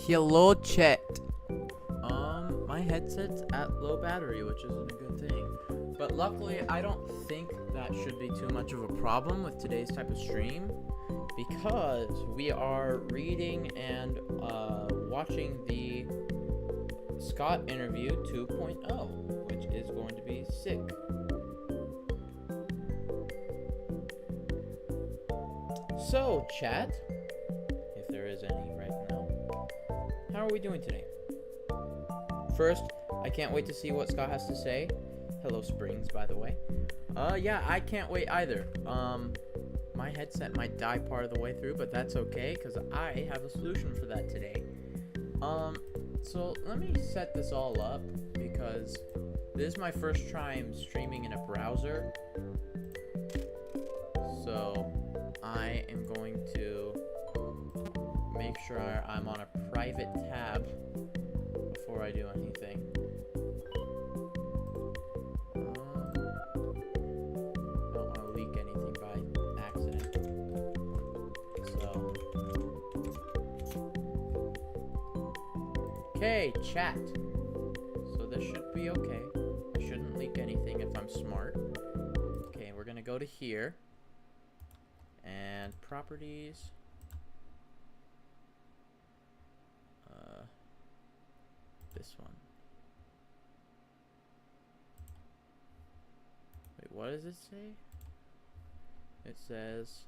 Hello, chat. My headset's at low battery, which isn't a good thing. But luckily, I don't think that should be too much of a problem with today's type of stream, because we are reading and watching the Scott interview 2.0, which is going to be sick. So, chat, if there is any right now, how are we doing today? First, I can't wait to see what Scott has to say. Hello, Springs, by the way. Yeah, I can't wait either. My headset might die part of the way through, but that's okay, because I have a solution for that today. So let me set this all up, because this is my first time streaming in a browser. So I am going to make sure I'm on a private tab before I do anything. Don't want to leak anything by accident. So, okay, chat. So this should be okay. I shouldn't leak anything if I'm smart. Okay, we're gonna go to here. And properties. This one. Wait, what does it say? It says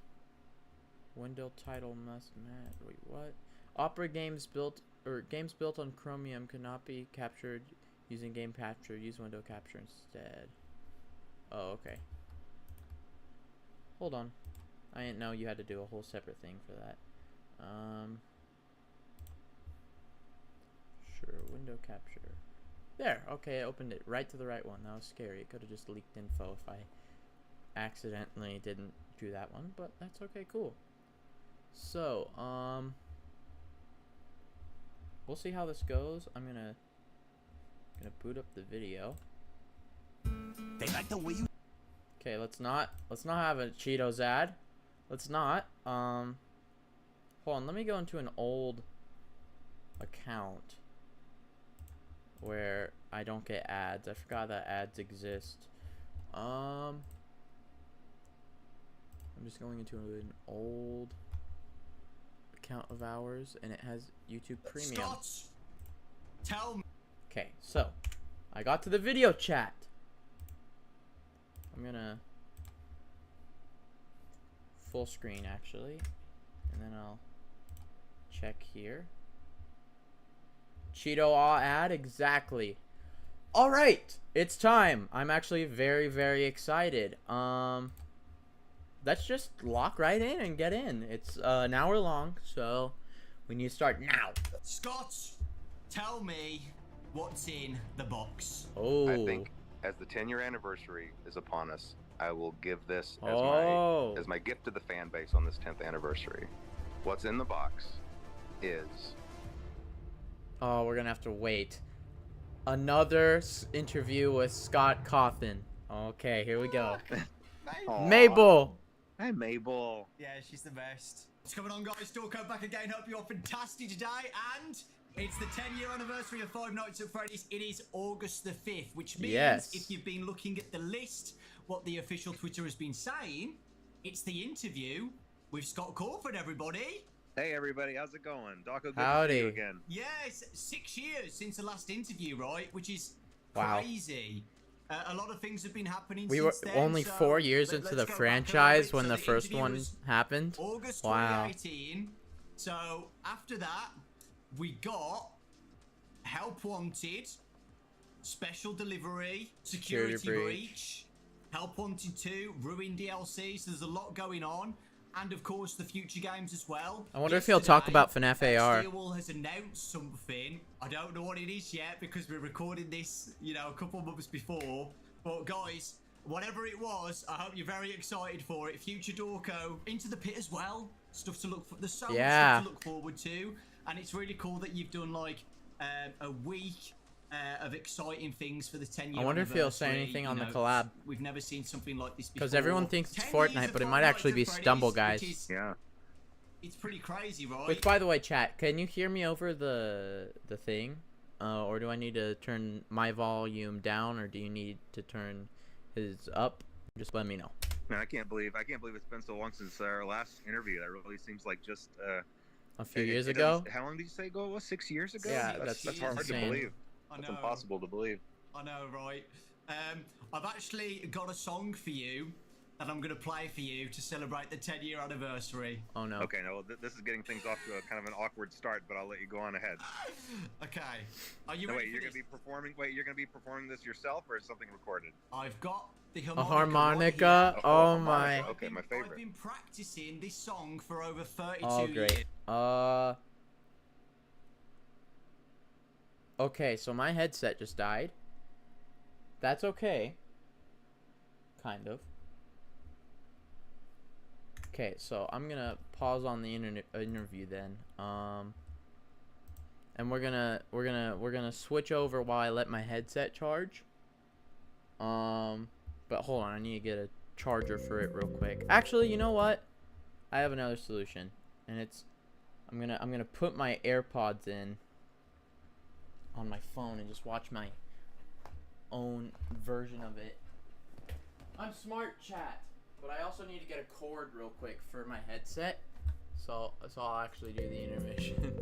window title must match. Wait, what? Opera games built on Chromium cannot be captured using game capture. Use window capture instead. Oh, okay. Hold on. I didn't know you had to do a whole separate thing for that. Sure, window capture. There, okay, I opened it right to the right one. That was scary. It could have just leaked info if I accidentally didn't do that one, but that's okay, cool. So, we'll see how this goes. I'm gonna boot up the video. They like the way you. Okay, let's not have a Cheetos ad. Let's not. Hold on, let me go into an old account where I don't get ads. I forgot that ads exist. I'm just going into an old account of ours, and it has YouTube Premium. Scott, tell me. Okay, so I got to the video chat. I'm gonna full screen actually, and then I'll check here. Cheeto all ad, exactly. All right, it's time. I'm actually very, very excited. Let's just lock right in and get in. It's an hour long, so we need to start now. Scott, tell me what's in the box. Oh, I think as the 10-year anniversary is upon us, I will give this as my gift to the fan base on this 10th anniversary. What's in the box is... Oh, we're gonna have to wait. Another interview with Scott Cawthon. Okay, here we go. Mabel! Hi, Mabel. Yeah, she's the best. What's going on, guys? Dorko back again. Hope you're fantastic today. And it's the 10-year anniversary of Five Nights at Freddy's. It is August the 5th, which means if you've been looking at the list, what the official Twitter has been saying, it's the interview with Scott Cawthon, everybody. Hey, everybody. How's it going? Dawko, good Howdy. to see you again. Yes, 6 years since the last interview, right? Which is Wow. crazy. A lot of things have been happening We since were then, only so 4 years let's into the go back franchise a when little the bit. first interview one was happened. August Wow. 2018. So after that, we got Help Wanted, Special Delivery, Security Breach, Help Wanted 2, Ruin DLC. So there's a lot going on. And of course, the future games as well. I wonder if he'll talk about FNaF AR. Steel has announced something. I don't know what it is yet because we're recording this, you know, a couple of months before. But guys, whatever it was, I hope you're very excited for it. Future Dorko into the pit as well. Stuff to look for. There's so much stuff to look forward to, and it's really cool that you've done like a week of exciting things for the 10-year I wonder if he'll say anything on the collab. We've never seen something like this before. Because everyone thinks it's Fortnite, but it might actually be Stumble, guys. Yeah. It's pretty crazy, right? Which, by the way, chat, can you hear me over the thing? Or do I need to turn my volume down, or do you need to turn his up? Just let me know. Man, I can't believe it's been so long since our last interview. That really seems like just a few years ago. How long did you say ago? It was 6 years ago. Yeah, that's hard insane. to believe. I know. That's impossible to believe. I know, right? I've actually got a song for you that I'm going to play for you to celebrate the 10-year anniversary. Oh no. Okay, no, this is getting things off to a kind of an awkward start, but I'll let you go on ahead. Okay. Are you No, ready wait, for you're this? gonna be performing. Wait, you're gonna be performing this yourself, or is something recorded? I've got the A harmonica. harmonica. Right Oh harmonica. my. Okay, my favorite. I've been practicing this song for over 32 Oh years. great. Okay, so my headset just died. That's okay. Kind of. Okay, so I'm gonna pause on the interview then. And we're gonna switch over while I let my headset charge. But hold on, I need to get a charger for it real quick. Actually, you know what? I have another solution, and it's I'm gonna put my AirPods in on my phone and just watch my own version of it. I'm smart, chat, but I also need to get a cord real quick for my headset. So I'll actually do the intermission.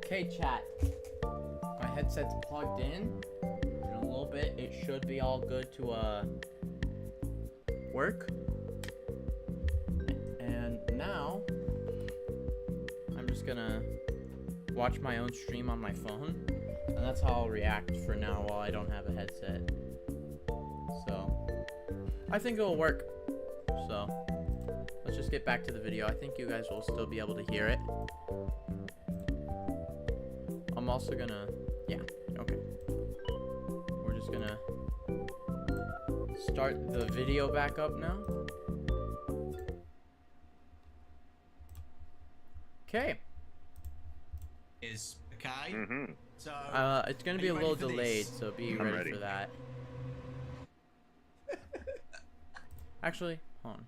Okay, chat. My headset's plugged in. In a little bit, it should be all good to work. And now, I'm just gonna watch my own stream on my phone, and that's how I'll react for now while I don't have a headset. So, I think it'll work. So, just get back to the video. I think you guys will still be able to hear it. I'm also gonna, yeah, okay. We're just gonna start the video back up now. Okay. Is okay. So it's gonna be a little delayed, so be ready for that. Actually, hold on.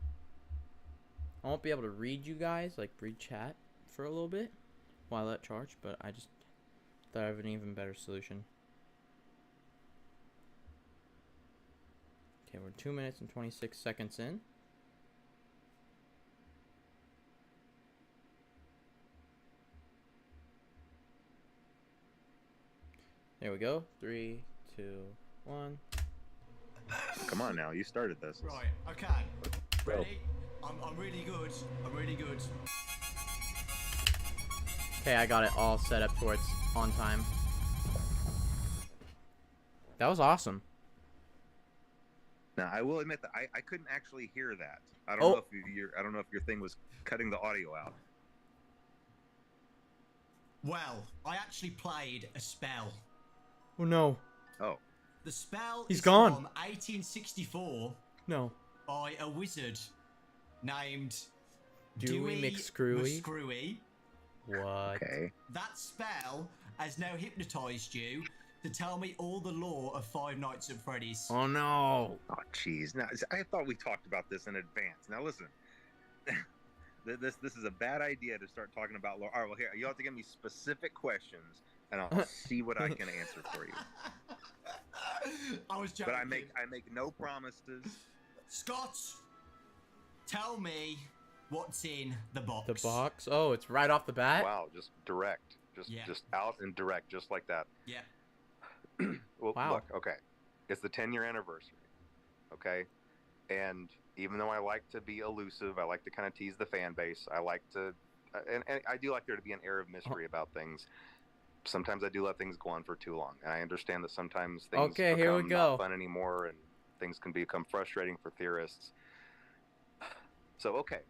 I won't be able to read you guys, like read chat for a little bit while I let charge, but I just thought I have an even better solution. Okay, we're 2 minutes and 26 seconds in. There we go. 3, 2, 1. Come on now, you started this. Right, okay. Ready? I'm really good. I'm really good. Okay, I got it all set up towards on time. That was awesome. Now I will admit that I couldn't actually hear that. I don't know if I don't know if your thing was cutting the audio out. Well, I actually played a spell. Oh no. Oh. The spell He's is gone. from 1864 No. by a wizard named Dewey McScrewy. McScrewy. What? Okay. That spell has now hypnotized you to tell me all the lore of Five Nights at Freddy's. Oh no. Oh jeez. Now I thought we talked about this in advance. Now listen. This is a bad idea to start talking about lore. All right, well here, you have to give me specific questions and I'll see what I can answer for you. I was joking. But I make no promises. Scott, tell me what's in the box. The box? Oh, it's right off the bat? Wow, just direct. Just out and direct, just like that. Yeah. Well, Wow. look, okay. It's the 10-year anniversary. Okay? And even though I like to be elusive, I like to kind of tease the fan base. I like to and I do like there to be an air of mystery about things. Sometimes I do let things go on for too long, and I understand that sometimes things become not fun anymore, and things can become frustrating for theorists. So, okay,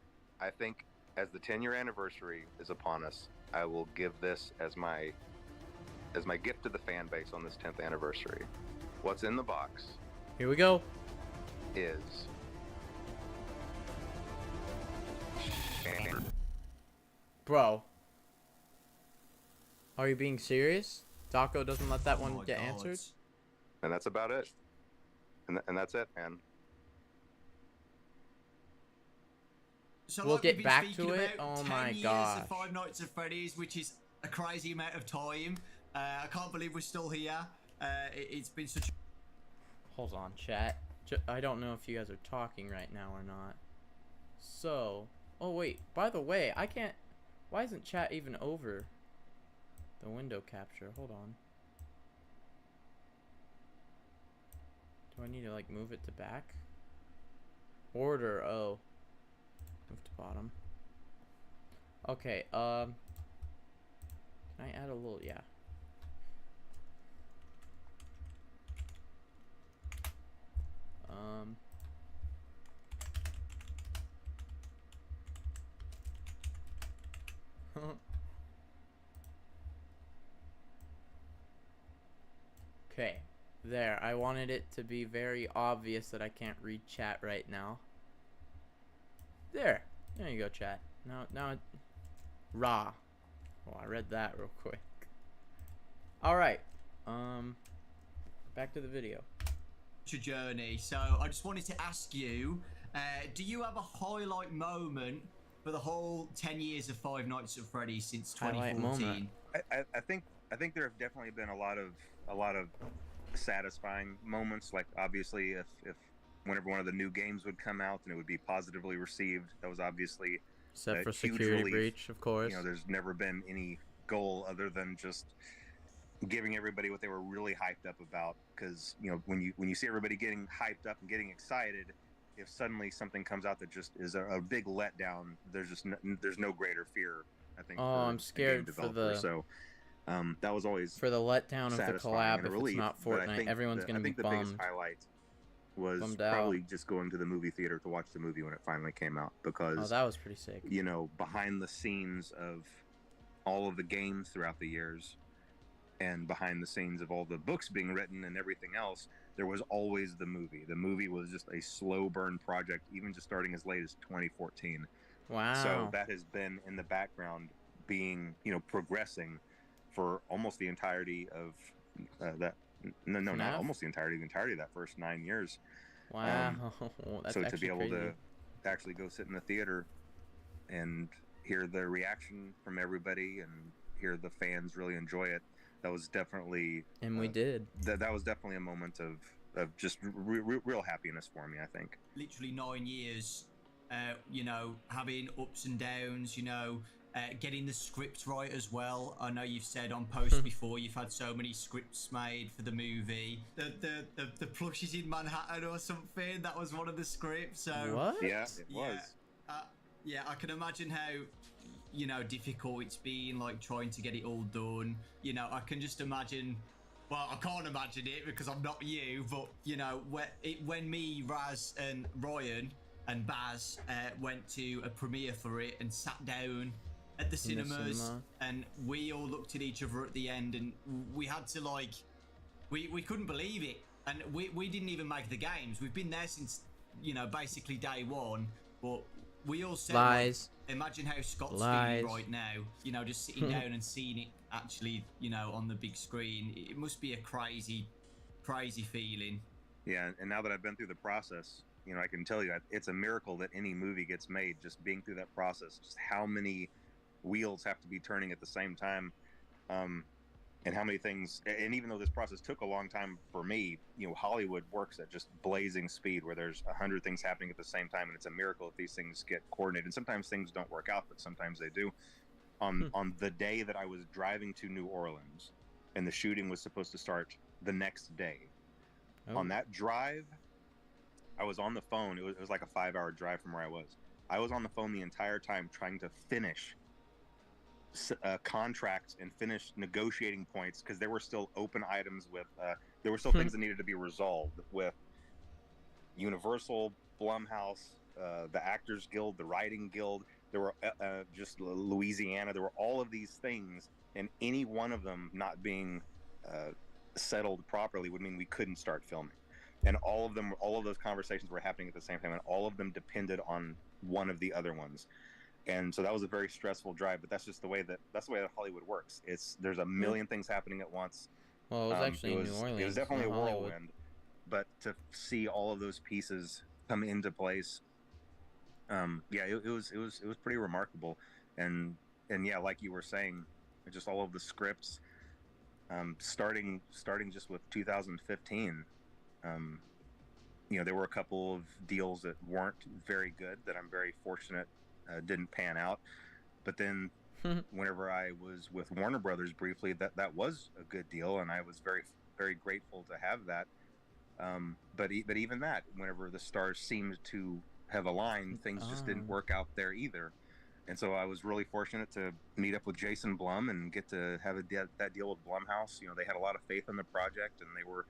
I think as the 10-year anniversary is upon us, I will give this as my gift to the fan base on this 10th anniversary. What's in the box? Here we go. Is Bro. Are you being serious? Daco doesn't let that one get answered? And that's about it. And that's it, man. So We'll like get we've been back speaking to it. about Oh 10 my years gosh. of Five Nights at Freddy's, which is a crazy amount of time. I can't believe we're still here. It's been such. Hold on, chat. I don't know if you guys are talking right now or not. So, oh wait, by the way, I can't. Why isn't chat even over the window capture? Hold on. Do I need to like move it to back? Order, oh. Move to bottom. Okay, can I add a little, yeah. Okay, there. I wanted it to be very obvious that I can't read chat right now. There. There you go, chat. Now, raw. Oh, I read that real quick. All right. Back to the video. Your journey. So I just wanted to ask you, do you have a highlight moment for the whole 10 years of Five Nights at Freddy's since 2014? I think there have definitely been a lot of satisfying moments. Like obviously, if whenever one of the new games would come out and it would be positively received, that was obviously except for huge security relief. breach, of course. You know, there's never been any goal other than just giving everybody what they were really hyped up about. Because you know, when you see everybody getting hyped up and getting excited, if suddenly something comes out that just is a big letdown, there's no greater fear. I think. Oh, I'm scared for the. So that was always for the letdown of the collab. If relief, it's not Fortnite, everyone's gonna be I think the bummed. biggest highlight was Bummed out. probably just going to the movie theater to watch the movie when it finally came out, because Oh, that was pretty sick. you know, behind the scenes of all of the games throughout the years and behind the scenes of all the books being written and everything else, there was always the movie. The movie was just a slow burn project, even just starting as late as 2014. Wow. So that has been in the background being, you know, progressing for almost the entirety of that. No, not FNaF? almost the entirety of that first 9 years. Wow. That's So to actually be able crazy. to actually go sit in the theater and hear the reaction from everybody and hear the fans really enjoy it, that was definitely And we did. that was definitely a moment of just real happiness for me, I think. Literally 9 years, you know, having ups and downs, you know, getting the script right as well. I know you've said on posts before you've had so many scripts made for the movie. The plushies in Manhattan or something, that was one of the scripts. So What? Yeah, it was. yeah, I can imagine how, you know, difficult it's been, like trying to get it all done. You know, I can just imagine. Well, I can't imagine it because I'm not you, but you know, when me, Raz, and Ryan and Baz went to a premiere for it and sat down at the cinemas, cinema. and we all looked at each other at the end, and we had to like, we couldn't believe it, and we didn't even make the games. We've been there since, you know, basically day one, but we all said, Lies. like, imagine how Scott's Lies. feeling right now, you know, just sitting down and seeing it actually, you know, on the big screen. It must be a crazy feeling. Yeah, and now that I've been through the process, you know, I can tell you it's a miracle that any movie gets made. Just being through that process, just how many wheels have to be turning at the same time, and how many things. And even though this process took a long time for me, you know, Hollywood works at just blazing speed, where there's 100 things happening at the same time, and it's a miracle if these things get coordinated. And sometimes things don't work out, but sometimes they do. On the day that I was driving to New Orleans, and the shooting was supposed to start the next day, on that drive, I was on the phone. It was like a 5-hour drive from where I was. I was on the phone the entire time trying to finish contracts and finish negotiating points, because there were still open items with there were still things that needed to be resolved with Universal, Blumhouse, the Actors Guild, the Writing Guild. There were just Louisiana. There were all of these things, and any one of them not being settled properly would mean we couldn't start filming. And all of those conversations were happening at the same time, and all of them depended on one of the other ones. And so that was a very stressful drive, but that's just the way that Hollywood works. There's a million things happening at once. Well, it was actually in New Orleans. It was definitely a not Hollywood. whirlwind, but to see all of those pieces come into place, yeah, it was pretty remarkable. And yeah, like you were saying, just all of the scripts, starting just with 2015. You know, there were a couple of deals that weren't very good that I'm very fortunate didn't pan out. But then whenever I was with Warner Brothers briefly, that was a good deal, and I was very, very grateful to have that. But even that, whenever the stars seemed to have aligned, things just didn't work out there either. And so I was really fortunate to meet up with Jason Blum and get to have that deal with Blumhouse. You know, they had a lot of faith in the project, and they were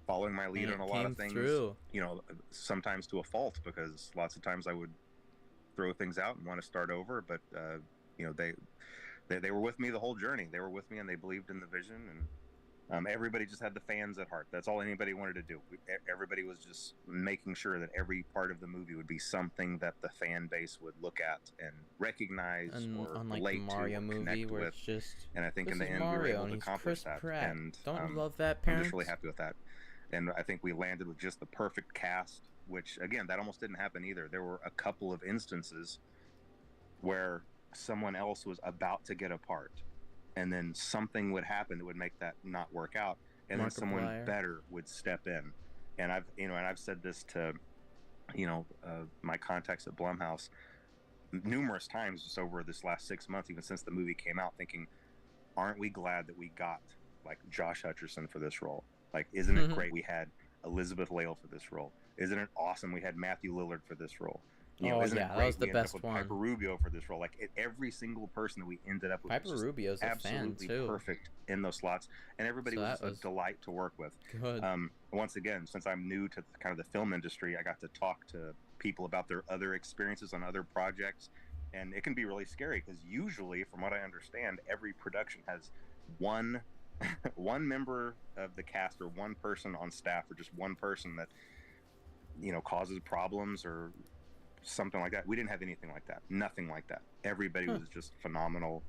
following my lead on a lot of things. You know, sometimes to a fault, because lots of times I would throw things out and want to start over. But you know, they were with me the whole journey. They were with me, and they believed in the vision. And everybody just had the fans at heart. That's all anybody wanted to do. Everybody was just making sure that every part of the movie would be something that the fan base would look at and recognize, or unlike relate the Mario to, or movie, connect where with. it's just, And I think this in the is end, we were Mario, able and to he's accomplish Chris that. Pratt. And Don't you love that, I'm parents? just really happy with that. And I think we landed with just the perfect cast, which, again, that almost didn't happen either. There were a couple of instances where someone else was about to get a part, and then something would happen that would make that not work out, and then someone better would step in. And I've said this to, my contacts at Blumhouse numerous times just over this last 6 months, even since the movie came out, thinking, aren't we glad that we got like Josh Hutcherson for this role? Like, isn't it great we had Elizabeth Lail for this role? Isn't it awesome we had Matthew Lillard for this role? Isn't it great that was the we ended best up with one. Piper Rubio for this role? Like, every single person that we ended up with Piper was Rubio's a fan absolutely too. perfect in those slots, and everybody was a delight to work with. Good. once again, since I'm new to kind of the film industry, I got to talk to people about their other experiences on other projects, and it can be really scary because usually, from what I understand, every production has one one member of the cast or one person on staff or just one person that causes problems or something like that. We didn't have anything like that. Nothing like that. Everybody was just phenomenal.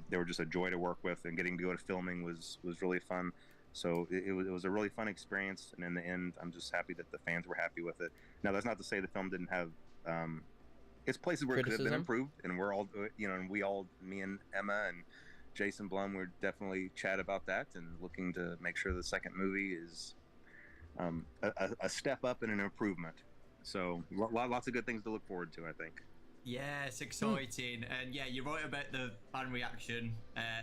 They were just a joy to work with, and getting to go to filming was really fun. So it was a really fun experience, and in the end, I'm just happy that the fans were happy with it. Now, that's not to say the film didn't have it's places where it could have been improved, and we're all and me and Emma and Jason Blum, we're definitely chat about that and looking to make sure the second movie is a step up and an improvement. So lots of good things to look forward to, I think. Yeah, it's exciting. And yeah, you're right about the fan reaction.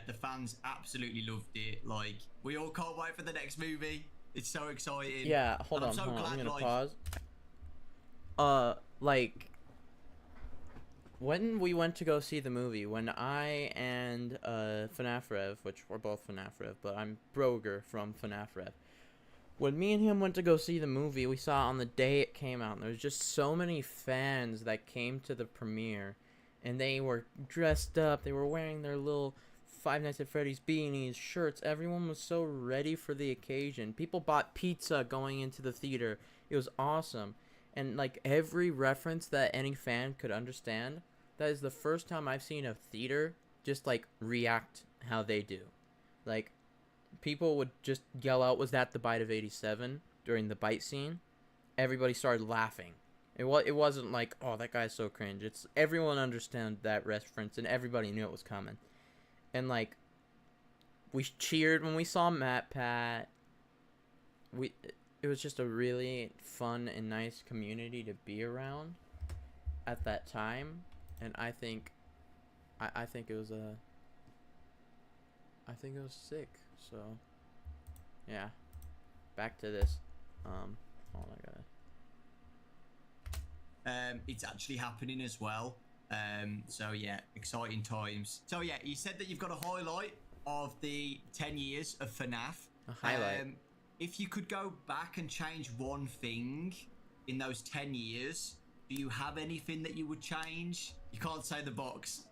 The fans absolutely loved it. Like, we all can't wait for the next movie. It's so exciting. Yeah, hold on. I'm gonna pause. Like, when we went to go see the movie, when I and FNaF Rev, which we're both FNaF Rev, but I'm Broger from FNaF Rev. When me and him went to go see the movie, we saw it on the day it came out, and there was just so many fans that came to the premiere, and they were dressed up. They were wearing their little Five Nights at Freddy's beanies, shirts. Everyone was so ready for the occasion. People bought pizza going into the theater. It was awesome. And, like, every reference that any fan could understand, that is the first time I've seen a theater just, like, react how they do. Like, people would just yell out, "Was that the bite of 87?" during the bite scene. Everybody started laughing. It wasn't like, "Oh, that guy's so cringe." It's everyone understood that reference, and everybody knew it was coming. And, like, we cheered when we saw Matt Pat. It was just a really fun and nice community to be around at that time, and I think it was sick. So, yeah. Back to this. Hold on, I gotta. It's actually happening as well. So yeah, exciting times. So yeah, you said that you've got a highlight of the 10 years of FNaF. A highlight. If you could go back and change one thing in those 10 years, do you have anything that you would change? You can't say the box.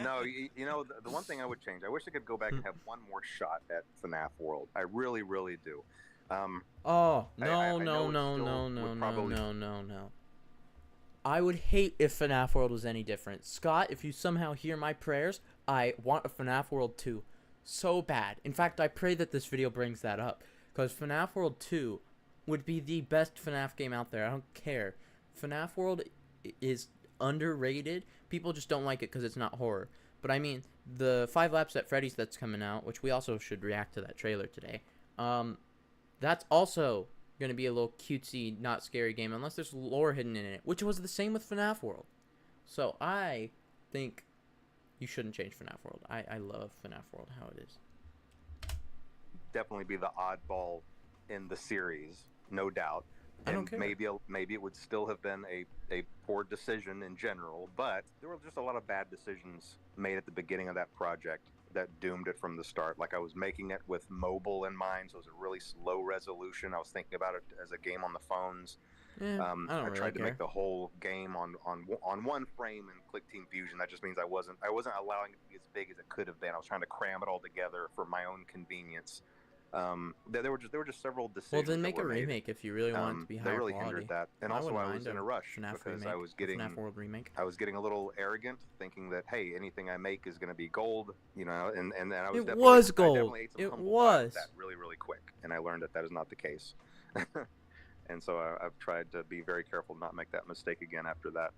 No, the one thing I would change, I wish I could go back and have one more shot at FNaF World. I really, really do. No. I would hate if FNaF World was any different. Scott, if you somehow hear my prayers, I want a FNaF World 2 so bad. In fact, I pray that this video brings that up, because FNaF World 2 would be the best FNaF game out there. I don't care. FNaF World is underrated. People just don't like it because it's not horror. But I mean, the 5 Laps at Freddy's that's coming out, which we also should react to that trailer today. That's also going to be a little cutesy, not scary game, unless there's lore hidden in it, which was the same with FNaF World. So I think you shouldn't change FNaF World. I love FNaF World how it is. Definitely be the oddball in the series, no doubt. I don't care. Maybe it would still have been a poor decision in general, but there were just a lot of bad decisions made at the beginning of that project that doomed it from the start. Like, I was making it with mobile in mind, so it was a really slow resolution. I was thinking about it as a game on the phones. I tried to make the whole game on one frame in Click Team Fusion. That just means I wasn't allowing it to be as big as it could have been. I was trying to cram it all together for my own convenience. There were just several decisions. Well, then make a remake if you really want it to be high quality. They really hindered that, and also I was in a rush because I was getting FNaF World remake. I was getting a little arrogant, thinking that, hey, anything I make is going to be gold, and then I was definitely ate some humble pie with that really, really quick, and I learned that is not the case. And so I've tried to be very careful not make that mistake again after that.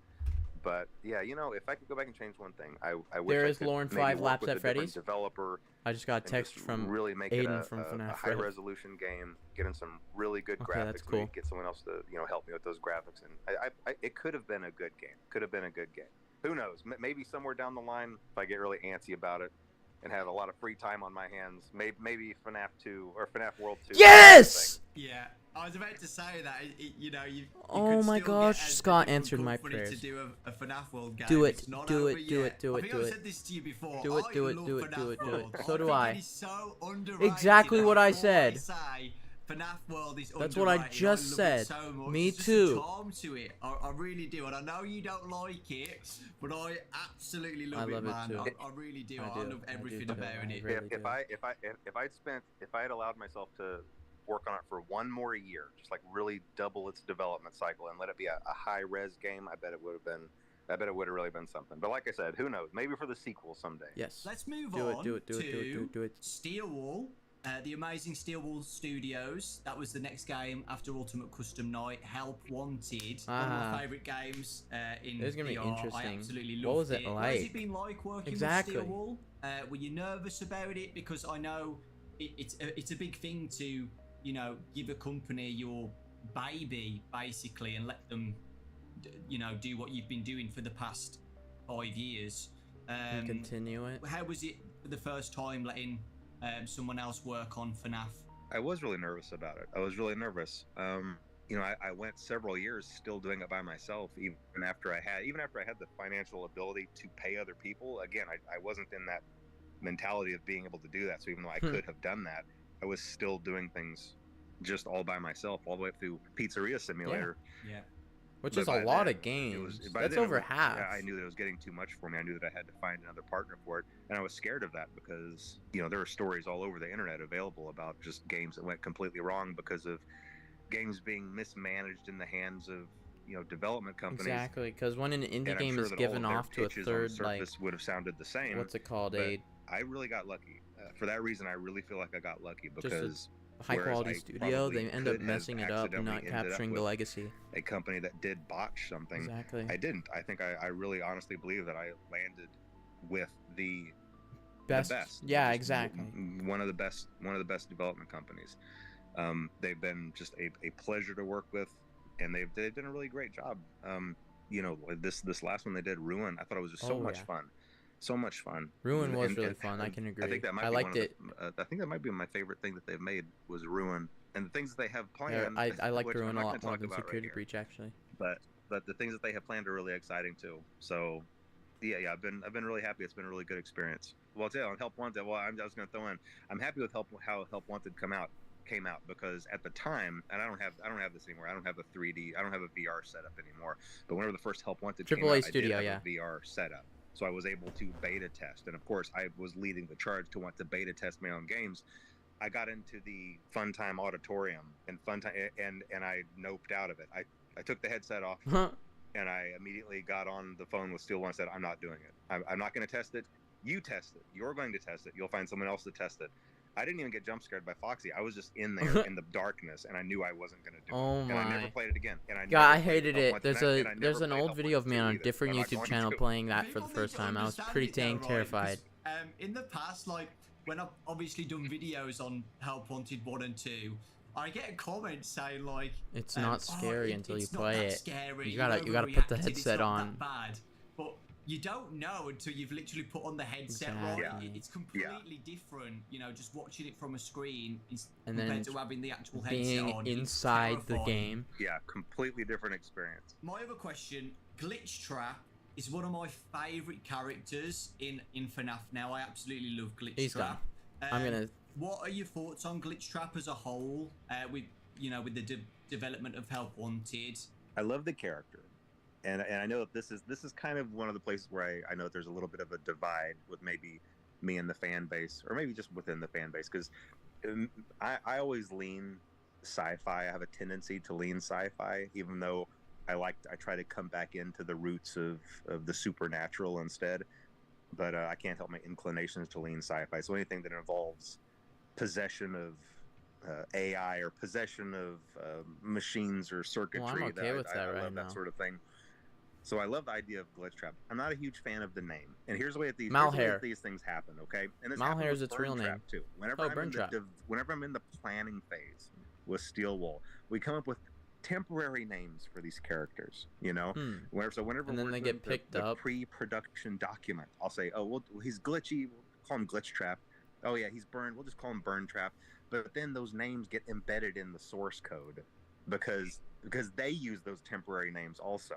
But yeah, if I could go back and change one thing, I wish there I is could lore in maybe 5 work Laps with at a different Freddy's. Developer. I just got a text from really make Aiden it from a FNaF high resolution game, getting some really good graphics. That's cool. Maybe get someone else to help me with those graphics, and it could have been a good game. Could have been a good game. Who knows? Maybe somewhere down the line, if I get really antsy about it and have a lot of free time on my hands, maybe FNaF 2 or FNaF World 2. Yes! Yeah, I was about to say that. You know, you Oh could my still gosh, get a Scott different answered my company prayers. to do a FNaF World game. Do it, It's not do over it, do yet. it, do I it, think do I've it. said this to you before. Do it, I do it, love do it, FNaF do it, do it. World. So I do think I. it is so underrated. Exactly what I Before said. say FNaF World is That's what I underrated, just love said. It so much. Me There's just too. a charm to it. I really do, and I know you don't like it, but I absolutely love I love it, it man. too. I really do. I I do. love I do everything too. about I it. really do. If I had allowed myself to work on it for one more year, just like really double its development cycle and let it be a high res game, I bet it would have really been something. But like I said, who knows? Maybe for the sequel someday. Yes. Let's move Do it, on do it, do it, do it, do it, do it. Steel Wall. The amazing Steel Wall Studios. That was the next game after Ultimate Custom Night. Help Wanted. One of my favourite games in It's gonna be VR. interesting. I absolutely loved What was it What has like? it been like working Exactly. with Steel Wall? Were you nervous about it? Because I know it's a big thing to, you know, give a company your baby basically and let them, you know, do what you've been doing for the past 5 years. And continue it. How was it for the first time letting someone else work on FNaF? I was really nervous about it. I was really nervous. You know, I went several years still doing it by myself, even after I had the financial ability to pay other people. Again, I wasn't in that mentality of being able to do that. So even though I could have done that, I was still doing things just all by myself, all the way through Pizzeria Simulator. Yeah. Which is a lot of games. That's over half. Yeah, I knew that it was getting too much for me. I knew that I had to find another partner for it, and I was scared of that because, you know, there are stories all over the internet available about just games that went completely wrong because of games being mismanaged in the hands of, you know, development companies. Exactly, because when an indie And I'm game sure is that given all of off their to a pitches on the third, like, surface would have sounded the same. what's it called? But I really got lucky. For that reason, I really feel like I got lucky because High quality whereas I studio, they probably end up could have messing it up and not accidentally ended up capturing the with legacy. a company that did botch something. Exactly. I didn't. I think I really honestly believe that I landed with the Best. Yeah, exactly. One of the best development companies. They've been just a pleasure to work with, and they've done a really great job. You know, this last one they did, Ruin, I thought it was just so much fun. So much fun. Ruin was really fun. I can agree. I think that might I be liked it. I think that might be my favorite thing that they've made was Ruin, and the things that they have planned. Yeah, I liked which Ruin I'm a not lot gonna more talk than about Security right Breach, actually. But the things that they have planned are really exciting too. So yeah, I've been really happy. It's been a really good experience. Well, I'll tell you, on Help Wanted, well, I was going to throw in, I'm happy with how Help Wanted came out because at the time, and I don't have this anymore. I don't have a 3D, I don't have a VR setup anymore. But whenever the first Help Wanted came out, Studio, I did have a VR setup. So I was able to beta test, and of course, I was leading the charge to want to beta test my own games. I got into the Funtime Auditorium and I noped out of it. I took the headset off. And I immediately got on the phone with Steel One and said, I'm not doing it. I'm not going to test it. You test it. You're going to test it. You'll find someone else to test it. I didn't even get jump scared by Foxy. I was just in there in the darkness, and I knew I wasn't going to do it. And I never played it again. I hated it. There's an old video of me on a different YouTube channel playing that for the first time. I was pretty dang terrified. In the past, like, when I've obviously done videos on Help Wanted 1 and 2, I get a comment saying like, it's not scary until you play it. Scary. You gotta put the headset on. That bad. But you don't know until you've literally put on the headset, exactly. right? It's completely different, you know, just watching it from a screen compared to having the actual headset on. Being inside the game. Yeah, completely different experience. My other question, Glitch Trap is one of my favourite characters in FNaF now. I absolutely love Glitch Trap. What are your thoughts on Glitch Trap as a whole, with the development of Help Wanted? I love the character, and I know that this is kind of one of the places where I know that there's a little bit of a divide with maybe me and the fan base, or maybe just within the fan base, because I always lean sci-fi. I have a tendency to lean sci-fi, even though I try to come back into the roots of the supernatural instead. But I can't help my inclinations to lean sci-fi. So anything that involves possession of AI or possession of machines or circuitry, I'm okay with that I right love now. that sort of thing. So I love the idea of Glitch Trap. I'm not a huge fan of the name, and here's the way these things happen. Okay, and this Malhare is its real name too. Whenever I'm in the planning phase with Steel Wool, we come up with temporary names for these characters, you know. Whenever and then they get picked up. Pre-production document, I'll say, oh, well, he's glitchy. We'll call him Glitch Trap. Oh yeah, he's burned. We'll just call him Burn Trap. but then those names get embedded in the source code because they use those temporary names also.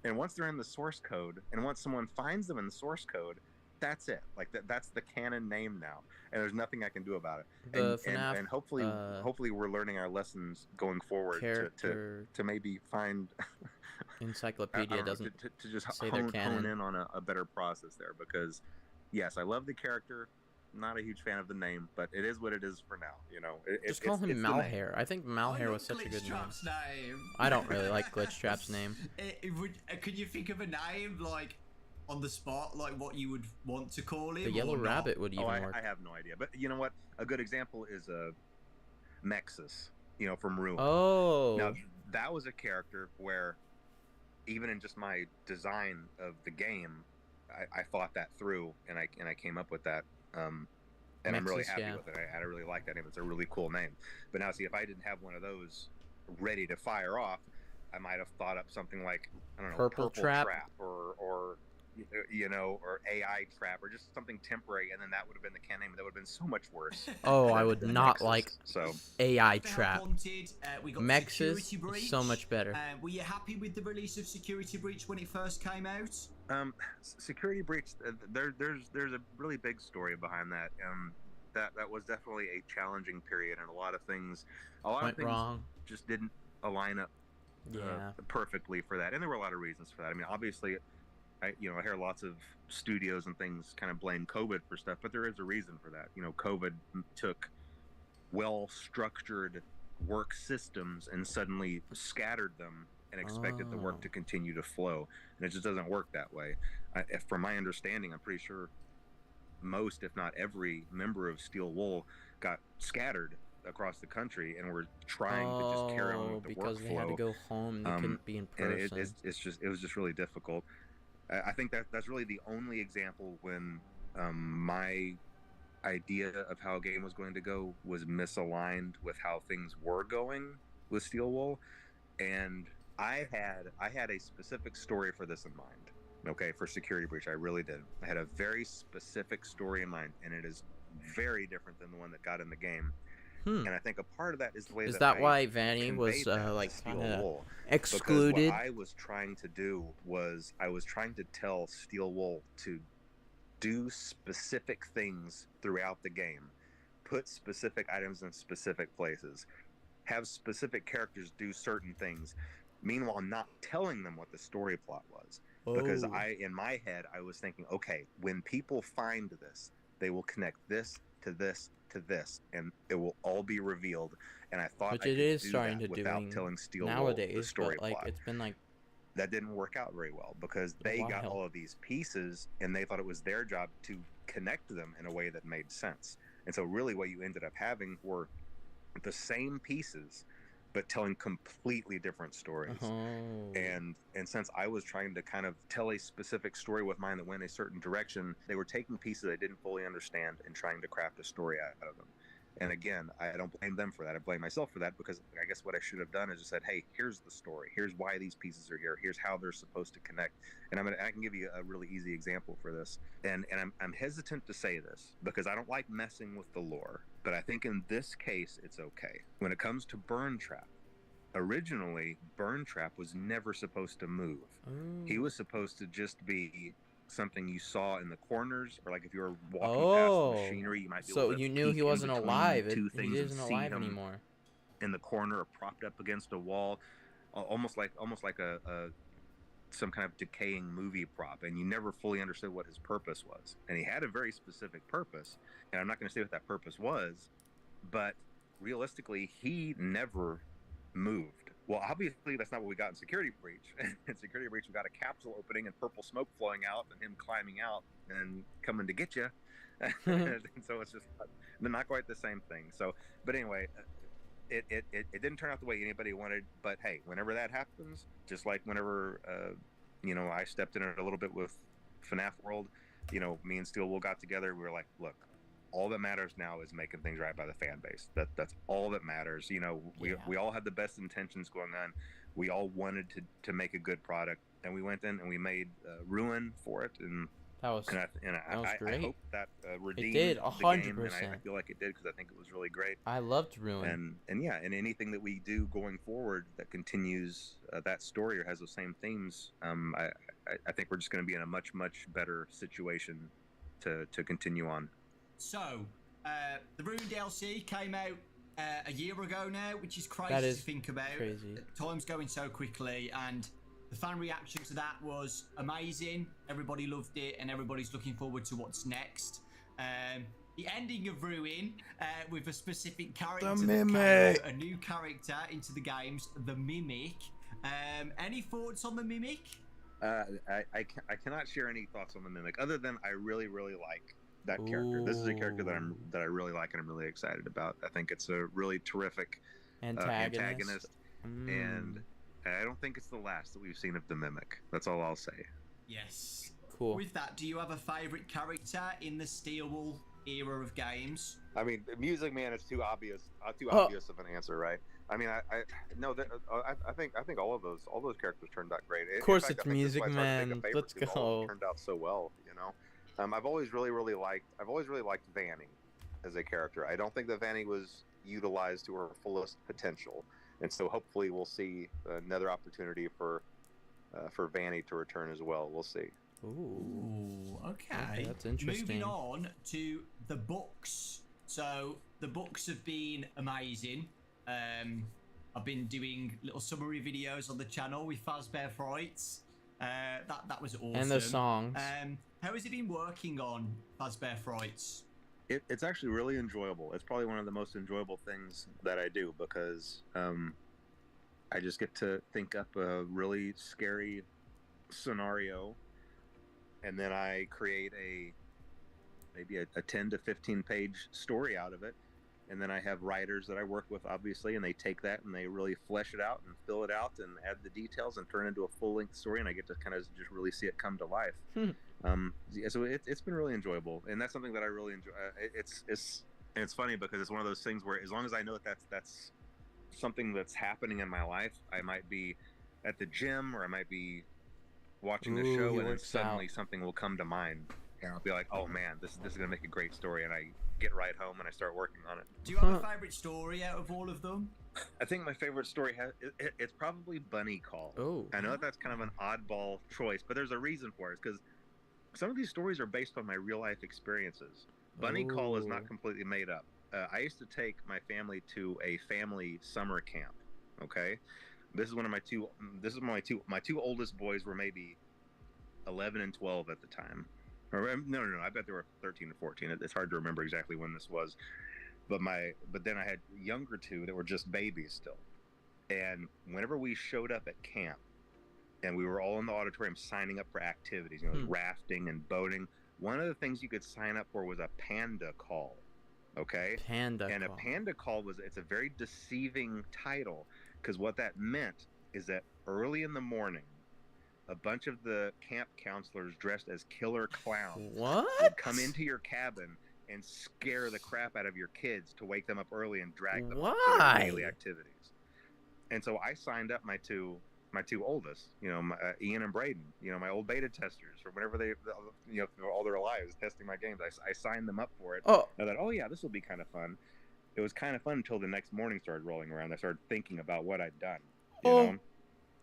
And once they're in the source code, and once someone finds them in the source code, that's it. Like that's the canon name now, and there's nothing I can do about it. The FNaF And hopefully we're learning our lessons going forward character to maybe find encyclopedia doesn't to just say they're hone canon. in on a better process there, because yes, I love the character. Not a huge fan of the name, but it is what it is for now. You know, Just call him Malhair. I think Malhair was such a good name. I don't really like Glitchtrap's name. Could you think of a name like on the spot, like what you would want to call him? The Yellow Rabbit would even work. I have no idea, but you know what? A good example is Mexus. You know, from Ruin. Oh. Now that was a character where, even in just my design of the game, I thought that through, and I came up with that. And Mexus, I'm really happy with it. I really like that name. It's a really cool name. But now, see, if I didn't have one of those ready to fire off, I might have thought up something like, I don't know, Purple Trap or you know, or AI Trap, or just something temporary, and then that would have been the canon name. That would have been so much worse. Oh, I would not Mexus. like AI Trap. Mexus is so much better. Were you happy with the release of Security Breach when it first came out? Security Breach, there's a really big story behind that. That was definitely a challenging period, and a lot of things went wrong. Just didn't align up perfectly for that, and there were a lot of reasons for that. I mean, obviously, I hear lots of studios and things kind of blame COVID for stuff, but there is a reason for that. You know, COVID took well-structured work systems and suddenly scattered them and expected the work to continue to flow, and it just doesn't work that way. From my understanding, I'm pretty sure most, if not every, member of Steel Wool got scattered across the country and were trying to just carry on with the because workflow. They had to go home. They couldn't be in person. And it was just really difficult. I think that's really the only example when my idea of how a game was going to go was misaligned with how things were going with Steel Wool, and I had a specific story for this in mind. Okay, for Security Breach, I really did. I had a very specific story in mind, and it is very different than the one that got in the game. And I think a part of that is the way why Vanny was like excluded? Because what I was trying to do was I was trying to tell Steel Wool to do specific things throughout the game, put specific items in specific places, have specific characters do certain things. Meanwhile, not telling them what the story plot was, because in my head, I was thinking, okay, when people find this, they will connect this to this to this, and it will all be revealed. And I thought Which I it could is do starting that to without doing telling Steel nowadays, Wool the story but like plot. it's been like that didn't work out very well because they got all of these pieces and they thought it was their job to connect them in a way that made sense. And so really what you ended up having were the same pieces but telling completely different stories. And since I was trying to kind of tell a specific story with mine that went a certain direction, they were taking pieces I didn't fully understand and trying to craft a story out of them. And again, I don't blame them for that. I blame myself for that, because I guess what I should have done is just said, hey, here's the story. Here's why these pieces are here. Here's how they're supposed to connect. And I can give you a really easy example for this. And I'm hesitant to say this because I don't like messing with the lore, but I think in this case, it's okay. When it comes to Burn Trap, originally, Burn Trap was never supposed to move. He was supposed to just be something you saw in the corners, or like if you were walking past machinery, you might be able to you knew he wasn't alive. He isn't alive anymore. In the corner or propped up against a wall, almost like a some kind of decaying movie prop, and you never fully understood what his purpose was. And he had a very specific purpose, and I'm not going to say what that purpose was, but realistically, he never moved. Well, obviously, that's not what we got in Security Breach. In Security Breach, we got a capsule opening and purple smoke flowing out and him climbing out and coming to get you. And so it's just not quite the same thing. So, but anyway, it didn't turn out the way anybody wanted. But hey, whenever that happens, just like whenever, I stepped in it a little bit with FNaF World, me and Steel Wool got together. We were like, look, all that matters now is making things right by the fan base. That's all that matters. We all had the best intentions going on. We all wanted to make a good product, and we went in and we made Ruin for it, and That was I great. hope that redeemed did, the game, and 100%. I feel like it did because I think it was really great. I loved Ruin. And yeah, and anything that we do going forward that continues that story or has those same themes, I think we're just going to be in a much better situation to continue on. So, the Ruin DLC came out a year ago now, which is crazy That is to think about. crazy. Time's going so quickly, and the fan reaction to that was amazing. Everybody loved it, and everybody's looking forward to what's next. The ending of Ruin, with a specific character, Mimic. a new character into the games, the Mimic. Any thoughts on the Mimic? I cannot share any thoughts on the Mimic other than I really like that character. This is a character that I really like and I'm really excited about. I think it's a really terrific antagonist. And I don't think it's the last that we've seen of the Mimic. That's all I'll say. Yes. Cool. With that, do you have a favorite character in the Steelwool era of games? I mean, Music Man is too obvious of an answer, right? I mean, I think all those characters turned out great. Of course, it's Music Man. Let's go. Turned out so well, you know. I've always really liked Vanny as a character. I don't think that Vanny was utilized to her fullest potential, and so hopefully we'll see another opportunity for Vanny to return as well. We'll see. Ooh, okay. That's interesting. Moving on to the books. So the books have been amazing. I've been doing little summary videos on the channel with Fazbear Frights. That was awesome. And the songs. Uh, How has it been working on Fazbear Frights? It's actually really enjoyable. It's probably one of the most enjoyable things that I do because I just get to think up a really scary scenario, and then I create maybe a 10 to 15 page story out of it. And then I have writers that I work with, obviously, and they take that and they really flesh it out and fill it out and add the details and turn it into a full-length story. And I get to kind of just really see it come to life. So it's been really enjoyable, and that's something that I really enjoy. It's funny because it's one of those things where as long as I know that's something that's happening in my life, I might be at the gym or I might be watching the show, and then suddenly something will come to mind. And I'll be like, oh man, this is gonna make a great story, and I get right home and I start working on it. Do you have a favorite story out of all of them? I think my favorite story it's probably Bunny Call. Oh, I know that's kind of an oddball choice, but there's a reason for it. Because some of these stories are based on my real life experiences. Bunny Call is not completely made up. I used to take my family to a family summer camp. Okay, this is one of my two. This is my two oldest boys were maybe 11 and 12 at the time. No. I bet they were 13 and 14. It's hard to remember exactly when this was, but then I had younger two that were just babies still. And whenever we showed up at camp, and we were all in the auditorium signing up for activities, rafting and boating, one of the things you could sign up for was a panda call. Okay, a panda call it's a very deceiving title, because what that meant is that early in the morning, a bunch of the camp counselors dressed as killer clowns would come into your cabin and scare the crap out of your kids to wake them up early and drag them to their daily activities. And so I signed up my two oldest, Ian and Braden, my old beta testers, for whenever they, for all their lives testing my games. I signed them up for it. Oh. I thought, oh yeah, this will be kind of fun. It was kind of fun until the next morning started rolling around. I started thinking about what I'd done, you know?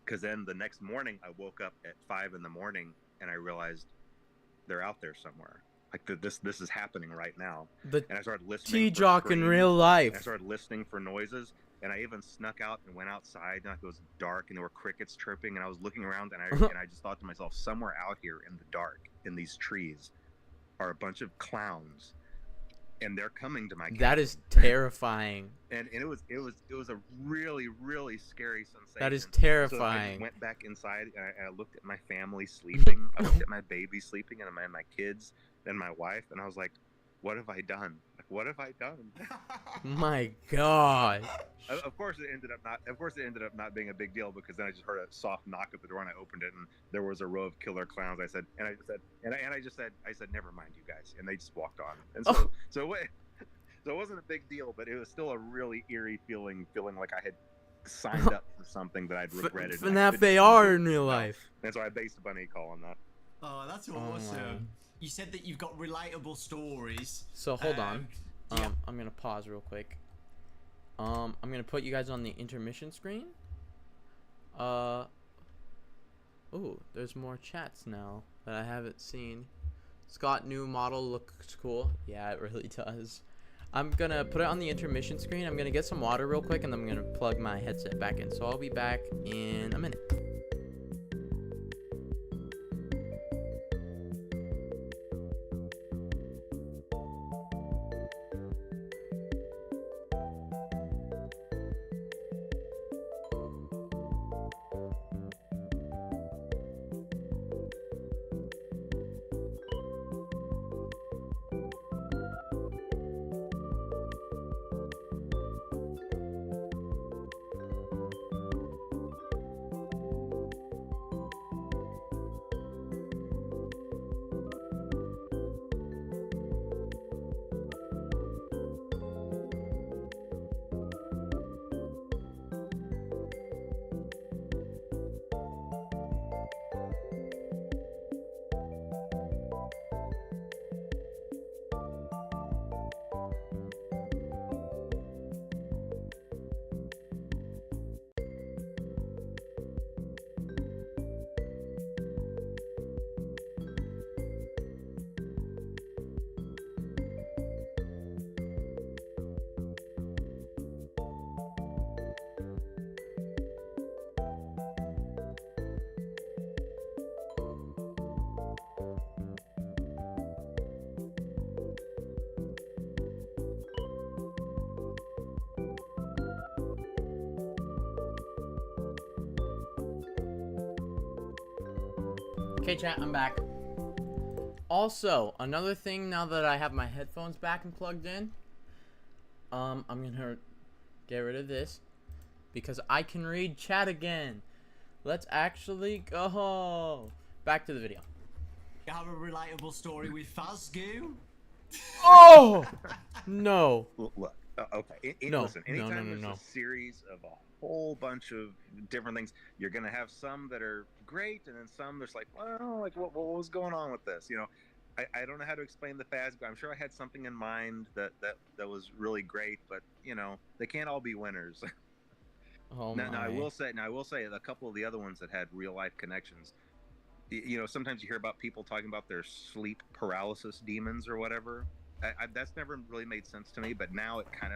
Because then the next morning I woke up at 5 a.m. and I realized they're out there somewhere. Like this is happening right now. And I started listening. T-Jock in real life. I started listening for noises, and I even snuck out and went outside. And it was dark, and there were crickets chirping, and I was looking around, and I just thought to myself, somewhere out here in the dark, in these trees, are a bunch of clowns. And they're coming to my cabin. That is terrifying. And it was a really, really scary sensation. That is terrifying. So I just went back inside and I looked at my family sleeping. I looked at my baby sleeping and my kids and my wife, and I was like, what have I done? Like, what have I done? My God. Of course it ended up not being a big deal, because then I just heard a soft knock at the door and I opened it and there was a row of killer clowns. I said, never mind, you guys, and they just walked on. And so it wasn't a big deal, but it was still a really eerie feeling like I had signed up for something that I'd regretted. FNaF they are in real life. And so I based Bunny Call on that. Oh, that's Oh, awesome. wow. You said that you've got relatable stories. So hold on. Yeah. I'm gonna pause real quick. I'm gonna put you guys on the intermission screen. Ooh, there's more chats now that I haven't seen. Scott, new model looks cool. Yeah, it really does. I'm gonna put it on the intermission screen. I'm gonna get some water real quick, and then I'm gonna plug my headset back in. So I'll be back in a minute. Okay, chat, I'm back. Also, another thing now that I have my headphones back and plugged in, I'm gonna get rid of this because I can read chat again. Let's actually go back to the video. You have a relatable story with Fazgoo? Oh no! Look, okay. No, Listen, no, anytime no, no, there's no. a series of a whole bunch of different things, you're gonna have some that are great, and then some there's like, well, like what was going on with this? You know, I don't know how to explain the Fazgo. I'm sure I had something in mind that was really great, but you know, they can't all be winners. Oh Now, my! I will say a couple of the other ones that had real life connections. You know, sometimes you hear about people talking about their sleep paralysis demons or whatever. That's never really made sense to me, but now it kind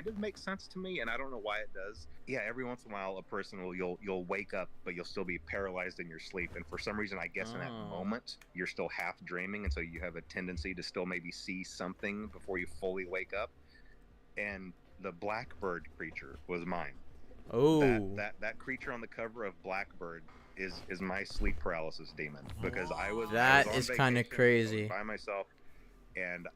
of makes sense to me, and I don't know why it does. Yeah, every once in a while, a person you'll wake up, but you'll still be paralyzed in your sleep, and for some reason, I guess in that moment, you're still half dreaming, and so you have a tendency to still maybe see something before you fully wake up. And the Blackbird creature was mine. Oh, That creature on the cover of Blackbird is my sleep paralysis demon, because I was that on is vacation, kind of I was crazy. by myself, and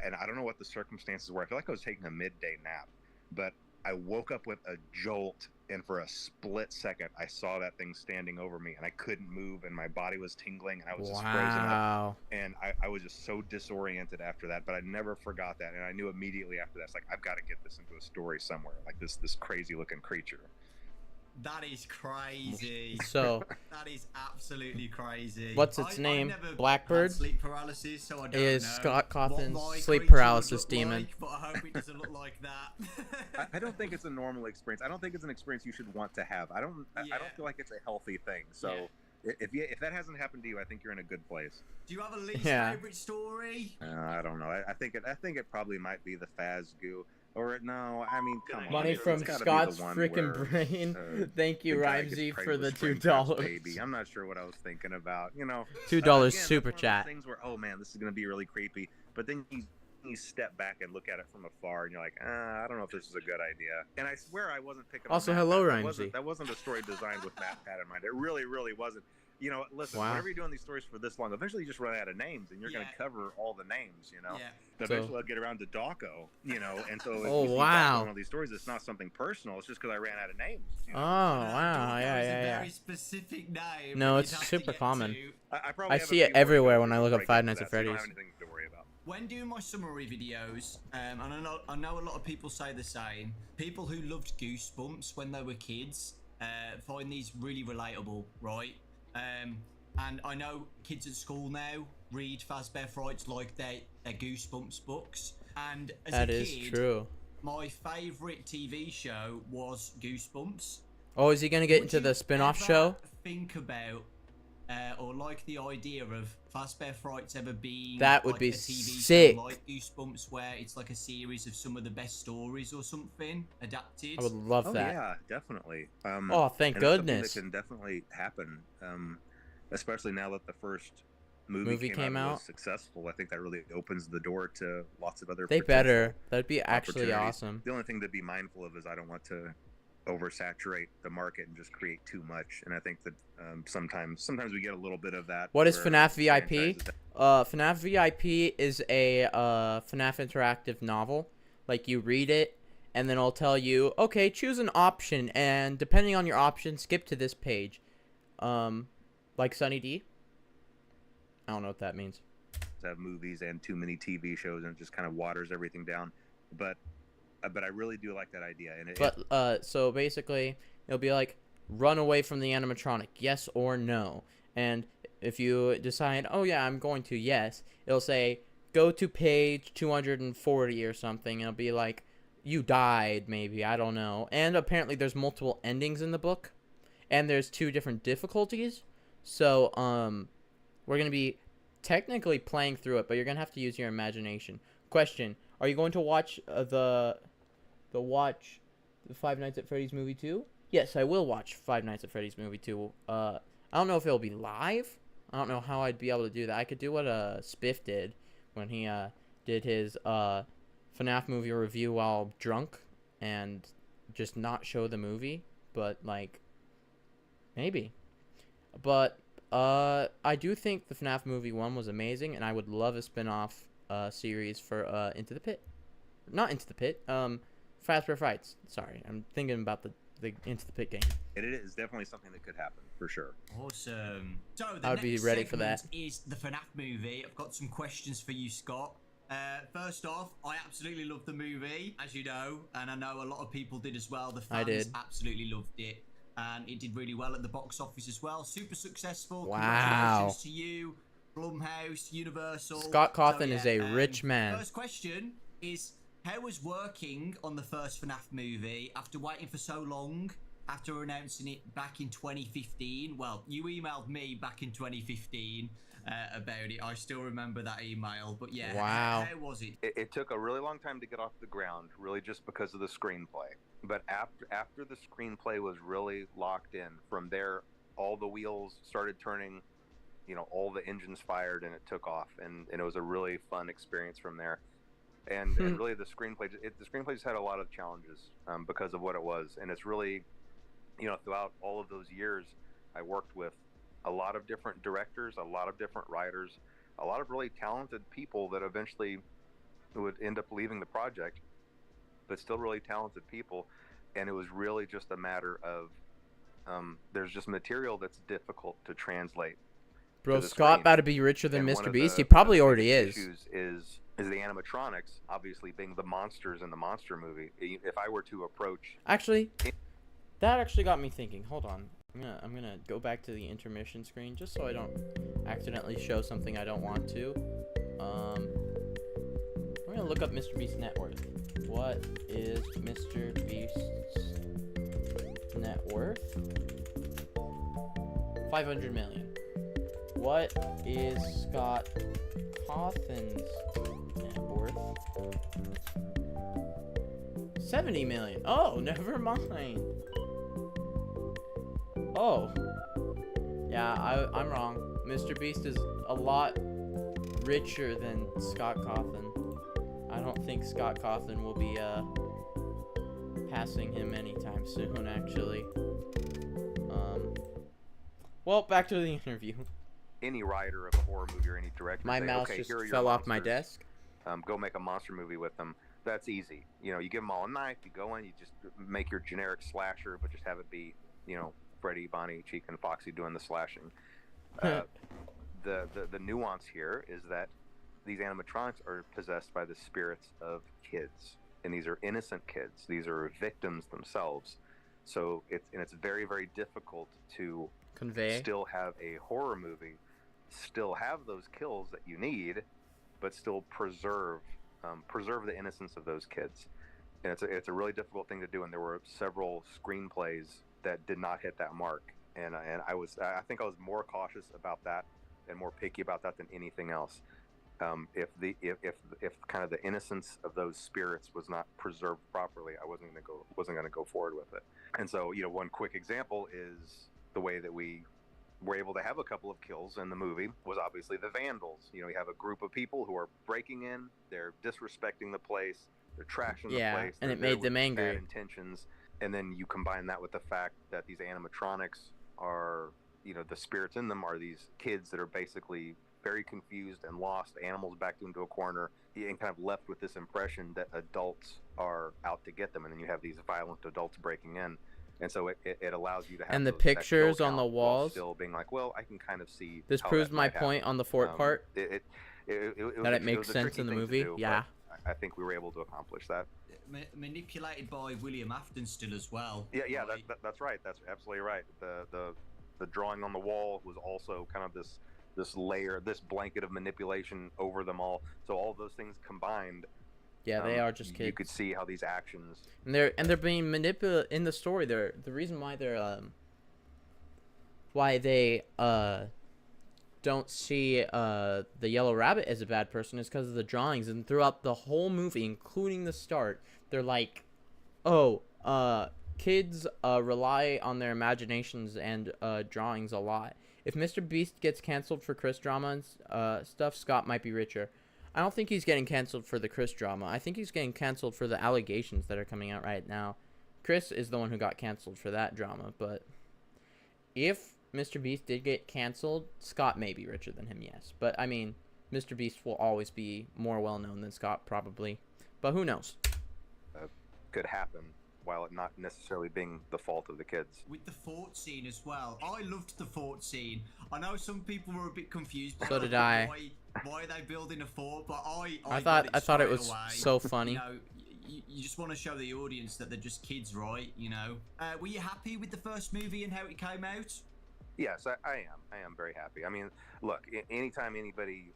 I don't know what the circumstances were. I feel like I was taking a midday nap, but I woke up with a jolt, and for a split second, I saw that thing standing over me, and I couldn't move, and my body was tingling, and I was just frozen up. Wow. And I was just so disoriented after that, but I never forgot that, and I knew immediately after that, it's like, I've got to get this into a story somewhere, like this crazy looking creature. That is crazy. So, That is absolutely crazy. what's its name? I've never Blackbird? had sleep paralysis, so I don't Is know Scott Cawthon's what my sleep creature would paralysis look demon. like, but I hope it doesn't look like that. I don't think it's a normal experience. I don't think it's an experience you should want to have. I don't feel like it's a healthy thing. So if that hasn't happened to you, I think you're in a good place. Do you have a least favorite story? I don't know. I think it probably might be the Fazgoo. Or no, I mean, come on. Money from Scott's freaking brain. Thank you, Rhymesy, for the $2. Baby. I'm not sure what I was thinking about. You know, $2 again, super that's one of chat. those things where, oh man, this is gonna be really creepy. But then you step back and look at it from afar, and you're like, I don't know if this is a good idea. And I swear I wasn't picking. Also, on hello, Matt. Rhymesy. That wasn't a story designed with Matt Pat in mind. It really, really wasn't. You know, listen, Wow. whenever you're doing these stories for this long, eventually you just run out of names, and you're going to cover all the names, you know? Yeah. Eventually I'll get around to Dawko, you know? And so if Oh, you see wow. Dawko in one of these stories, it's not something personal. It's just because I ran out of names. You know? Oh, wow. Dawko Yeah, is a yeah, very yeah. specific name. No, that it's you'd have to super get common. to. I probably I have a see few it more everywhere to when I go look up before I Five get Nights to at that, so you don't Freddy's. have anything to worry about. When doing my summary videos, and I know a lot of people say the same, people who loved Goosebumps when they were kids find these really relatable, right? And I know kids at school now read Fazbear Frights like their Goosebumps books. And as That a is kid, true. my favourite TV show was Goosebumps. Oh, is he gonna get into Would the you spin-off ever show? think about or like the idea of Fazbear Frights ever being That would like be a TV sick. show like Goosebumps, where it's like a series of some of the best stories or something adapted? I would love Oh that. yeah, definitely. Oh, thank and that's something goodness. that can definitely happen. Especially now that the first Movie came and out. was successful. I think that really opens the door to lots of other. They potential better. That'd be actually opportunities. awesome. The only thing to be mindful of is I don't want to oversaturate the market and just create too much. And I think that sometimes we get a little bit of that. What is where FNaF VIP? franchises- FNaF VIP is a FNaF interactive novel. Like, you read it, and then it'll tell you, okay, choose an option, and depending on your option, skip to this page. Like Sunny D. I don't know what that means. have movies and too many TV shows, and it just kind of waters everything down. But I really do like that idea. And So basically, it'll be like, run away from the animatronic, yes or no. And if you decide, oh yeah, I'm going to yes, it'll say, go to page 240 or something. And it'll be like, you died, maybe, I don't know. And apparently there's multiple endings in the book. And there's 2 different difficulties. So, we're going to be technically playing through it, but you're going to have to use your imagination. Question, are you going to watch the Five Nights at Freddy's movie 2? Yes, I will watch Five Nights at Freddy's movie 2. I don't know if it'll be live. I don't know how I'd be able to do that. I could do what Spiff did when he did his FNaF movie review while drunk and just not show the movie, but like maybe. But I do think the FNaF movie 1 was amazing, and I would love a spin-off series for Into the Pit. Not Into the Pit. Fazbear Frights. Sorry, I'm thinking about the Into the Pit game. it is definitely something that could happen for sure. Awesome. So the I would be next ready for segment that. is the FNaF movie. I've got some questions for you, Scott. First off, I absolutely loved the movie, as you know, and I know a lot of people did as well. The fans I did. absolutely loved it, and it did really well at the box office as well. Super successful. Wow. Congratulations to you, Blumhouse, Universal. Scott Cawthon is a rich man. First question is, how was working on the first FNaF movie after waiting for so long? After announcing it back in 2015, well, you emailed me back in 2015 about it. I still remember that email, but yeah, Wow. how was it? It took a really long time to get off the ground, really just because of the screenplay. But after the screenplay was really locked in, from there, all the wheels started turning, all the engines fired, and it took off. And it was a really fun experience from there. And really the screenplay just had a lot of challenges because of what it was. And it's really, throughout all of those years, I worked with a lot of different directors, a lot of different writers, a lot of really talented people that eventually would end up leaving the project, but still really talented people. And it was really just a matter of there's just material that's difficult to translate. Bro, the Scott screen. about to be richer than And one Mr. of Beast. the- He probably one of the already biggest is. issues is the animatronics, obviously being the monsters in the monster movie. If I were to approach, Actually, that actually got me thinking. Hold on. I'm gonna go back to the intermission screen just so I don't accidentally show something I don't want to. I'm gonna look up Mr. Beast's net worth. What is Mr. Beast's net worth? 500 million. What is Scott Cawthon's net worth? 70 million. Oh, never mind. Oh. Yeah, I'm wrong. Mr. Beast is a lot richer than Scott Cawthon. I don't think Scott Cawthon will be passing him anytime soon, actually. Well, back to the interview. any writer of a horror movie or any director My say, mouse okay, just here are your fell off my monsters. desk. Go make a monster movie with them. That's easy. You give them all a knife. You go in. You just make your generic slasher, but just have it be, Freddy, Bonnie, Chica, and Foxy doing the slashing. The nuance here is that these animatronics are possessed by the spirits of kids, and these are innocent kids. These are victims themselves. So it's very, very difficult to convey, still have a horror movie, still have those kills that you need, but still preserve the innocence of those kids. And it's a really difficult thing to do. And there were several screenplays that did not hit that mark. And I think I was more cautious about that and more picky about that than anything else. If kind of the innocence of those spirits was not preserved properly, I wasn't going to go forward with it. And so, one quick example is the way that we were able to have a couple of kills in the movie was obviously the vandals. You have a group of people who are breaking in, they're disrespecting the place, they're trashing the place, and it made them angry. Bad intentions, and then you combine that with the fact that these animatronics are, the spirits in them are these kids that are basically very confused and lost, animals backed into a corner, and kind of left with this impression that adults are out to get them, and then you have these violent adults breaking in. And so it allows you to have and the pictures on the walls still being like, well, I can kind of see. This proves my point on the fort part. It makes sense in the movie. Yeah, I think we were able to accomplish that. Manipulated by William Afton still as well. Yeah, right? That's right. That's absolutely right. The drawing on the wall was also kind of this layer, this blanket of manipulation over them all. So all those things combined. Yeah, they are just kids. You could see how these actions and they're being manipulated in the story. The reason why they don't see the Yellow Rabbit as a bad person is because of the drawings. And throughout the whole movie, including the start, they're like, kids rely on their imaginations and drawings a lot. If Mr. Beast gets canceled for Chris drama and stuff, Scott might be richer. I don't think he's getting canceled for the Chris drama. I think he's getting canceled for the allegations that are coming out right now. Chris is the one who got canceled for that drama. But if Mr. Beast did get canceled, Scott may be richer than him, yes. But, I mean, Mr. Beast will always be more well-known than Scott, probably. But who knows? Could happen, while it not necessarily being the fault of the kids. With the fort scene as well. I loved the fort scene. I know some people were a bit confused. So did I. Why are they building a fort? But I thought it was so funny. You just want to show the audience that they're just kids, right? Were you happy with the first movie and how it came out? Yes, I am. I am very happy. I mean, look, anytime anybody,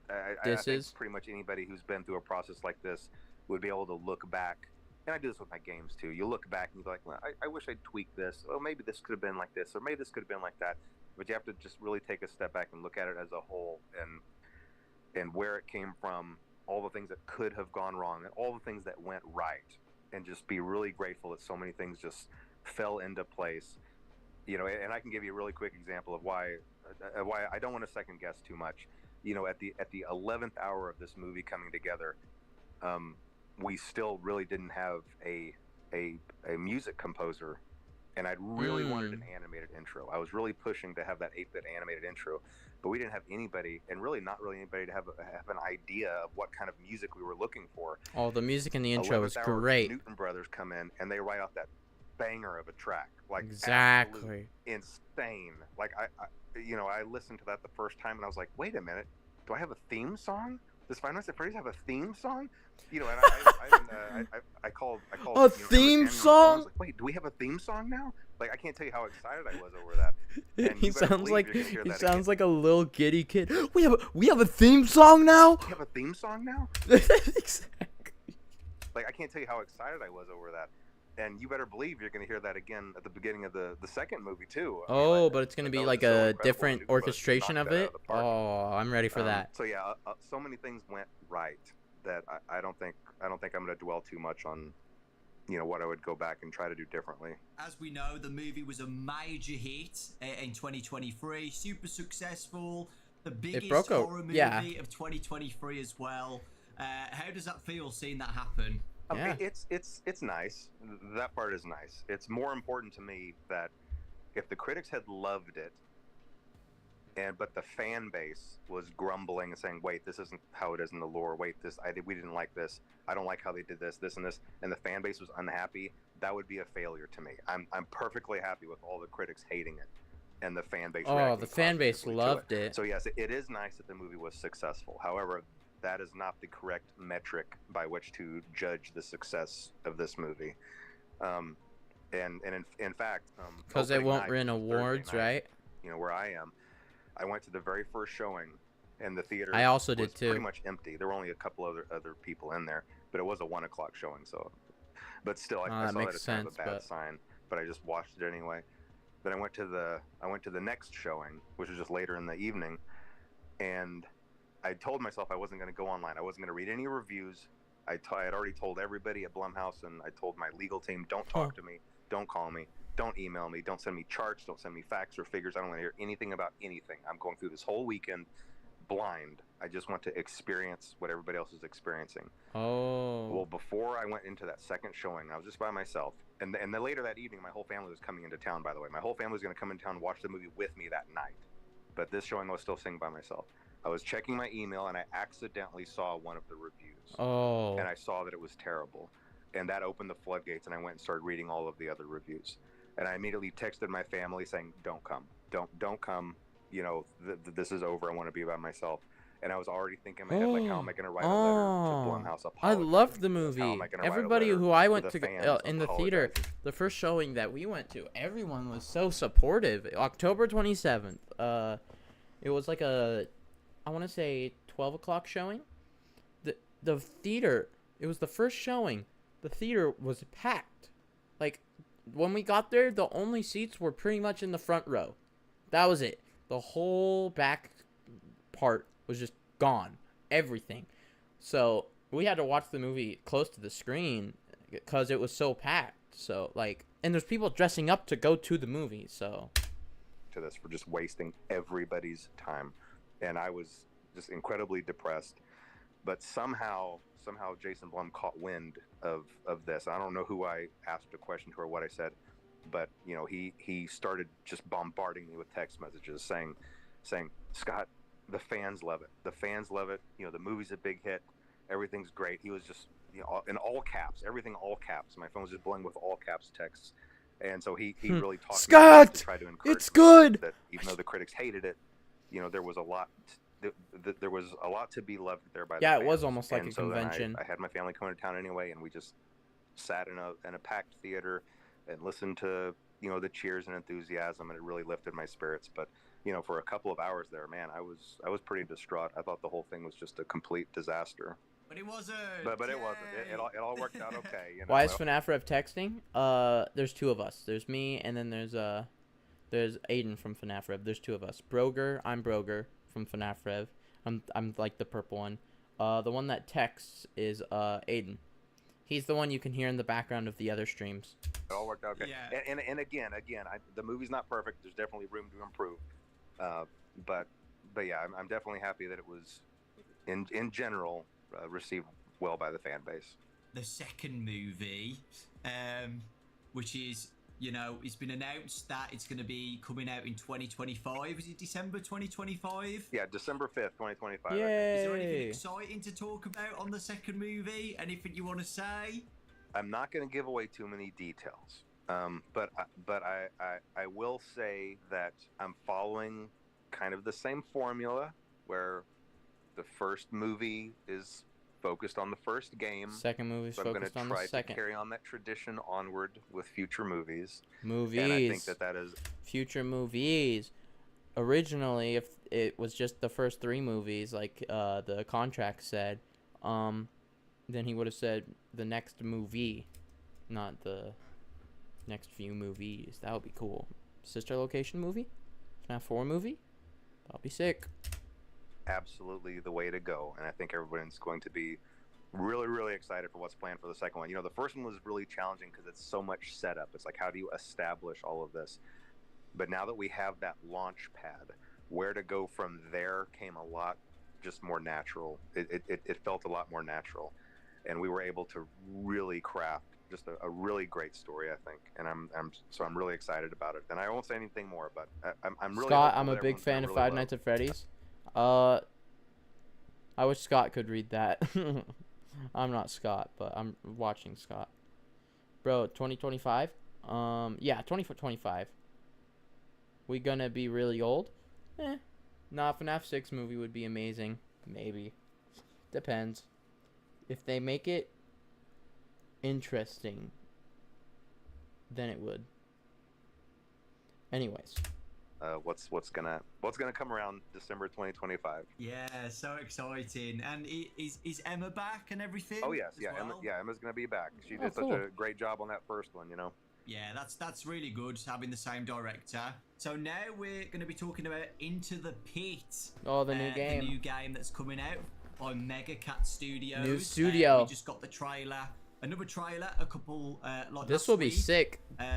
I think pretty much anybody who's been through a process like this would be able to look back. And I do this with my games too. You look back and you're like, well, I wish I'd tweaked this. Oh, maybe this could have been like this, or maybe this could have been like that. But you have to just really take a step back and look at it as a whole, and where it came from, all the things that could have gone wrong, and all the things that went right, and just be really grateful that so many things just fell into place. And I can give you a really quick example of why I don't want to second guess too much. At the 11th hour of this movie coming together, we still really didn't have a music composer, and I'd really wanted an animated intro. I was really pushing to have that 8-bit animated intro, but we didn't have anybody, and really not really anybody to have an idea of what kind of music we were looking for. Oh, the music in the intro was great. Newton Brothers come in and they write out that banger of a track, like exactly insane. Like I listened to that the first time and I was like, wait a minute, do I have a theme song? Does Five Nights at Freddy's have a theme song? And I called a theme song. I was like, wait, do we have a theme song now? Like, I can't tell you how excited I was over that. And he sounds like a little giddy kid. We have a theme song now. We have a theme song now. Exactly. Like, I can't tell you how excited I was over that. And you better believe you're going to hear that again at the beginning of the second movie too. But it's going to be like a different orchestration of it. Oh, I'm ready for that. So yeah, so many things went right that I don't think I'm going to dwell too much on, what I would go back and try to do differently. As we know, the movie was a major hit in 2023, super successful, the biggest horror movie of 2023 as well. How does that feel seeing that happen? Yeah. It's nice. That part is nice. It's more important to me that if the critics had loved it, but the fan base was grumbling and saying, "Wait, this isn't how it is in the lore. Wait, we didn't like this. I don't like how they did this, and this," and the fan base was unhappy, that would be a failure to me. I'm perfectly happy with all the critics hating it, and the fan base. Oh, the fan base loved it. So yes, it is nice that the movie was successful. However, that is not the correct metric by which to judge the success of this movie. And in fact, Because they opening won't night, win which was Thursday awards, night, right? you know, where I am, I went to the very first showing, and the theater I also was did too. pretty much empty. There were only a couple other people in there, but it was a 1 o'clock showing. So, but still, I That saw that makes as kind of a sense, bad but sign. But I just watched it anyway. Then I went to the next showing, which was just later in the evening, and I told myself I wasn't going to go online. I wasn't going to read any reviews. I had already told everybody at Blumhouse, and I told my legal team, don't talk to me, don't call me, don't email me, don't send me charts, don't send me facts or figures. I don't want to hear anything about anything. I'm going through this whole weekend blind. I just want to experience what everybody else is experiencing. oh, Well, before I went into that second showing, I was just by myself. And then later that evening, my whole family was coming into town, by the way. My whole family was going to come in town and watch the movie with me that night. But this showing, I was still seeing by myself. I was checking my email, and I accidentally saw one of the reviews. oh, And I saw that it was terrible. And that opened the floodgates, and I went and started reading all of the other reviews. And I immediately texted my family saying, don't come. Don't come. You know, this is over. I want to be by myself. And I was already thinking in my head, like, how am I going to write a letter to Blumhouse apologizing? I loved the How movie. am I going to write a Everybody letter who I to went the to fans in the theater, apologizing? the first showing that we went to, everyone was so supportive. October 27th. It was like a, I want to say 12 o'clock showing. The theater, it was the first showing. The theater was packed. Like, when we got there, the only seats were pretty much in the front row. That was it. The whole back part was just gone. Everything. So we had to watch the movie close to the screen because it was so packed. So, like, and there's people dressing up to go to the movie. So To this for just wasting everybody's time. And I was just incredibly depressed. But somehow Jason Blum caught wind of this. I don't know who I asked a question to or what I said, but you know, he started just bombarding me with text messages saying, Scott, the fans love it. The fans love it. You know, the movie's a big hit. Everything's great. He was just, you know, in all caps, everything all caps. My phone was just blowing with all caps texts. And so he really talked Scott, me to try to encourage it's me good. that even though the critics hated it, you know, there was a lot to be loved there by the yeah, fans. it was almost like And a so then convention. I had my family come into town anyway, and we just sat in a packed theater and listened to, you know, the cheers and enthusiasm, and it really lifted my spirits. But you know, for a couple of hours there, man, I was pretty distraught. I thought the whole thing was just a complete disaster. But it wasn't. But it wasn't. It all worked out okay. You know? Why is FNaF Rev texting? There's two of us. There's me, and then there's Aiden from FNaF Rev. There's two of us. Broger, I'm Broger from FNaF Rev. I'm like the purple one. The one that texts is Aiden. He's the one you can hear in the background of the other streams. It all worked out okay. Yeah. And again, the movie's not perfect. There's definitely room to improve. But yeah, I'm definitely happy that it was, in general, received well by the fan base. The second movie, which is, you know, it's been announced that it's going to be coming out in 2025. Is it December 2025? Yeah, December 5th, 2025. Yay! Is there anything exciting to talk about on the second movie? Anything you want to say? I'm not going to give away too many details, but I will say that I'm following kind of the same formula where the first movie is focused on the first game. Second movie's So I'm going focused on to the try second. to carry on that tradition onward with future movies. Movies. And I think that is Future movies. Originally, if it was just the first three movies, like the contract said, then he would have said the next movie, not the next few movies. That would be cool. Sister Location movie? FNAF 4 movie? That'll be sick. absolutely the way to go. And I think everyone's going to be really, really excited for what's planned for the second one. You know, the first one was really challenging because it's so much setup. It's like, how do you establish all of this? But now that we have that launch pad, where to go from there came a lot just more natural. It felt a lot more natural. And we were able to really craft just a really great story, I think. And I'm really excited about it. And I won't say anything more, but I'm really Scott, hopeful I'm a that big everyone's fan gonna of really Five love Nights it. at Freddy's. I wish Scott could read that. I'm not Scott, but I'm watching Scott. Bro, 2025? Yeah, 2025. We gonna be really old? Nah, FNAF 6 movie would be amazing. Maybe. Depends. If they make it interesting, than it would. Anyways. What's gonna come around December 2025? Yeah, so exciting. And is Emma back and everything? Oh yes, as yeah, well? Emma's gonna be back. She Oh, did cool. such a great job on that first one, you know. Yeah, that's really good having the same director. So now we're going to be talking about Into the Pit. Oh, the new game. The new game that's coming out by Mega Cat Studios. New studio. We just got the trailer. Another trailer, a couple like This last will be week. sick. 4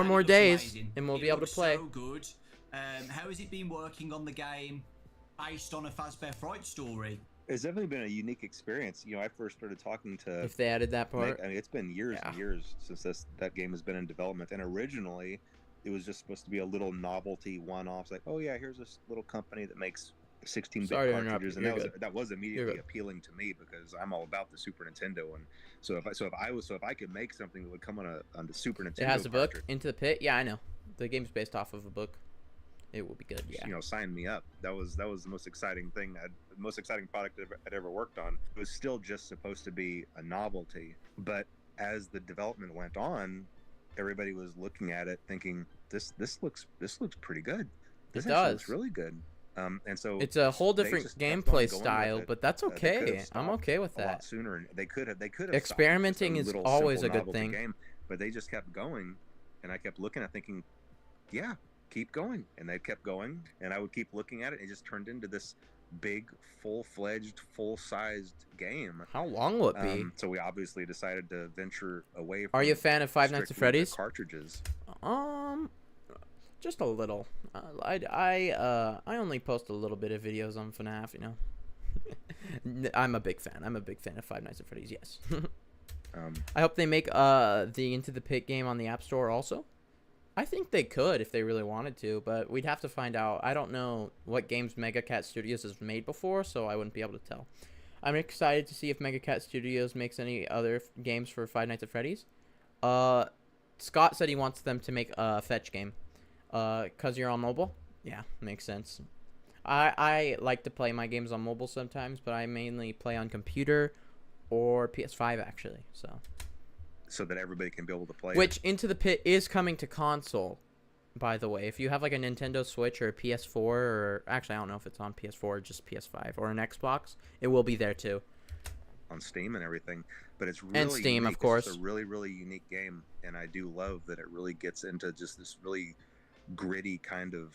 And more it looks days, amazing. and we'll It be able to looks play. So good. How has it been working on the game based on a Fazbear Fright story? It's definitely been a unique experience. You know, I first started talking to. If they added that part. I mean, it's been years and years since that game has been in development, and originally, it was just supposed to be a little novelty one-off, like, oh yeah, here's this little company that makes 16-bit cartridges, and that was immediately appealing to me because I'm all about the Super Nintendo, and so if I could make something that would come on the Super Nintendo, it has a book, Into the Pit. Yeah, I know. The game's based off of a book. It will be good. Yeah. You know, sign me up. That was the most exciting thing. The most exciting product I'd ever worked on. It was still just supposed to be a novelty, but as the development went on, everybody was looking at it thinking, this looks pretty good. This looks really good. And so it's a whole different gameplay style, but that's okay. I'm okay with that. A lot sooner. They could have. Experimenting is always a good thing. Game, but they just kept going, and I kept looking at thinking, yeah, keep going. And they kept going, and I would keep looking at it. And it just turned into this big, full-fledged, full-sized game. How long will it be? So we obviously decided to venture away from. Are you a fan of Five Nights at Freddy's? Cartridges. Just a little. I only post a little bit of videos on FNaF, you know. I'm a big fan. I'm a big fan of Five Nights at Freddy's. Yes. I hope they make the Into the Pit game on the App Store also. I think they could if they really wanted to, but we'd have to find out. I don't know what games Mega Cat Studios has made before, so I wouldn't be able to tell. I'm excited to see if Mega Cat Studios makes any other games for Five Nights at Freddy's. Scott said he wants them to make a fetch game. Cause you're on mobile? Yeah, makes sense. I like to play my games on mobile sometimes, but I mainly play on computer or PS5 actually, so that everybody can be able to play Which Into the Pit is coming to console, by the way. If you have like a Nintendo Switch or a PS4, or actually I don't know if it's on PS4 or just PS5 or an Xbox, it will be there too. On Steam and everything, but it's really and Steam, unique. Of course. It's a really, really unique game, and I do love that it really gets into just this really gritty kind of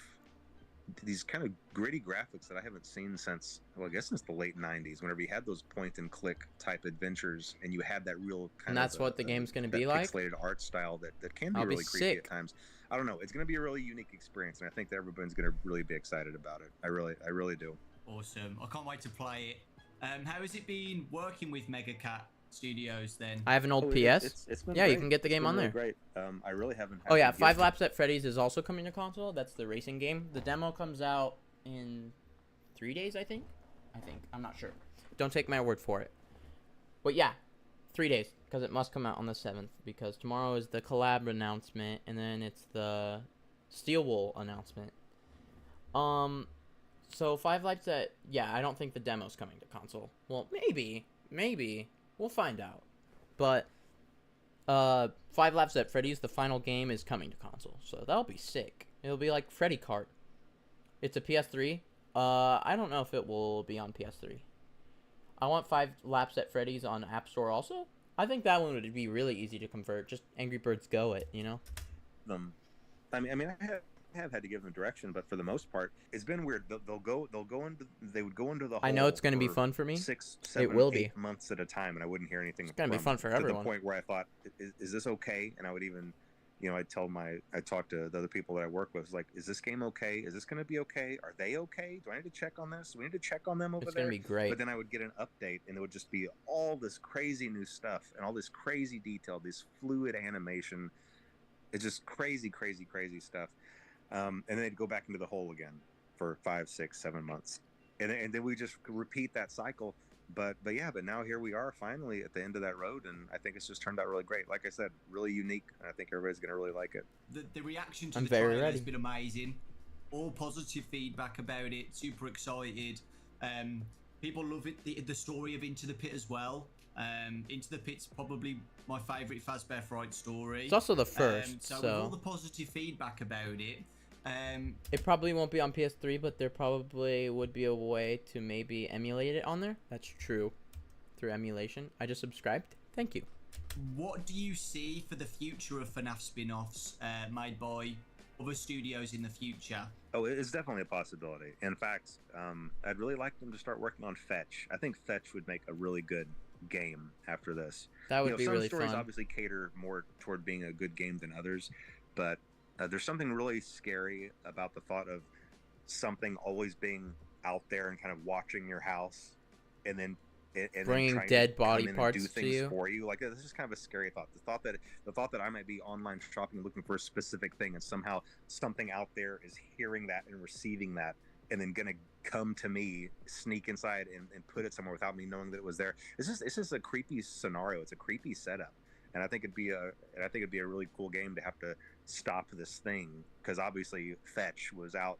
gritty graphics that I haven't seen since, well, I guess since the late 90s, whenever you had those point and click type adventures and you had that real kind and that's what the game's going to be like, pixelated art style that can be really creepy at times. I don't know, it's going to be a really unique experience, and I think that everyone's going to really be excited about it. I really do. Awesome. I can't wait to play it. How has it been working with Mega Cat Studios then? I have an old PS. It's been yeah, great. you can get the game on there. Great. I really haven't. Oh yeah, Five Laps at Freddy's is also coming to console. That's the racing game. The demo comes out in 3 days, I think. I'm not sure. Don't take my word for it. But yeah, 3 days, because it must come out on the 7th, because tomorrow is the collab announcement, and then it's the Steel Wool announcement. So Five Laps at, yeah, I don't think the demo's coming to console. Well, maybe. We'll find out. But Five Laps at Freddy's, the final game, is coming to console. So that'll be sick. It'll be like Freddy Kart. It's a PS3. I don't know if it will be on PS3. I want Five Laps at Freddy's on App Store also. I think that one would be really easy to convert. Just Angry Birds Go it, you know? I mean, I have had to give them direction, but for the most part, it's been weird. They would go into the hole. I know it's going to be fun for me. 6, 7, it will 8 be months at a time, and I wouldn't hear anything. It's going to be fun for everyone. To the point where I thought, is this okay? And I would even, you know, I talked to the other people that I work with. It's like, is this game okay? Is this going to be okay? Are they okay? Do I need to check on this? Do we need to check on them over there? It's going to be great. But then I would get an update, and it would just be all this crazy new stuff and all this crazy detail, this fluid animation. It's just crazy stuff. And then they'd go back into the hole again for 5, 6, 7 months, and then we just repeat that cycle. But now here we are finally at the end of that road, and I think it's just turned out really great. Like I said, really unique, and I think everybody's gonna really like it. The reaction to the trailer has been amazing. All positive feedback about it. Super excited. People love it. The story of Into the Pit as well. Into the Pit's probably my favourite Fazbear Fright story. It's also the first, so with all the positive feedback about it, it probably won't be on PS3, but there probably would be a way to maybe emulate it on there. That's true. Through emulation. I just subscribed. Thank you. What do you see for the future of FNaF spin-offs made by other studios in the future? Oh, it's definitely a possibility. In fact, I'd really like them to start working on Fetch. I think Fetch would make a really good game after this. That would be really some stories fun. obviously cater more toward being a good game than others, but there's something really scary about the thought of something always being out there and kind of watching your house, and then bringing trying dead to body come in parts and do to things you. for you. Like, this is kind of a scary thought. The thought that I might be online shopping looking for a specific thing, and somehow something out there is hearing that and receiving that, and then gonna come to me, sneak inside and put it somewhere without me knowing that it was there. It's just a creepy scenario. It's a creepy setup, and I think it'd be a really cool game to have to stop this thing, because obviously Fetch was out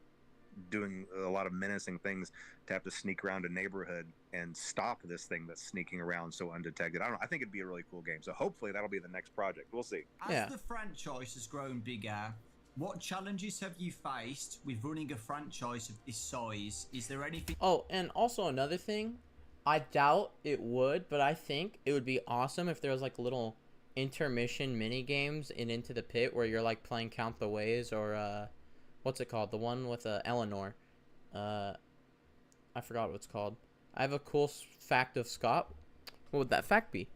doing a lot of menacing things, to have to sneak around a neighborhood and stop this thing that's sneaking around so undetected. I think it'd be a really cool game. So hopefully that'll be the next project. We'll see. As the franchise has grown bigger, what challenges have you faced with running a franchise of this size? Is there anything? Oh, and also another thing, I doubt it would, but I think it would be awesome if there was like little intermission mini games in Into the Pit where you're like playing Count the Ways, or what's it called? The one with Eleanor. I forgot what it's called. I have a cool fact of Scott. What would that fact be?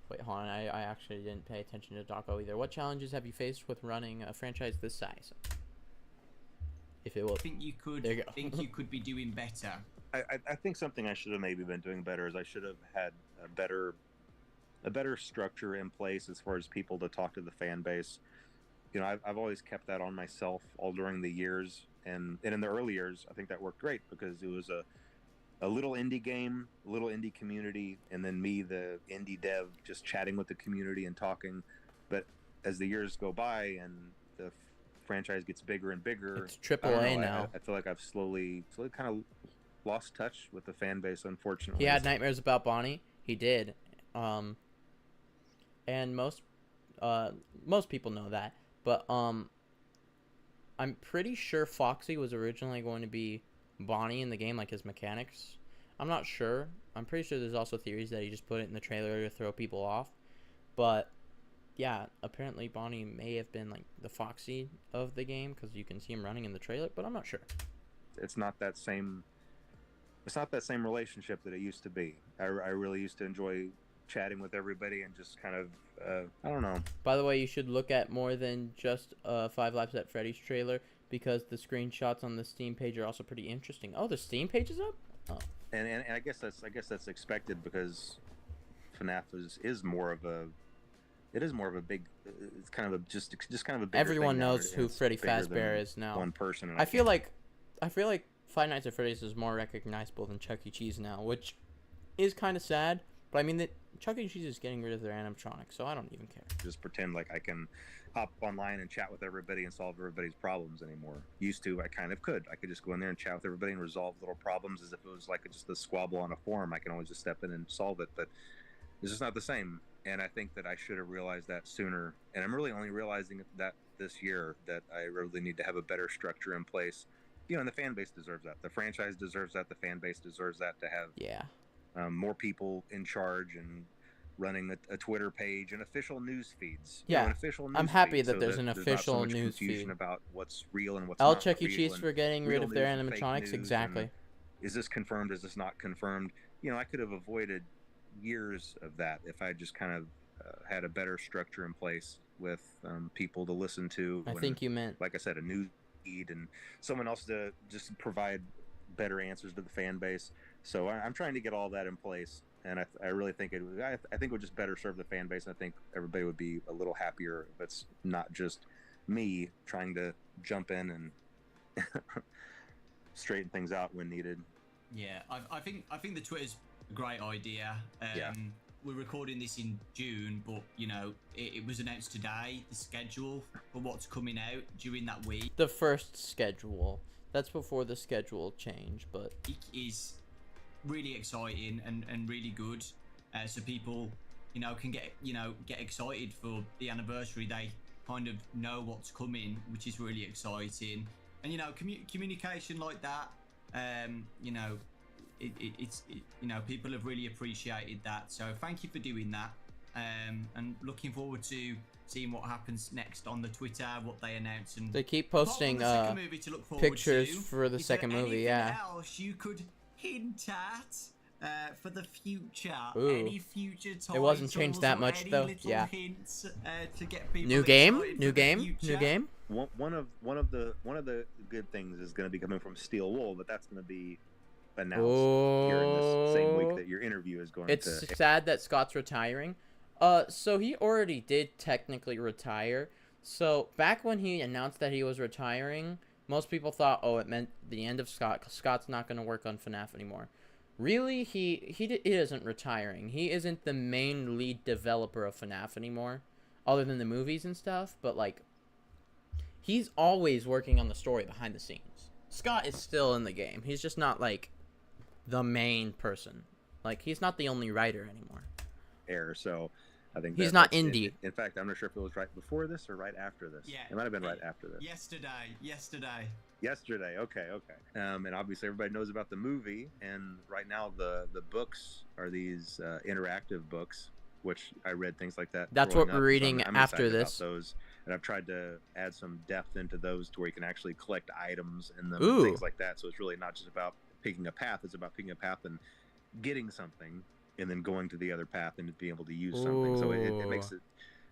Wait, hold on. I actually didn't pay attention to Doco either. What challenges have you faced with running a franchise this size? If it will. Think you could. There you go. Think you could be doing better. I think something I should have maybe been doing better is I should have had a better structure in place as far as people to talk to the fan base. I've always kept that on myself all during the years, and in the early years, I think that worked great because it was a little indie game, a little indie community, and then me, the indie dev, just chatting with the community and talking. But as the years go by and the franchise gets bigger and bigger, it's AAA now. I feel like I've slowly kind of lost touch with the fan base, unfortunately. He had nightmares about Bonnie. He did. And most people know that. But I'm pretty sure Foxy was originally going to be Bonnie in the game, like his mechanics. I'm not sure. I'm pretty sure there's also theories that he just put it in the trailer to throw people off. But yeah, apparently Bonnie may have been like the Foxy of the game because you can see him running in the trailer, but I'm not sure. It's not that same relationship that it used to be. I really used to enjoy chatting with everybody and just kind of I don't know. By the way, you should look at more than just 5 Laps at Freddy's trailer, because the screenshots on the Steam page are also pretty interesting. Oh, the Steam page is up? Oh. And I guess that's expected, because FNaF is more of a big, it's kind of a just kind of a bigger everyone thing knows now. who It's Freddy bigger Fazbear than is now. one person. And I feel like Five Nights at Freddy's is more recognizable than Chuck E. Cheese now, which is kind of sad. But I mean, that Chuck E. Cheese is getting rid of their animatronics, so I don't even care. Just pretend like I can hop online and chat with everybody and solve everybody's problems anymore. Used to, I kind of could. I could just go in there and chat with everybody and resolve little problems as if it was like just a squabble on a forum. I can always just step in and solve it, but it's just not the same. And I think that I should have realized that sooner. And I'm really only realizing that this year, that I really need to have a better structure in place. And the fan base deserves that. The franchise deserves that. The fan base deserves that, to have more people in charge and running a Twitter page and official news feeds. Yeah, an official news I'm happy feed, that so there's an official not so much news confusion feed about what's real and what's L not Chuck E. real, Cheese and for getting rid real of their news and fake animatronics. news, Exactly. and is this confirmed? Is this not confirmed? I could have avoided years of that if I just kind of had a better structure in place with people to listen to. I think you meant, like I said, a news feed and someone else to just provide better answers to the fan base. So I'm trying to get all that in place, and I really think I think it would just better serve the fan base, and I think everybody would be a little happier if it's not just me trying to jump in and straighten things out when needed. Yeah, I think the Twitter's a great idea. Yeah. We're recording this in June, but it was announced today, the schedule for what's coming out during that week. the first schedule. That's before the schedule change, but It is really exciting and really good. so people, can get excited for the anniversary. They kind of know what's coming, which is really exciting. And communication like that, it's people have really appreciated that. So thank you for doing that. And looking forward to seeing what happens next on the Twitter, what they announce, and They keep posting pictures for the second movie. Yeah. Else you could hint at for the future? Ooh. Any future titles? It wasn't changed that much though. Yeah. Hints, to get people New game. One of the good things is going to be coming from Steel Wool, but that's going to be announced here in this same week that your interview is going to. It's sad that Scott's retiring. So he already did technically retire. So back when he announced that he was retiring, most people thought, oh, it meant the end of Scott. Scott's not going to work on FNaF anymore. Really, he isn't retiring. He isn't the main lead developer of FNaF anymore, other than the movies and stuff. But like, he's always working on the story behind the scenes. Scott is still in the game. He's just not like the main person. Like, he's not the only writer anymore. So I think he's not indie. In fact, I'm not sure if it was right before this or right after this. Yeah, it might have been right after this. Yesterday. Okay. And obviously everybody knows about the movie, and right now the books are these interactive books, which I read things like that. That's what we're reading after this. About those, and I've tried to add some depth into those to where you can actually collect items in them Ooh. and things like that. So it's really not just about picking a path; it's about picking a path and getting something, and then going to the other path and being able to use something. So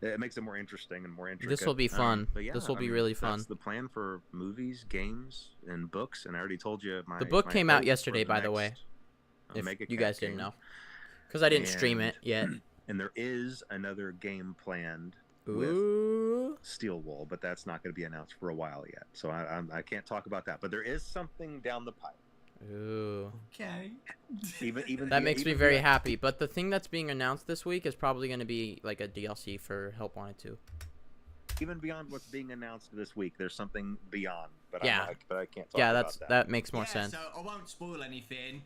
it makes it more interesting and more intricate. This will be fun. But yeah, this will be really fun. That's the plan for movies, games, and books. And I already told you the book came out yesterday, by the way. If you guys didn't know, because I didn't stream it yet. And there is another game planned with Steel Wool, but that's not going to be announced for a while yet. So I can't talk about that. But there is something down the pipe. Ooh. Okay. Even that makes me very happy. But the thing that's being announced this week is probably going to be like a DLC for Help Wanted 2. Even beyond what's being announced this week, there's something beyond. But yeah. But I can't talk about that. That makes more sense. So I won't spoil anything.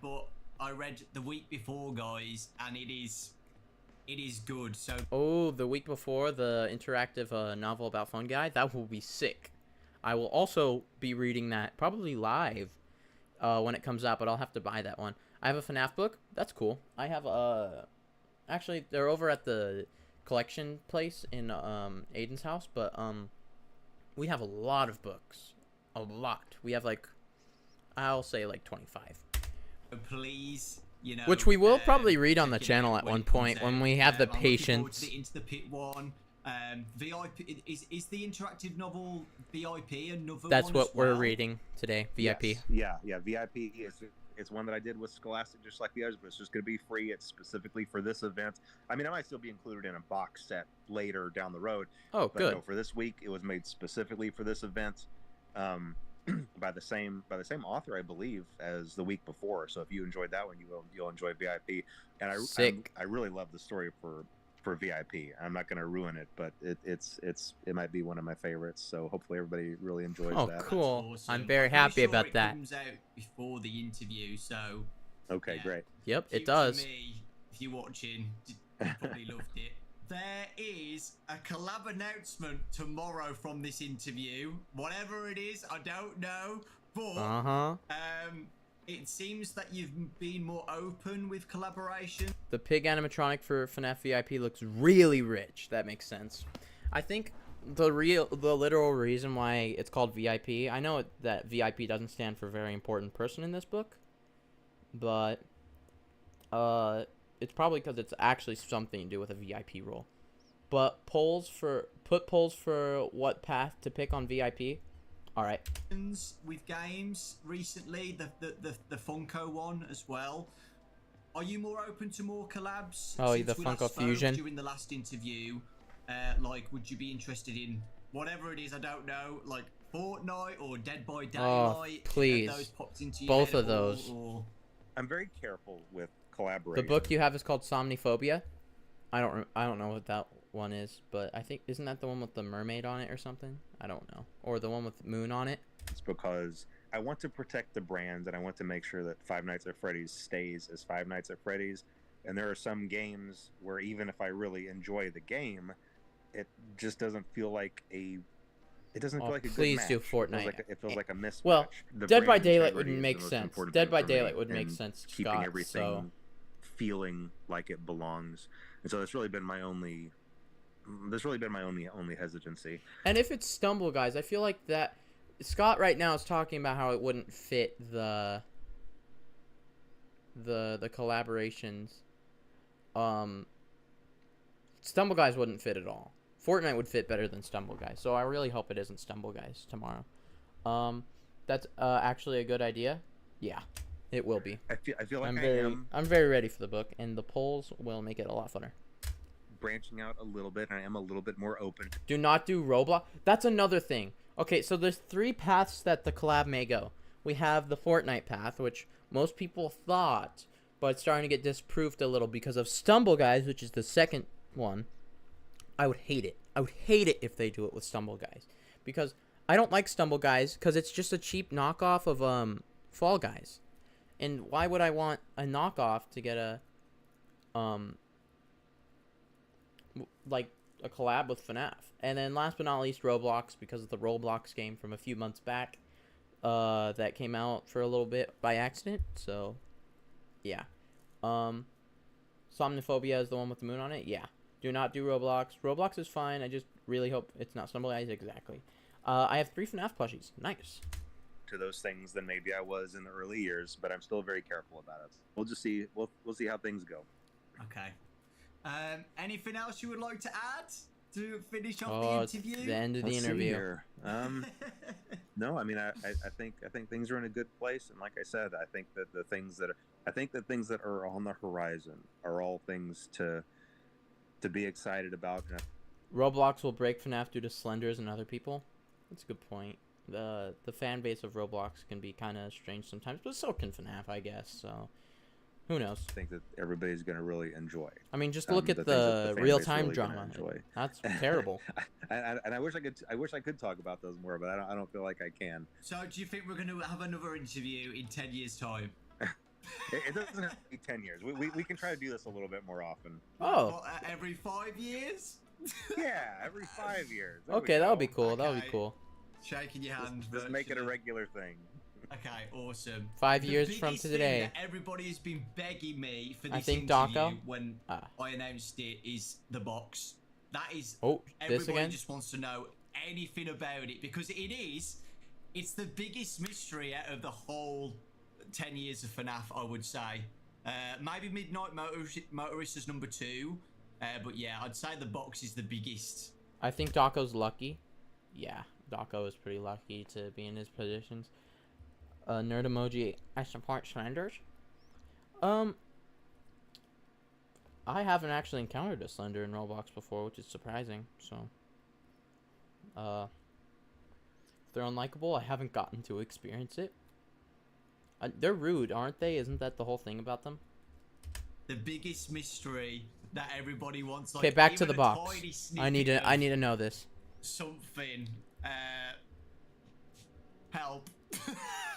But I read the week before, guys, and it is good. So the week before, the interactive novel about Fun Guy, that will be sick. I will also be reading that probably live when it comes out, but I'll have to buy that one. I have a FNaF book. That's cool. I have actually they're over at the collection place in Aiden's house, but we have a lot of books. A lot. We have I'll say 25. Please, which we will probably read on the channel at one point when we have the patience. The Into the Pit one. VIP is the interactive novel VIP another That's one what as we're well? reading today. VIP. Yes. Yeah. VIP is one that I did with Scholastic, just like the others, but it's just going to be free. It's specifically for this event. I mean, I might still be included in a box set later down the road. Oh, but good. No, for this week, it was made specifically for this event. By the same author, I believe, as the week before. So if you enjoyed that one, you'll enjoy VIP. And I really love the story for VIP. I'm not going to ruin it, but it might be one of my favorites. So hopefully everybody really enjoys that. Oh, cool! Awesome. I'm very happy about it that. Comes out before the interview, so okay, yeah. Great. Yep, it Future does. Me, if you're watching, you probably loved it. There is a collab announcement tomorrow from this interview. Whatever it is, I don't know, but it seems that you've been more open with collaboration. The pig animatronic for FNaF VIP looks really rich. That makes sense. I think the literal reason why it's called VIP, I know that VIP doesn't stand for very important person in this book, but it's probably because it's actually something to do with a VIP role. But put polls for what path to pick on VIP. All right. With games recently, the Funko one as well. Are you more open to more collabs? Oh, since the we Funko last spoke Fusion. During the last interview, would you be interested in whatever it is? I don't know, like Fortnite or Dead by Daylight. Oh, please. Those popped into your Both head of those. Or... I'm very careful with collaboration. The book you have is called Somniphobia. I don't know what that one is, but I think isn't that the one with the mermaid on it or something? I don't know. Or the one with Moon on it? It's because I want to protect the brands, and I want to make sure that Five Nights at Freddy's stays as Five Nights at Freddy's. And there are some games where even if I really enjoy the game, it just doesn't feel like a it doesn't feel like a good Please match. do Fortnite. It feels like a mismatch. Well, The Dead by brand Daylight integrity would is make the most sense. important Dead thing by for me, Daylight would make and sense, keeping Scott. everything So feeling like it belongs. And so that's really been my only hesitancy. and if it's Stumble Guys, I feel like that Scott right now is talking about how it wouldn't fit the collaborations. Stumble Guys wouldn't fit at all. Fortnite would fit better than Stumble Guys, so I really hope it isn't Stumble Guys tomorrow. That's actually a good idea. Yeah, it will be. I feel like I'm very ready for the book, and the polls will make it a lot funner. branching out a little bit, and I am a little bit more open. Do not do Roblox. That's another thing. Okay, so there's 3 paths that the collab may go. We have the Fortnite path, which most people thought, but it's starting to get disproved a little because of Stumble Guys, which is the second one. I would hate it. I would hate it if they do it with Stumble Guys, because I don't like Stumble Guys because it's just a cheap knockoff of Fall Guys. And why would I want a knockoff to get a like a collab with FNaF? And then last but not least, Roblox, because of the Roblox game from a few months back that came out for a little bit by accident. So yeah. Somnophobia is the one with the moon on it. Yeah. Do not do Roblox. Roblox is fine. I just really hope it's not Stumble Guys. Exactly. I have 3 FNaF plushies. Nice. To those things than maybe I was in the early years, but I'm still very careful about it. We'll just see. We'll see how things go. Okay. Anything else you would like to add to finish off the interview? The end of the interview. No, I mean, I think things are in a good place, and like I said, I think that the things that are on the horizon are all things to be excited about. Roblox will break FNaF due to Slenders and other people. That's a good point. The fan base of Roblox can be kind of strange sometimes, but so can FNaF, I guess. So who knows? I think that everybody's going to really enjoy. I mean, just look at the real-time drama. That's terrible. And I wish I could talk about those more, but I don't feel like I can. So, do you think we're going to have another interview in 10 years' time? It doesn't have to be 10 years. We can try to do this a little bit more often. Oh. What, every 5 years? Yeah, every 5 years. Okay, that would be cool. That would be cool. Shaking your hand. Just make it a regular thing. Okay, awesome. 5 years from biggest today. Thing that everybody has been begging me for this I think interview Daco? when I announced it is the box. That is. Oh, everybody this again? just wants to know anything about it because it's the biggest mystery out of the whole 10 years of FNaF, I would say. Maybe Midnight Motorist is number 2, but yeah, I'd say the box is the biggest. I think Daco's lucky. Yeah, Daco is pretty lucky to be in his positions. Nerd emoji, I support Slenders. I haven't actually encountered a Slender in Roblox before, which is surprising. So, if they're unlikable, I haven't gotten to experience it. They're rude, aren't they? Isn't that the whole thing about them? The biggest mystery that everybody wants. Okay, like, back to even the a box. tiny I need snippet to know this. Something. Help.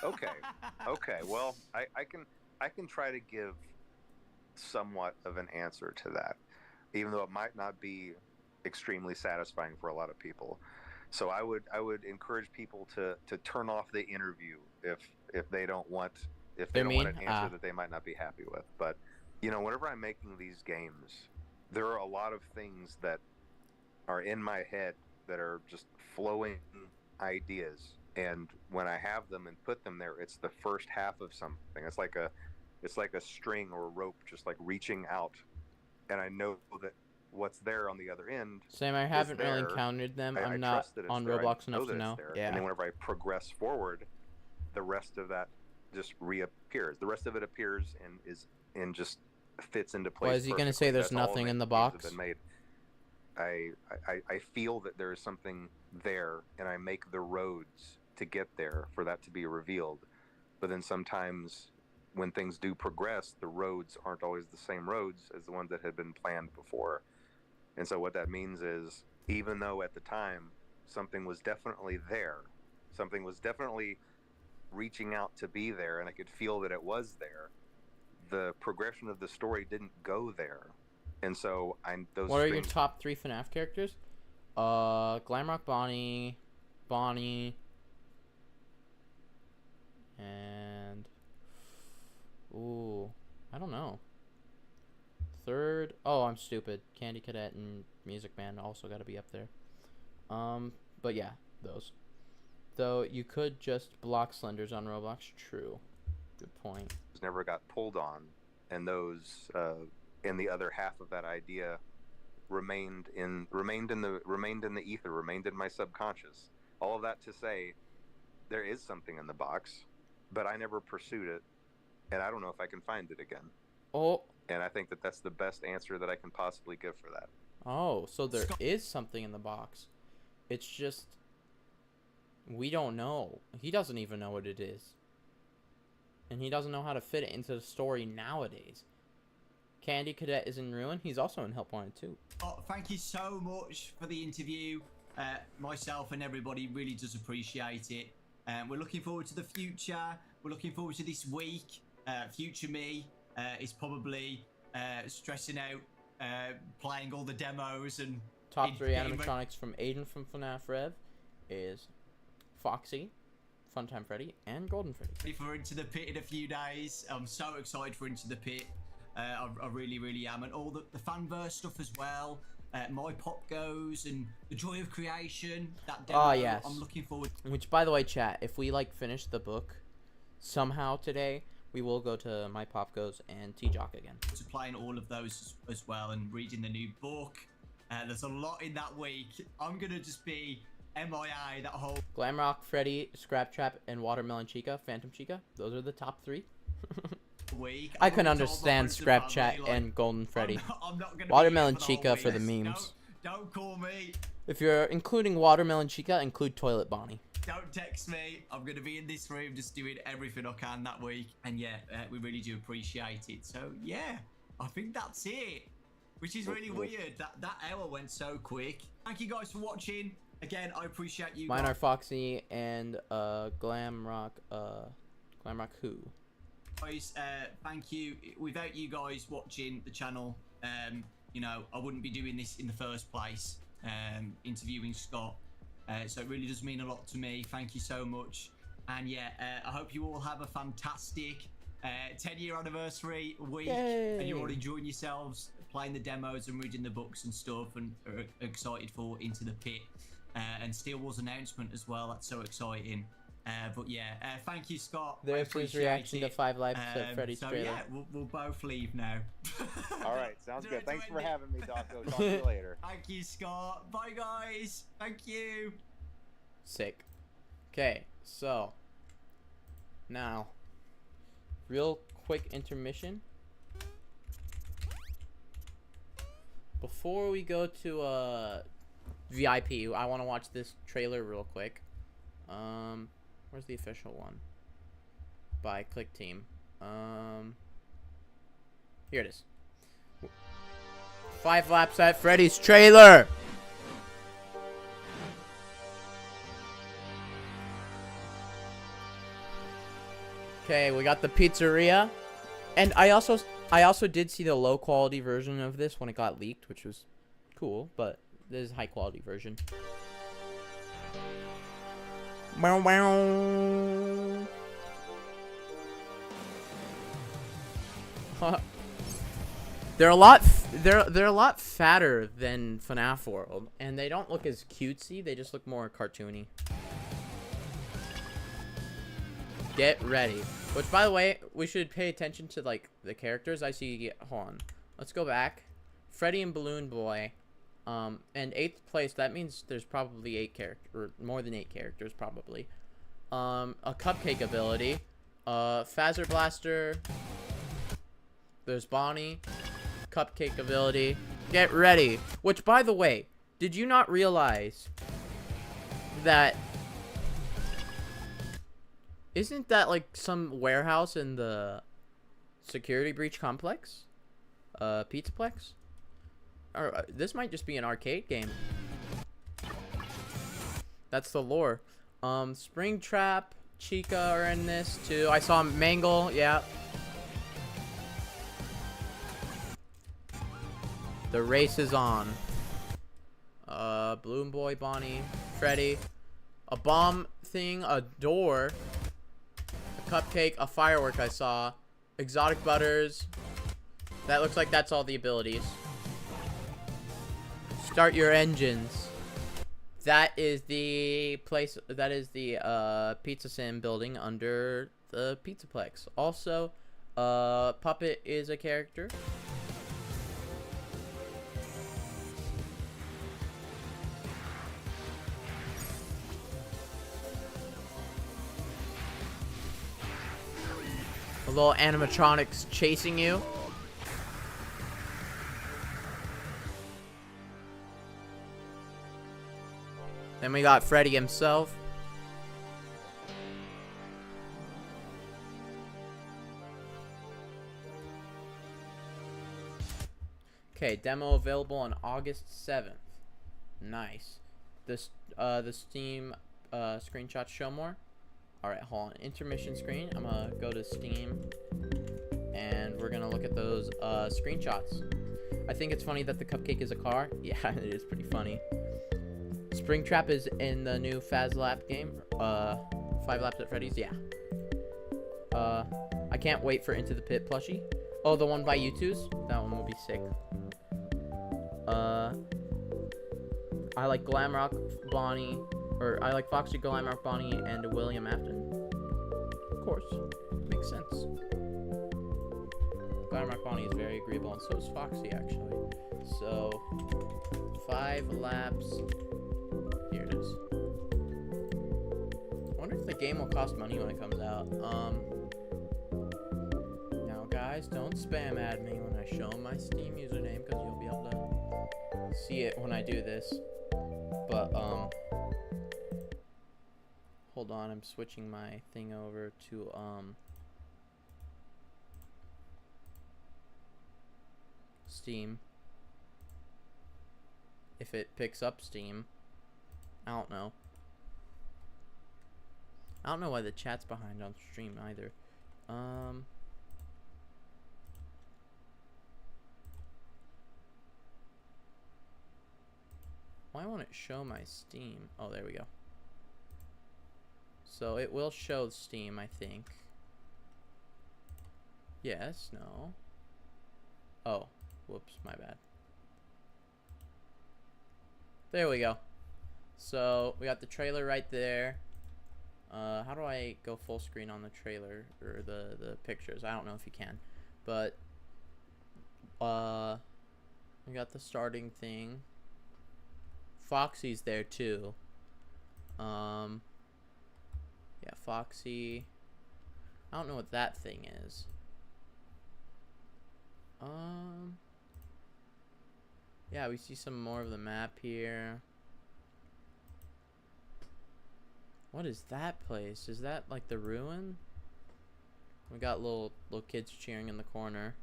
Okay. Well, I can try to give somewhat of an answer to that, even though it might not be extremely satisfying for a lot of people. So I would encourage people to turn off the interview if they don't want an answer that they might not be happy with. But whenever I'm making these games, there are a lot of things that are in my head that are just flowing ideas. And when I have them and put them there, it's the first half of something. It's like a string or a rope, just like reaching out. And I know that what's there on the other end. Same. I haven't really encountered them. I'm not on Roblox enough to know. Yeah. And then whenever I progress forward, the rest of that just reappears. The rest of it appears and just fits into place. Well, is he going to say there's nothing in the box? I feel that there is something there, and I make the roads to get there for that to be revealed. But then sometimes when things do progress, the roads aren't always the same roads as the ones that had been planned before. And so what that means is, even though at the time something was definitely there, something was definitely reaching out to be there, and I could feel that it was there, the progression of the story didn't go there, and so those. What are your top 3 FNaF characters? Glamrock Bonnie, and ooh, I don't know. Third, oh, I'm stupid. Candy Cadet and Music Man also got to be up there. But yeah, those. Though you could just block Slenders on Roblox. True. Good point. Never got pulled on, and those in the other half of that idea remained in the ether, remained in my subconscious. All of that to say, there is something in the box, but I never pursued it, and I don't know if I can find it again. Oh. And I think that that's the best answer that I can possibly give for that. Oh, so there is something in the box. It's just we don't know. He doesn't even know what it is. And he doesn't know how to fit it into the story nowadays. Candy Cadet is in ruin. He's also in Help Wanted too. Oh, thank you so much for the interview. Myself and everybody really does appreciate it. We're looking forward to the future. We're looking forward to this week. Future me is probably stressing out, playing all the demos and top 3 animatronics from Aiden from FNaF Rev is Foxy, Funtime Freddy, and Golden Freddy. Ready for Into the Pit in a few days. I'm so excited for Into the Pit. I really, really am. And all the fanverse stuff as well. My Pop Goes and the Joy of Creation. That demo, oh, yes. I'm looking forward. Which, by the way, chat, if we, like, finish the book somehow today, we will go to My Pop Goes and T-Jock again. To playing all of those as well and reading the new book. There's a lot in that week. I'm going to just be MIA that whole Glamrock, Freddy, Scrap Trap, and Watermelon Chica, Phantom Chica. Those are the top 3. week. I can understand Scrap Chat and Golden Freddy. I'm not gonna Watermelon be Chica for the memes. Don't call me. If you're including Watermelon Chica, include Toilet Bonnie. Don't text me. I'm going to be in this room just doing everything I can that week. And yeah, we really do appreciate it. So yeah, I think that's it. Which is really weird. That hour went so quick. Thank you guys for watching. Again, I appreciate you. Mine are Foxy and Glamrock Who. Guys, thank you. Without you guys watching the channel, you know, I wouldn't be doing this in the first place. Interviewing Scott. So it really does mean a lot to me. Thank you so much. And yeah, I hope you all have a fantastic 10-year anniversary week. Yay. And you're all enjoying yourselves, playing the demos and reading the books and stuff, and are excited for Into the Pit. And Steel Wars announcement as well. That's so exciting. But yeah, thank you, Scott. There's his reaction to 5 Lives at Freddy's so trailer. yeah, we'll both leave now. All right, sounds good. Thanks for having me, Docko. Talk to you later. Thank you, Scott. Bye, guys. Thank you. Sick. Okay, so now, real quick intermission. Before we go to VIP, I want to watch this trailer real quick. Where's the official one? By Click Team. Here it is. 5 Laps at Freddy's trailer. Okay, we got the pizzeria, and I also did see the low quality version of this when it got leaked, which was cool, but this is a high quality version. Bow, bow. They're a lot fatter than FNaF World, and they don't look as cutesy. They just look more cartoony. Get ready. Which, by the way, we should pay attention to like the characters. I see. Hold on. Let's go back. Freddy and Balloon Boy. And 8th place, that means there's probably 8 characters, or more than 8 characters, probably. A cupcake ability. Phaser Blaster. There's Bonnie. Cupcake ability. Get ready. Which, by the way, did you not realize that... Isn't that like some warehouse in the security breach complex? Pizzaplex? Or, this might just be an arcade game. That's the lore. Springtrap, Chica are in this too. I saw Mangle, yeah. The race is on. Balloon Boy, Bonnie, Freddy. A bomb thing, a door. A cupcake, a firework I saw. Exotic butters. That looks like that's all the abilities. Start your engines. That is the place, that is the Pizza Sim building under the Pizzaplex. Also, Puppet is a character. A little animatronics chasing you. Then we got Freddy himself. Okay, demo available on August 7th. Nice. The Steam screenshots show more. Alright, hold on. Intermission screen. I'm gonna go to Steam and we're gonna look at those screenshots. I think it's funny that the cupcake is a car. Yeah, it is pretty funny. Springtrap is in the new FazLap game. 5 Laps at Freddy's. Yeah. I can't wait for Into the Pit plushie. Oh, the one by U2's? That one will be sick. I like Glamrock Bonnie, or I like Foxy Glamrock Bonnie and William Afton. Of course, makes sense. Glamrock Bonnie is very agreeable, and so is Foxy actually. So, 5 laps. Here it is. I wonder if the game will cost money when it comes out. Now guys, don't spam at me when I show my Steam username, because you'll be able to see it when I do this. But hold on, I'm switching my thing over to Steam. If it picks up Steam. I don't know. I don't know why the chat's behind on stream either. Why won't it show my Steam? Oh, there we go. So it will show Steam, I think. Yes, no. Oh, whoops, my bad. There we go. So we got the trailer right there. How do I go full screen on the trailer or the pictures? I don't know if you can, but we got the starting thing. Foxy's there too. Yeah, Foxy. I don't know what that thing is. Yeah, we see some more of the map here. What is that place? Is that like the ruin? We got little kids cheering in the corner.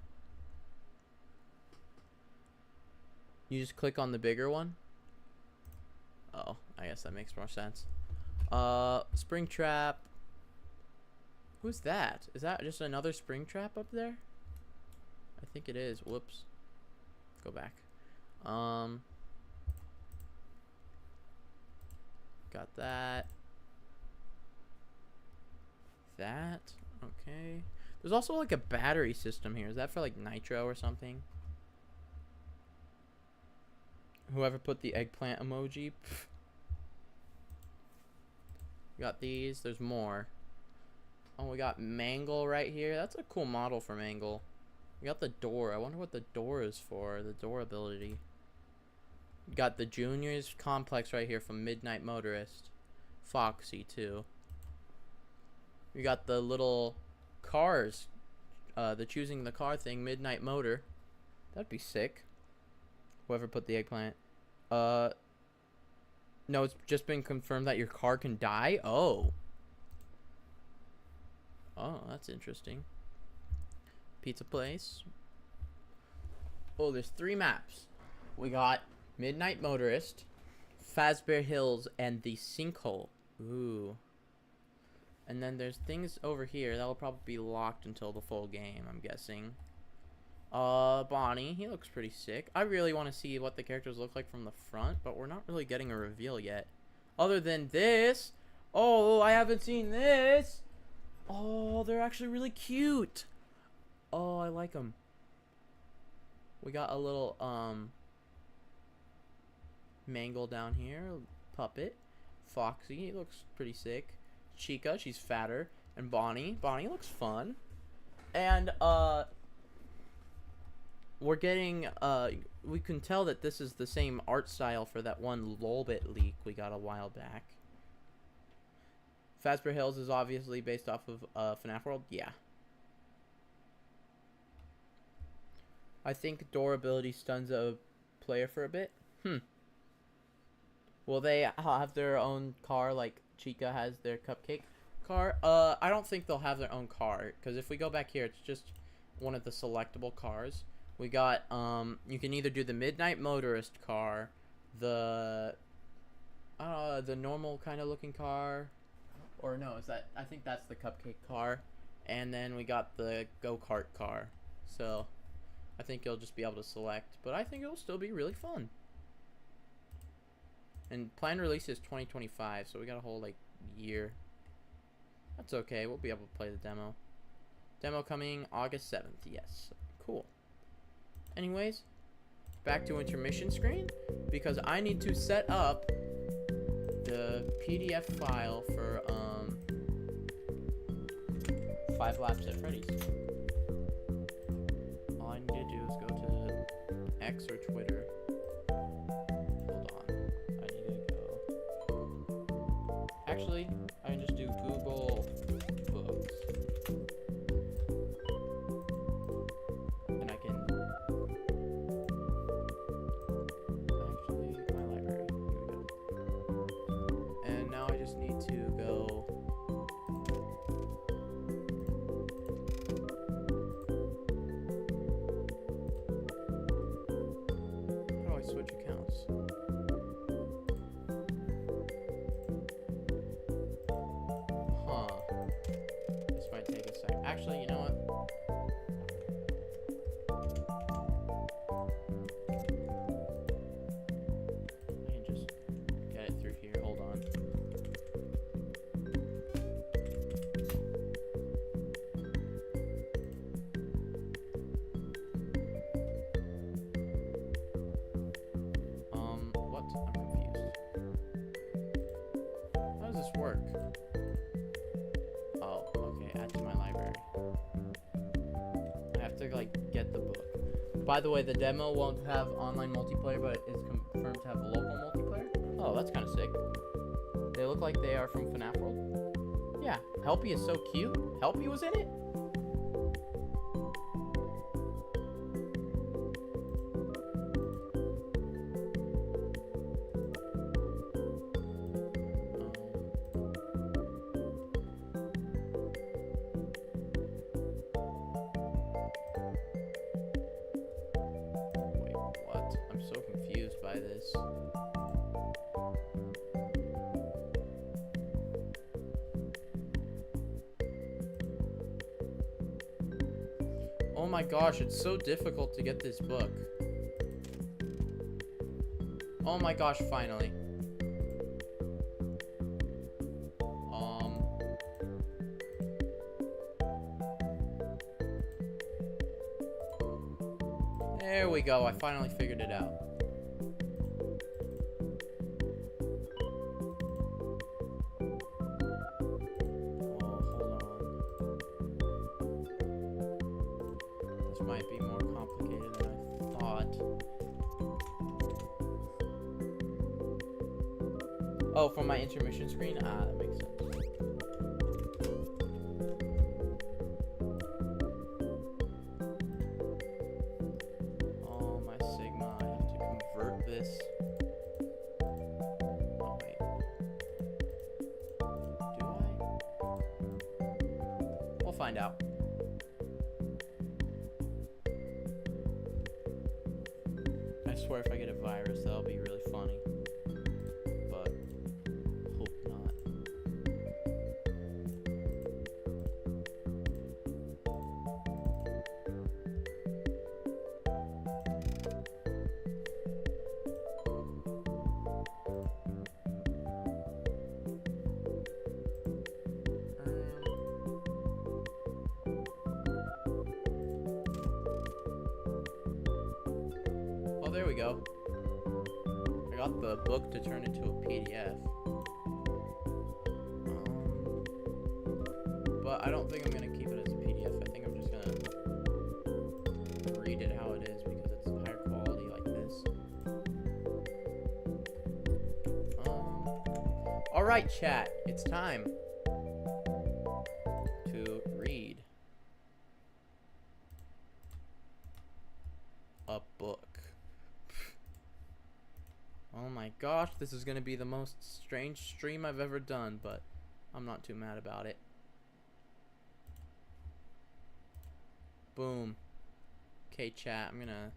You just click on the bigger one? Oh, I guess that makes more sense. Springtrap. Who's that? Is that just another Springtrap up there? I think it is. Whoops. Go back. Got that. That. Okay. There's also like a battery system here. Is that for like nitro or something? Whoever put the eggplant emoji. Pff. Got these. There's more. Oh, we got Mangle right here. That's a cool model for Mangle. We got the door. I wonder what the door is for. The door ability. We got the Juniors complex right here from Midnight Motorist. Foxy too. We got the little cars. The choosing the car thing. Midnight Motor. That'd be sick. Whoever put the eggplant. No, it's just been confirmed that your car can die. Oh. Oh, that's interesting. Pizza place. Oh, there's 3 maps. We got Midnight Motorist, Fazbear Hills, and the Sinkhole. Ooh. And then there's things over here that will probably be locked until the full game, I'm guessing. Bonnie, he looks pretty sick. I really want to see what the characters look like from the front, but we're not really getting a reveal yet. Other than this. Oh, I haven't seen this. Oh, they're actually really cute. Oh, I like them. We got a little, Mangle down here. Puppet. Foxy, he looks pretty sick. Chica, she's fatter. And Bonnie looks fun. And, we're getting, we can tell that this is the same art style for that one Lolbit leak we got a while back. Fazbear Hills is obviously based off of, FNaF World? Yeah. I think Durability stuns a player for a bit. Will they have their own car like Chica has their cupcake car? I don't think they'll have their own car, because if we go back here, it's just one of the selectable cars. We got, you can either do the Midnight Motorist car, the normal kind of looking car, or no, I think that's the cupcake car, and then we got the go-kart car. So, I think you'll just be able to select, but I think it'll still be really fun. And planned release is 2025, so we got a whole, like, year. That's okay, we'll be able to play the demo. Demo coming August 7th, yes. Cool. Anyways, back to intermission screen, because I need to set up the PDF file for, 5 Laps at Freddy's. All I need to do is go to X or Twitter. Hold on. I need to go. Actually, I can just do Google Books. And I can. Actually, my library. Here we go. And now I just need to go. Switch accounts. Huh. This might take a sec. Actually, you know what? I can just get it through here. Hold on. I'm confused. How does this work? Oh, okay, add to my library. I have to, like, get the book. By the way, the demo won't have online multiplayer, but it is confirmed to have local multiplayer. Oh, that's kind of sick. They look like they are from FNaF World. Yeah, Helpy is so cute. Helpy was in it? I'm so confused by this. Oh my gosh, it's so difficult to get this book. Oh my gosh, finally. There we go, I finally figured it out. Oh, hold on. This might be more complicated than I thought. Oh, from my intermission screen? Ah, that makes sense. This. Oh wait. Do I? We'll find out. I swear if I get a virus, that'll be really funny. But hope not. Oh, there we go. I got the book to turn into a PDF. But I don't think I'm gonna keep it as a PDF. I think I'm just gonna read it how it is because it's higher quality like this. Alright, chat. It's time to read a book. Oh my gosh, this is gonna be the most strange stream I've ever done, but I'm not too mad about it. Boom. Okay, chat, I'm gonna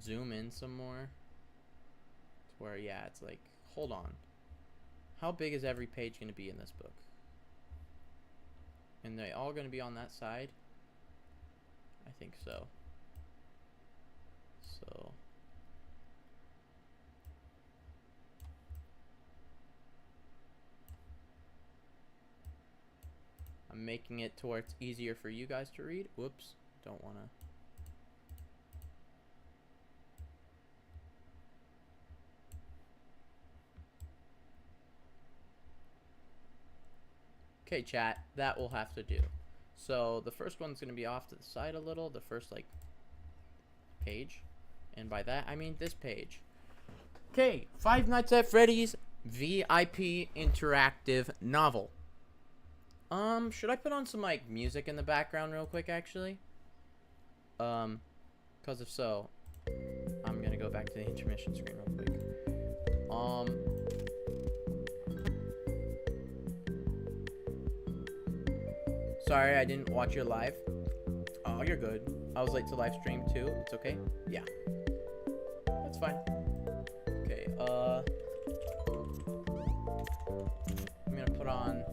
zoom in some more. To where, yeah, it's like, hold on. How big is every page gonna be in this book? And they all gonna be on that side? I think so. So. I'm making it to where it's easier for you guys to read. Whoops, don't wanna. Okay, chat, that will have to do. So the first one's gonna be off to the side a little, the first like page. And by that I mean this page. Okay, Five Nights at Freddy's VIP interactive novel. Should I put on some like music in the background real quick actually? Cause if so, I'm gonna go back to the intermission screen real quick. Sorry, I didn't watch your live. Oh, you're good. I was late to live stream too. It's okay? Yeah. That's fine. Okay, I'm gonna put on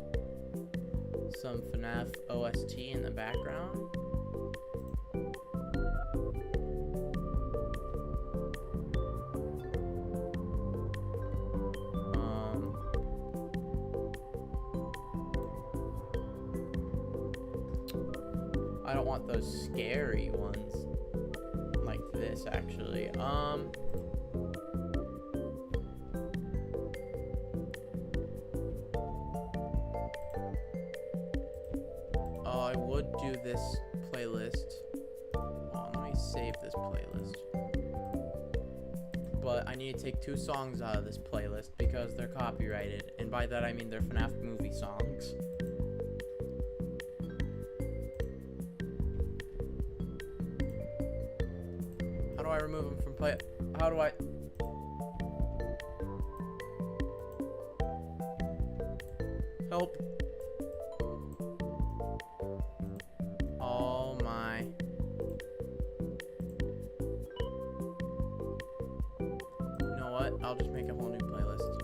some FNaF OST in the background. I don't want those scary ones like this actually. I would do this playlist. Hold on, let me save this playlist. But I need to take 2 songs out of this playlist because they're copyrighted, and by that I mean they're FNaF movie songs. How do I remove them from play? How do I? Help. Oh my. You know what? I'll just make a whole new playlist.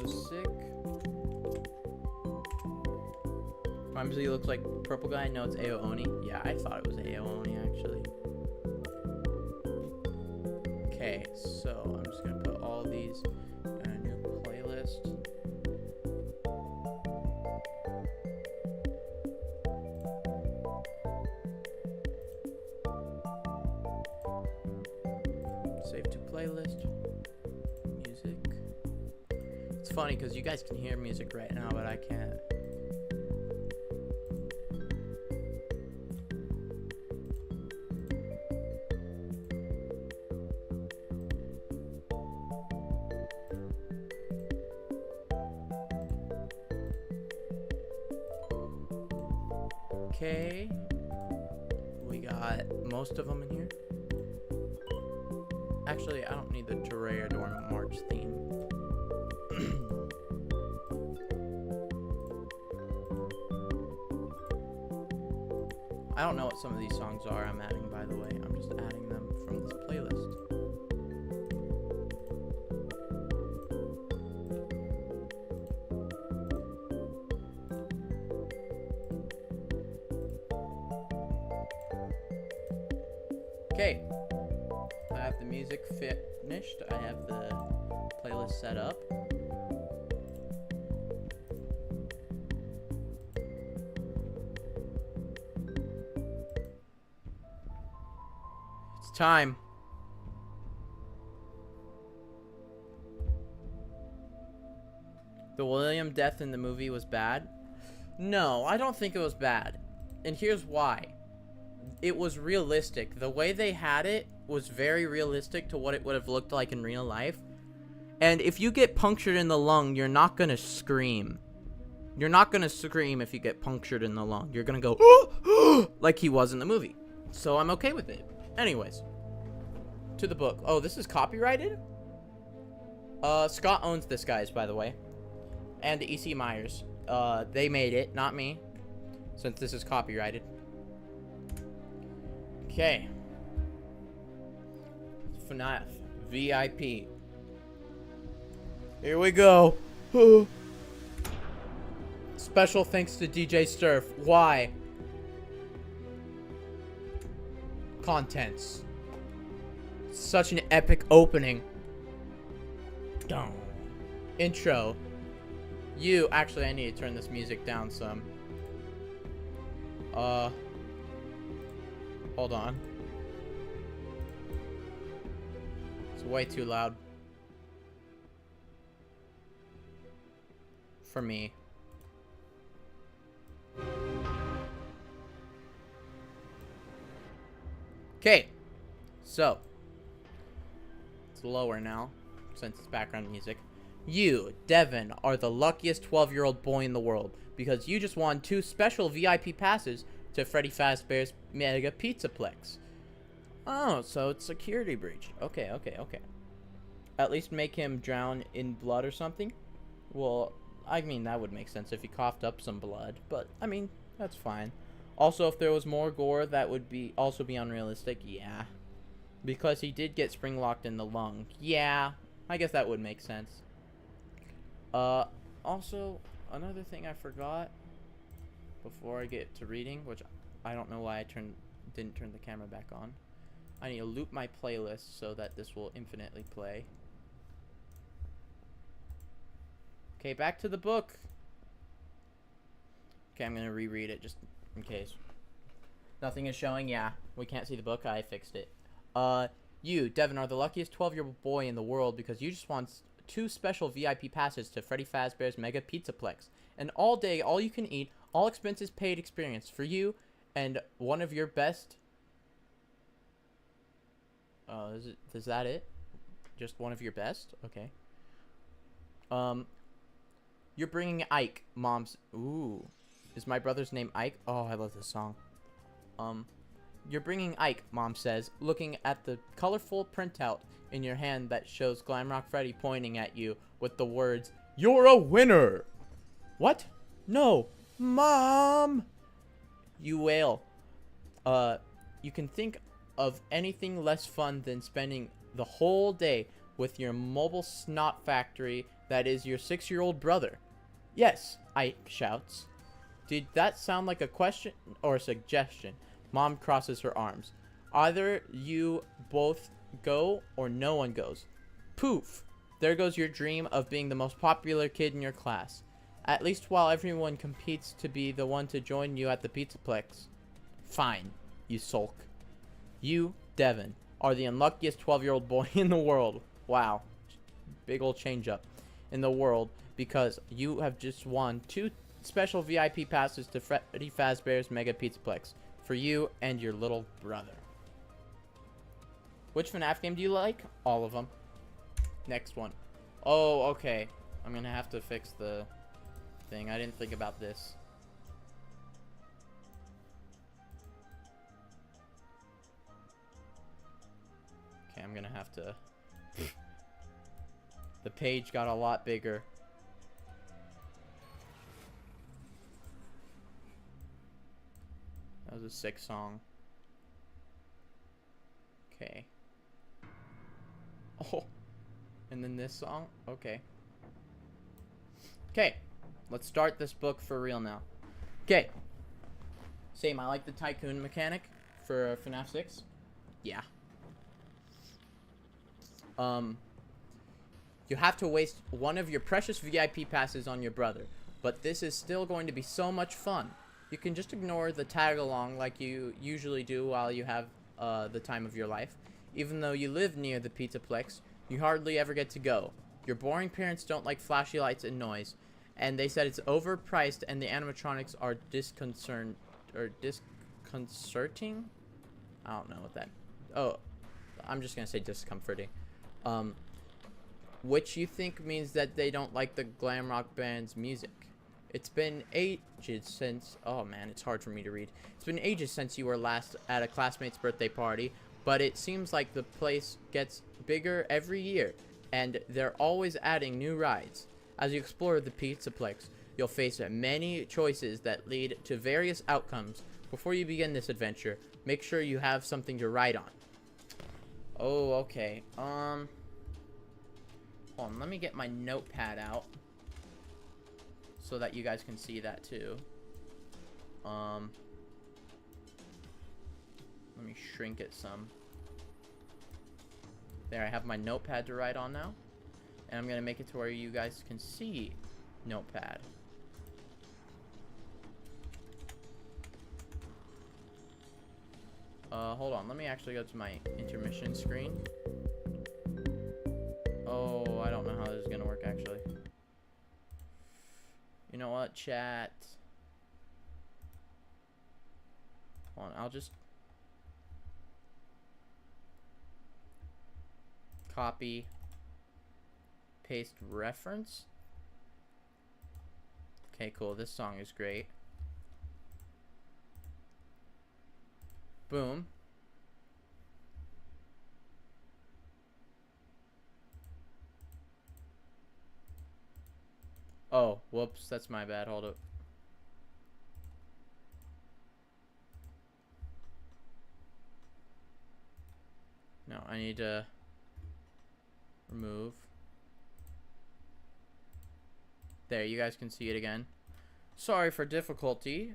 Music. Rumsey looks like purple guy. No, it's Aooni. Yeah, I thought it was Aooni actually. Okay, so I'm just gonna put all these in a new playlist. Save to playlist. Music. It's funny because you guys can hear music right now, but I can't. Okay, we got most of them in here. Actually, I don't need the Toreador March theme. I don't know what some of these songs are I'm adding, by the way. I'm just adding them from this playlist. Okay, I have the music finished. I have the playlist set up. time. The William death in the movie was bad? No, I don't think it was bad. And here's why. It was realistic. The way they had it was very realistic to what it would have looked like in real life. And if you get punctured in the lung, you're not gonna scream. You're not gonna scream if you get punctured in the lung. You're gonna go, like he was in the movie. So I'm okay with it. Anyways, to the book. Oh, this is copyrighted? Scott owns this, guys, by the way. And E.C. Myers. They made it, not me. Since this is copyrighted. Okay. FNaF. VIP. Here we go. Special thanks to DJ Sturf. Why? Contents. Such an epic opening. Dong. Intro. Actually, I need to turn this music down some. Hold on. It's way too loud. For me. Okay. So. It's lower now, since it's background music. You, Devin, are the luckiest 12-year-old boy in the world because you just won 2 special VIP passes to Freddy Fazbear's Mega Pizzaplex. Oh, so it's security breach. Okay. At least make him drown in blood or something? Well, I mean, that would make sense if he coughed up some blood, but, I mean, that's fine. Also, if there was more gore, that would also be unrealistic. Yeah. Because he did get spring-locked in the lung. Yeah, I guess that would make sense. Also, another thing I forgot before I get to reading, which I don't know why I didn't turn the camera back on. I need to loop my playlist so that this will infinitely play. Okay, back to the book. Okay, I'm gonna reread it just in case. Nothing is showing. Yeah, we can't see the book. I fixed it. You, Devin, are the luckiest 12-year-old boy in the world because you just won 2 special VIP passes to Freddy Fazbear's Mega Pizzaplex. An all-day, all-you-can-eat, all-expenses-paid experience for you and one of your best... Is that it? Just one of your best? Okay. You're bringing Ike, Mom's... Ooh. Is my brother's name Ike? Oh, I love this song. You're bringing Ike, Mom says, looking at the colorful printout in your hand that shows Glamrock Freddy pointing at you with the words, "You're a winner!" What? No. Mom! You wail. You can think of anything less fun than spending the whole day with your mobile snot factory that is your 6-year-old brother. Yes, Ike shouts. Did that sound like a question or a suggestion? Mom crosses her arms. Either you both go or no one goes. Poof! There goes your dream of being the most popular kid in your class. At least while everyone competes to be the one to join you at the Pizzaplex. Fine, you sulk. You, Devin, are the unluckiest 12-year-old boy in the world. Wow. Big old change up. In the world, because you have just won 2 special VIP passes to Freddy Fazbear's Mega Pizzaplex. For you and your little brother. Which FNaF game do you like? All of them. Next one. Oh, okay. I'm gonna have to fix the thing. I didn't think about this. Okay, I'm gonna have to... The page got a lot bigger. That was a sick song. Okay. Oh. And then this song? Okay. Okay. Let's start this book for real now. Okay. Same, I like the tycoon mechanic for FNaF 6. Yeah. You have to waste one of your precious VIP passes on your brother, but this is still going to be so much fun. You can just ignore the tag along like you usually do while you have the time of your life. Even though you live near the Pizzaplex, you hardly ever get to go. Your boring parents don't like flashy lights and noise, and they said it's overpriced and the animatronics are disconcerting. I don't know what that. Oh, I'm just gonna say discomforting. Which you think means that they don't like the glam rock band's music. It's been ages since. Oh man, it's hard for me to read. It's been ages since you were last at a classmate's birthday party, but it seems like the place gets bigger every year, and they're always adding new rides. As you explore the Pizzaplex, you'll face many choices that lead to various outcomes. Before you begin this adventure, make sure you have something to ride on. Oh, okay. Hold on, let me get my notepad out so that you guys can see that too. Let me shrink it some. There, I have my notepad to write on now. And I'm gonna make it to where you guys can see notepad. Hold on, let me actually go to my intermission screen. Oh, I don't know how this is gonna work actually. You know what, chat? Hold on, I'll just copy, paste reference. Okay, cool. This song is great. Boom. Oh, whoops. That's my bad. Hold up. No, I need to remove. There, you guys can see it again. Sorry for difficulty.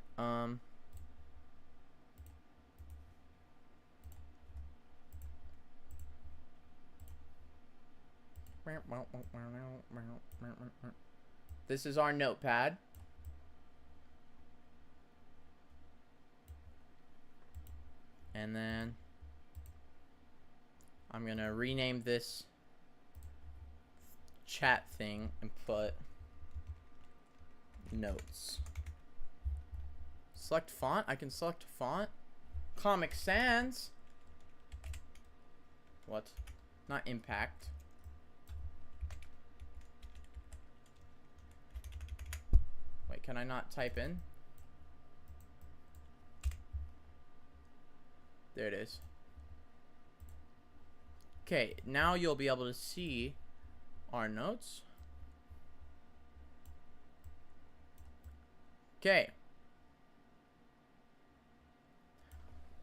This is our notepad. And then I'm gonna rename this chat thing and put notes. Select font. I can select font. Comic Sans. What? Not impact. Wait, can I not type in? There it is. Okay, now you'll be able to see our notes. Okay.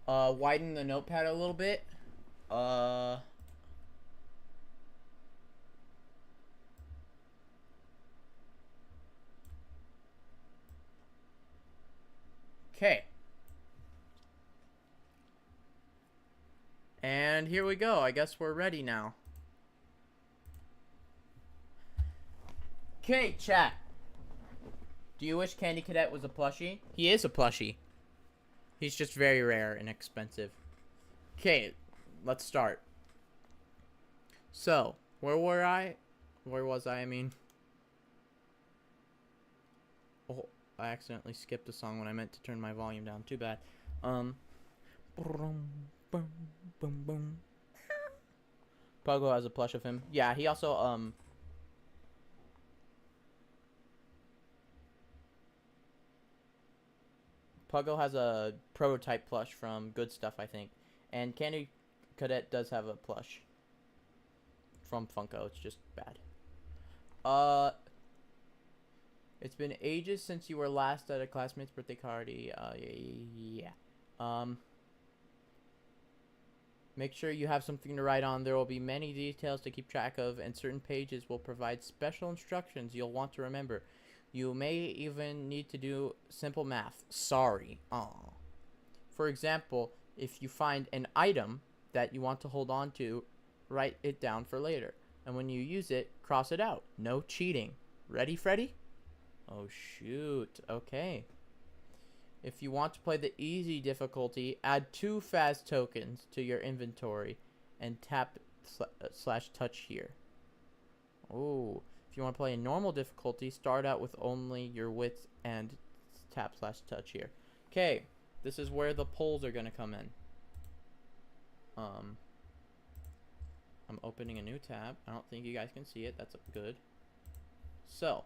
Widen the notepad a little bit. Okay. And here we go. I guess we're ready now. Okay, chat. Do you wish Candy Cadet was a plushie? He is a plushie. He's just very rare and expensive. Okay, let's start. So, where were I? Where was I mean? Oh, I accidentally skipped a song when I meant to turn my volume down. Too bad. Pogo has a plush of him. Yeah, he also, Pogo has a prototype plush from Good Stuff, I think. And Candy Cadet does have a plush from Funko. It's just bad. It's been ages since you were last at a classmate's birthday party. Yeah. Make sure you have something to write on. There will be many details to keep track of, and certain pages will provide special instructions you'll want to remember. You may even need to do simple math. Sorry. Aww. For example, if you find an item that you want to hold on to, write it down for later. And when you use it, cross it out. No cheating. Ready, Freddy? Oh, shoot. Okay. If you want to play the easy difficulty, add 2 Faz tokens to your inventory and tap slash touch here. Oh, if you want to play a normal difficulty, start out with only your wits and tap slash touch here. Okay, this is where the polls are going to come in. I'm opening a new tab. I don't think you guys can see it. That's good. So,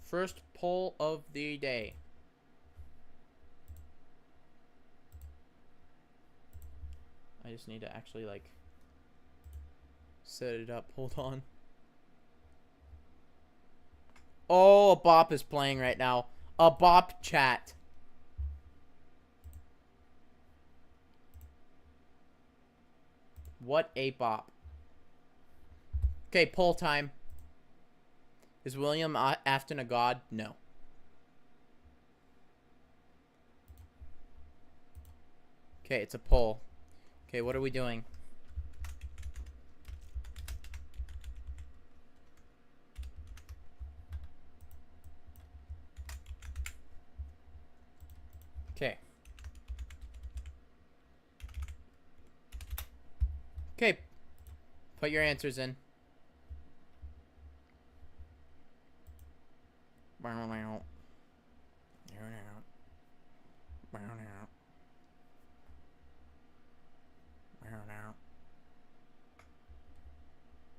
first poll of the day. I just need to actually, like, set it up. Hold on. Oh, a bop is playing right now. A bop chat. What a bop. Okay, poll time. Is William Afton a god? No. Okay, it's a poll. Okay, what are we doing? Okay. Okay. Put your answers in.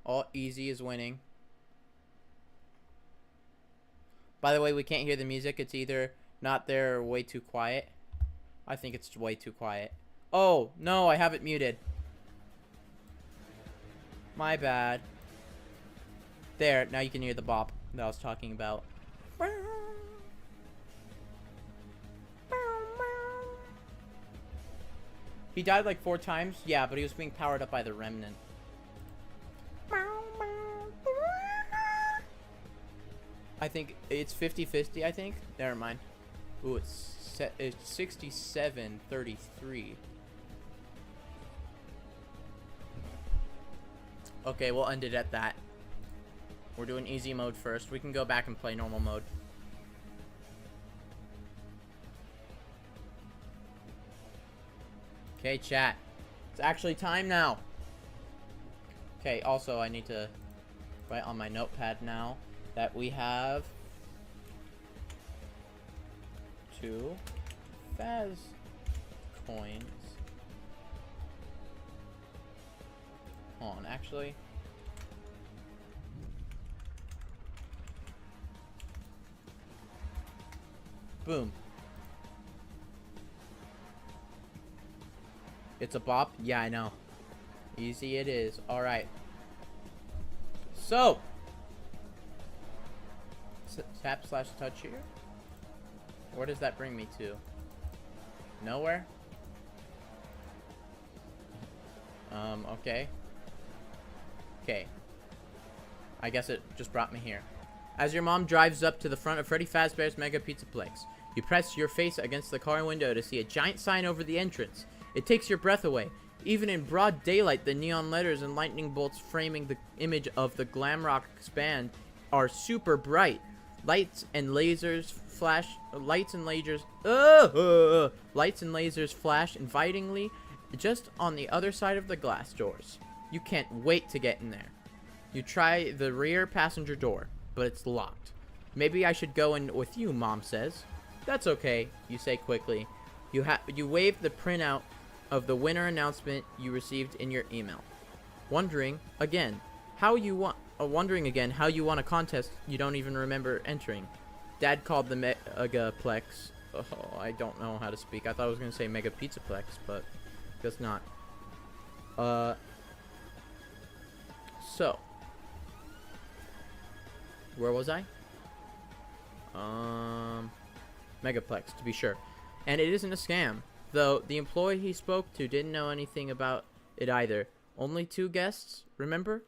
All easy is winning. By the way, we can't hear the music. It's either not there or way too quiet. I think it's way too quiet. Oh, no, I have it muted. My bad. There, now you can hear the bop that I was talking about. He died like 4 times? Yeah, but he was being powered up by the remnant. I think it's 50-50, I think. Never mind. Ooh, it's 67-33. Okay, we'll end it at that. We're doing easy mode first. We can go back and play normal mode. Okay, chat. It's actually time now. Okay, also I need to write on my notepad now that we have 2 Faz coins. Hold on, actually. Boom. It's a bop? Yeah, I know. Easy it is. Alright. So. Tap slash touch here. Where does that bring me to? Nowhere? Okay. Okay. I guess it just brought me here. As your mom drives up to the front of Freddy Fazbear's Mega Pizzaplex, you press your face against the car window to see a giant sign over the entrance. It takes your breath away. Even in broad daylight, the neon letters and lightning bolts framing the image of the glam rock band are super bright. Lights and lasers flash flash invitingly just on the other side of the glass doors. You can't wait to get in there. You try the rear passenger door, but it's locked. Maybe I should go in with you, Mom says. That's okay, you say quickly. You wave the printout of the winner announcement you received in your email. Wondering again how you won a contest you don't even remember entering. Dad called the Megaplex. Oh, I don't know how to speak. I thought I was going to say Mega Pizzaplex, but guess not. So, where was I? Megaplex, to be sure. And it isn't a scam, though the employee he spoke to didn't know anything about it either. Only 2 guests, remember?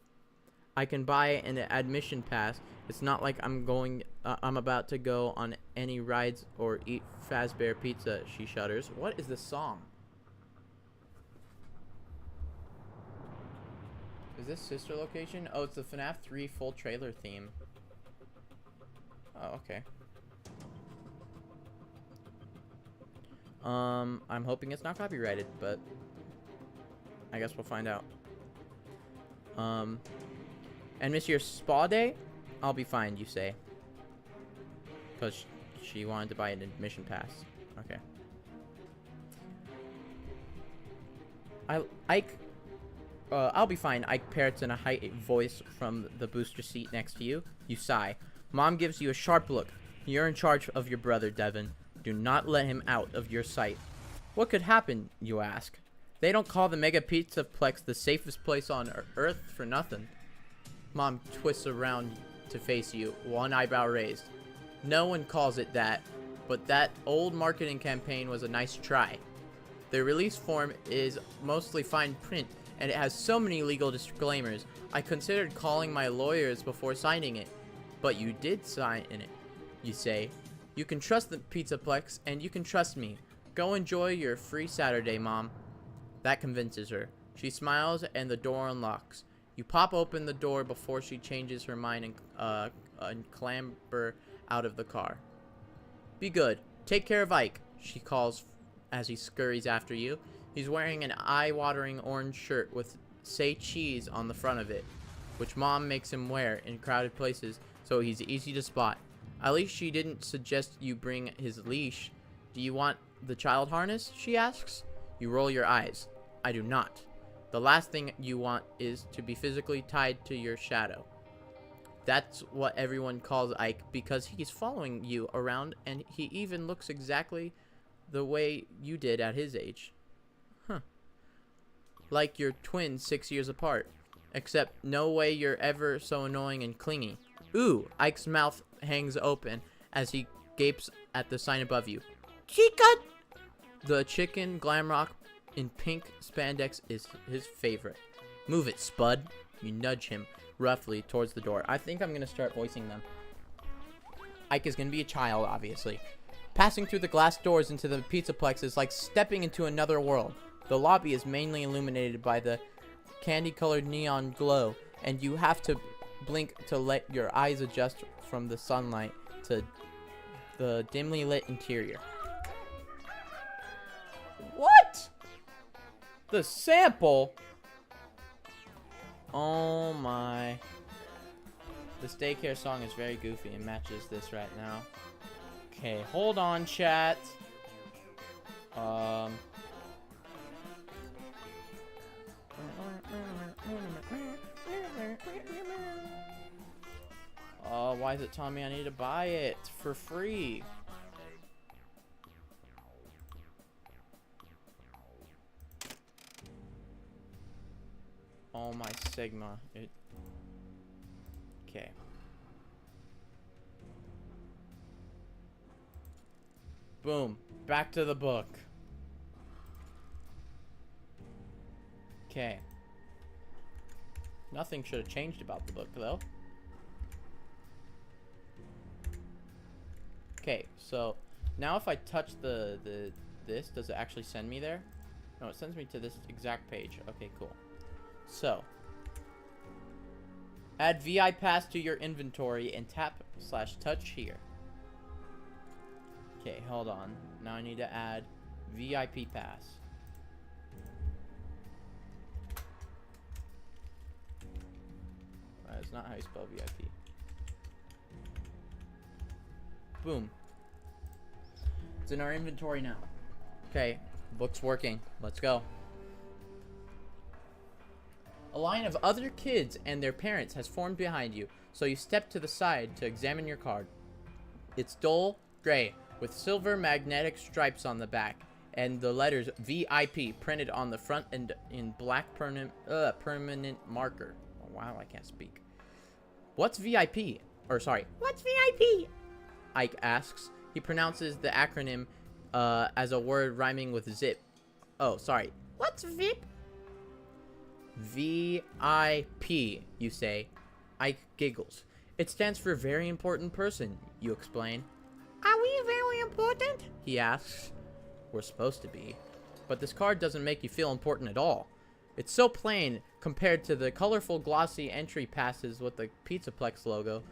I can buy an admission pass. It's not like I'm about to go on any rides or eat Fazbear pizza, she shudders. What is this song? Is this sister location? Oh, it's the FNaF 3 full trailer theme. Oh, okay. I'm hoping it's not copyrighted, but I guess we'll find out. And Miss your spa day? I'll be fine, you say. Because she wanted to buy an admission pass. Okay. I'll be fine, Ike parrots in a high voice from the booster seat next to you. You sigh. Mom gives you a sharp look. You're in charge of your brother, Devin. Do not let him out of your sight. What could happen, you ask? They don't call the Mega Pizzaplex the safest place on Earth for nothing. Mom twists around to face you, one eyebrow raised. No one calls it that, but that old marketing campaign was a nice try. The release form is mostly fine print, and it has so many legal disclaimers. I considered calling my lawyers before signing it. But you did sign in it, you say. You can trust the Pizzaplex, and you can trust me. Go enjoy your free Saturday, Mom. That convinces her. She smiles, and the door unlocks. You pop open the door before she changes her mind and clamber out of the car. Be good. Take care of Ike, she calls as he scurries after you. He's wearing an eye-watering orange shirt with "Say Cheese" on the front of it, which Mom makes him wear in crowded places so he's easy to spot. At least she didn't suggest you bring his leash. Do you want the child harness? She asks. You roll your eyes. I do not. The last thing you want is to be physically tied to your shadow. That's what everyone calls Ike because he's following you around, and he even looks exactly the way you did at his age. Huh. Like your twins 6 years apart. Except no way you're ever so annoying and clingy. Ooh, Ike's mouth hangs open as he gapes at the sign above you. Chica! The chicken Glamrock in pink spandex is his favorite. Move it, Spud. You nudge him roughly towards the door. I think I'm going to start voicing them. Ike is going to be a child, obviously. Passing through the glass doors into the Pizzaplex is like stepping into another world. The lobby is mainly illuminated by the candy-colored neon glow, and you have to blink to let your eyes adjust from the sunlight to the dimly lit interior. What? The sample? Oh my. This daycare song is very goofy and matches this right now. Okay, hold on, chat. Why is it telling me I need to buy it for free? Oh my Sigma. Okay. Boom. Back to the book. Okay. Nothing should have changed about the book, though. Okay, so now if I touch this, does it actually send me there? No, it sends me to this exact page. Okay, cool. So, add VI Pass to your inventory and tap/touch here. Okay, hold on. Now I need to add VIP Pass. That's not how you spell VIP. Boom. It's in our inventory now. Okay, book's working. Let's go. A line of other kids and their parents has formed behind you, so you step to the side to examine your card. It's dull gray with silver magnetic stripes on the back and the letters VIP printed on the front and in black permanent marker. Oh, wow, I can't speak. What's VIP? Or sorry, what's VIP? Ike asks. He pronounces the acronym as a word rhyming with zip. Oh, sorry. What's VIP? VIP, you say. Ike giggles. It stands for very important person, you explain. Are we very important? He asks. We're supposed to be. But this card doesn't make you feel important at all. It's so plain compared to the colorful glossy entry passes with the Pizzaplex logo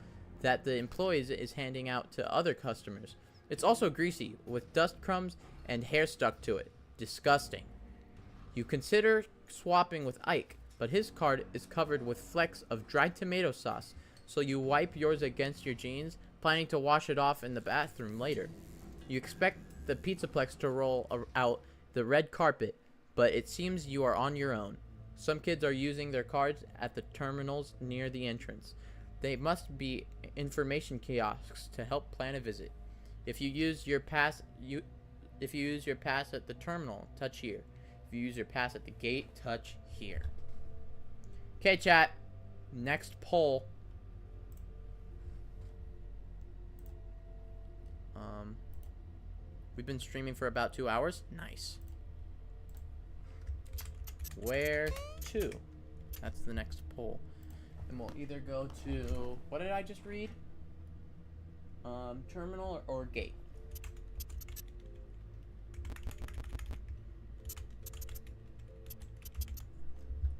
that the employees is handing out to other customers. It's also greasy, with dust crumbs and hair stuck to it. Disgusting. You consider swapping with Ike, but his card is covered with flecks of dried tomato sauce, so you wipe yours against your jeans, planning to wash it off in the bathroom later. You expect the Pizzaplex to roll out the red carpet, but it seems you are on your own. Some kids are using their cards at the terminals near the entrance. They must be information kiosks to help plan a visit. If you use your pass at the terminal, touch here. If you use your pass at the gate, touch here. Okay, chat. Next poll. We've been streaming for about 2 hours. Nice. Where to? That's the next poll. And we'll either go to... What did I just read? Terminal or gate?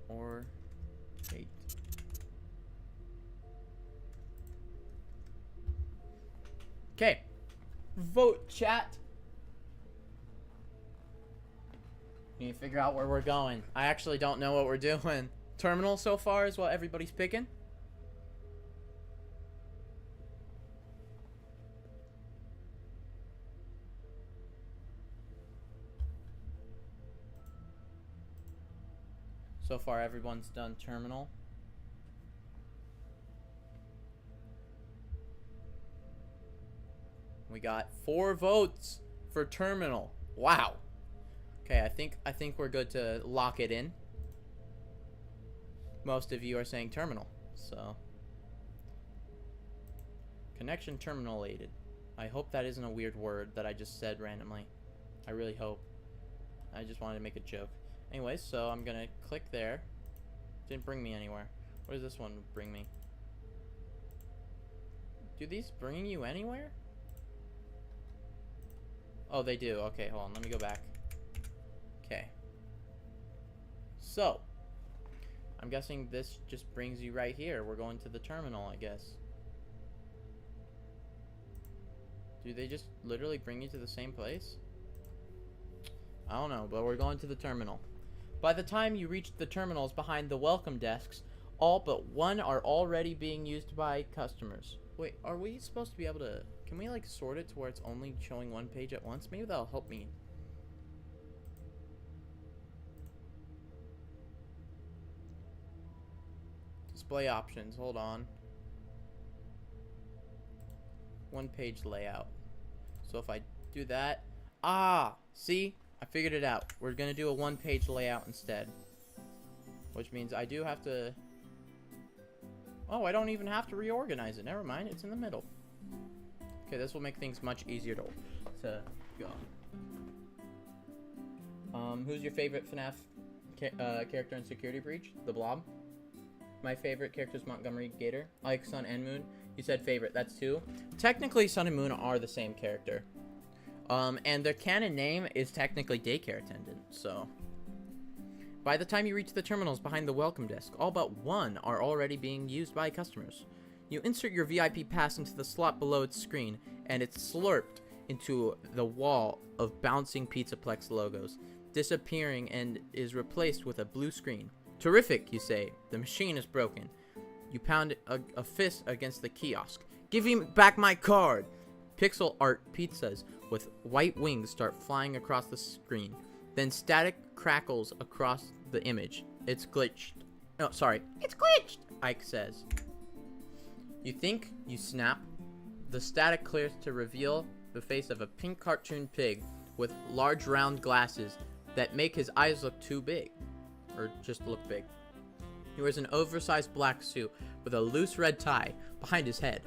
Or gate. Okay. Vote, chat. We need to figure out where we're going. I actually don't know what we're doing. Terminal so far is what everybody's picking. So far everyone's done terminal. We got 4 votes for terminal. Wow. Okay, I think we're good to lock it in. Most of you are saying terminal, so. Connection terminalated. I hope that isn't a weird word that I just said randomly. I really hope. I just wanted to make a joke. Anyways, so I'm gonna click there. Didn't bring me anywhere. What does this one bring me? Do these bring you anywhere? Oh, they do. Okay, hold on. Let me go back. Okay. So, I'm guessing this just brings you right here. We're going to the terminal, I guess. Do they just literally bring you to the same place? I don't know, but we're going to the terminal. By the time you reach the terminals behind the welcome desks, all but one are already being used by customers. Wait, are we supposed to be able to... Can we, like, sort it to where it's only showing one page at once? Maybe that'll help me. Display options. Hold on. One page layout. So if I do that... Ah! See? I figured it out. We're going to do a one-page layout instead. Which means I do have to... Oh, I don't even have to reorganize it. Never mind. It's in the middle. Okay, this will make things much easier to go. Who's your favorite FNaF character in Security Breach? The Blob. My favorite character is Montgomery Gator. I like Sun and Moon. You said favorite. That's 2. Technically, Sun and Moon are the same character. And their canon name is technically Daycare Attendant, so... By the time you reach the terminals behind the welcome desk, all but one are already being used by customers. You insert your VIP pass into the slot below its screen, and it's slurped into the wall of bouncing Pizzaplex logos, disappearing and is replaced with a blue screen. Terrific, you say. The machine is broken. You pound a fist against the kiosk. Give me back my card! Pixel art pizzas with white wings start flying across the screen. Then static crackles across the image. It's glitched. Oh, sorry. It's glitched, Ike says. You think, you snap. The static clears to reveal the face of a pink cartoon pig with large round glasses that make his eyes look too big. Or just look big. He wears an oversized black suit with a loose red tie behind his head.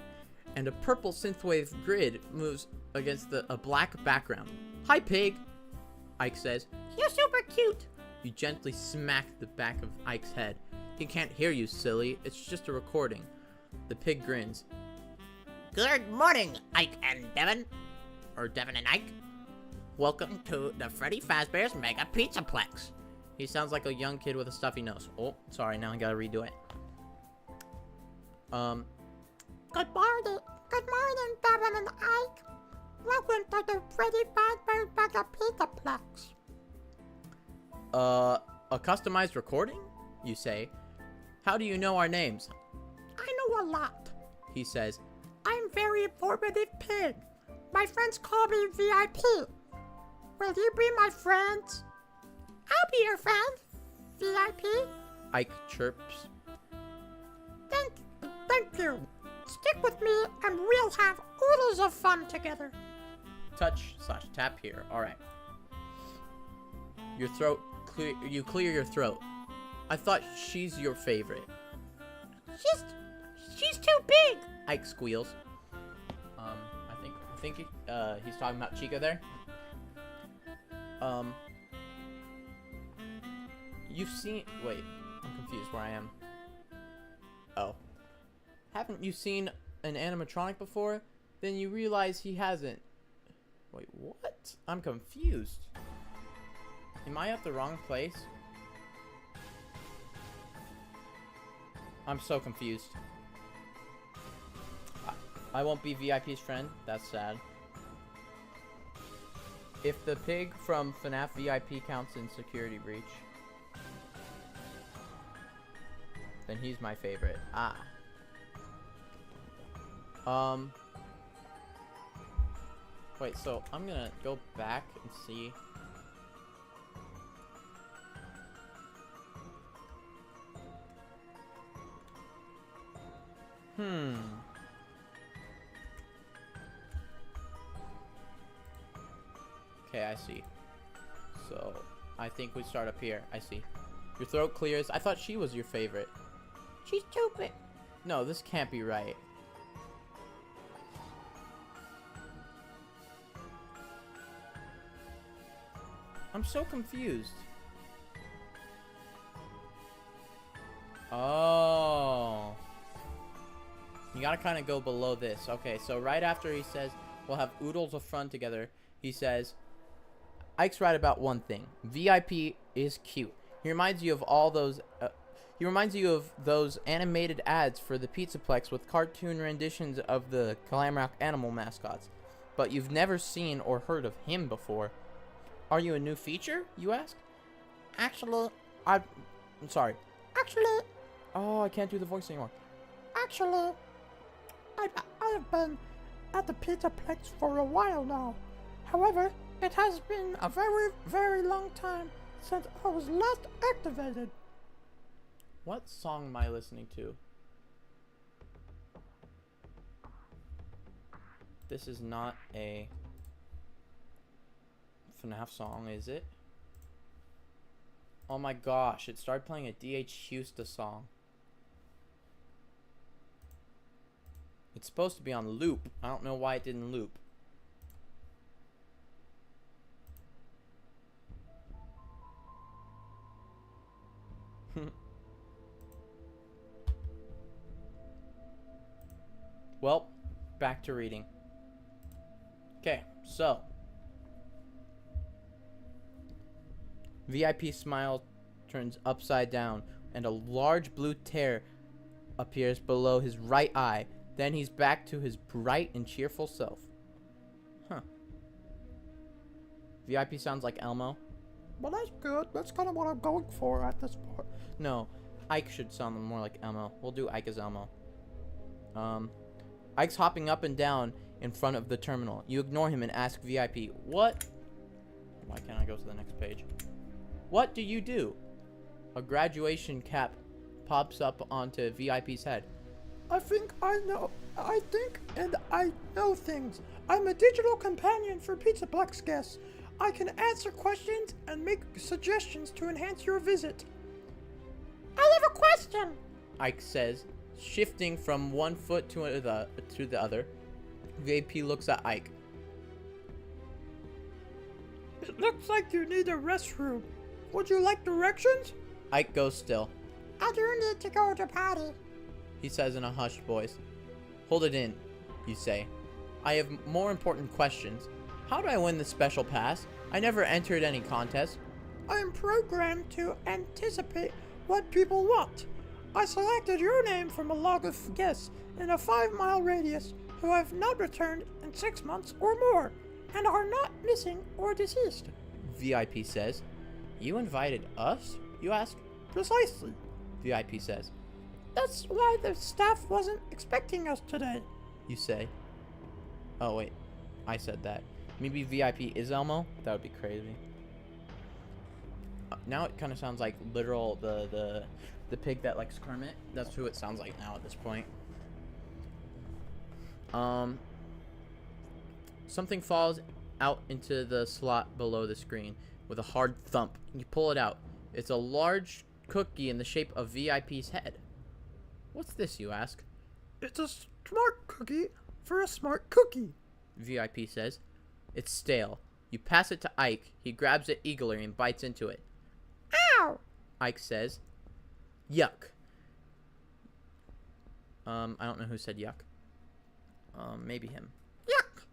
And a purple synthwave grid moves against a black background. Hi, pig, Ike says. You're super cute. You gently smack the back of Ike's head. He can't hear you, silly. It's just a recording. The pig grins. Good morning, Ike and Devin. Or Devin and Ike. Welcome to the Freddy Fazbear's Mega Pizzaplex. He sounds like a young kid with a stuffy nose. Oh, sorry, now I gotta redo it. Good morning, Devin and Ike. Welcome to the Freddy Fazbear Bugger Pizza-plex. A customized recording? You say. How do you know our names? I know a lot. He says. I'm very informative pig. My friends call me VIP. Will you be my friends? I'll be your friend, VIP. Ike chirps. Thank you. Stick with me and we'll have oodles of fun together. Touch/tap here. Alright. Your throat, you clear your throat. I thought she's your favorite. She's too big. Ike squeals. I think he's talking about Chica there. You've seen, wait, I'm confused where I am. Oh. Haven't you seen an animatronic before? Then you realize he hasn't. Wait, what? I'm confused. Am I at the wrong place? I'm so confused. I won't be VIP's friend. That's sad. If the pig from FNaF VIP counts in security breach, then he's my favorite. Ah. Wait, so I'm gonna go back and see. Okay, I see. So, I think we start up here. I see. Your throat clears. I thought she was your favorite. She's too big. No, this can't be right. I'm so confused. Oh. You gotta kind of go below this. Okay, so right after he says, we'll have oodles of fun together, he says, Ike's right about one thing. VIP is cute. He reminds you of all those... he reminds you of those animated ads for the Pizzaplex with cartoon renditions of the Glamrock animal mascots. But you've never seen or heard of him before. Are you a new feature, you ask? Actually, I'm sorry. Actually, Oh, I can't do the voice anymore. I have been at the Pizzaplex for a while now. However, it has been a very, very long time since I was last activated. What song am I listening to? This is not a FNaF song, is it? Oh my gosh, it started playing a D.H. Houston song. It's supposed to be on loop. I don't know why it didn't loop. Well, back to reading. Okay, so VIP smile turns upside down and a large blue tear appears below his right eye. Then he's back to his bright and cheerful self. Huh. VIP sounds like Elmo. Well, that's good. That's kind of what I'm going for at this point. No, Ike should sound more like Elmo. We'll do Ike as Elmo. Ike's hopping up and down in front of the terminal. You ignore him and ask VIP, what? Why can't I go to the next page? What do you do? A graduation cap pops up onto VIP's head. I think I know things. I'm a digital companion for Pizzaplex guests. I can answer questions and make suggestions to enhance your visit. I have a question, Ike says, shifting from one foot to the other. VIP looks at Ike. It looks like you need a restroom. Would you like directions? Ike goes still. I do need to go to potty, he says in a hushed voice. Hold it in, you say. I have more important questions. How do I win the special pass? I never entered any contest. I am programmed to anticipate what people want. I selected your name from a log of guests in a 5-mile radius who have not returned in in 6 months or more and are not missing or deceased. VIP says. You invited us? You ask. Precisely. VIP says. That's why the staff wasn't expecting us today. You say. Oh wait, I said that. Maybe VIP is Elmo? That would be crazy. Now it kind of sounds like literal the pig that likes Kermit. That's who it sounds like now at this point. Something falls out into the slot below the screen with a hard thump. You pull it out. It's a large cookie in the shape of VIP's head. What's this, you ask? It's a smart cookie for a smart cookie, VIP says. It's stale. You pass it to Ike. He grabs it eagerly and bites into it. Ow! Ike says. Yuck. I don't know who said yuck. Maybe him. Yuck!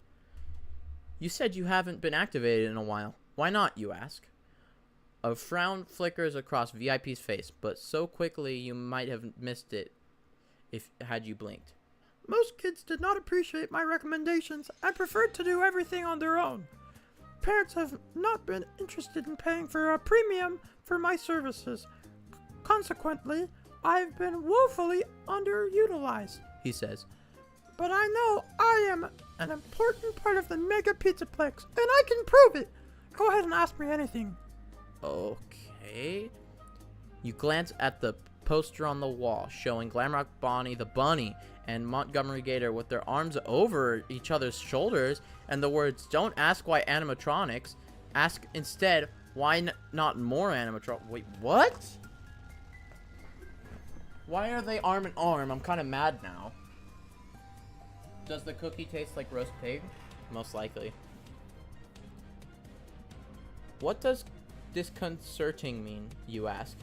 You said you haven't been activated in a while. Why not, you ask? A frown flickers across VIP's face, but so quickly you might have missed it had you blinked. Most kids did not appreciate my recommendations and preferred to do everything on their own. Parents have not been interested in paying for a premium for my services. Consequently, I've been woefully underutilized, He says. but I know I am an important part of the Mega Pizzaplex, and I can prove it. Go ahead and ask me anything. Okay. You glance at the poster on the wall showing Glamrock Bonnie the Bunny and Montgomery Gator with their arms over each other's shoulders and the words, "Don't ask why animatronics. Ask instead, why not more animatronics?" Wait, what? Why are they arm in arm? I'm kind of mad now. Does the cookie taste like roast pig? Most likely. What does disconcerting mean, you ask?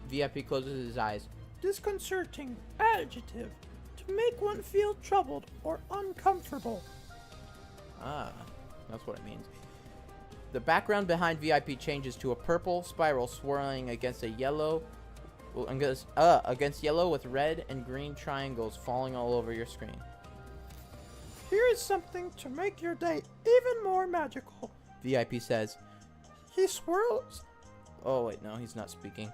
VIP closes his eyes. Disconcerting adjective. To make one feel troubled or uncomfortable. Ah, that's what it means. The background behind VIP changes to a purple spiral swirling against yellow with red and green triangles falling all over your screen. Here is something to make your day even more magical. VIP says. He swirls. Oh wait, no, he's not speaking.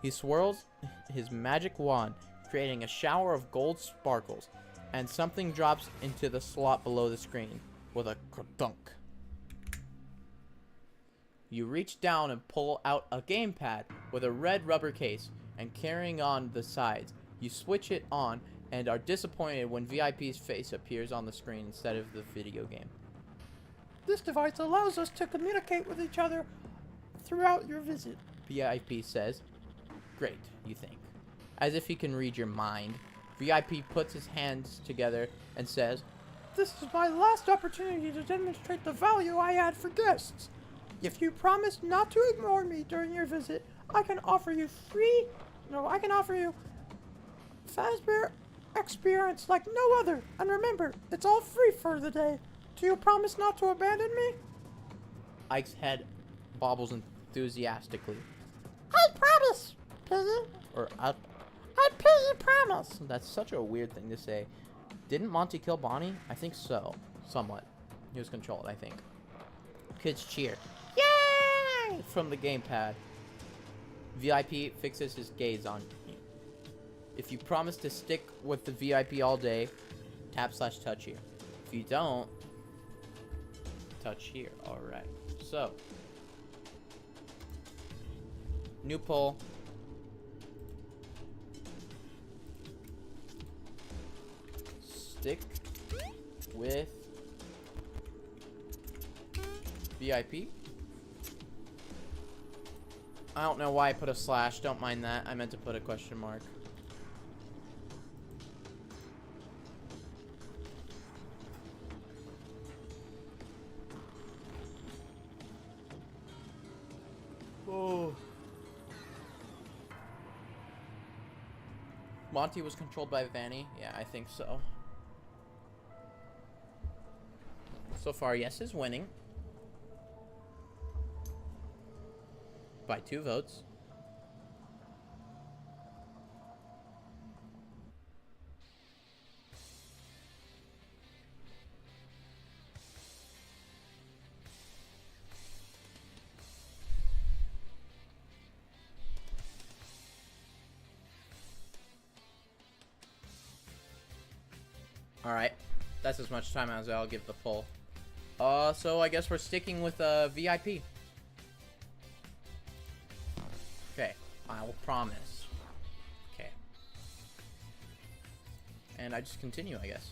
He swirls his magic wand, creating a shower of gold sparkles, and something drops into the slot below the screen with a dunk. You reach down and pull out a gamepad with a red rubber case and carrying on the sides. You switch it on and are disappointed when VIP's face appears on the screen instead of the video game. This device allows us to communicate with each other throughout your visit. VIP says. Great, you think. As if he can read your mind. VIP puts his hands together and says, This is my last opportunity to demonstrate the value I add for guests. If you promise not to ignore me during your visit, I can offer you Fazbear experience like no other. And remember, it's all free for the day. Do you promise not to abandon me? Ike's head bobbles enthusiastically. I promise, Piggy. Or, I Piggy promise. that's such a weird thing to say. Didn't Monty kill Bonnie? I think so. Somewhat. He was controlled, I think. Kids cheer. Yay! From the gamepad. VIP fixes his gaze on you. If you promise to stick with the VIP all day, tap/touch here. If you don't, touch here. Alright. So. New poll. Stick with VIP. I don't know why I put a slash. Don't mind that. I meant to put a question mark. Oh. Monty was controlled by Vanny. Yeah, I think so. So far, yes is winning. By 2 votes. Alright. That's as much time as I'll give the poll. So I guess we're sticking with VIP. Okay, I will promise. Okay. And I just continue, I guess.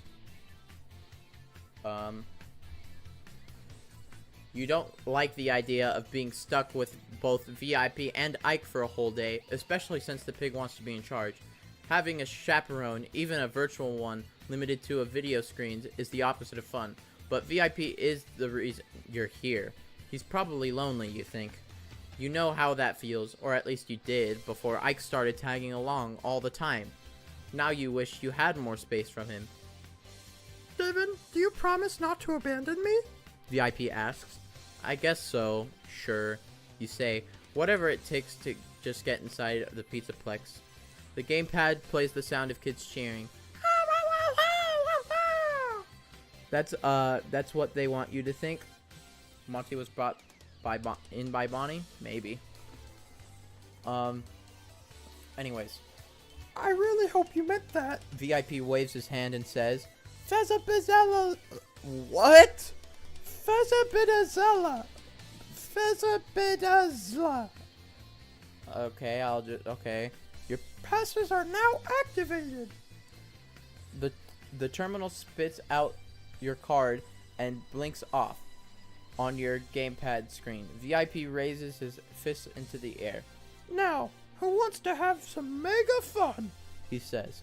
You don't like the idea of being stuck with both VIP and Ike for a whole day, especially since the pig wants to be in charge. Having a chaperone, even a virtual one, limited to a video screens, is the opposite of fun. But VIP is the reason you're here. He's probably lonely, you think. You know how that feels, or at least you did, before Ike started tagging along all the time. Now you wish you had more space from him. Devin, do you promise not to abandon me? VIP asks. I guess so, sure, you say, whatever it takes to just get inside the Pizzaplex. The gamepad plays the sound of kids cheering. That's what they want you to think. Monty was brought by Bonnie? Maybe. Anyways. I really hope you meant that. VIP waves his hand and says, Fezzabizella. What? Fezzabidazella. Fezzabidazella. Okay. Your passes are now activated. The terminal spits out your card and blinks off on your gamepad screen. VIP raises his fist into the air. Now, who wants to have some mega fun? He says.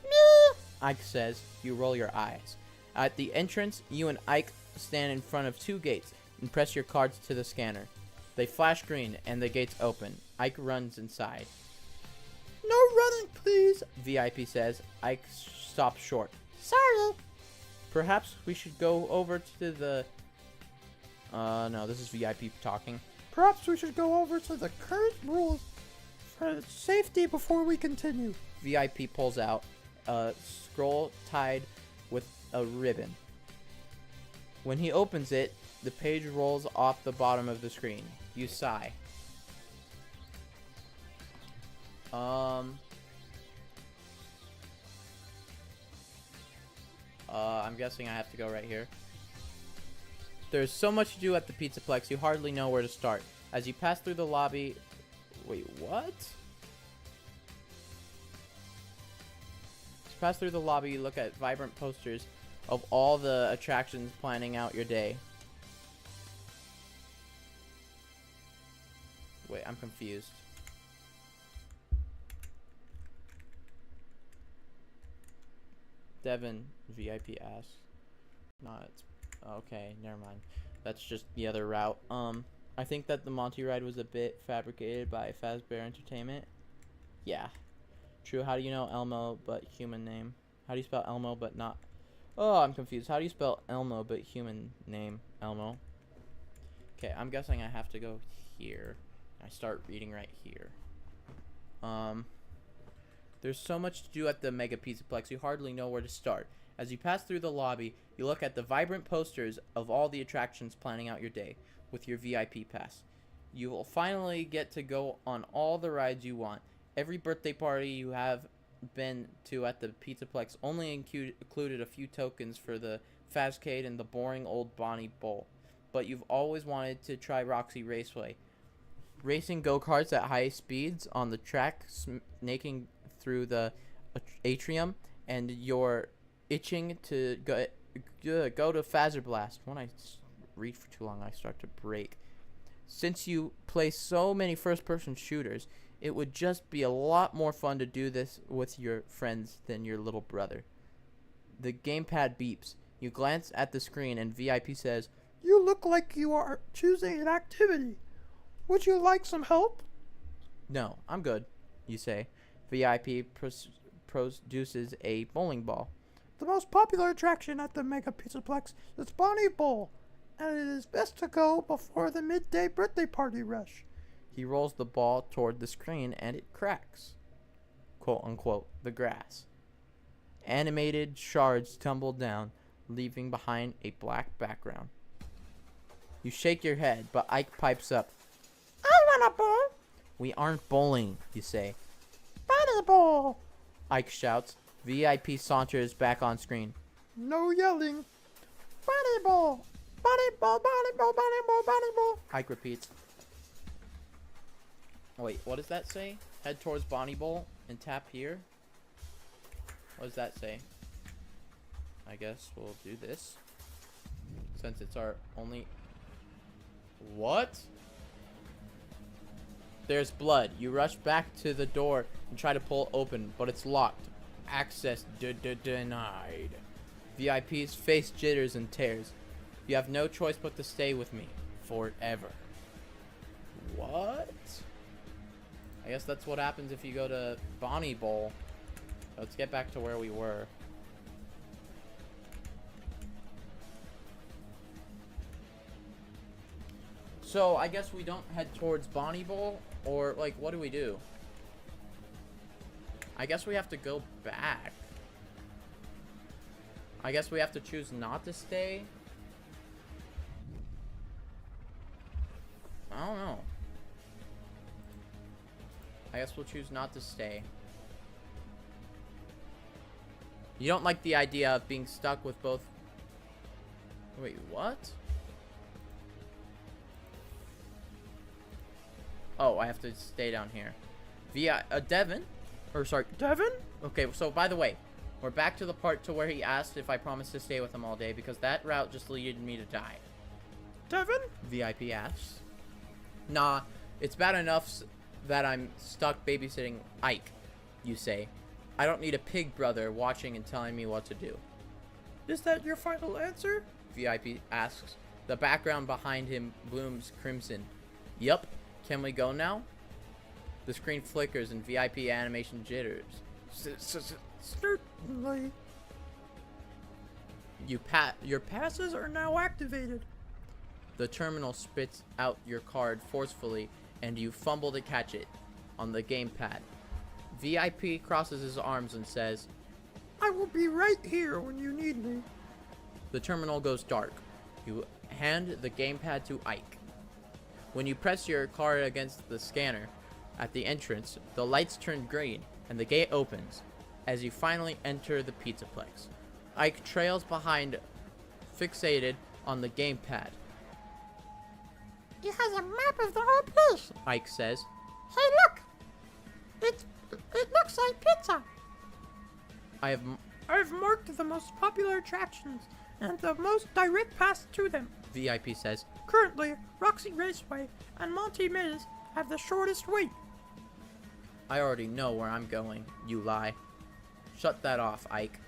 No. Ike says. You roll your eyes. At the entrance, you and Ike stand in front of two gates and press your cards to the scanner. They flash green and the gates open. Ike runs inside. No running, please, VIP says. Ike stops short. Sorry. Perhaps we should go over to the... no, this is VIP talking. Perhaps we should go over to the current rules for safety before we continue. VIP pulls out a scroll tied with a ribbon. When he opens it, the page rolls off the bottom of the screen. You sigh. I'm guessing I have to go right here. There's so much to do at the Pizzaplex, you hardly know where to start. As you pass through the lobby... Wait, what? As you pass through the lobby, you look at vibrant posters of all the attractions planning out your day. Wait, I'm confused. Devin, VIP asks. Not. Okay, never mind. That's just the other route. I think that the Monty ride was a bit fabricated by Fazbear Entertainment. Yeah. True, how do you know Elmo but human name? How do you spell Elmo but not... Oh, I'm confused. How do you spell Elmo but human name? Elmo. Okay, I'm guessing I have to go here. I start reading right here. There's so much to do at the Mega Pizzaplex, you hardly know where to start. As you pass through the lobby, you look at the vibrant posters of all the attractions planning out your day with your VIP pass. You will finally get to go on all the rides you want. Every birthday party you have been to at the Pizzaplex only included a few tokens for the Fazcade and the boring old Bonnie Bowl. But you've always wanted to try Roxy Raceway. Racing go-karts at high speeds on the track, snaking through the atrium, and you're itching to go to Fazer Blast. When I read for too long, I start to break. Since you play so many first-person shooters, it would just be a lot more fun to do this with your friends than your little brother. The gamepad beeps. You glance at the screen, and VIP says, You look like you are choosing an activity. Would you like some help? No, I'm good, you say. VIP produces a bowling ball. The most popular attraction at the Mega Pizzaplex is Bonnie Bowl, and it is best to go before the midday birthday party rush. He rolls the ball toward the screen and it cracks. Quote unquote, the grass. Animated shards tumble down, leaving behind a black background. You shake your head, but Ike pipes up. I want a bowl. We aren't bowling, you say. Bonnie Bowl. Ike shouts. VIP saunters back on screen. No yelling. Bunny ball. Bunny ball, bunny ball, bunny ball, bunny ball. Ike repeats. Wait, what does that say? Head towards Bonnie Bowl and tap here? What does that say? I guess we'll do this. Since it's our only... What? There's blood. You rush back to the door and try to pull it open, but it's locked. Access denied. VIP's face jitters and tears. You have no choice but to stay with me. Forever. What? I guess that's what happens if you go to Bonnie Bowl. Let's get back to where we were. So, I guess we don't head towards Bonnie Bowl, or, like, what do we do? I guess we have to go back. I guess we have to choose not to stay. I don't know. I guess we'll choose not to stay. You don't like the idea of being stuck with both... Wait, what? Oh, I have to stay down here. Devin? Or, sorry, Devin? Okay, so, by the way, we're back to the part to where he asked if I promised to stay with him all day, because that route just leaded me to die. Devin? VIP asks. Nah, it's bad enough that I'm stuck babysitting Ike, you say. I don't need a pig brother watching and telling me what to do. Is that your final answer? VIP asks. The background behind him blooms crimson. Yup. Can we go now? The screen flickers and VIP animation jitters. Certainly. Your passes are now activated. The terminal spits out your card forcefully, and you fumble to catch it on the gamepad. VIP crosses his arms and says, I will be right here when you need me. The terminal goes dark. You hand the gamepad to Ike. When you press your card against the scanner at the entrance, the lights turn green and the gate opens as you finally enter the Pizzaplex. Ike trails behind, fixated on the gamepad. It has a map of the whole place. Ike says, Hey, look! It looks like pizza. I've marked the most popular attractions and the most direct path to them. VIP says, Currently, Roxy Raceway and Monty Maze have the shortest wait. I already know where I'm going, you lie. Shut that off, Ike.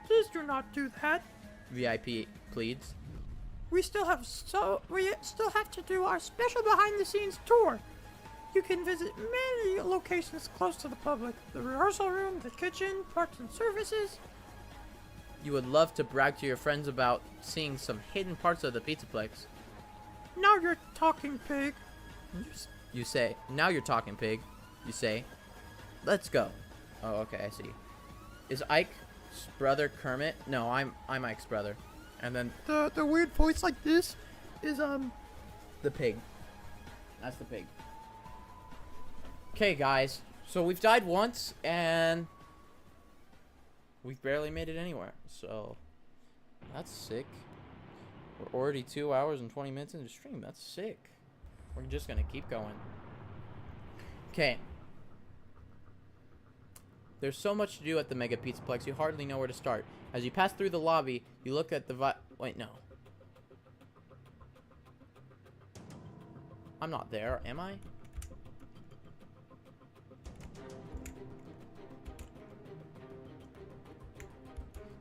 Please do not do that. VIP pleads. We still have to do our special behind-the-scenes tour. You can visit many locations close to the public. The rehearsal room, the kitchen, parts and services. You would love to brag to your friends about seeing some hidden parts of the Pizzaplex. Now you're talking, pig. You say, now you're talking, pig. You say, let's go. Oh, okay, I see. Is Ike's brother Kermit? No, I'm Ike's brother. And then The weird voice like this is the pig. That's the pig. Okay, guys. So we've died once, and we've barely made it anywhere. So that's sick. We're already 2 hours and 20 minutes into the stream. That's sick. We're just gonna keep going. Okay. There's so much to do at the Mega Pizzaplex, you hardly know where to start. As you pass through the lobby, you look at the wait, no. I'm not there, am I?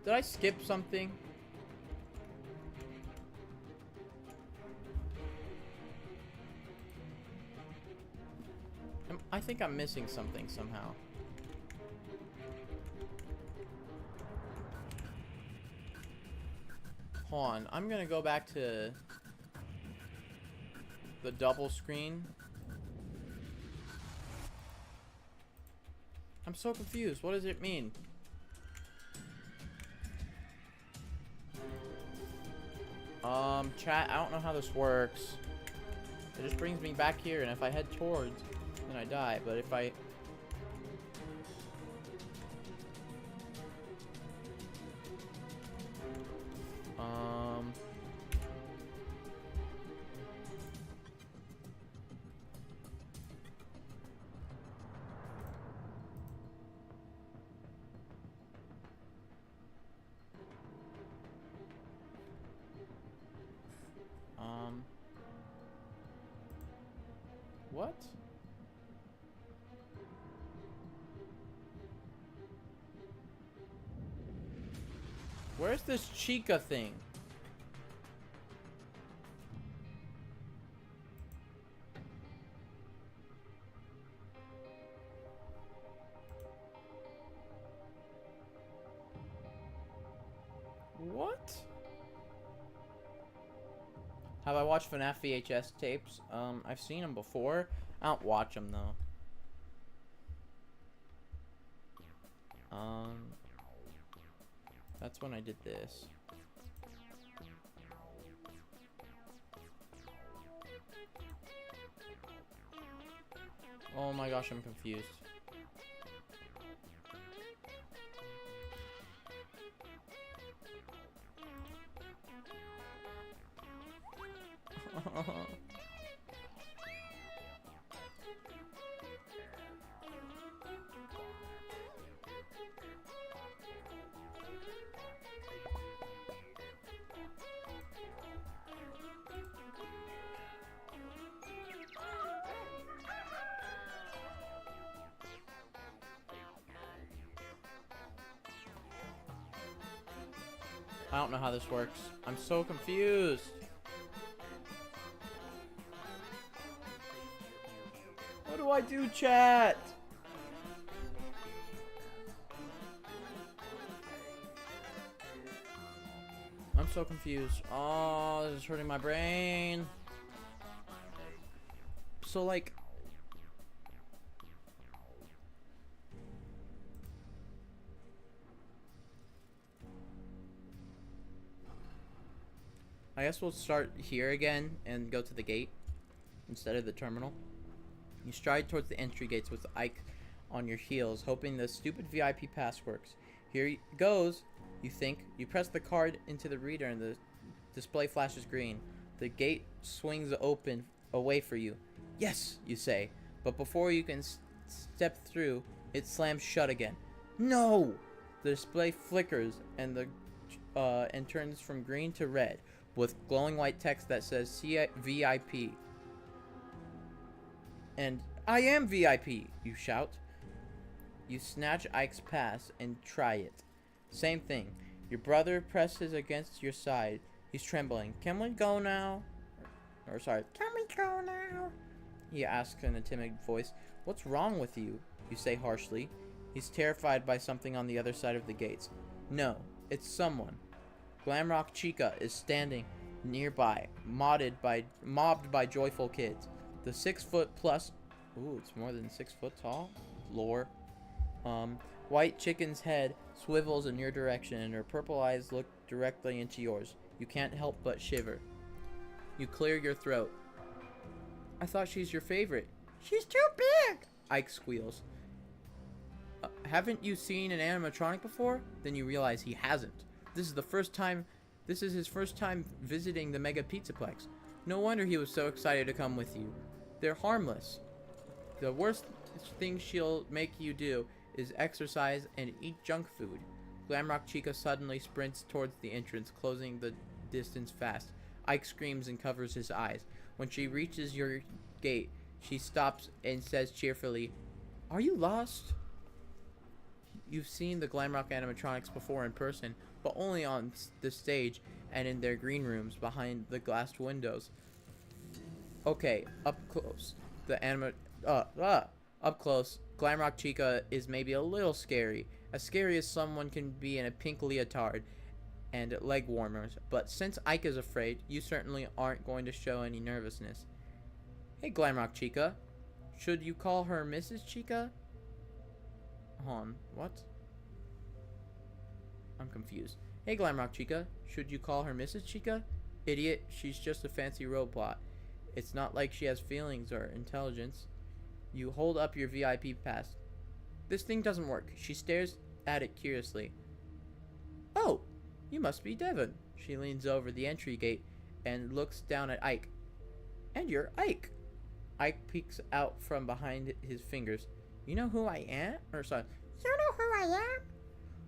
Did I skip something? I think I'm missing something somehow. Hold on, I'm gonna go back to the double screen. I'm so confused. What does it mean? Chat, I don't know how this works. It just brings me back here, and if I head towards, then I die. But if I... Um. What? Where's this Chica thing? What? Have I watched FNaF VHS tapes? I've seen them before. I don't watch them though. That's when I did this. Oh my gosh, I'm confused. I don't know how this works. I'm so confused. What do I do, chat? I'm so confused. Oh, this is hurting my brain. So, like... I guess we'll start here again and go to the gate instead of the terminal. You stride towards the entry gates with Ike on your heels, hoping the stupid VIP pass works. Here it goes, you think. You press the card into the reader and the display flashes green. The gate swings open away for you. Yes, you say, but before you can step through, it slams shut again. No! The display flickers and turns from green to red, with glowing white text that says VIP. And I am VIP, you shout. You snatch Ike's pass and try it. Same thing. Your brother presses against your side. He's trembling. Can we go now? Can we go now? He asks in a timid voice. What's wrong with you? You say harshly. He's terrified by something on the other side of the gates. No, it's someone. Glamrock Chica is standing nearby, mobbed by joyful kids. The 6 foot plus, ooh, it's more than 6 foot tall. Lore. White chicken's head swivels in your direction, and her purple eyes look directly into yours. You can't help but shiver. You clear your throat. I thought she's your favorite. She's too big, Ike squeals. Haven't you seen an animatronic before? Then you realize he hasn't. This is his first time visiting the Mega Pizzaplex. No wonder he was so excited to come with you. They're harmless. The worst thing she'll make you do is exercise and eat junk food. Glamrock Chica suddenly sprints towards the entrance, closing the distance fast. Ike screams and covers his eyes. When she reaches your gate, she stops and says cheerfully, "Are you lost?" You've seen the Glamrock animatronics before in person, but only on the stage and in their green rooms behind the glassed windows. Okay, up close, up close, Glamrock Chica is maybe a little scary, as scary as someone can be in a pink leotard and leg warmers, but since Ike is afraid, you certainly aren't going to show any nervousness. Hey, Glamrock Chica, should you call her Mrs. Chica? Hold on, what? I'm confused. Hey, Glamrock Chica, should you call her Mrs. Chica? Idiot, she's just a fancy robot. It's not like she has feelings or intelligence. You hold up your VIP pass. This thing doesn't work. She stares at it curiously. Oh, you must be Devon, She leans over the entry gate and looks down at Ike. And you're Ike. Ike peeks out from behind his fingers. You know who I am? Or sorry. You know who I am?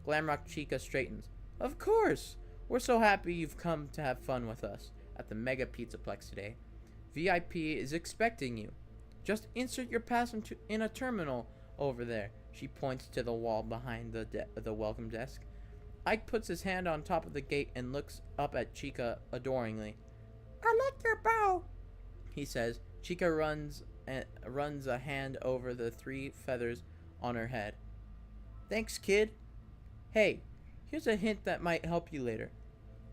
Glamrock Chica straightens. Of course! We're so happy you've come to have fun with us at the Mega Pizzaplex today. VIP is expecting you. Just insert your pass in a terminal over there. She points to the wall behind the welcome desk. Ike puts his hand on top of the gate and looks up at Chica adoringly. I like your bow, he says. Chica runs a hand over the 3 feathers on her head. Thanks, kid. Hey, here's a hint that might help you later.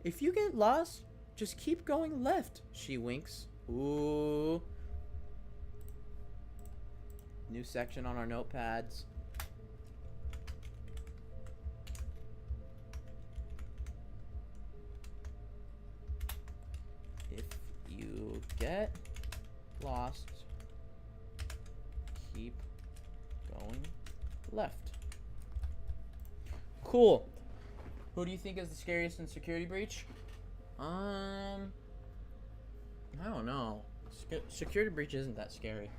If you get lost, just keep going left, she winks. Ooh. New section on our notepads. If you get lost, keep going left. Cool. Who do you think is the scariest in Security Breach? I don't know. Security Breach isn't that scary.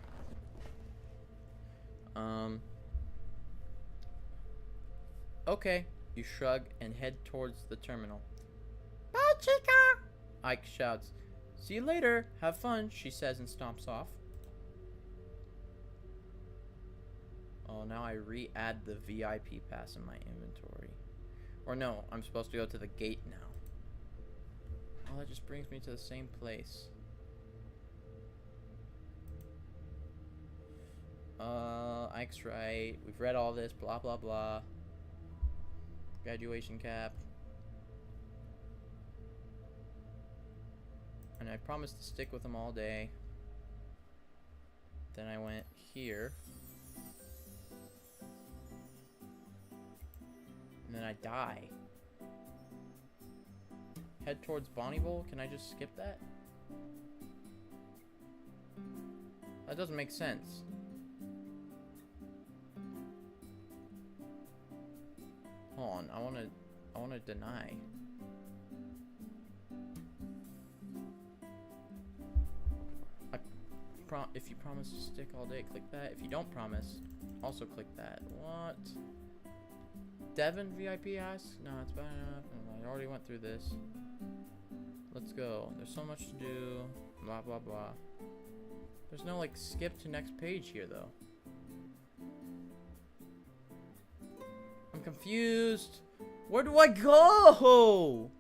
Okay. You shrug and head towards the terminal. Bye, Chica. Ike shouts, "See you later. Have fun," she says and stomps off. Oh, now I re-add the VIP pass in my inventory. Or no, I'm supposed to go to the gate now. Oh, that just brings me to the same place. Ike's right. We've read all this, blah, blah, blah. Graduation cap. And I promised to stick with them all day. Then I went here. And then I die. Head towards Bonnie Bowl? Can I just skip that? That doesn't make sense. Hold on, I wanna deny. If you promise to stick all day, click that. If you don't promise, also click that. What? Devin VIP asks? No, it's bad enough. I already went through this. Let's go. There's so much to do. Blah, blah, blah. There's no, like, skip to next page here, though. I'm confused. Where do I go?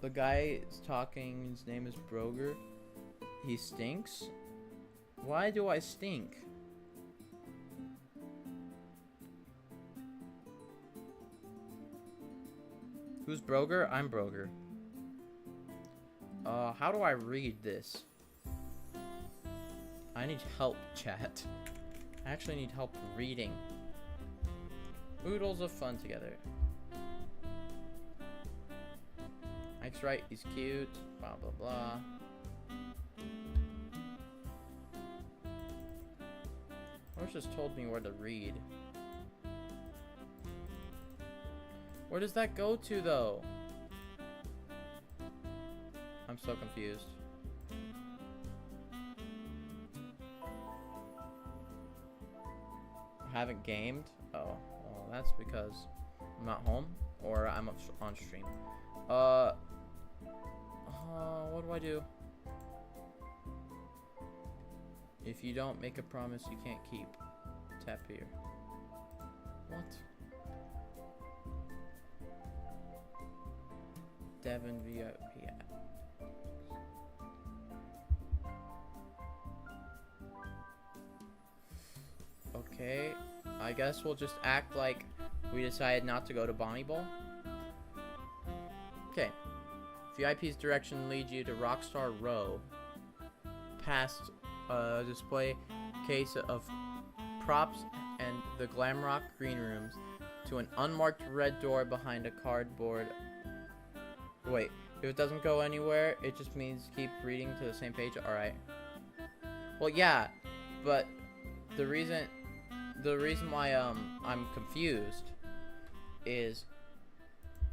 The guy is talking. His name is Broger. He stinks? Why do I stink? Who's Broger? I'm Broger. How do I read this? I need help, chat. I actually need help reading. Oodles of fun together. Ike's right, he's cute. Blah, blah, blah. Horse just told me where to read. Where does that go to, though? I'm so confused. I haven't gamed? Oh, well, that's because I'm not home or I'm on stream. What do I do? If you don't make a promise you can't keep. Tap here. What? Devin VIP app. Okay, I guess we'll just act like we decided not to go to Bonnie Bowl. Okay. VIP's direction leads you to Rockstar Row, past a display case of props and the Glamrock green rooms, to an unmarked red door behind a cardboard. Wait, if it doesn't go anywhere, it just means keep reading to the same page. Alright. Well, yeah, but the reason why I'm confused is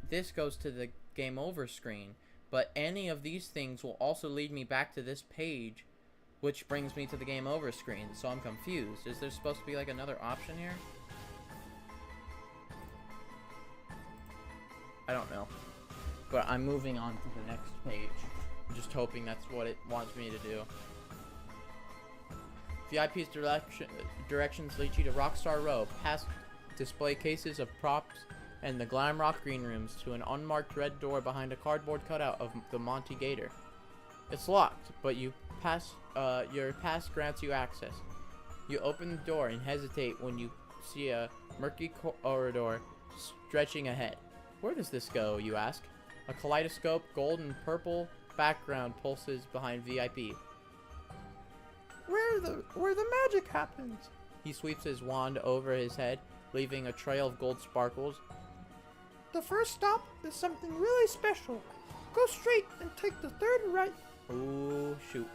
this goes to the game over screen, but any of these things will also lead me back to this page, which brings me to the game over screen, so I'm confused. Is there supposed to be like another option here? I don't know. But I'm moving on to the next page. I'm just hoping that's what it wants me to do. VIP's directions lead you to Rockstar Row, past display cases of props and the Glam Rock green rooms to an unmarked red door behind a cardboard cutout of the Monty Gator. It's locked, but your pass grants you access. You open the door and hesitate when you see a murky corridor stretching ahead. Where does this go, you ask? A kaleidoscope, gold and purple background pulses behind VIP. Where the magic happens. He sweeps his wand over his head, leaving a trail of gold sparkles. The first stop is something really special. Go straight and take the third right. Ooh, shoot.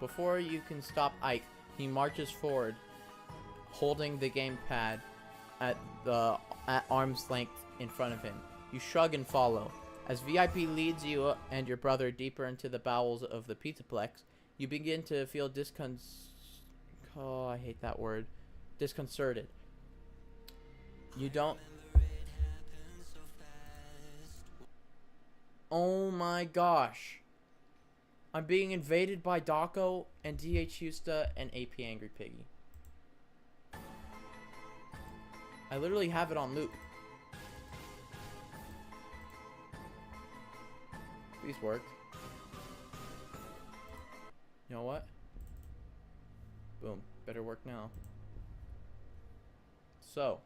Before you can stop Ike, he marches forward, holding the gamepad at arm's length in front of him. You shrug and follow. As VIP leads you and your brother deeper into the bowels of the Pizzaplex, you begin to feel I hate that word. Disconcerted. You don't... Oh my gosh. I'm being invaded by Daco and DH Husta and AP Angry Piggy. I literally have it on loop. Please work. You know what? Boom. Better work now. So.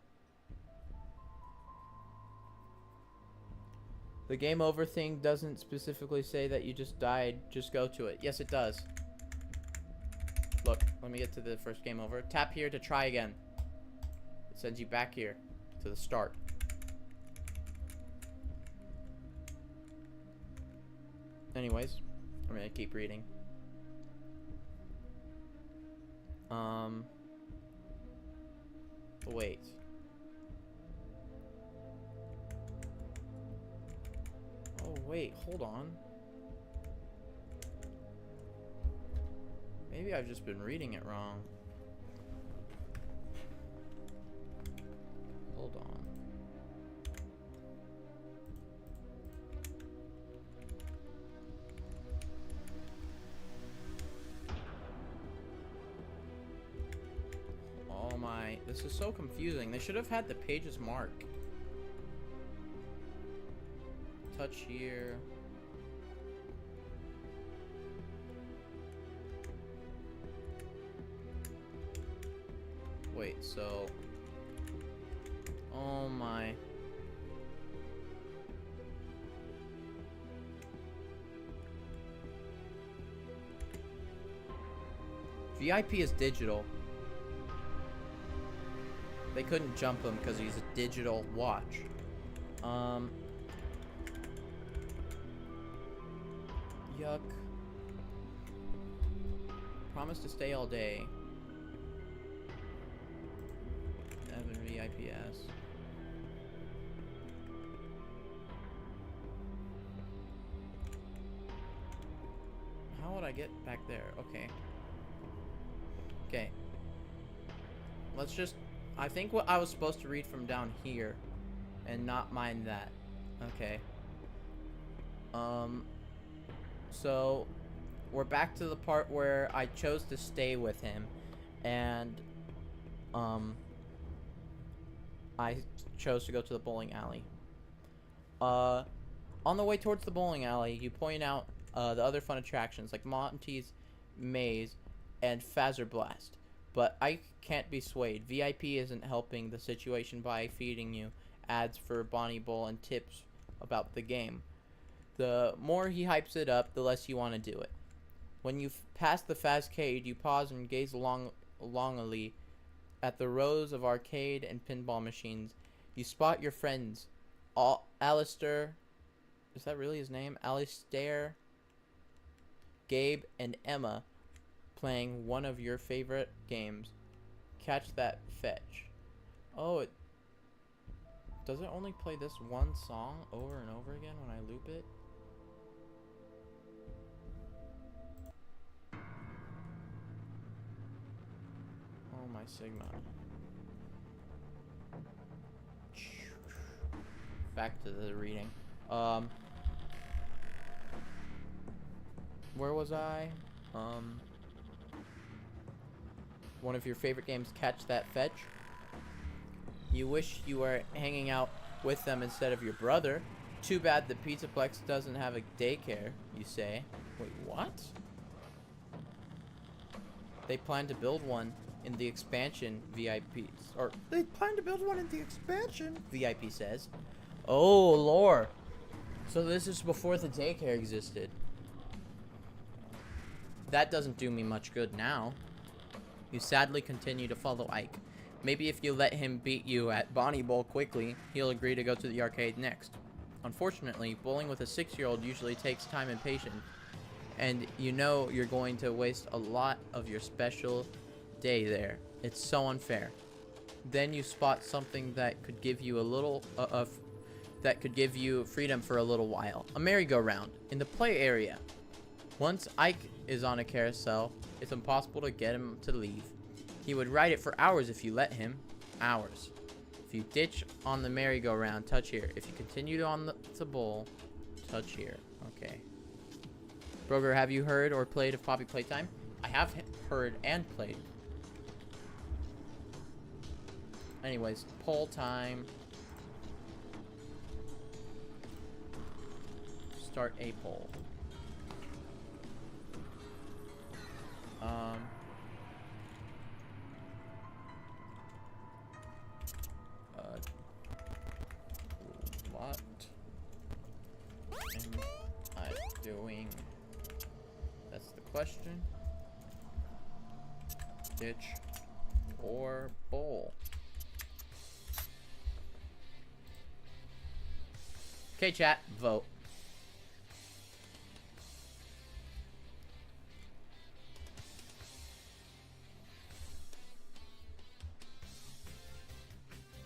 The game over thing doesn't specifically say that you just died. Just go to it. Yes, it does. Look, let me get to the first game over. Tap here to try again. It sends you back here to the start. Anyways, I'm gonna keep reading. Wait. Oh, wait, hold on. Maybe I've just been reading it wrong. Hold on. Oh my, this is so confusing. They should have had the pages mark. Touch here. Wait, so... Oh my... VIP is digital. They couldn't jump him because he's a digital watch. Yuck. Promise to stay all day. Evan VIPS. How would I get back there? Okay. Okay. Let's just... I think what I was supposed to read from down here and not mind that. Okay. So we're back to the part where I chose to stay with him and I chose to go to the bowling alley. On the way towards the bowling alley, you point out the other fun attractions like Monty's Maze and Phaser Blast. But I can't be swayed. VIP isn't helping the situation by feeding you ads for Bonnie Bowl and tips about the game. The more he hypes it up, the less you want to do it. When you pass the Fazcade, you pause and gaze longingly at the rows of arcade and pinball machines. You spot your friends, Alistair, is that really his name? Alistair, Gabe, and Emma, playing one of your favorite games. Catch that fetch. Oh, it Does it only play this one song over and over again when I loop it? Oh my Sigma. Back to the reading. Where was I? One of your favorite games, Catch That Fetch. You wish you were hanging out with them instead of your brother. Too bad the Pizzaplex doesn't have a daycare, you say. Wait, what? They plan to build one in the expansion, VIPs. Or, They plan to build one in the expansion. VIP says. Oh, lore. So this is before the daycare existed. That doesn't do me much good now. You sadly continue to follow Ike. Maybe if you let him beat you at Bonnie Bowl quickly, he'll agree to go to the arcade next. Unfortunately, bowling with a 6-year-old usually takes time and patience, and you know you're going to waste a lot of your special day there. It's so unfair. Then you spot something that could give you a little that could give you freedom for a little while. A merry-go-round in the play area. Once Ike is on a carousel, it's impossible to get him to leave. He would ride it for hours if you let him. Hours. If you ditch on the merry-go-round, touch here. If you continue on the bowl, touch here. Okay. Broger, have you heard or played of Poppy Playtime? I have heard and played. Anyways, poll time. Start a poll. What am I doing? That's the question. Ditch or bowl? Okay, chat, vote.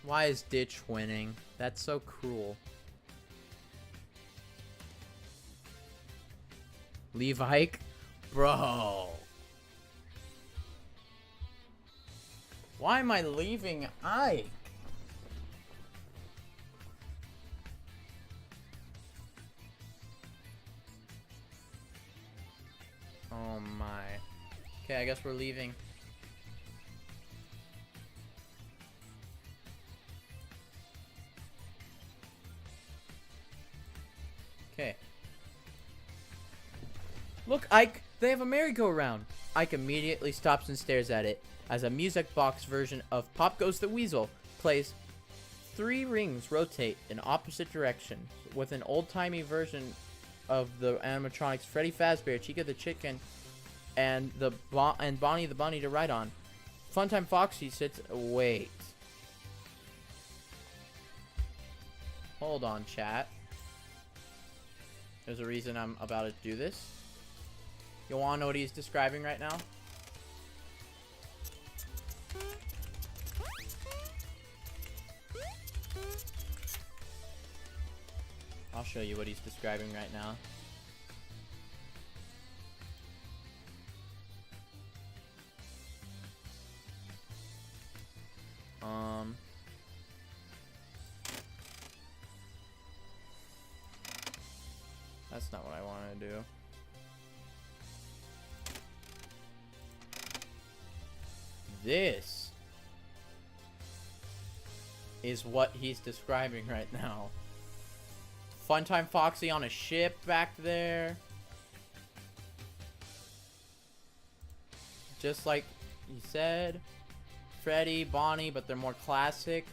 Why is Ditch winning? That's so cruel. Leave Ike? Bro. Why am I leaving Ike? Oh my. Okay, I guess we're leaving. Okay. Look, Ike, they have a merry-go-round. Ike immediately stops and stares at it as a music box version of Pop Goes the Weasel plays. 3 rings rotate in opposite directions with an old-timey version of the animatronics Freddy Fazbear, Chica the Chicken, and Bonnie the Bunny to ride on. Funtime Foxy sits. Wait. Hold on, chat. There's a reason I'm about to do this. You wanna know what he's describing right now? I'll show you what he's describing right now. That's not what I want to do. This is what he's describing right now. Funtime Foxy on a ship back there. Just like he said. Freddy, Bonnie, but they're more classic.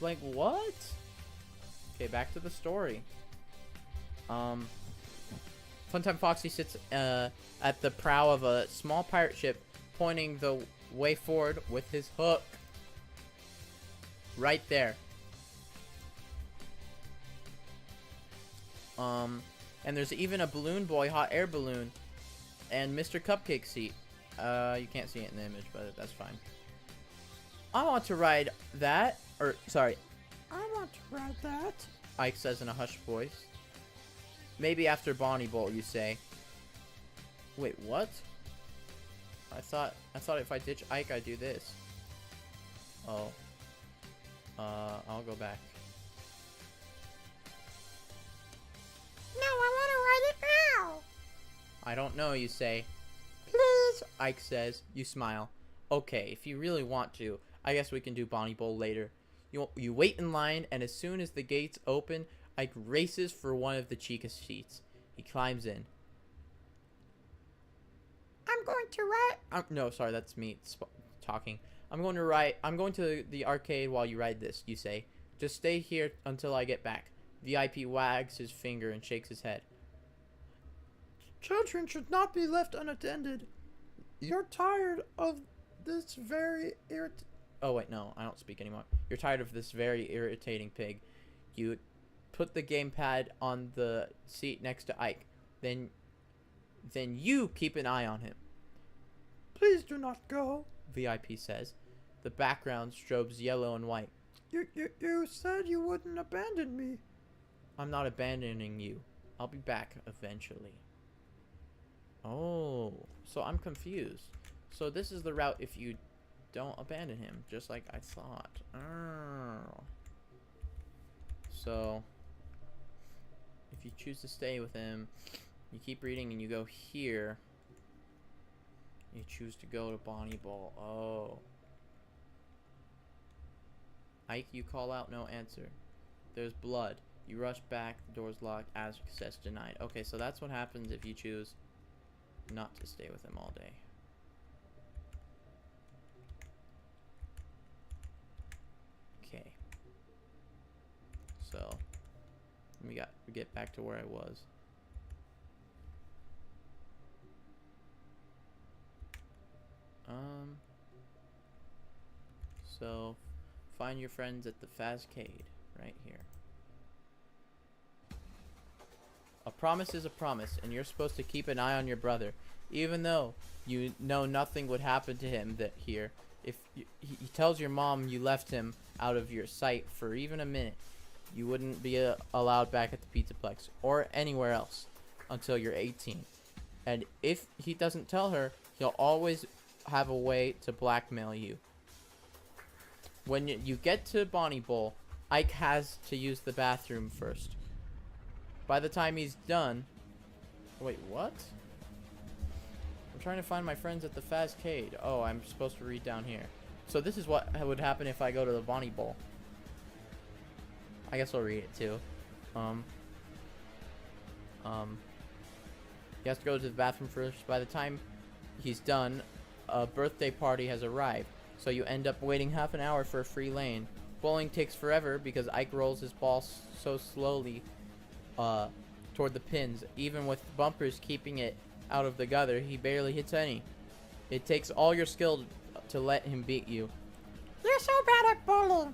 Like, what? Okay, back to the story. Funtime Foxy sits at the prow of a small pirate ship, pointing the way forward with his hook. Right there. And there's even a balloon boy, hot air balloon, and Mr. Cupcake seat. You can't see it in the image, but that's fine. I want to ride that, or sorry, I want to ride that. Ike says in a hushed voice. Maybe after Bonnie Bowl, you say. Wait, what? I thought if I ditch Ike, I'd do this. Oh. I'll go back. No, I want to ride it now. I don't know, you say. Please. Ike says. You smile. Okay, if you really want to, I guess we can do Bonnie Bowl later. You wait in line, and as soon as the gates open, Ike races for one of the Chica seats. He climbs in. I'm going to ride. No, sorry, that's me talking. I'm going to the arcade while you ride this, you say. Just stay here until I get back. VIP wags his finger and shakes his head. Children should not be left unattended. You're tired of this very Oh, wait, no, I don't speak anymore. You're tired of this very irritating pig. You put the gamepad on the seat next to Ike. Then you keep an eye on him. Please do not go, VIP says. The background strobes yellow and white. You said you wouldn't abandon me. I'm not abandoning you. I'll be back eventually. Oh, so I'm confused. So this is the route if you don't abandon him, just like I thought. Oh. So, if you choose to stay with him, you keep reading and you go here. You choose to go to Bonnie Bowl. Oh. Ike, you call out, no answer. There's blood. You rush back, the door's locked, access denied. Okay, so that's what happens if you choose not to stay with him all day. Okay. So, we get back to where I was. So, find your friends at the Fazcade, right here. A promise is a promise, and you're supposed to keep an eye on your brother, even though you know nothing would happen to him here. If he tells your mom you left him out of your sight for even a minute, you wouldn't be allowed back at the Pizzaplex or anywhere else until you're 18. And if he doesn't tell her, he'll always have a way to blackmail you. When you get to Bonnie Bowl, Ike has to use the bathroom first. By the time he's done... Wait, what? I'm trying to find my friends at the Fazcade. Oh, I'm supposed to read down here. So this is what would happen if I go to the Bonnie Bowl. I guess I'll read it too. He has to go to the bathroom first. By the time he's done, a birthday party has arrived. So you end up waiting half an hour for a free lane. Bowling takes forever because Ike rolls his ball so slowly toward the pins. Even with bumpers keeping it out of the gutter, he barely hits any. It takes all your skill to let him beat you. You're so bad at bowling,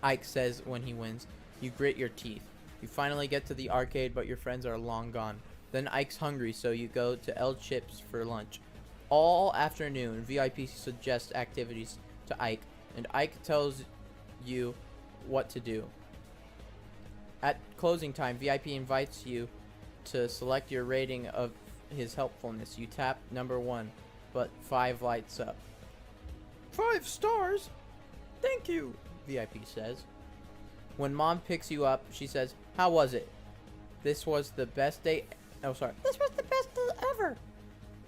Ike says when he wins. You grit your teeth. You finally get to the arcade, but your friends are long gone. Then Ike's hungry, so you go to El Chips for lunch. All afternoon, VIP suggests activities to Ike, and Ike tells you what to do. At closing time, VIP invites you to select your rating of his helpfulness. You tap number 1, but 5 lights up. 5 stars? Thank you, VIP says. When Mom picks you up, she says, "How was it?" This was the best day... Oh, sorry. This was the best day ever,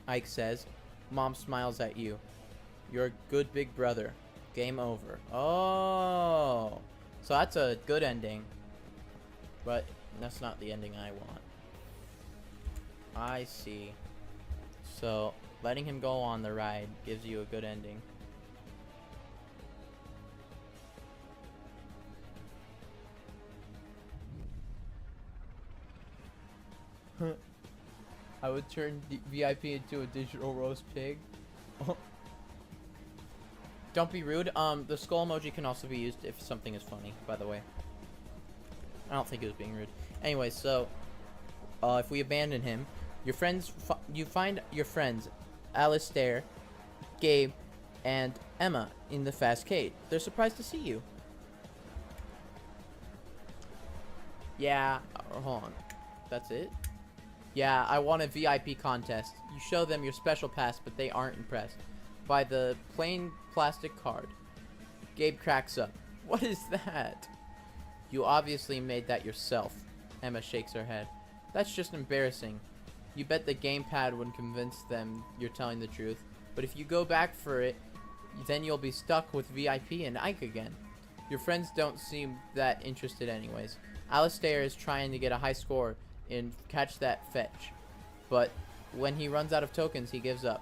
Ike says. Mom smiles at you. You're a good big brother. Game over. Oh. So that's a good ending. But that's not the ending I want. I see. So, letting him go on the ride gives you a good ending. I would turn VIP into a digital roast pig. Don't be rude. The skull emoji can also be used if something is funny, by the way. I don't think it was being rude. Anyway, so if we abandon him, your friends, you find your friends, Alistair, Gabe, and Emma in the Fazcade. They're surprised to see you. Yeah, hold on. That's it? Yeah, I won a VIP contest. You show them your special pass, but they aren't impressed by the plain plastic card. Gabe cracks up. What is that? You obviously made that yourself. Emma shakes her head. That's just embarrassing. You bet the gamepad would convince them you're telling the truth, but if you go back for it, then you'll be stuck with VIP and Ike again. Your friends don't seem that interested anyways. Alistair is trying to get a high score in Catch That Fetch, but when he runs out of tokens, he gives up.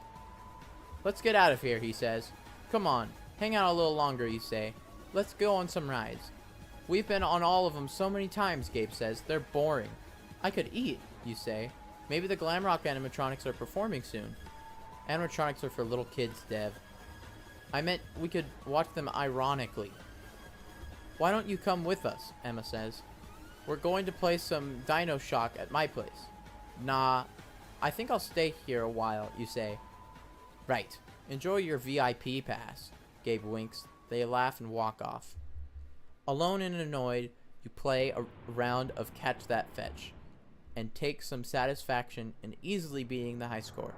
Let's get out of here, he says. Come on, hang out a little longer, you say. Let's go on some rides. We've been on all of them so many times, Gabe says. They're boring. I could eat, you say. Maybe the Glamrock animatronics are performing soon. Animatronics are for little kids, Dev. I meant we could watch them ironically. Why don't you come with us, Emma says. We're going to play some Dino Shock at my place. Nah, I think I'll stay here a while, you say. Right. Enjoy your VIP pass. Gabe winks. They laugh and walk off. Alone and annoyed, you play a round of Catch That Fetch and take some satisfaction in easily beating the high score.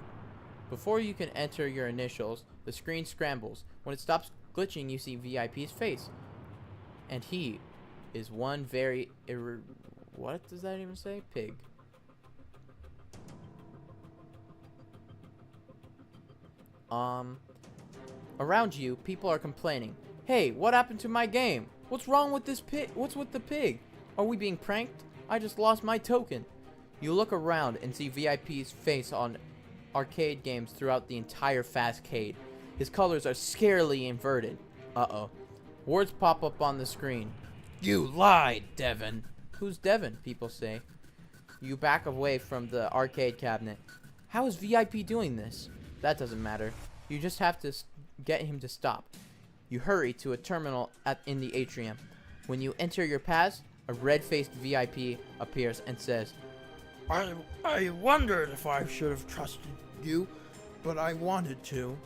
Before you can enter your initials, the screen scrambles. When it stops glitching, you see VIP's face. And he is one very what does that even say? Pig. Around you, people are complaining. Hey, what happened to my game? What's wrong with this pig? What's with the pig? Are we being pranked? I just lost my token. You look around and see VIP's face on arcade games throughout the entire Fastcade. His colors are scarily inverted. Uh-oh. Words pop up on the screen. You lied, Devin. Who's Devin? People say. You back away from the arcade cabinet. How is VIP doing this? That doesn't matter. You just have to get him to stop. You hurry to a terminal in the atrium. When you enter your pass, a red-faced VIP appears and says, I wondered if I should have trusted you, but I wanted to.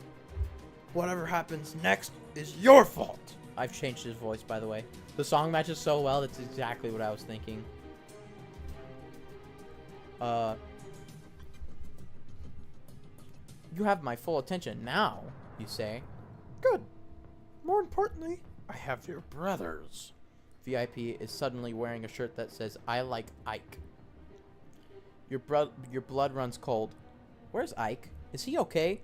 Whatever happens next is your fault. I've changed his voice, by the way. The song matches so well, that's exactly what I was thinking. You have my full attention now, you say. Good. More importantly, I have your brother's. VIP is suddenly wearing a shirt that says, I like Ike. Your blood runs cold. Where's Ike? Is he okay?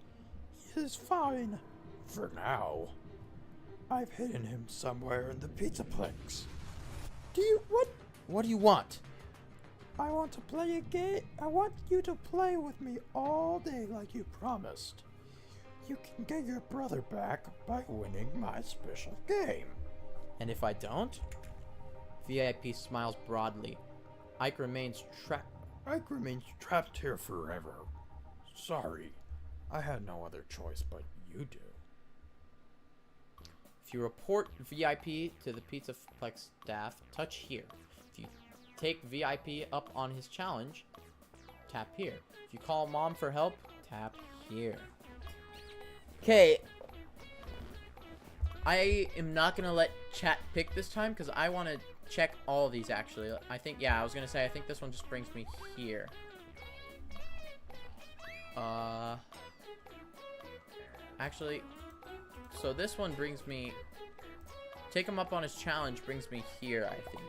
He is fine. For now. I've hidden him somewhere in the Pizzaplex. What do you want? I want to play a game. I want you to play with me all day like you promised. You can get your brother back by winning my special game. And if I don't? VIP smiles broadly. Ike remains trapped here forever. Sorry. I had no other choice, but you do. If you report VIP to the Pizzaplex staff, touch here. If you take VIP up on his challenge, tap here. If you call mom for help, tap here. Okay. I am not going to let chat pick this time because I want to check all of these actually. I think this one just brings me here. Actually, so this one brings me, take him up on his challenge brings me here, I think.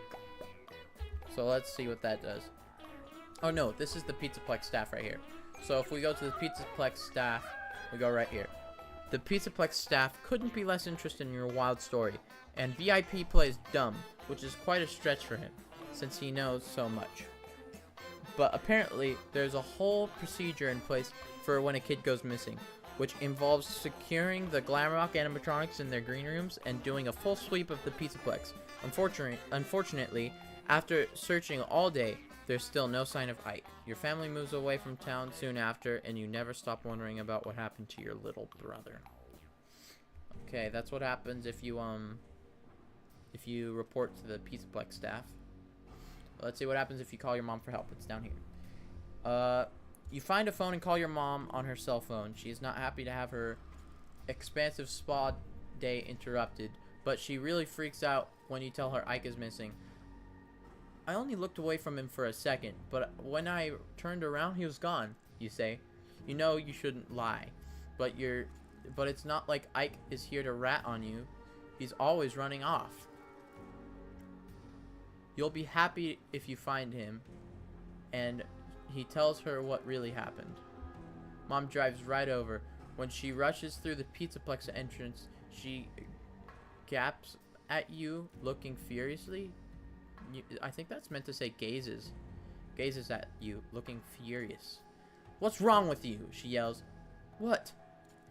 So let's see what that does. Oh no, this is the Pizzaplex staff right here. So if we go to the Pizzaplex staff, we go right here. The Pizzaplex staff couldn't be less interested in your wild story, and VIP plays dumb, which is quite a stretch for him, since he knows so much. But apparently, there's a whole procedure in place for when a kid goes missing, which involves securing the Glamrock animatronics in their green rooms and doing a full sweep of the Pizzaplex. Unfortunately, after searching all day, there's still no sign of Ike. Your family moves away from town soon after, and you never stop wondering about what happened to your little brother. Okay, that's what happens if you report to the Pizzaplex staff. Let's see what happens if you call your mom for help. It's down here. You find a phone and call your mom on her cell phone. She is not happy to have her expansive spa day interrupted, but she really freaks out when you tell her Ike is missing. I only looked away from him for a second, but when I turned around, he was gone, you say. You know you shouldn't lie, but it's not like Ike is here to rat on you. He's always running off. You'll be happy if you find him. And he tells her what really happened. Mom drives right over. When she rushes through the Pizzaplex entrance, she gaps at you, looking furiously. I think that's meant to say gazes. Gazes at you, looking furious. What's wrong with you? She yells. What?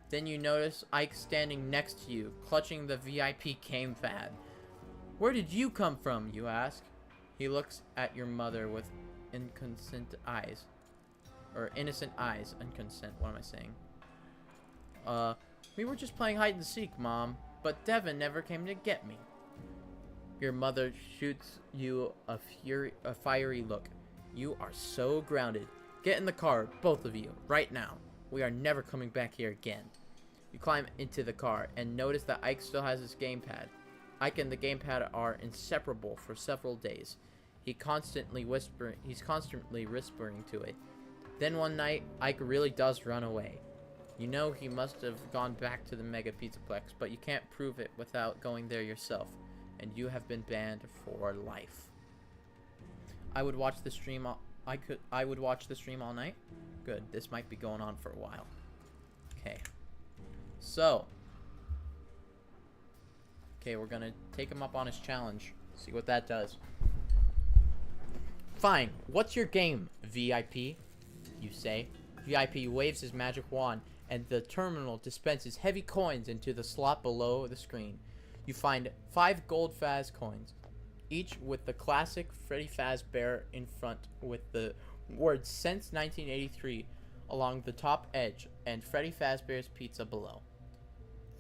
Then you notice Ike standing next to you, clutching the VIP game pad. Where did you come from? You ask. He looks at your mother with innocent eyes. Or innocent eyes. Unconsent. What am I saying? We were just playing hide and seek, Mom. But Devin never came to get me. Your mother shoots you a fiery look. You are so grounded. Get in the car, both of you, right now. We are never coming back here again. You climb into the car and notice that Ike still has his gamepad. Ike and the gamepad are inseparable for several days. He's constantly whispering to it. Then one night, Ike really does run away. You know he must have gone back to the Mega Pizzaplex, but you can't prove it without going there yourself, and you have been banned for life. I would watch the stream all night. Good. This might be going on for a while. Okay. So. Okay, we're gonna take him up on his challenge. See what that does. Fine. What's your game, VIP? You say. VIP waves his magic wand, and the terminal dispenses heavy coins into the slot below the screen. You find 5 gold Faz coins, each with the classic Freddy Fazbear in front with the words since 1983 along the top edge and Freddy Fazbear's Pizza below.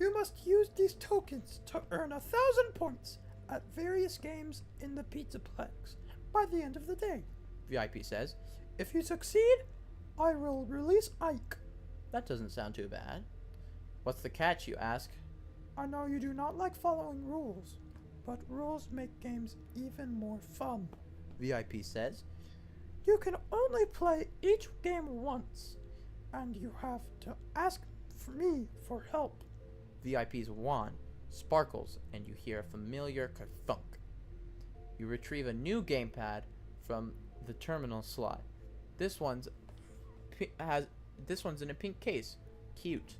You must use these tokens to earn 1,000 points at various games in the Pizzaplex by the end of the day, VIP says. If you succeed, I will release Ike. That doesn't sound too bad. What's the catch, you ask? I know you do not like following rules, but rules make games even more fun, VIP says. You can only play each game once, and you have to ask me for help. VIP's wand sparkles, and you hear a familiar kerthunk. You retrieve a new gamepad from the terminal slot. This one's in a pink case. Cute.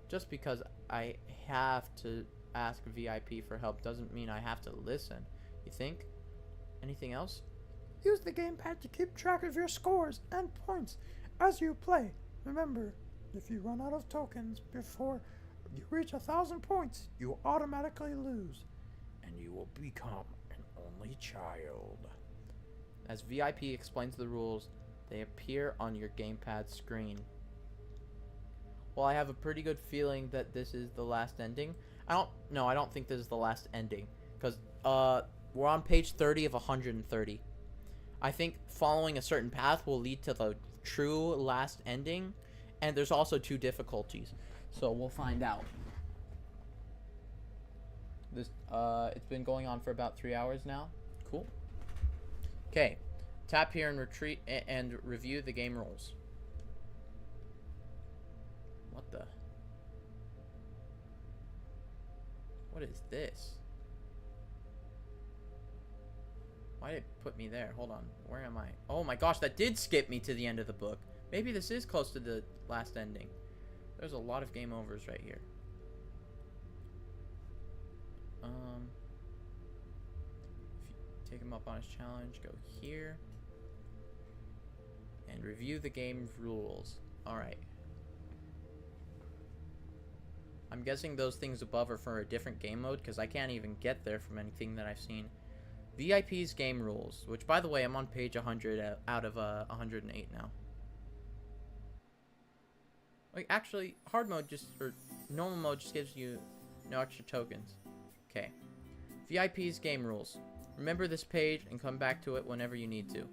Just because I have to ask VIP for help doesn't mean I have to listen. You think? Anything else? Use the gamepad to keep track of your scores and points as you play. Remember, if you run out of tokens before you reach 1,000 points, you automatically lose, and you will become an only child. As VIP explains the rules, they appear on your gamepad screen. Well, I have a pretty good feeling that this is the last ending. I don't think this is the last ending, because we're on page 30 of 130. I think following a certain path will lead to the true last ending, and there's also 2 difficulties, so we'll find out. This it's been going on for about 3 hours now. Cool. Okay, tap here and retreat and review the game rules. What the? What is this? Why did it put me there? Hold on. Where am I? Oh my gosh, that did skip me to the end of the book. Maybe this is close to the last ending. There's a lot of game overs right here. If you take him up on his challenge, go here. And review the game rules. Alright. I'm guessing those things above are for a different game mode, because I can't even get there from anything that I've seen. VIP's game rules, which, by the way, I'm on page 100 out of 108 now. Like, actually, hard mode or normal mode just gives you no extra tokens. Okay. VIP's game rules. Remember this page and come back to it whenever you need to.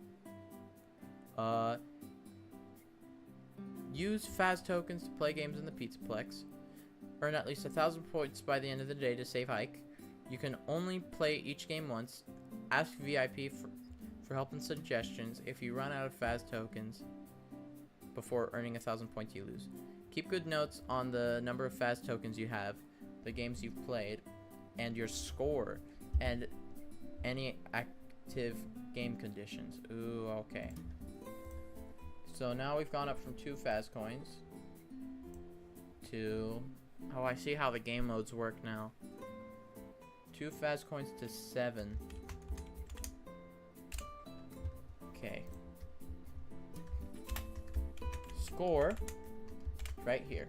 Use Faz tokens to play games in the Pizzaplex. Earn at least 1,000 points by the end of the day to save Ike. You can only play each game once. Ask VIP for help and suggestions. If you run out of Faz tokens before earning 1,000 points, you lose. Keep good notes on the number of Faz tokens you have, the games you've played, and your score, and any active game conditions. Ooh, okay. So now we've gone up from 2 Faz coins to... Oh, I see how the game modes work now. 2 Faz coins to 7. Okay. Score right here.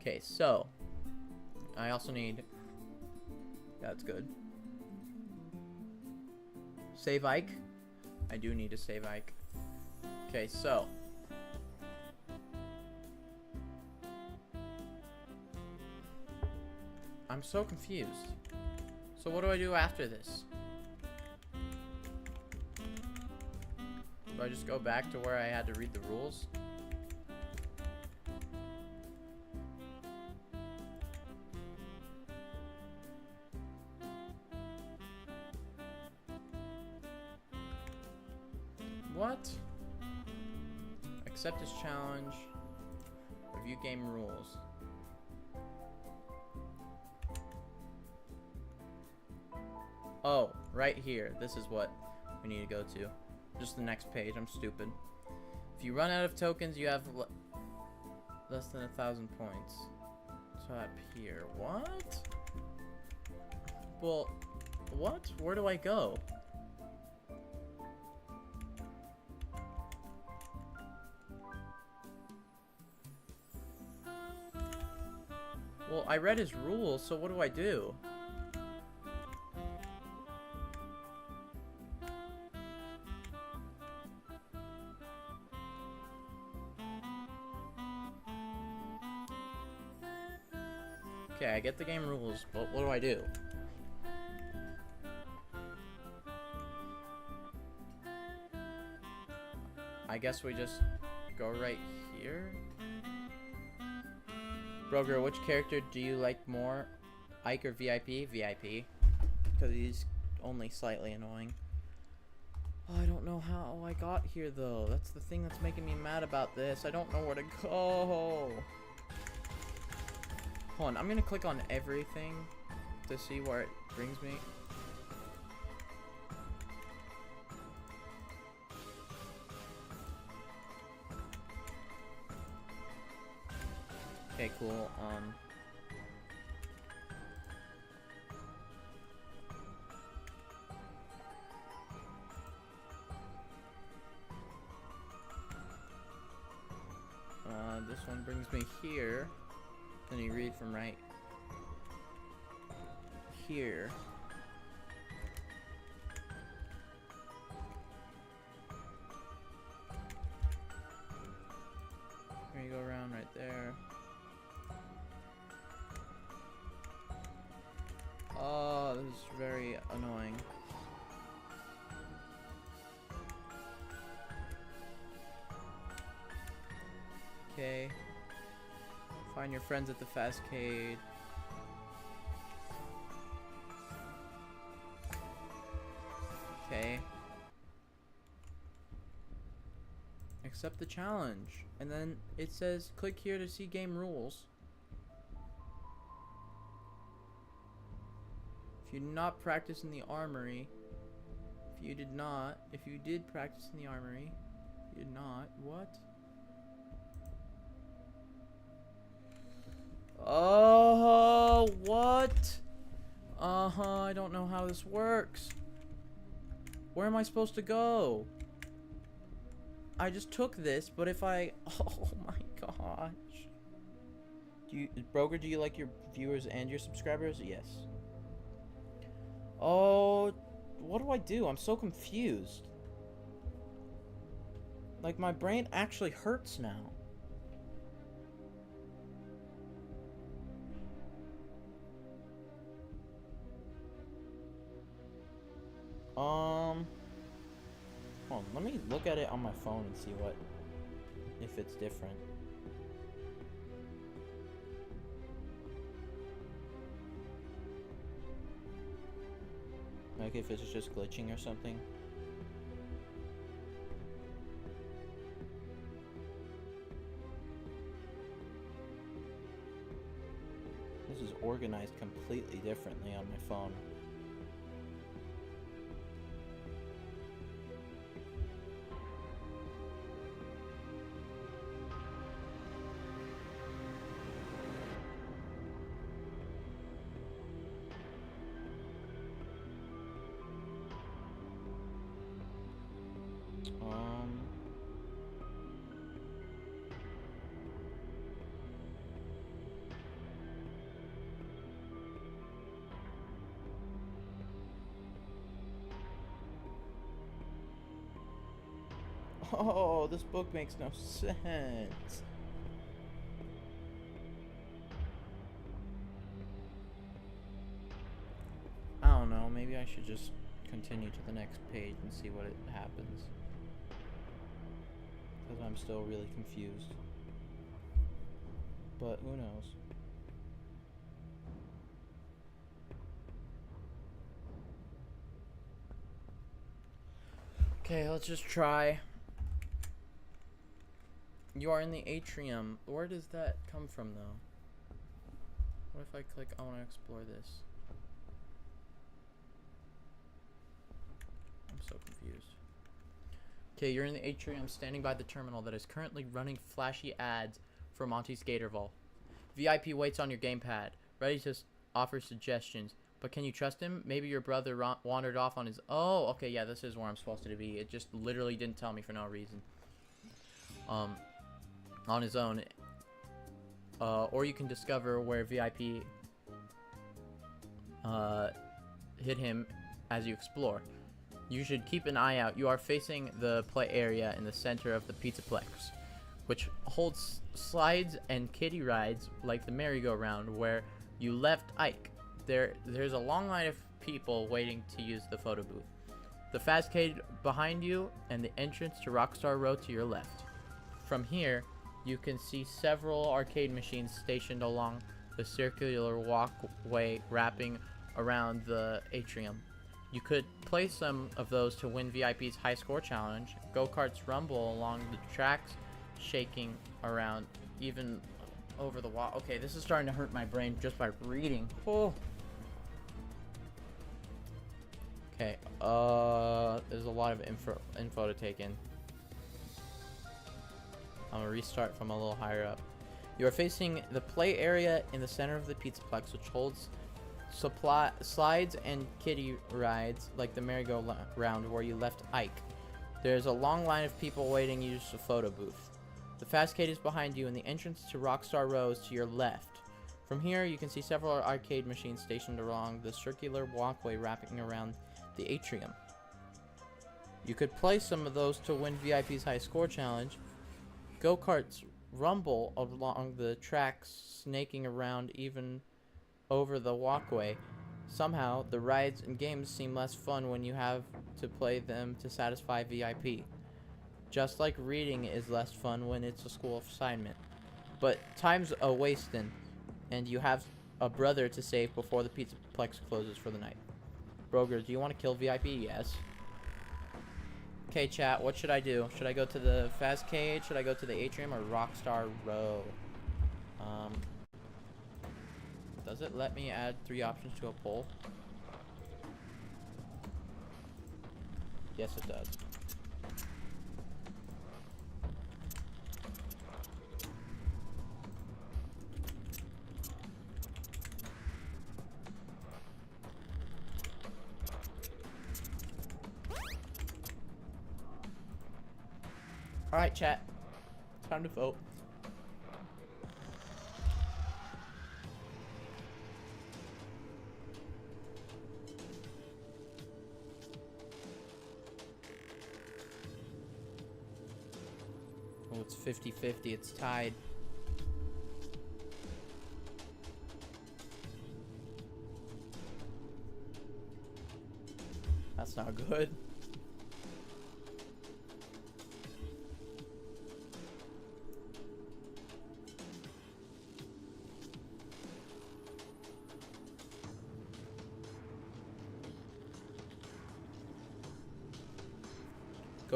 Okay, so I also need... That's good. Save Ike. I do need to save Ike. Okay, so I'm so confused. So what do I do after this? Do I just go back to where I had to read the rules? What? Accept this challenge. Review game rules. Oh, right here. This is what we need to go to. Just the next page. I'm stupid. If you run out of tokens, you have less than 1,000 points. So up here. What? Well, what? Where do I go? Well, I read his rules, so what do I do? Okay, I get the game rules, but what do I do? I guess we just go right here? Broger, which character do you like more? Ike or VIP? VIP. Because he's only slightly annoying. Oh, I don't know how I got here, though. That's the thing that's making me mad about this. I don't know where to go. Hold on, I'm gonna click on everything to see where it brings me. Okay, cool. This one brings me here. Then you read from right here. Here you go around right there. Oh, this is very annoying. Okay. Find your friends at the Fazcade. Okay. Accept the challenge. And then it says click here to see game rules. If you did not practice in the armory. If you did practice in the armory. You did not. What? Oh, what? I don't know how this works. Where am I supposed to go? I just took this, but if I... Oh my gosh. Broker, do you like your viewers and your subscribers? Yes. Oh, what do I do? I'm so confused. Like, my brain actually hurts now. Hold on, let me look at it on my phone and see if it's different. Like if it's just glitching or something. This is organized completely differently on my phone. Oh, this book makes no sense. I don't know, maybe I should just continue to the next page and see what it happens. Because I'm still really confused. But who knows? Okay, let's just try. You are in the atrium. Where does that come from, though? What if I click, I want to explore this? I'm so confused. Okay, you're in the atrium standing by the terminal that is currently running flashy ads for Monty's Gatorval. VIP waits on your gamepad, ready to offer suggestions. But can you trust him? Maybe your brother wandered off on his... Oh, okay, yeah, this is where I'm supposed to be. It just literally didn't tell me for no reason. On his own. Or you can discover where VIP hit him as you explore. You should keep an eye out. You are facing the play area in the center of the Pizzaplex, which holds slides and kiddie rides like the merry-go-round where you left Ike. There's a long line of people waiting to use the photo booth. The Fazcade behind you and the entrance to Rockstar Row to your left. From here, you can see several arcade machines stationed along the circular walkway wrapping around the atrium. You could play some of those to win VIP's high score challenge. Go-karts rumble along the tracks, shaking around even over the wall. Okay, this is starting to hurt my brain just by reading. Oh. Okay, there's a lot of info to take in. I'm gonna restart from a little higher up. You are facing the play area in the center of the Pizzaplex, which holds slides and kiddie rides like the merry-go-round where you left Ike. There's a long line of people waiting to use the photo booth. The Fazcade is behind you and the entrance to Rockstar Row is to your left. From here, you can see several arcade machines stationed along the circular walkway wrapping around the atrium. You could play some of those to win VIP's high score challenge. Go-karts rumble along the tracks, snaking around even over the walkway. Somehow, the rides and games seem less fun when you have to play them to satisfy VIP. Just like reading is less fun when it's a school assignment. But time's a wastin', and you have a brother to save before the Pizzaplex closes for the night. Broger, do you want to kill VIP? Yes. Okay, chat, what should I do? Should I go to the Fazcade? Should I go to the Atrium or Rockstar Row? Does it let me add 3 options to a poll? Yes, it does. Alright, chat. Time to vote. Oh, it's 50-50. It's tied. That's not good.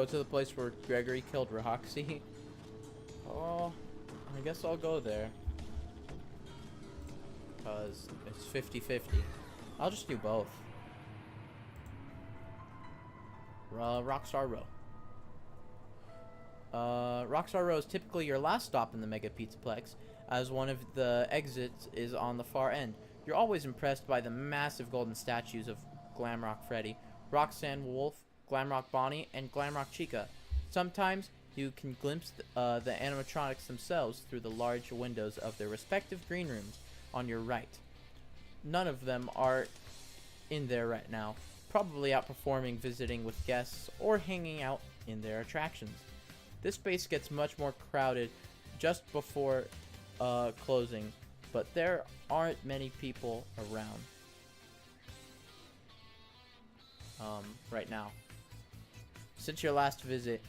Go to the place where Gregory killed Roxy. Oh, I guess I'll go there. Because it's 50-50. I'll just do both. Rockstar Row. Rockstar Row is typically your last stop in the Mega Pizzaplex, as one of the exits is on the far end. You're always impressed by the massive golden statues of Glamrock Freddy, Roxanne Wolf, Glamrock Bonnie, and Glamrock Chica. Sometimes you can glimpse the animatronics themselves through the large windows of their respective green rooms on your right. None of them are in there right now, probably out performing, visiting with guests, or hanging out in their attractions. This space gets much more crowded just before closing, but there aren't many people around right now. Since your last visit,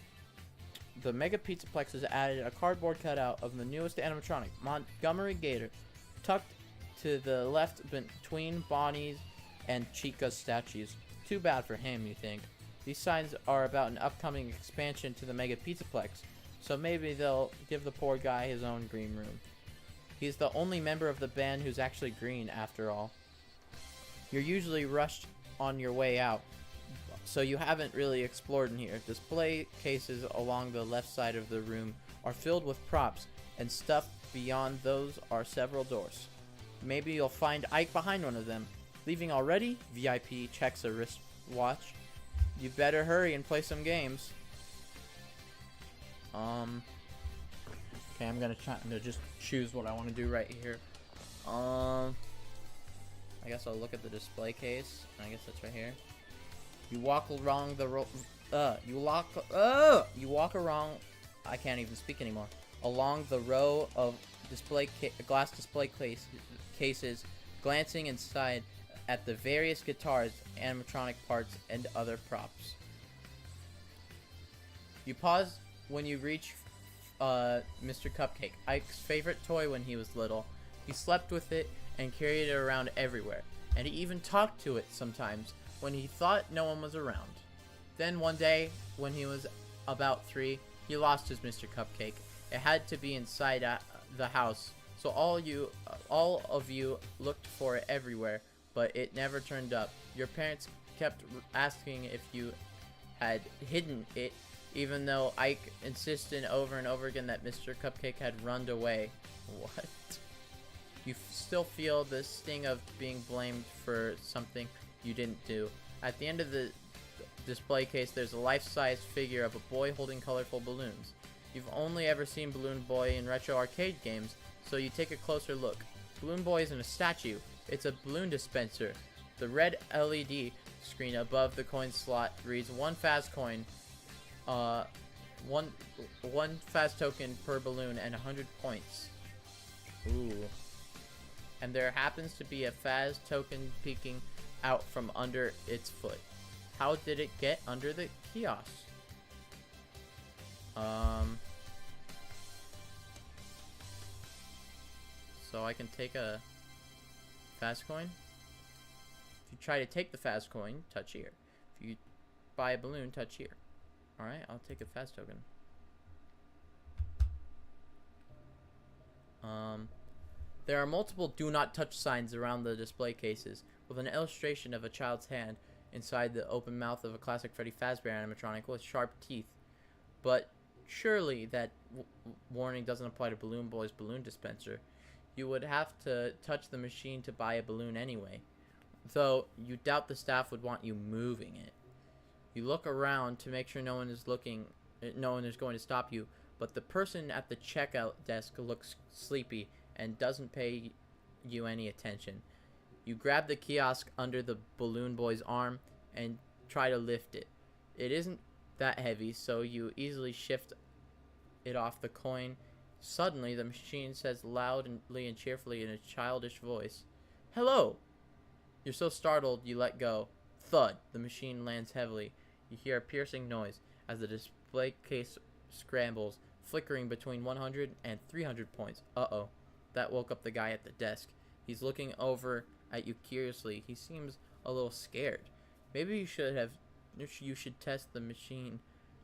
the Mega Pizzaplex has added a cardboard cutout of the newest animatronic, Montgomery Gator, tucked to the left between Bonnie's and Chica's statues. Too bad for him, you think. These signs are about an upcoming expansion to the Mega Pizzaplex, so maybe they'll give the poor guy his own green room. He's the only member of the band who's actually green, after all. You're usually rushed on your way out, so you haven't really explored in here. Display cases along the left side of the room are filled with props, and stuff beyond those are several doors. Maybe you'll find Ike behind one of them. Leaving already? VIP checks a wristwatch. You better hurry and play some games. Okay, I'm gonna just choose what I want to do right here. I guess I'll look at the display case. I guess that's right here. You walk along the you walk around. I can't even speak anymore. Along the row of glass display cases, glancing inside at the various guitars, animatronic parts, and other props. You pause when you reach Mr. Cupcake, Ike's favorite toy when he was little. He slept with it and carried it around everywhere, and he even talked to it sometimes when he thought no one was around. Then one day, when he was about 3, he lost his Mr. Cupcake. It had to be inside the house, so all of you looked for it everywhere, but it never turned up. Your parents kept asking if you had hidden it, even though Ike insisted over and over again that Mr. Cupcake had run away. What? You still feel the sting of being blamed for something you didn't do. At the end of the display case, there's a life-size figure of a boy holding colorful balloons. You've only ever seen Balloon Boy in retro arcade games, so you take a closer look. Balloon Boy isn't a statue, it's a balloon dispenser. The red LED screen above the coin slot reads one fast coin, one fast token per balloon, and 100 points. Ooh. And there happens to be a fast token peeking out from under its foot. How did it get under the kiosk? So I can take a fast coin. If you try to take the fast coin, touch here. If you buy a balloon, touch here. Alright, I'll take a fast token. There are multiple do not touch signs around the display cases, with an illustration of a child's hand inside the open mouth of a classic Freddy Fazbear animatronic with sharp teeth. But surely that warning doesn't apply to Balloon Boy's balloon dispenser. You would have to touch the machine to buy a balloon anyway, though you doubt the staff would want you moving it. You look around to make sure no one is going to stop you, but the person at the checkout desk looks sleepy and doesn't pay you any attention. You grab the kiosk under the Balloon Boy's arm and try to lift it. It isn't that heavy, so you easily shift it off the coin. Suddenly, the machine says loudly and cheerfully in a childish voice, "Hello!" You're so startled you let go. Thud! The machine lands heavily. You hear a piercing noise as the display case scrambles, flickering between 100 and 300 points. Uh-oh. That woke up the guy at the desk. He's looking over at you curiously. He seems a little scared. Maybe you should test the machine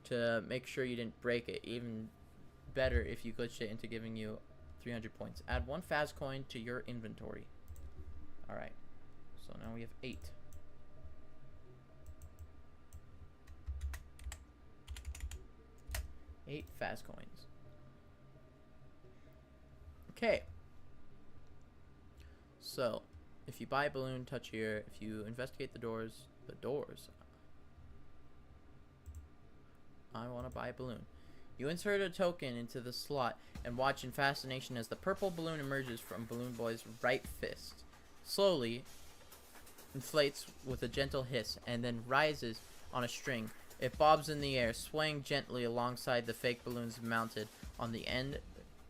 to make sure you didn't break it. Even better if you glitched it into giving you 300 points. Add 1 Faz coin to your inventory. Alright. So now we have 8. Eight Faz coins. Okay. So, if you buy a balloon, touch here. If you investigate the doors. I want to buy a balloon. You insert a token into the slot and watch in fascination as the purple balloon emerges from Balloon Boy's right fist. Slowly inflates with a gentle hiss and then rises on a string. It bobs in the air, swaying gently alongside the fake balloons mounted on the end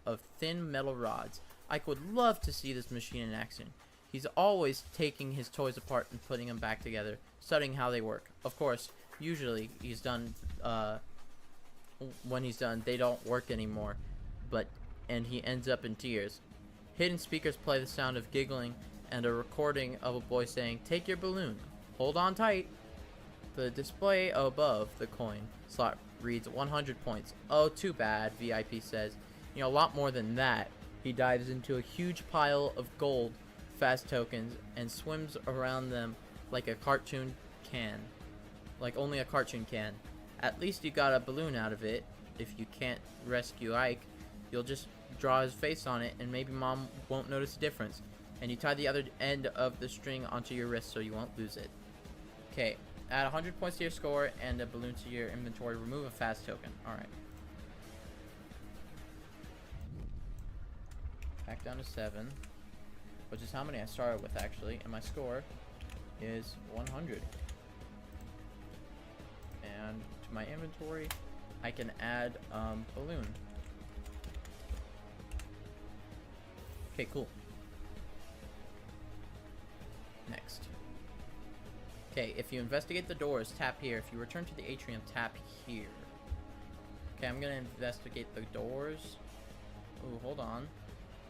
of thin metal rods. Ike would love to see this machine in action. He's always taking his toys apart and putting them back together, studying how they work. Of course, usually he's done, when he's done, they don't work anymore, and he ends up in tears. Hidden speakers play the sound of giggling and a recording of a boy saying, "Take your balloon. Hold on tight." The display above the coin slot reads 100 points. "Oh, too bad," VIP says. "You know, a lot more than that." He dives into a huge pile of gold fast tokens and swims around them like a cartoon can. Like only a cartoon can. At least you got a balloon out of it. If you can't rescue Ike, you'll just draw his face on it and maybe Mom won't notice the difference. And you tie the other end of the string onto your wrist so you won't lose it. Okay, add 100 points to your score and a balloon to your inventory. Remove a fast token. Alright. Back down to 7. Which is how many I started with actually. And my score is 100. And to my inventory, I can add balloon. Okay, cool. Next. Okay, if you investigate the doors, tap here. If you return to the atrium, tap here. Okay, I'm gonna investigate the doors. Ooh, hold on.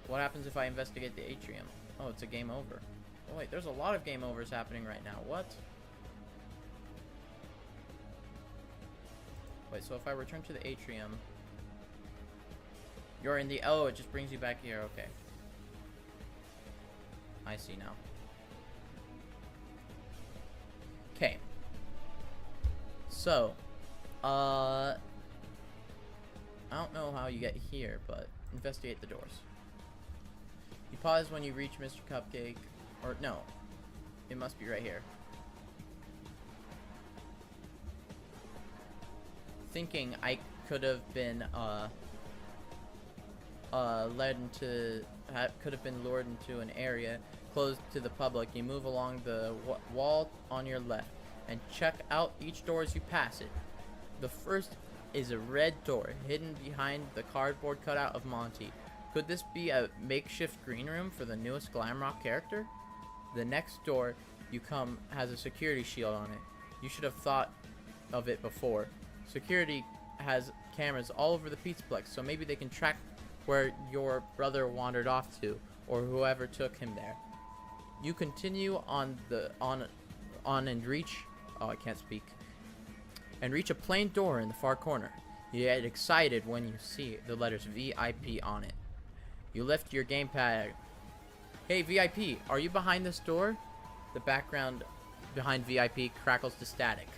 What happens if I investigate the atrium? Oh, it's a game over. Oh wait, there's a lot of game overs happening right now. What? Wait, so if I return to the atrium, you're in the... Oh, it just brings you back here. Okay. I see now. Okay. So, I don't know how you get here, but investigate the doors. You pause when you reach Mr. Cupcake, or no, it must be right here. Thinking I could have been could have been lured into an area closed to the public, you move along the wall on your left and check out each door as you pass it. The first is a red door hidden behind the cardboard cutout of Monty. Could this be a makeshift green room for the newest Glamrock character? The next door you come has a security shield on it. You should have thought of it before. Security has cameras all over the Pizzaplex, so maybe they can track where your brother wandered off to, or whoever took him there. You continue on and reach... Oh, I can't speak. And reach a plain door in the far corner. You get excited when you see the letters VIP on it. You lift your gamepad. "Hey, VIP, are you behind this door?" The background behind VIP crackles to static.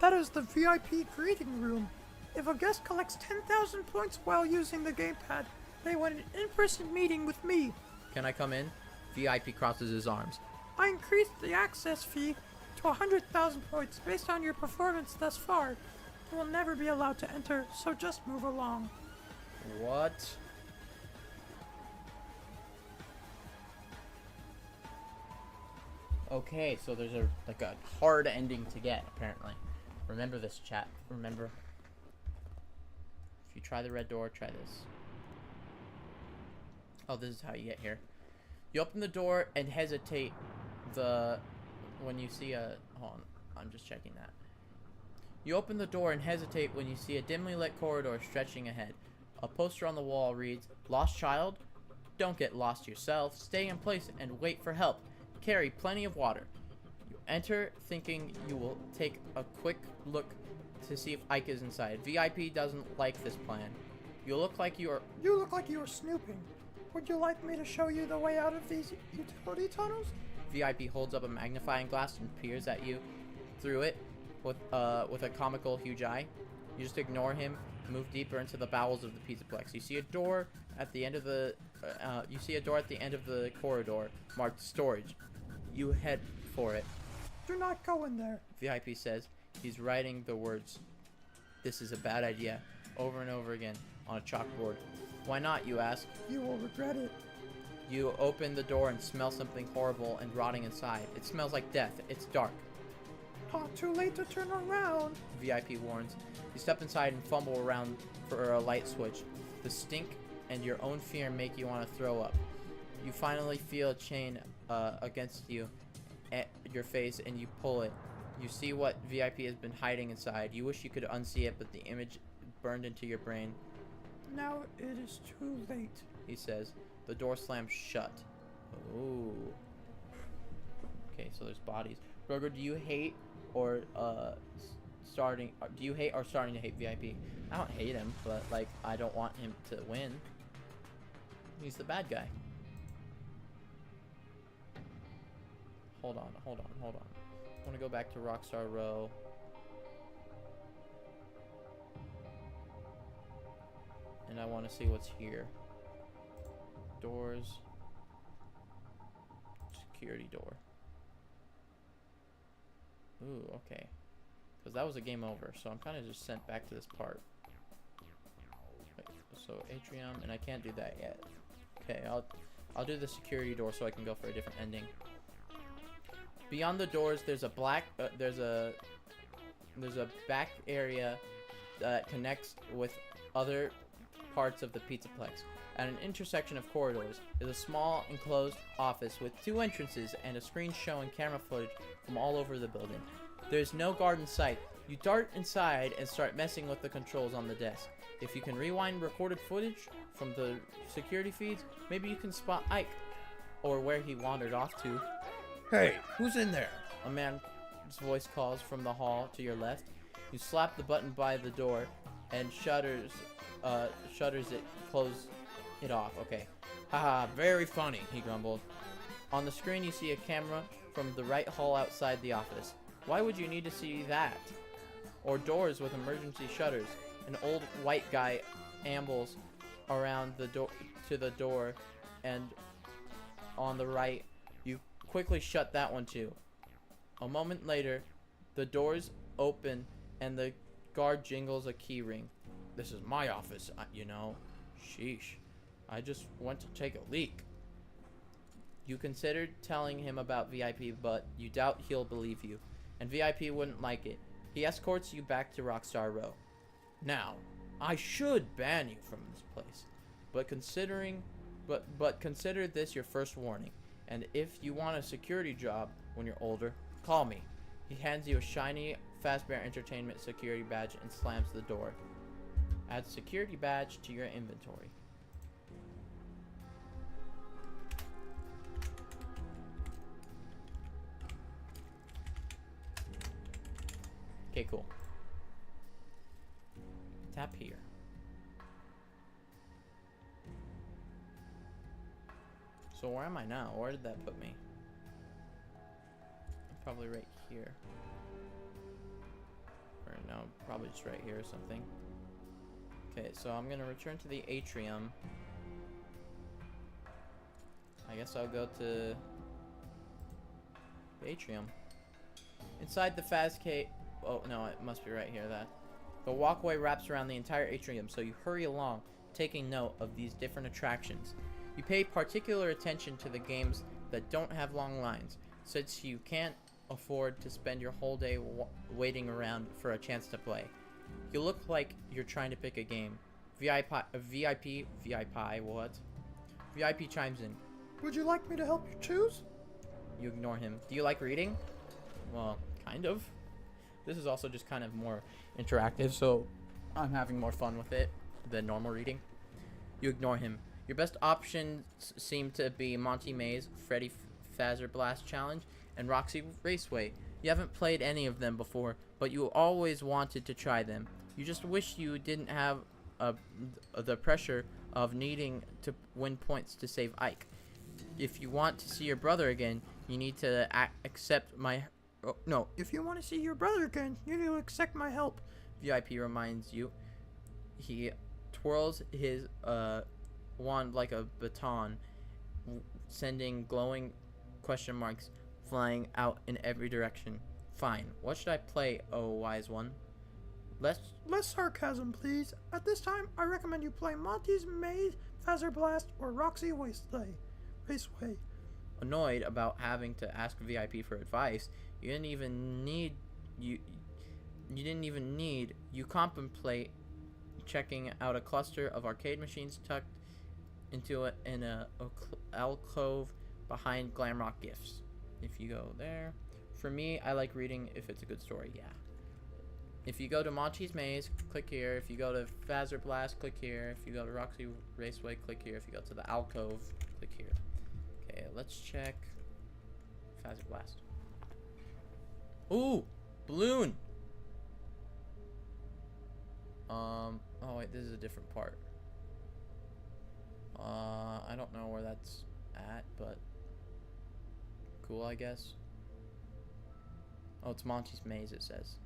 That is the VIP greeting room. If a guest collects 10,000 points while using the gamepad, they want an in-person meeting with me. "Can I come in?" VIP crosses his arms. I increased the access fee to 100,000 points based on your performance thus far. You will never be allowed to enter, so just move along. What? Okay, so there's a hard ending to get, apparently. Remember this, chat. Remember. If you try the red door, try this. Oh, this is how you get here. You open the door and hesitate when you see a... Hold on, I'm just checking that. You open the door and hesitate when you see a dimly lit corridor stretching ahead. A poster on the wall reads, "Lost child? Don't get lost yourself. Stay in place and wait for help. Carry plenty of water." You enter thinking you will take a quick look to see if Ike is inside. VIP doesn't like this plan. You look like you're snooping. Would you like me to show you the way out of these utility tunnels? VIP holds up a magnifying glass and peers at you through it with a comical huge eye. You just ignore him, move deeper into the bowels of the Pizzaplex. You see a door at the end of the corridor marked storage. You head for it. Do not go in there. VIP says. He's writing the words, "This is a bad idea," over and over again on a chalkboard. Why not, you ask? You will regret it. You open the door and smell something horrible and rotting inside. It smells like death. It's dark. Not too late to turn around, VIP warns. You step inside and fumble around for a light switch. The stink and your own fear make you want to throw up. You finally feel a chain against you at your face and you pull it. You see what VIP has been hiding inside. You wish you could unsee it, but the image burned into your brain. Now it is too late, he says. The door slams shut. Ooh. Okay, so there's bodies. Burger, do you hate or starting to hate VIP? I don't hate him, but like I don't want him to win. He's the bad guy. Hold on. I want to go back to Rockstar Row. And I want to see what's here. Doors. Security door. Ooh, okay. Because that was a game over, so I'm kind of just sent back to this part. Wait, so atrium, and I can't do that yet. Okay, I'll do the security door so I can go for a different ending. Beyond the doors, there's a back area that connects with other parts of the Pizzaplex. At an intersection of corridors is a small enclosed office with 2 entrances and a screen showing camera footage from all over the building. There's no guard in sight. You dart inside and start messing with the controls on the desk. If you can rewind recorded footage from the security feeds, maybe you can spot Ike or where he wandered off to. Hey, who's in there? A man's voice calls from the hall to your left. You slap the button by the door and shutters it, close it off. Okay. Haha, very funny, he grumbled. On the screen you see a camera from the right hall outside the office. Why would you need to see that? Or doors with emergency shutters. An old white guy ambles around the door to the door, and on the right you quickly shut that one too. A moment later, the doors open and the guard jingles a key ring. This is my office, you know. Sheesh. I just went to take a leak. You considered telling him about VIP, but you doubt he'll believe you, and VIP wouldn't like it. He escorts you back to Rockstar Row. Now, I should ban you from this place, but consider this your first warning. And if you want a security job when you're older, call me. He hands you a shiny Fazbear Entertainment security badge and slams the door. Add security badge to your inventory. Okay, cool. Tap here. So where am I now? Where did that put me? Probably right here. Or no, probably just right here or something. Okay, so I'm gonna return to the atrium. I guess I'll go to the atrium. Inside the Fazcade. Oh no, it must be right here. The walkway wraps around the entire atrium, so you hurry along, taking note of these different attractions. You pay particular attention to the games that don't have long lines, since you can't afford to spend your whole day waiting around for a chance to play. You look like you're trying to pick a game. VIP chimes in. Would you like me to help you choose? You ignore him. Do you like reading? Well, kind of. This is also just kind of more interactive, so I'm having more fun with it than normal reading. You ignore him. Your best options seem to be Monty Maze, Freddy Fazzer Blast Challenge, and Roxy Raceway. You haven't played any of them before, but you always wanted to try them. You just wish you didn't have the pressure of needing to win points to save Ike. If you want to see your brother again, you need to accept my... Oh, no. If you want to see your brother again, you need to accept my help. VIP reminds you. He twirls his wand like a baton, sending glowing question marks flying out in every direction. Fine. What should I play, oh wise one? Less sarcasm, please. At this time, I recommend you play Monty's Maze, Phaser Blast, or Roxy Raceway. Annoyed about having to ask VIP for advice, you contemplate checking out a cluster of arcade machines tucked into an alcove behind Glamrock Gifts. If you go there, for me, I like reading if it's a good story. Yeah. If you go to Monty's Maze, click here. If you go to Phaser Blast, click here. If you go to Roxy Raceway, click here. If you go to the alcove, click here. Okay, let's check Phaser Blast. Ooh, balloon. Oh wait, this is a different part. I don't know where that's at, but cool, I guess. Oh, it's Monty's Maze, it says.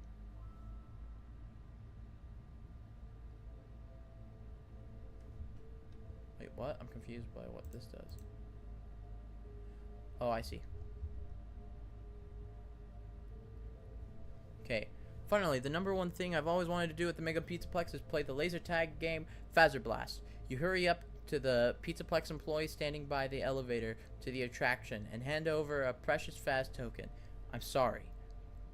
Wait, what? I'm confused by what this does. Oh, I see. Okay. Finally, the number one thing I've always wanted to do at the Mega Pizzaplex is play the laser tag game Phaser Blast. You hurry up to the Pizzaplex employee standing by the elevator to the attraction and hand over a precious Phas token. I'm sorry,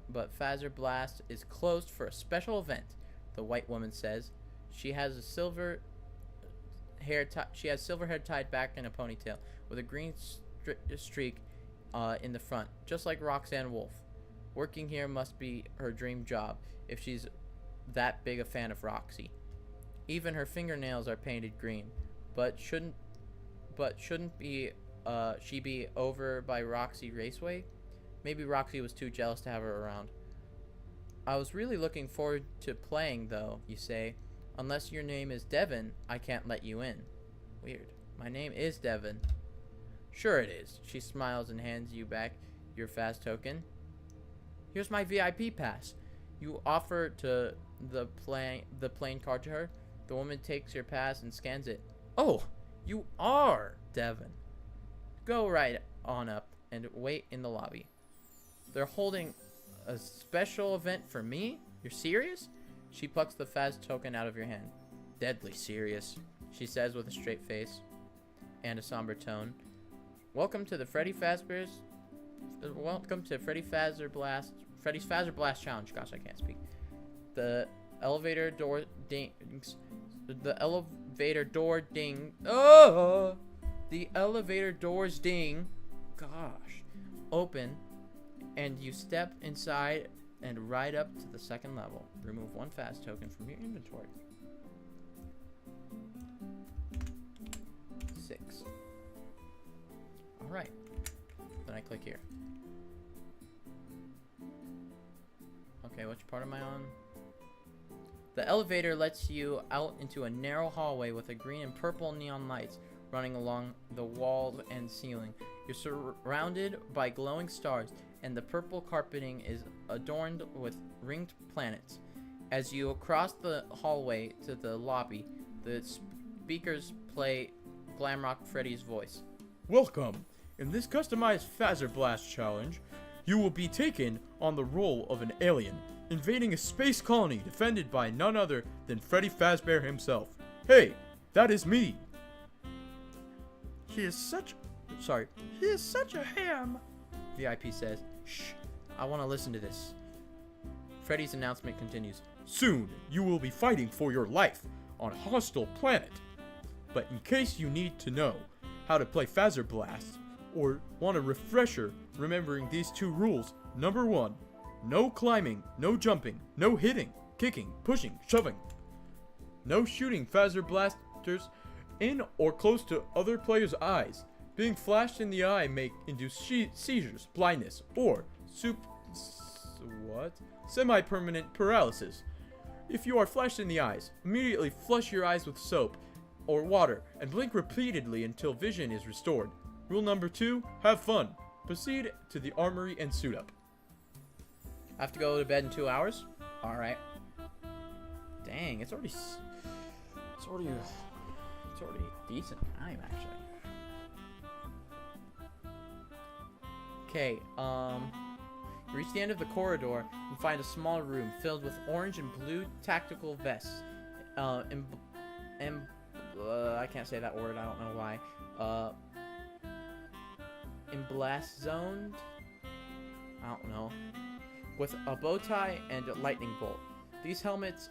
but Phaser Blast is closed for a special event, the white woman says. She has silver hair tied back in a ponytail with a green streak in the front, just like Roxanne Wolf. Working here must be her dream job if she's that big a fan of Roxy. Even her fingernails are painted green, but shouldn't she be over by Roxy Raceway? Maybe Roxy was too jealous to have her around. I was really looking forward to playing, though, you say. Unless your name is Devin, I can't let you in. Weird. My name is Devin. Sure it is. She smiles and hands you back your Phas token. Here's my VIP pass. You offer to the plane card to her. The woman takes your pass and scans it. Oh, you are Devin. Go right on up and wait in the lobby. They're holding a special event for me? You're serious? She plucks the Phas token out of your hand. Deadly serious, she says with a straight face and a somber tone. Welcome to Freddy's Phaser Blast Challenge. Gosh, I can't speak. The elevator door dings. The elevator door ding. Oh! The elevator doors ding. Gosh. Open, and you step inside and ride up to the second level. Remove one Phas token from your inventory. 6. Alright. Then I click here. Okay, which part am I on? The elevator lets you out into a narrow hallway with a green and purple neon lights running along the walls and ceiling. You're surrounded by glowing stars, and the purple carpeting is adorned with ringed planets. As you cross the hallway to the lobby, the speakers play Glamrock Freddy's voice. Welcome! In this customized Phaser Blast challenge, you will be taken on the role of an alien, invading a space colony defended by none other than Freddy Fazbear himself. Hey, that is me! He is such a ham. VIP says, Shh, I want to listen to this. Freddy's announcement continues. Soon, you will be fighting for your life on a hostile planet. But in case you need to know how to play Phaser Blast, or want a refresher remembering these 2 rules, number 1, no climbing, no jumping, no hitting, kicking, pushing, shoving. No shooting Phaser Blasters in or close to other players' eyes. Being flashed in the eye may induce seizures, blindness, or what? Semi-permanent paralysis. If you are flashed in the eyes, immediately flush your eyes with soap or water and blink repeatedly until vision is restored. Rule number 2, have fun. Proceed to the armory and suit up. I have to go to bed in 2 hours? Alright. Dang, it's already decent time, actually. Okay, you reach the end of the corridor and find a small room filled with orange and blue tactical vests. I can't say that word, I don't know why. Emblazoned? I don't know. With a bow tie and a lightning bolt. These helmets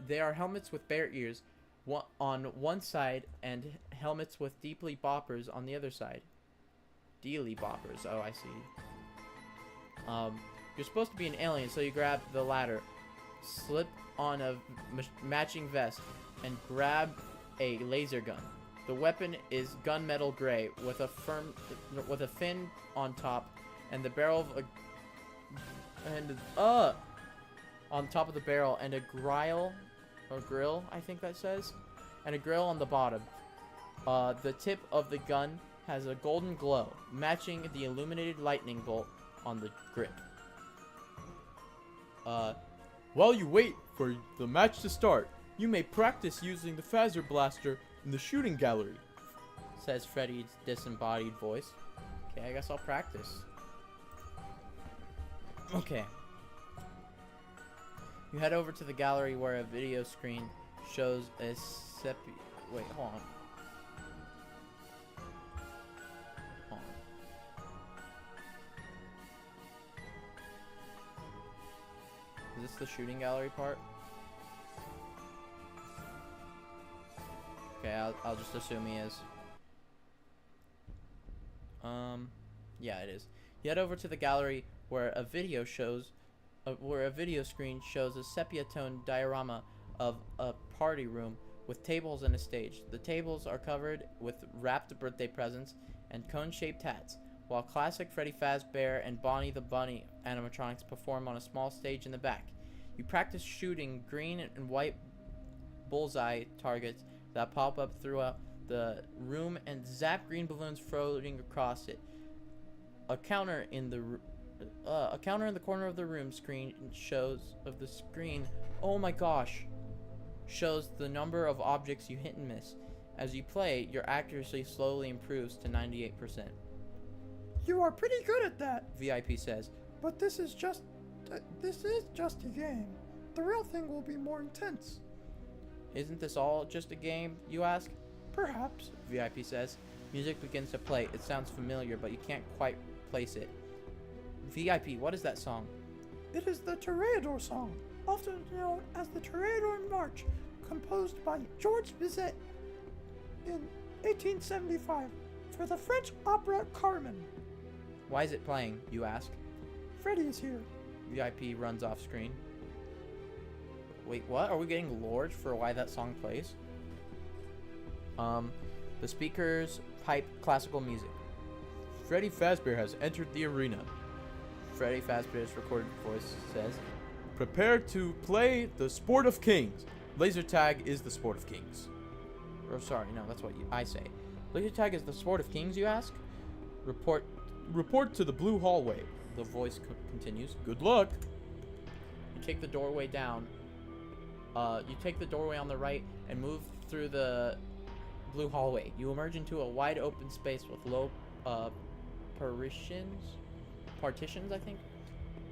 they are helmets with bare ears on one side and helmets with deeply boppers on the other side. Deely boppers, oh I see. You're supposed to be an alien, so you grab the ladder, slip on a matching vest, and grab a laser gun. The weapon is gunmetal gray with a fin on top, and the barrel of on top of the barrel, and a grill, I think that says, and a grill on the bottom. The tip of the gun has a golden glow, matching the illuminated lightning bolt on the grip. While you wait for the match to start, you may practice using the phaser blaster in the shooting gallery, says Freddy's disembodied voice. Okay, I guess I'll practice. Okay. You head over to the gallery where a video screen shows a Wait, hold on. Is this the shooting gallery part? Okay, I'll just assume he is. Yeah, it is. You head over to the gallery where a video screen shows a sepia-tone diorama of a party room with tables and a stage. The tables are covered with wrapped birthday presents and cone-shaped hats, while classic Freddy Fazbear and Bonnie the Bunny animatronics perform on a small stage in the back. You practice shooting green and white bullseye targets that pop up throughout the room and zap green balloons floating across it. A counter in the corner of the room oh my gosh, shows the number of objects you hit and miss. As you play, your accuracy slowly improves to 98%. You are pretty good at that, VIP says. but this is just a game. The real thing will be more intense. Isn't this all just a game, you ask? Perhaps. VIP says. Music begins to play. It sounds familiar, but you can't quite place it. VIP, what is that song? It is the Toreador song, often known as the Toreador March, composed by Georges Bizet in 1875 for the French opera Carmen. Why is it playing, you ask? Freddy is here. VIP runs off screen. Wait, what? Are we getting lore for why that song plays? The speakers pipe classical music. Freddy Fazbear has entered the arena. Freddy Fazbear's recorded voice says, Prepare to play the Sport of Kings. Laser tag is the Sport of Kings. Oh, sorry, no, that's what I say. Laser tag is the Sport of Kings, you ask? Report to the blue hallway. The voice continues. Good luck. You take the doorway down. You take the doorway on the right and move through the blue hallway. You emerge into a wide open space with low partitions, I think.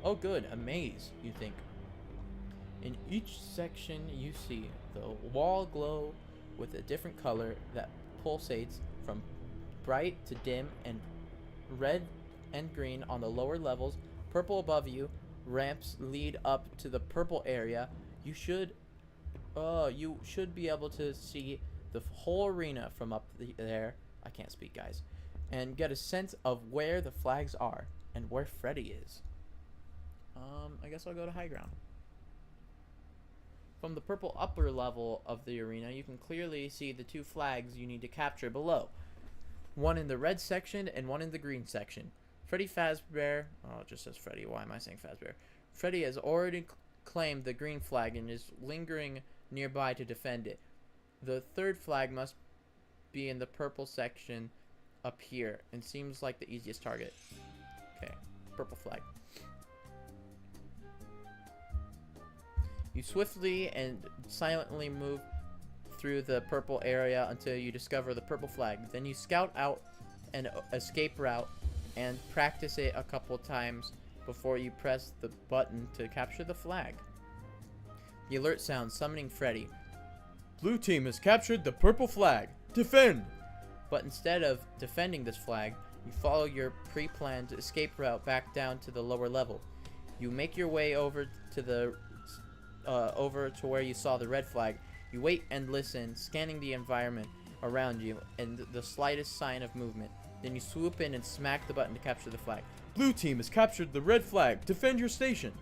Oh good, a maze, you think. In each section you see the wall glow with a different color that pulsates from bright to dim, and red and green on the lower levels, purple above you. Ramps lead up to the purple area. You should be able to see the whole arena from up there. I can't speak, guys. And get a sense of where the flags are and where Freddy is. I guess I'll go to high ground. From the purple upper level of the arena, you can clearly see the two flags you need to capture below. One in the red section and one in the green section. Freddy Fazbear, oh, it just says Freddy. Why am I saying Fazbear? Freddy has already claimed the green flag and is lingering nearby to defend it. The third flag must be in the purple section up here and seems like the easiest target. Okay, purple flag. You swiftly and silently move through the purple area until you discover the purple flag. Then you scout out an escape route and practice it a couple times before you press the button to capture the flag. The alert sounds, summoning Freddy. Blue team has captured the purple flag. Defend! But instead of defending this flag, you follow your pre-planned escape route back down to the lower level. You make your way over to where you saw the red flag. You wait and listen, scanning the environment around you and the slightest sign of movement. Then you swoop in and smack the button to capture the flag. Blue team has captured the red flag. Defend your station.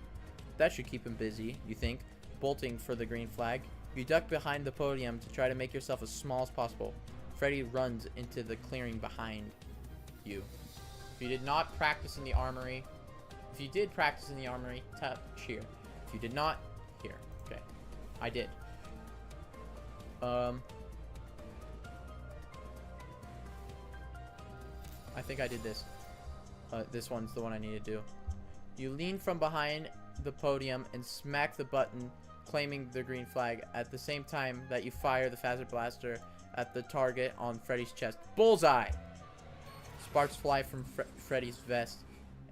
That should keep him busy, you think, bolting for the green flag. You duck behind the podium to try to make yourself as small as possible. Freddy runs into the clearing behind you. If you did not practice in the armory, if you did practice in the armory, tap cheer. If you did not, here. Okay. I did. I think I did this. This one's the one I need to do. You lean from behind the podium and smack the button claiming the green flag at the same time that you fire the phaser blaster at the target on Freddy's chest. Bullseye! Sparks fly from Freddy's vest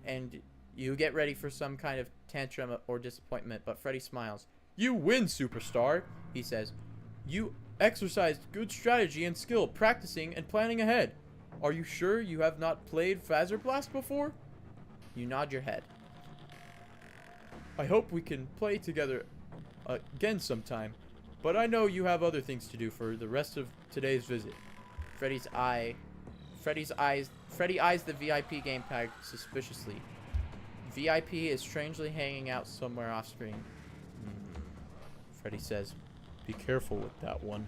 and you get ready for some kind of tantrum or disappointment, but Freddy smiles. You win, superstar, He says, You exercised good strategy and skill, practicing and planning ahead. Are you sure you have not played Phaser Blast before? you nod your head. I hope we can play together again sometime, but I know you have other things to do for the rest of today's visit. Freddy eyes the VIP game tag suspiciously. VIP is strangely hanging out somewhere off screen. Freddy says, Be careful with that one.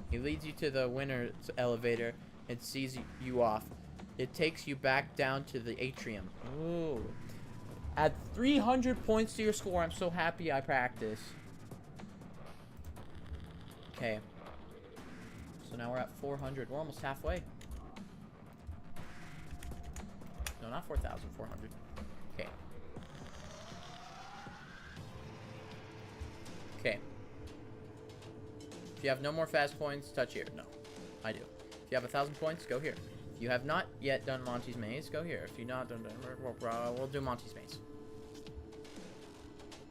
He leads you to the winner's elevator and sees you off. It takes you back down to the atrium. Ooh. Add 300 points to your score. I'm so happy I practice. Okay. So now we're at 400. We're almost halfway. No, not 4,000. 400. Okay. Okay. If you have no more fast points, touch here. No, I do. If you have 1,000 points, go here. If you have not yet done Monty's Maze, go here. If you've not done, we'll do Monty's Maze.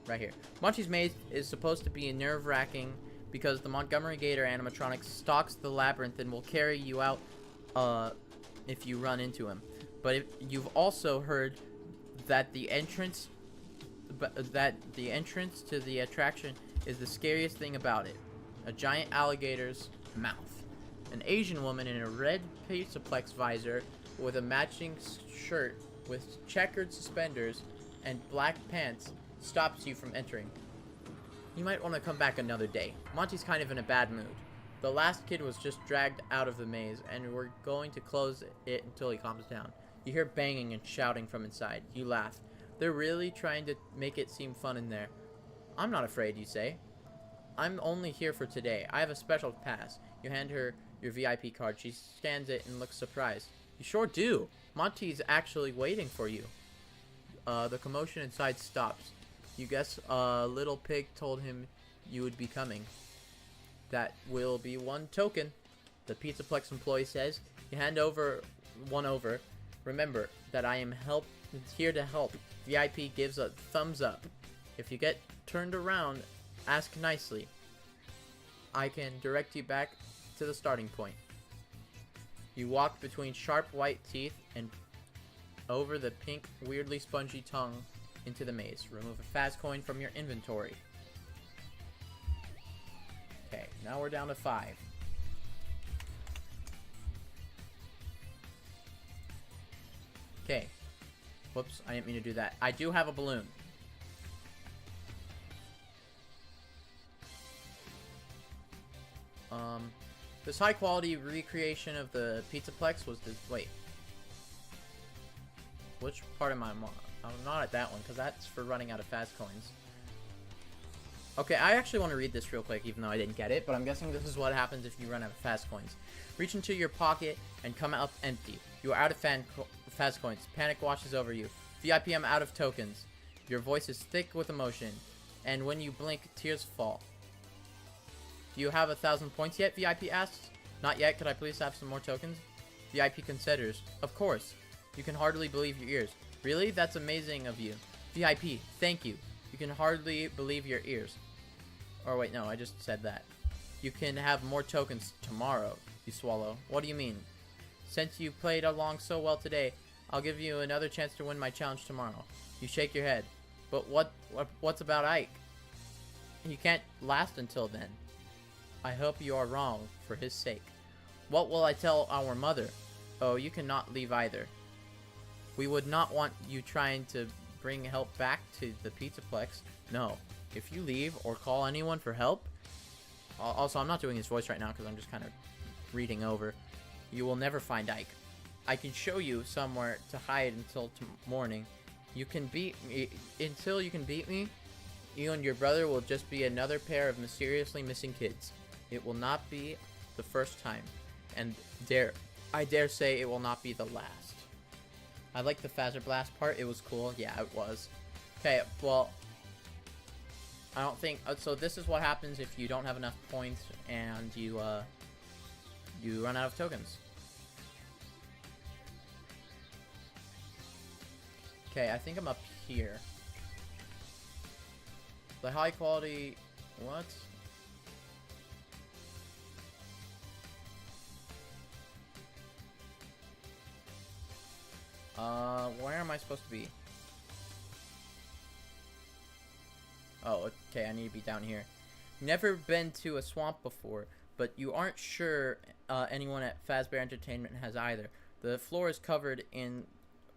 Right here. Monty's Maze is supposed to be nerve-wracking because the Montgomery Gator animatronic stalks the labyrinth and will carry you out if you run into him. But you've also heard that the entrance to the attraction is the scariest thing about it. A giant alligator's mouth. An Asian woman in a red pizzaplex visor with a matching shirt with checkered suspenders and black pants stops you from entering. You might want to come back another day. Monty's kind of in a bad mood. The last kid was just dragged out of the maze, and we're going to close it until he calms down. You hear banging and shouting from inside. You laugh. They're really trying to make it seem fun in there. I'm not afraid, you say. I'm only here for today. I have a special pass. You hand her your VIP card. She scans it and looks surprised. You sure do. Monty's actually waiting for you. The commotion inside stops. You guess Little Pig told him you would be coming. That will be one token, the Pizzaplex employee says. You hand one over. Remember that I am here to help. VIP gives a thumbs up. If you get turned around, ask nicely. I can direct you back to the starting point. You walk between sharp white teeth and over the pink, weirdly spongy tongue into the maze. Remove a fast coin from your inventory. Okay, now we're down to 5. Okay. Whoops, I didn't mean to do that. I do have a balloon. This high quality recreation of the Pizzaplex was this. Wait. Which part am I on? I'm not at that one, because that's for running out of fast coins. Okay, I actually want to read this real quick, even though I didn't get it, but I'm guessing this is what happens if you run out of fast coins. Reach into your pocket and come out empty. You are out of fast coins. Panic washes over you. VIP, I'm out of tokens. Your voice is thick with emotion, and when you blink, tears fall. Do you have 1,000 points yet? VIP asks. Not yet. Could I please have some more tokens? VIP considers. Of course. You can hardly believe your ears. Really? That's amazing of you. VIP, thank you. You can hardly believe your ears. Or wait, no, I just said that. You can have more tokens tomorrow. You swallow. What do you mean? Since you played along so well today, I'll give you another chance to win my challenge tomorrow. You shake your head. But what's about Ike? He can't last until then. I hope you are wrong, for his sake. What will I tell our mother? Oh, you cannot leave either. We would not want you trying to bring help back to the Pizzaplex. No. If you leave or call anyone for help... Also, I'm not doing his voice right now because I'm just kind of reading over. You will never find Ike. I can show you somewhere to hide until morning. You can beat me... Until you can beat me, you and your brother will just be another pair of mysteriously missing kids. It will not be the first time. And I dare say it will not be the last. I like the Phaser Blast part. It was cool. Yeah, it was. Okay, well... I don't think... so this is what happens if you don't have enough points and you run out of tokens. Okay, I think I'm up here. The high quality... What? Where am I supposed to be? Oh, okay, I need to be down here. Never been to a swamp before, but you aren't sure anyone at Fazbear Entertainment has either. The floor is covered in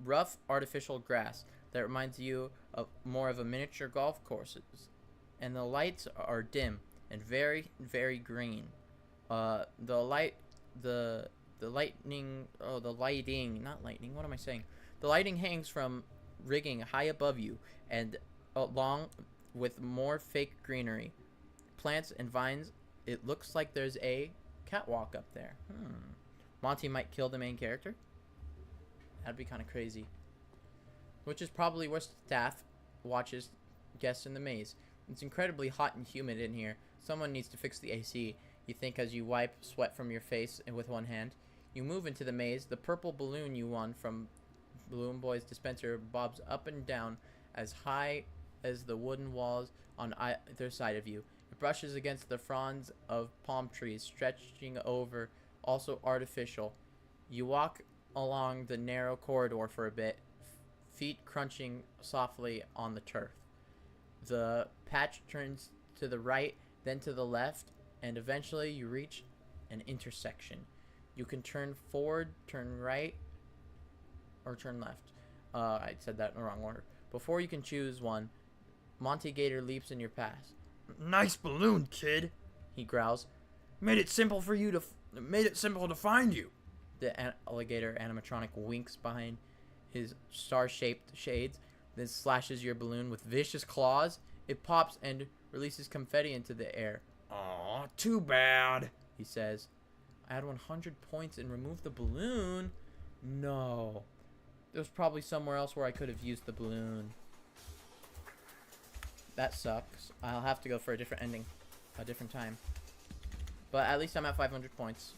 rough artificial grass that reminds you of more of a miniature golf course. And the lights are dim and very, very green. The lighting hangs from rigging high above you and along with more fake greenery, plants and vines. It looks like there's a catwalk up there. Monty might kill the main character. That'd be kind of crazy. Which is probably where staff watches guests in the maze. It's incredibly hot and humid in here. Someone needs to fix the AC. You think as you wipe sweat from your face and with one hand. You move into the maze. The purple balloon you won from Balloon Boy's dispenser bobs up and down as high as the wooden walls on either side of you. It brushes against the fronds of palm trees stretching over, also artificial. You walk along the narrow corridor for a bit, feet crunching softly on the turf. The patch turns to the right, then to the left, and eventually you reach an intersection. You can turn forward, turn right, or turn left. I said that in the wrong order. Before you can choose one, Monty Gator leaps in your path. Nice balloon, kid. He growls. Made it simple to find you. The alligator animatronic winks behind his star-shaped shades, then slashes your balloon with vicious claws. It pops and releases confetti into the air. Aw, too bad, he says. I had 100 points and removed the balloon? No. There's probably somewhere else where I could have used the balloon. That sucks. I'll have to go for a different ending. A different time. But at least I'm at 500 points.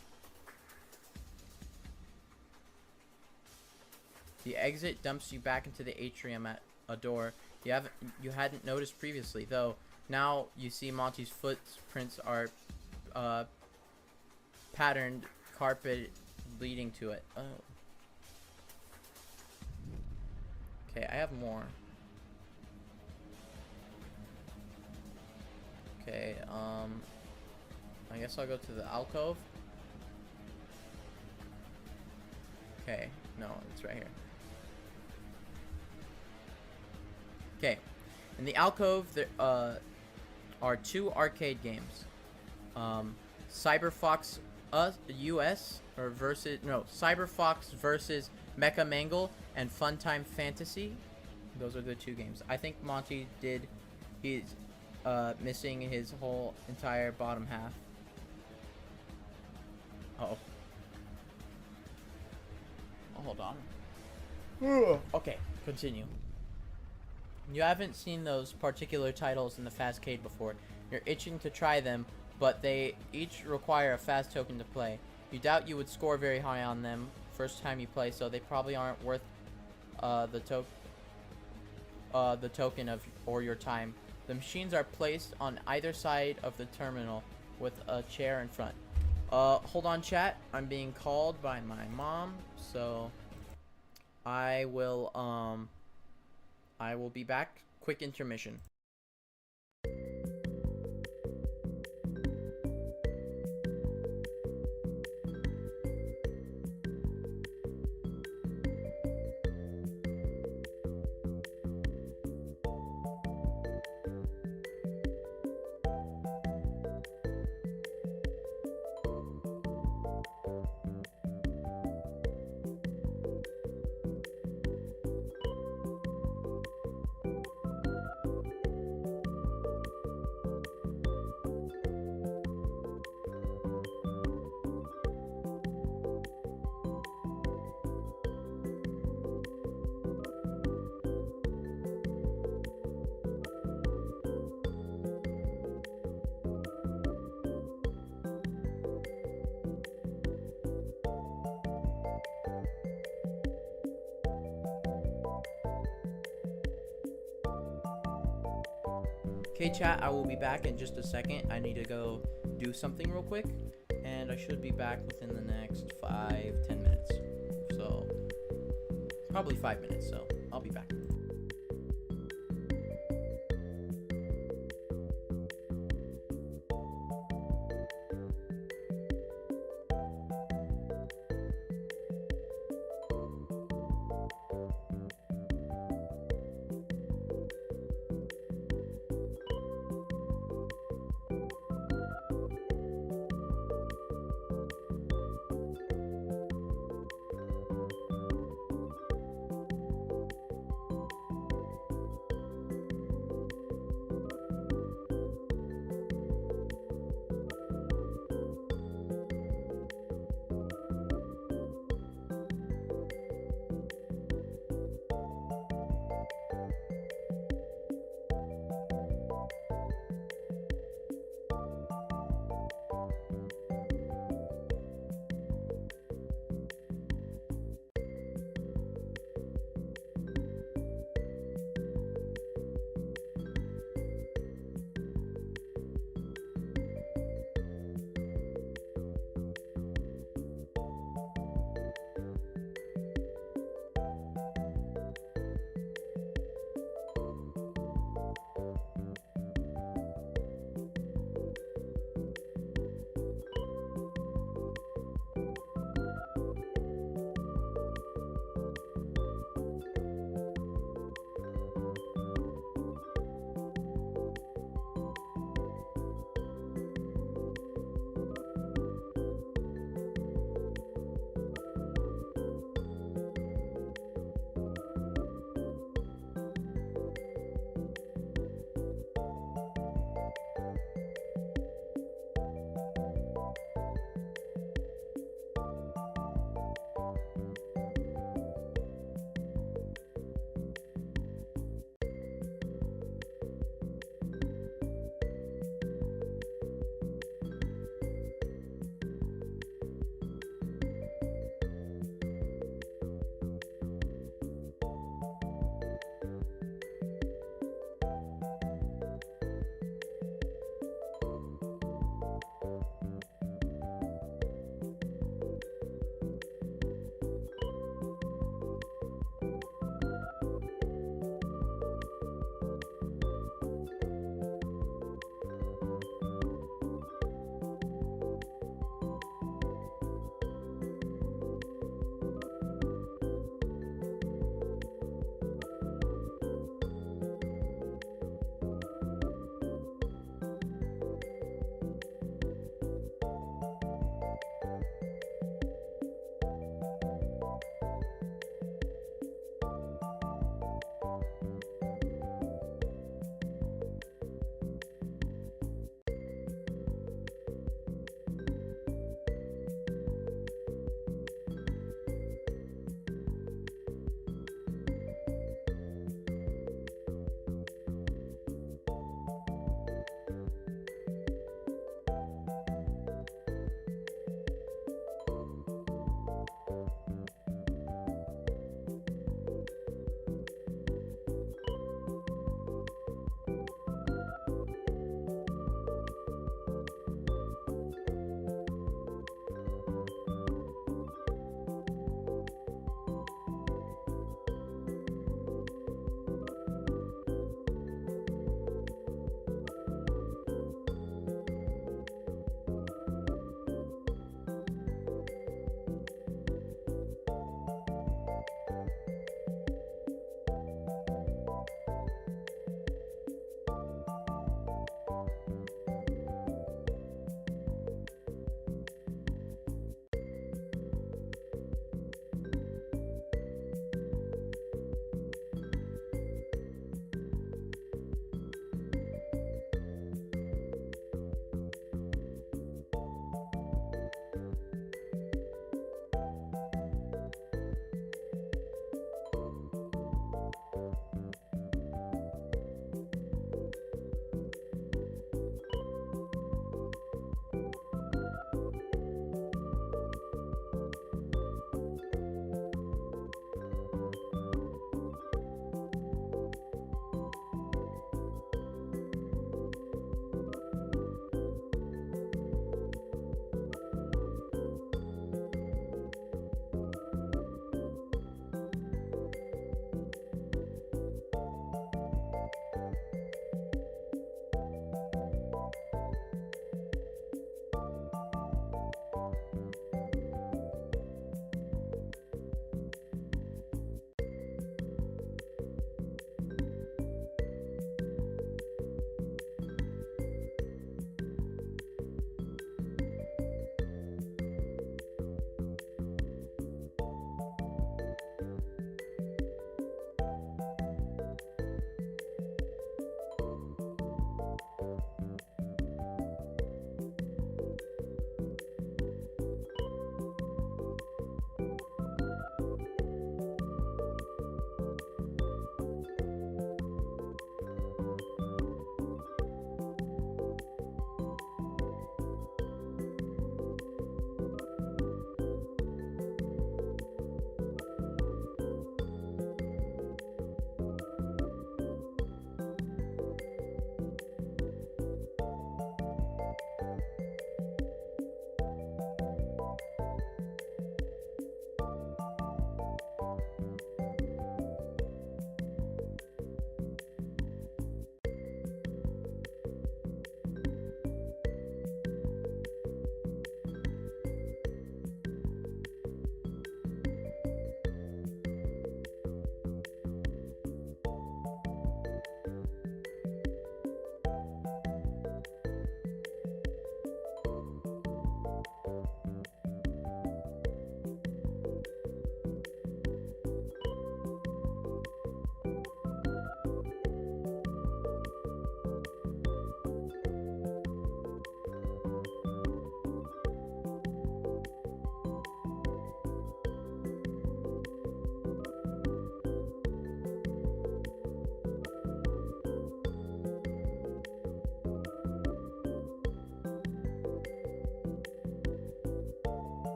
The exit dumps you back into the atrium at a door you hadn't noticed previously, though. Now you see Monty's footprints are patterned carpet leading to it. Oh. Okay, I have more. Okay, I guess I'll go to the alcove. Okay, no, it's right here. Okay, in the alcove there are two arcade games. Cyber Fox US or versus no Cyberfox versus Mecha Mangle and Funtime Fantasy. Those are the 2 games. I think Monty did. He's missing his whole entire bottom half. Uh-oh. Oh, hold on. Okay, continue. You haven't seen those particular titles in the Fastcade before. You're itching to try them, but they each require a fast token to play. You doubt you would score very high on them first time you play, so they probably aren't worth the token of or your time. The machines are placed on either side of the terminal with a chair in front. Hold on, chat. I'm being called by my mom, so I will be back. Quick intermission. Okay, chat, I will be back in just a second. I need to go do something real quick, and I should be back within the next 5-10 minutes. So, probably 5 minutes, so I'll be back.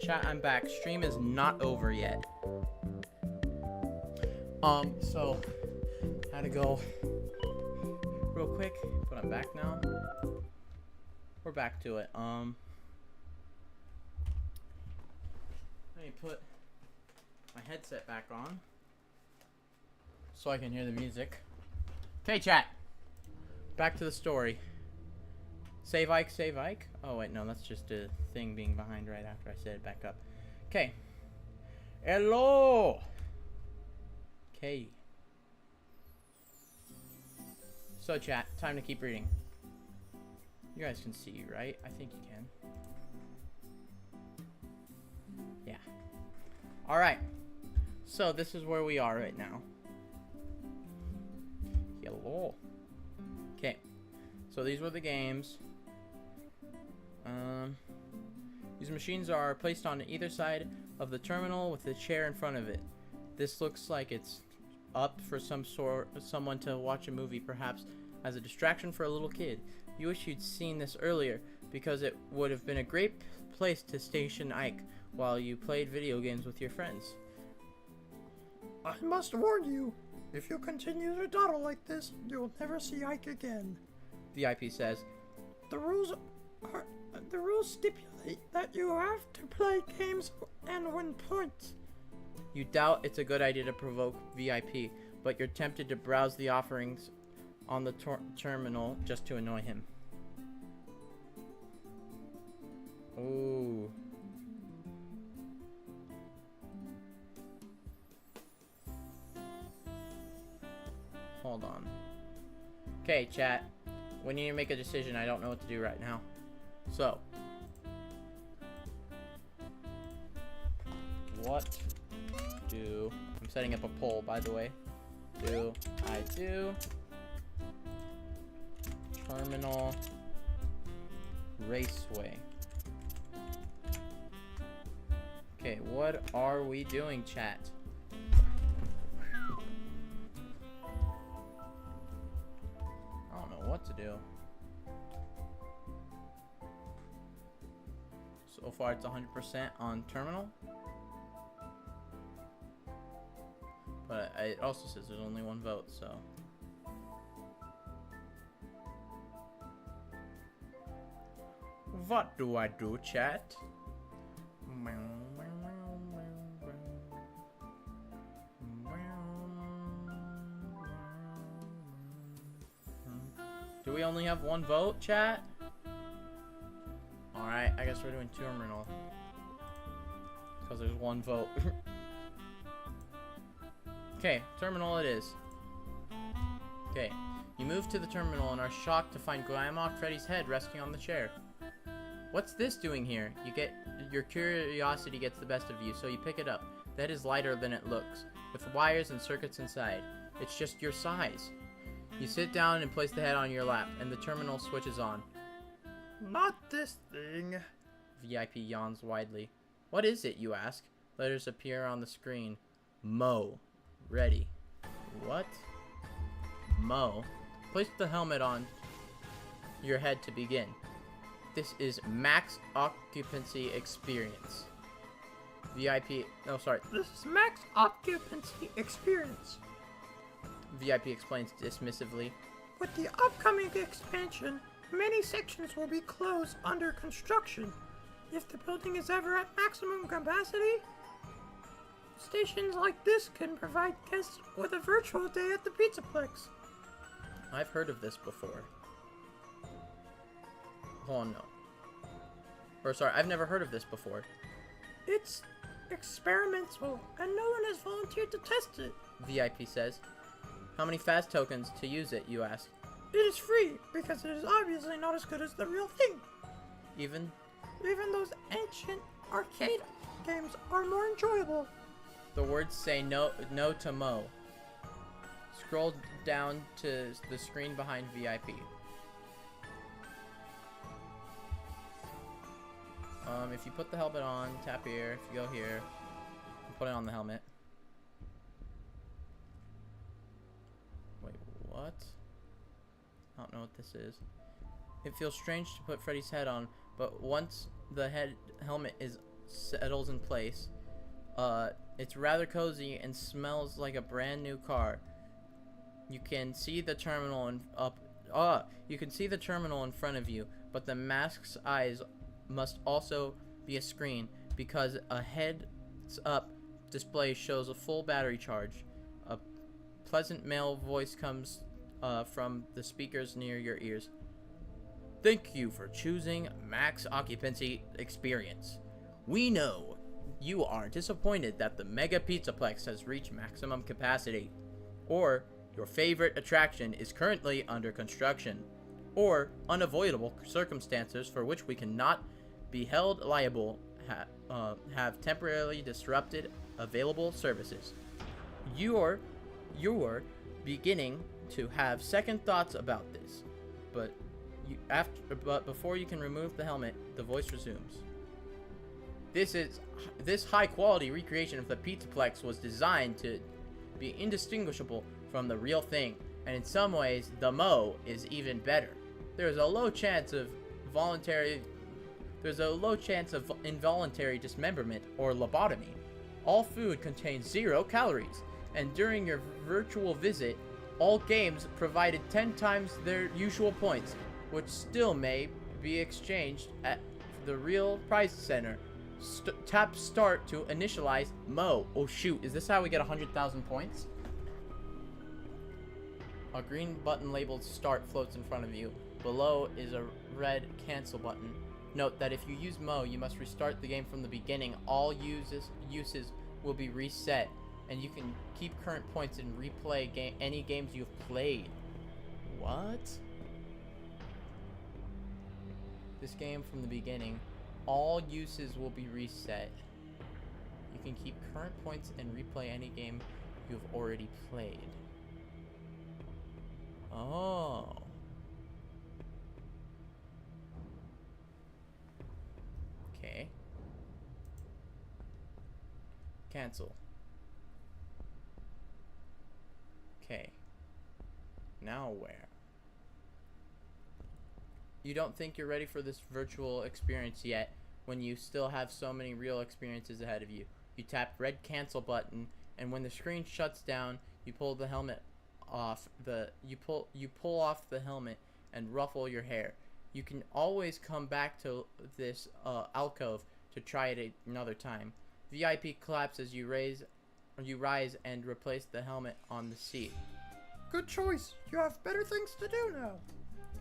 Chat, I'm back. Stream is not over yet. So had to go real quick, but I'm back now. We're back to it. Let me put my headset back on so I can hear the music. Okay, chat. Back to the story. Save Ike, save Ike. Oh wait, no, that's just a thing being behind right after I said it back up. Okay. Hello. Okay. So chat, time to keep reading. You guys can see, right? I think you can. Yeah. Alright. So this is where we are right now. Hello. Okay. So these were the games. These machines are placed on either side of the terminal with a chair in front of it. This looks like it's up for someone to watch a movie, perhaps as a distraction for a little kid. You wish you'd seen this earlier, because it would have been a great place to station Ike while you played video games with your friends. I must warn you, if you continue to dawdle like this, you'll never see Ike again. VIP says. The rules stipulate that you have to play games and win points. You doubt it's a good idea to provoke VIP, but you're tempted to browse the offerings on the terminal just to annoy him. Ooh. Hold on. Okay, chat. We need to make a decision. I don't know what to do right now. So. What do... I'm setting up a poll, by the way. Do I do Terminal Raceway? Okay, what are we doing, chat? I don't know what to do. So far it's 100% on Terminal. But it also says there's only one vote, so. What do I do, chat? Do we only have one vote, chat? Alright, I guess we're doing Terminal. Because there's one vote. Okay, Terminal it is. Okay, you move to the terminal and are shocked to find Grandma Freddy's head resting on the chair. What's this doing here? Your curiosity gets the best of you, so you pick it up. The head is lighter than it looks, with wires and circuits inside. It's just your size. You sit down and place the head on your lap, and the terminal switches on. Not this thing. VIP yawns widely. What is it, you ask? Letters appear on the screen. Mo. Ready. What? Mo. Place the helmet on your head to begin. This is max occupancy experience. VIP. No, sorry. This is max occupancy experience. VIP explains dismissively. With the upcoming expansion, many sections will be closed under construction. If the building is ever at maximum capacity, stations like this can provide guests with a virtual day at the Pizzaplex. I've heard of this before. Oh no. Or sorry, I've never heard of this before. It's experimental, and no one has volunteered to test it. VIP says. How many fast tokens to use it, you ask? It is free, because it is obviously not as good as the real thing. Even those ancient arcade games are more enjoyable. The words say no to Mo. Scroll down to the screen behind VIP. If you put the helmet on, tap here. If you go here, put it on the helmet. Wait, what? I don't know what this is. It feels strange to put Freddy's head on, but once the helmet is settles in place. It's rather cozy and smells like a brand new car. You can see the terminal you can see the terminal in front of you, but the mask's eyes must also be a screen because a heads-up display shows a full battery charge. A pleasant male voice comes from the speakers near your ears. Thank you for choosing Max Occupancy Experience. We know you are disappointed that the Mega Pizzaplex has reached maximum capacity, or your favorite attraction is currently under construction, or unavoidable circumstances for which we cannot be held liable have temporarily disrupted available services. You're beginning to have second thoughts about this, but before you can remove the helmet, the voice resumes. This high-quality recreation of the Pizzaplex was designed to be indistinguishable from the real thing, and in some ways, the Mo is even better. There is a low chance of involuntary dismemberment or lobotomy. All food contains 0 calories, and during your virtual visit, all games provided 10 times their usual points, which still may be exchanged at the real prize center. Tap start to initialize Mo. Oh shoot, is this how we get 100,000 points? A green button labeled start floats in front of you. Below is a red cancel button. Note that if you use Mo, you must restart the game from the beginning. All uses will be reset, and you can keep current points and replay any games you've played. What? This game from the beginning. All uses will be reset. You can keep current points and replay any game you've already played. Oh. Okay. Cancel. Okay. Now where? You don't think you're ready for this virtual experience yet, when you still have so many real experiences ahead of you. You tap red cancel button, and when the screen shuts down, you pull the helmet off you pull off the helmet and ruffle your hair. You can always come back to this alcove to try it another time. VIP claps as you rise and replace the helmet on the seat. Good choice. You have better things to do now,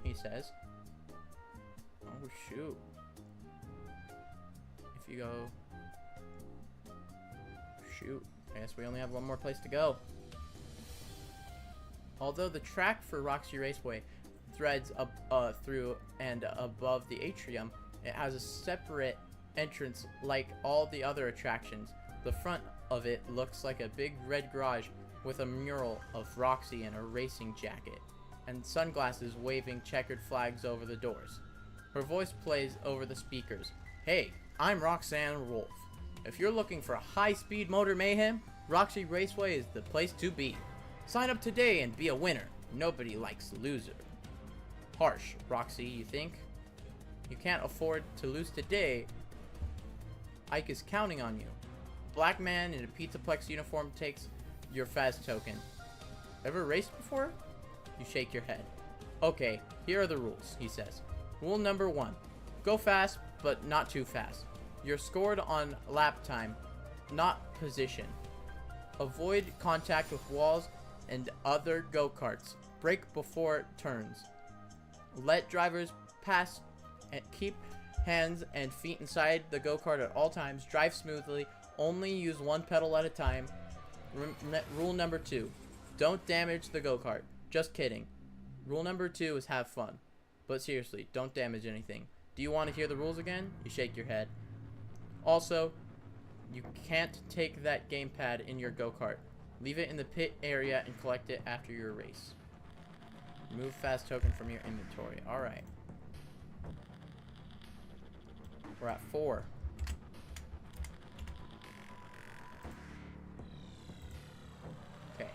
he says. Oh shoot. If you go... Shoot. I guess we only have one more place to go. Although the track for Roxy Raceway threads up through and above the atrium, it has a separate entrance like all the other attractions. The front of it looks like a big red garage with a mural of Roxy in a racing jacket, and sunglasses waving checkered flags over the doors. Her voice plays over the speakers. Hey, I'm Roxanne Wolf. If you're looking for high-speed motor mayhem, Roxy Raceway is the place to be. Sign up today and be a winner. Nobody likes a loser. Harsh, Roxy, you think? You can't afford to lose today. Ike is counting on you. Black man in a Pizzaplex uniform takes your fast token. Ever raced before? You shake your head. Okay, here are the rules, he says. Rule number 1. Go fast, but not too fast. You're scored on lap time, not position. Avoid contact with walls and other go-karts. Brake before turns. Let drivers pass and keep hands and feet inside the go-kart at all times. Drive smoothly. Only use one pedal at a time. Rule number 2. Don't damage the go-kart. Just kidding. Rule number 2 is have fun. But seriously, don't damage anything. Do you want to hear the rules again? You shake your head. Also, you can't take that gamepad in your go-kart. Leave it in the pit area and collect it after your race. Remove fast token from your inventory. Alright. We're at 4. Okay.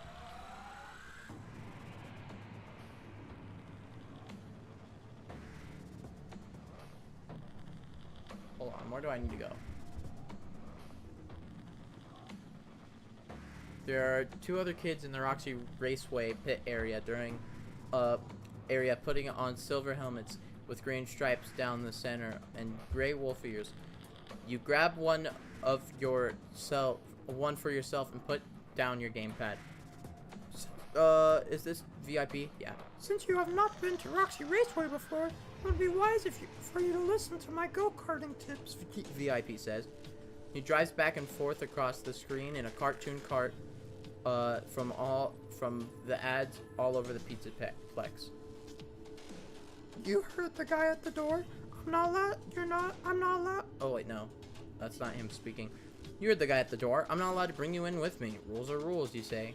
Hold on, where do I need to go? There are two other kids in the Roxy Raceway pit area putting on silver helmets with green stripes down the center and gray wolf ears. You grab one for yourself and put down your gamepad. Is this VIP? Yeah. Since you have not been to Roxy Raceway before, it would be wise for you to listen to my go-karting tips. VIP says. He drives back and forth across the screen in a cartoon cart from the ads all over the Pizza Plex. You heard the guy at the door? I'm not allowed. Oh wait, no. That's not him speaking. You heard the guy at the door. I'm not allowed to bring you in with me. Rules are rules, you say.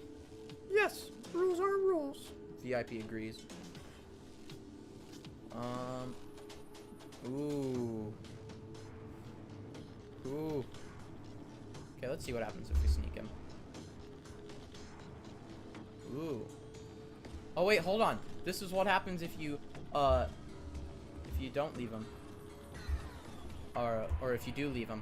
Yes, rules are rules. VIP agrees. Ooh. Okay, let's see what happens if we sneak him. Ooh. Oh wait, hold on. This is what happens if you don't leave him. Or if you do leave him.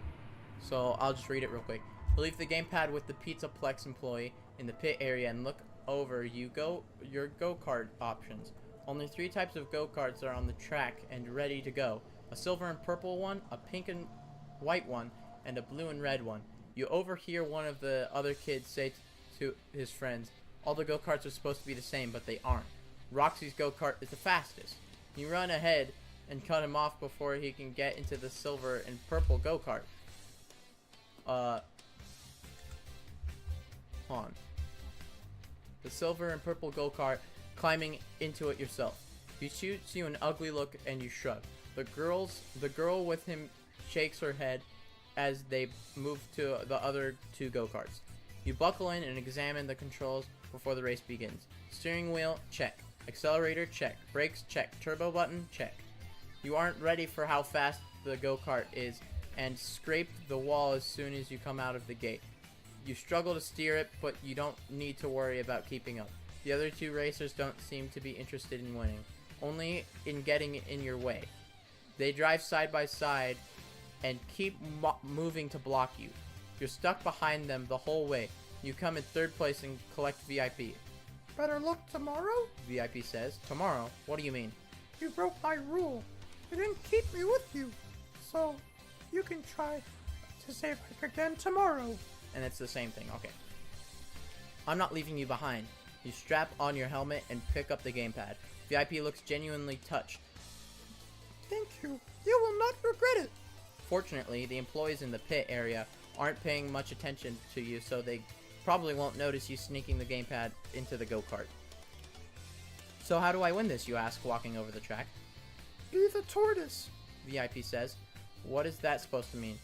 So I'll just read it real quick. Leave the gamepad with the Pizza Plex employee in the pit area and look over your go-kart options. Only 3 types of go-karts are on the track and ready to go. A silver and purple one, a pink and white one, and a blue and red one. You overhear one of the other kids say to his friends, all the go-karts are supposed to be the same, but they aren't. Roxy's go-kart is the fastest. You run ahead and cut him off before he can get into the silver and purple go-kart. Hold on. The silver and purple go-kart, climbing into it yourself. He shoots you an ugly look and you shrug. The girl with him shakes her head as they move to the other 2 go-karts. You buckle in and examine the controls before the race begins. Steering wheel, check. Accelerator, check. Brakes, check. Turbo button, check. You aren't ready for how fast the go-kart is and scrape the wall as soon as you come out of the gate. You struggle to steer it, but you don't need to worry about keeping up. The other 2 racers don't seem to be interested in winning, only in getting in your way. They drive side by side and keep moving to block you. You're stuck behind them the whole way. You come in 3rd place and collect VIP. Better luck tomorrow? VIP says. Tomorrow? What do you mean? You broke my rule. You didn't keep me with you. So, you can try to save life again tomorrow. And it's the same thing. Okay. I'm not leaving you behind. You strap on your helmet and pick up the gamepad. VIP looks genuinely touched. Thank you. You will not regret it. Fortunately, the employees in the pit area aren't paying much attention to you, so they probably won't notice you sneaking the gamepad into the go-kart. So how do I win this, you ask, walking over the track. Be the tortoise, VIP says. What is that supposed to mean?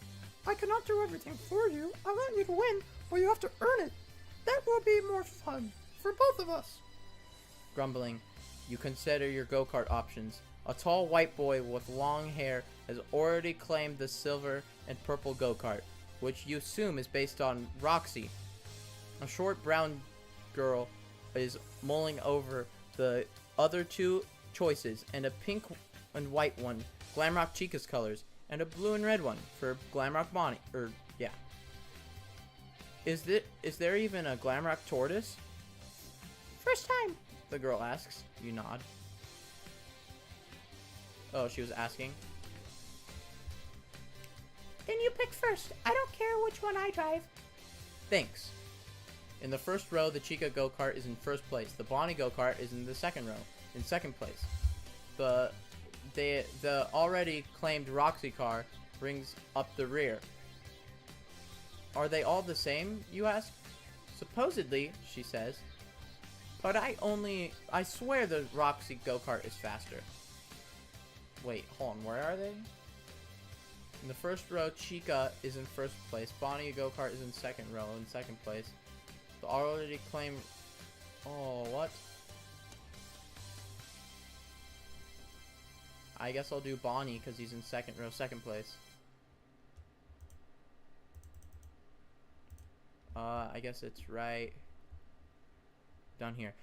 I cannot do everything for you. I want you to win, but you have to earn it. That will be more fun for both of us. Grumbling, you consider your go-kart options. A tall white boy with long hair has already claimed the silver and purple go-kart, which you assume is based on Roxy. A short brown girl is mulling over the other 2 choices, and a pink and white one, Glamrock Chica's colors, and a blue and red one for Glamrock Bonnie. Yeah. Is there even a Glamrock Tortoise? First time, the girl asks. You nod. Oh, she was asking. Then you pick first. I don't care which one I drive. Thanks. In the first row, the Chica go-kart is in 1st place. The Bonnie go-kart is in the 2nd row, in 2nd place. The already claimed Roxy car brings up the rear. Are they all the same, you ask? Supposedly, she says. But I swear the Roxy go-kart is faster. Wait, hold on, where are they? In the 1st row, Chica is in 1st place. Bonnie go-kart is in 2nd row, in 2nd place. The already claimed... Oh, what? I guess I'll do Bonnie because he's in 2nd row, 2nd place. I guess it's right down here.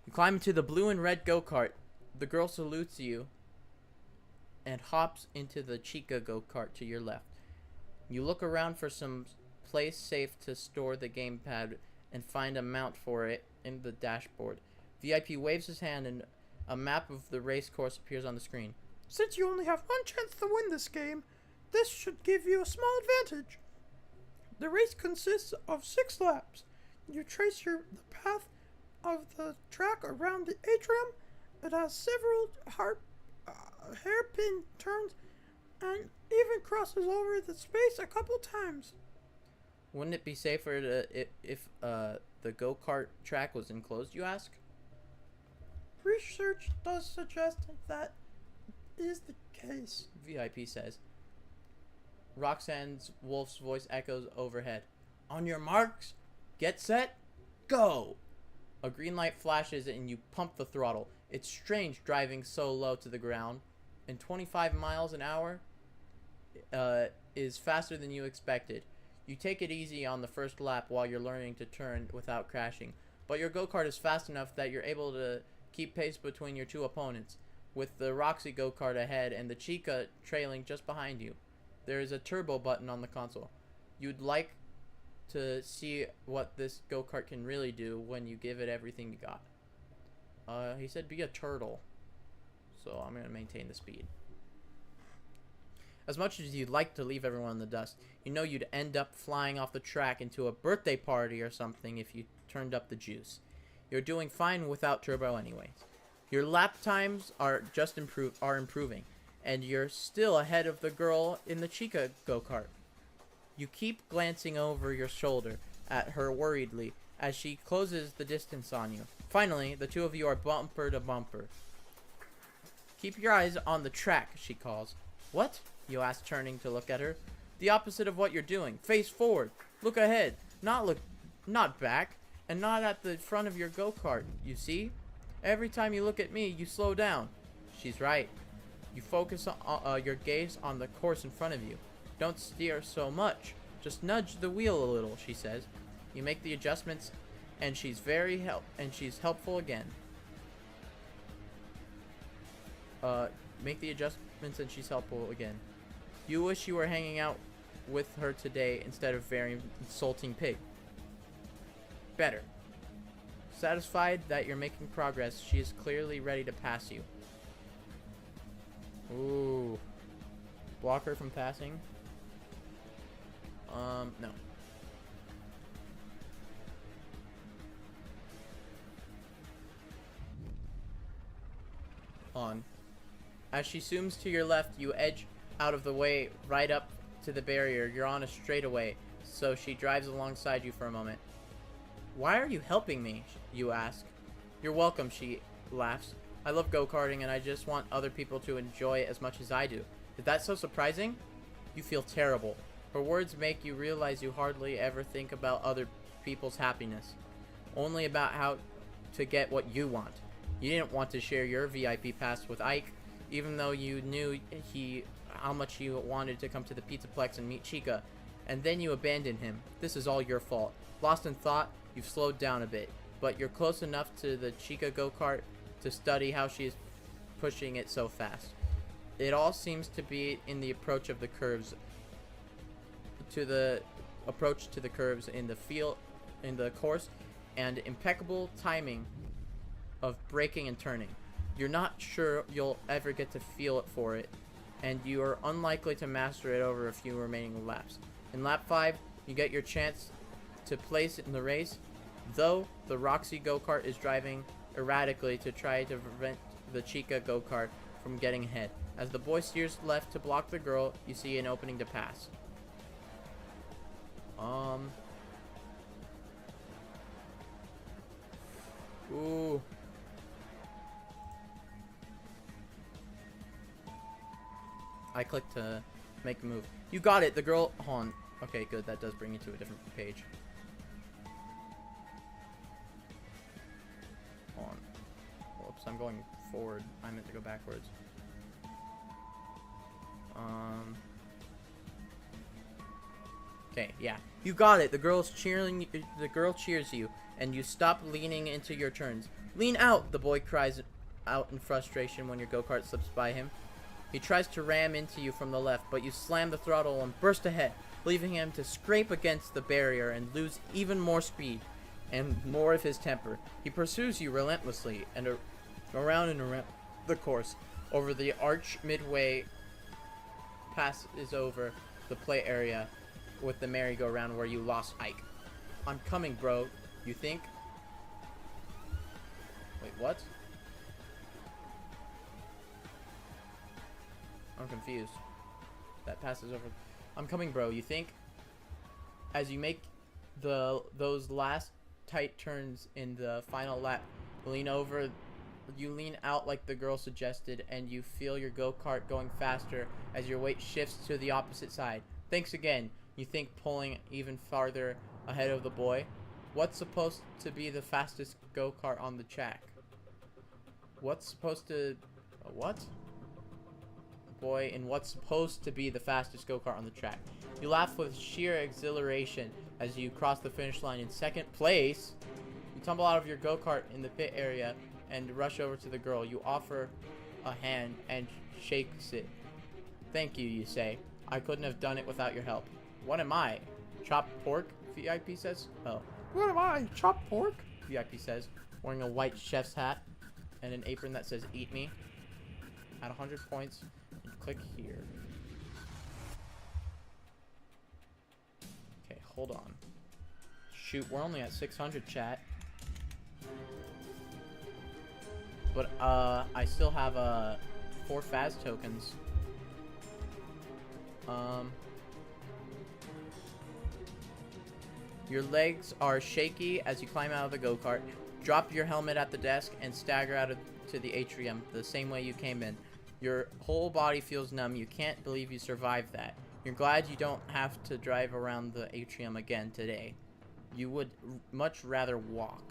You climb into the blue and red go-kart. The girl salutes you and hops into the Chica go-kart to your left. You look around for some place safe to store the gamepad and find a mount for it in the dashboard. VIP waves his hand and a map of the race course appears on the screen. Since you only have one chance to win this game, this should give you a small advantage. The race consists of 6 laps. You trace the path of the track around the atrium. It has several hairpin turns and even crosses over the space a couple times. Wouldn't it be safer if the go-kart track was enclosed, you ask? Research does suggest that is the case, VIP says. Roxanne's Wolf's voice echoes overhead. On your marks, get set, go! A green light flashes and you pump the throttle. It's strange driving so low to the ground. And 25 miles an hour is faster than you expected. You take it easy on the first lap while you're learning to turn without crashing. But your go-kart is fast enough that you're able to keep pace between your 2 opponents, with the Roxy go-kart ahead and the Chica trailing just behind you. There is a turbo button on the console. You'd like to see what this go-kart can really do when you give it everything you got. He said be a turtle, so I'm going to maintain the speed. As much as you'd like to leave everyone in the dust, you know you'd end up flying off the track into a birthday party or something if you turned up the juice. You're doing fine without turbo anyways. Your lap times are improving, and you're still ahead of the girl in the Chica go-kart. You keep glancing over your shoulder at her worriedly as she closes the distance on you. Finally, the 2 of you are bumper to bumper. Keep your eyes on the track, she calls. What? You ask, turning to look at her. The opposite of what you're doing. Face forward. Look ahead. Not back. And not at the front of your go-kart, you see? Every time you look at me, you slow down. She's right. You focus your gaze on the course in front of you. Don't steer so much. Just nudge the wheel a little, she says. You make the adjustments, and she's helpful again. Make the adjustments and she's helpful again. You wish you were hanging out with her today instead of very insulting pig. Better. Satisfied that you're making progress, she is clearly ready to pass you. Ooh. Block her from passing? No. On. As she zooms to your left, you edge out of the way right up to the barrier. You're on a straightaway, so she drives alongside you for a moment. Why are you helping me? You ask. You're welcome, she laughs. I love go-karting and I just want other people to enjoy it as much as I do. Is that so surprising? You feel terrible. Her words make you realize you hardly ever think about other people's happiness. Only about how to get what you want. You didn't want to share your VIP pass with Ike, even though you knew how much he wanted to come to the Pizzaplex and meet Chica, and then you abandoned him. This is all your fault. Lost in thought, you've slowed down a bit, but you're close enough to the Chica go-kart to study how she is pushing it so fast. It all seems to be in the approach of the curves, in the course, and impeccable timing of braking and turning. You're not sure you'll ever get to feel it for it, and you are unlikely to master it over a few remaining laps. In lap 5, you get your chance to place in the race, though the Roxy go-kart is driving erratically to try to prevent the Chica go-kart from getting ahead. As the boy steers left to block the girl, you see an opening to pass. Ooh. I clicked to make a move. You got it, the girl. Hold on. Okay, good. That does bring you to a different page. Hold on. Whoops, I'm going forward. I meant to go backwards. Okay, yeah. You got it. The girl cheers you, and you stop leaning into your turns. Lean out, the boy cries out in frustration when your go-kart slips by him. He tries to ram into you from the left, but you slam the throttle and burst ahead, leaving him to scrape against the barrier and lose even more speed. and more of his temper. He pursues you relentlessly and around and around the course. Over the arch midway passes over the play area with the merry-go-round where you lost Ike. I'm coming, bro. You think? Wait, what? I'm confused. That passes over. I'm coming, bro. You think? As you make those last tight turns in the final lap, you lean out like the girl suggested, and you feel your go-kart going faster as your weight shifts to the opposite side. Thanks again. You think, pulling even farther ahead of the boy. What's supposed to be the fastest go-kart on the track? What's supposed to... what? Boy, in what's supposed to be the fastest go-kart on the track. You laugh with sheer exhilaration as you cross the finish line in second place. You tumble out of your go-kart in the pit area and rush over to the girl. You offer a hand and shakes it. Thank you, you say. I couldn't have done it without your help. What am I? Chopped pork? VIP says. Oh. What am I? Chopped pork? VIP says, wearing a white chef's hat and an apron that says eat me. At 100 points, and click here. Okay, hold on. Shoot, we're only at 600, chat. But, I still have, 4 Faz tokens. Your legs are shaky as you climb out of the go-kart. Drop your helmet at the desk and stagger out to the atrium the same way you came in. Your whole body feels numb. You can't believe you survived that. You're glad you don't have to drive around the atrium again today. You would much rather walk.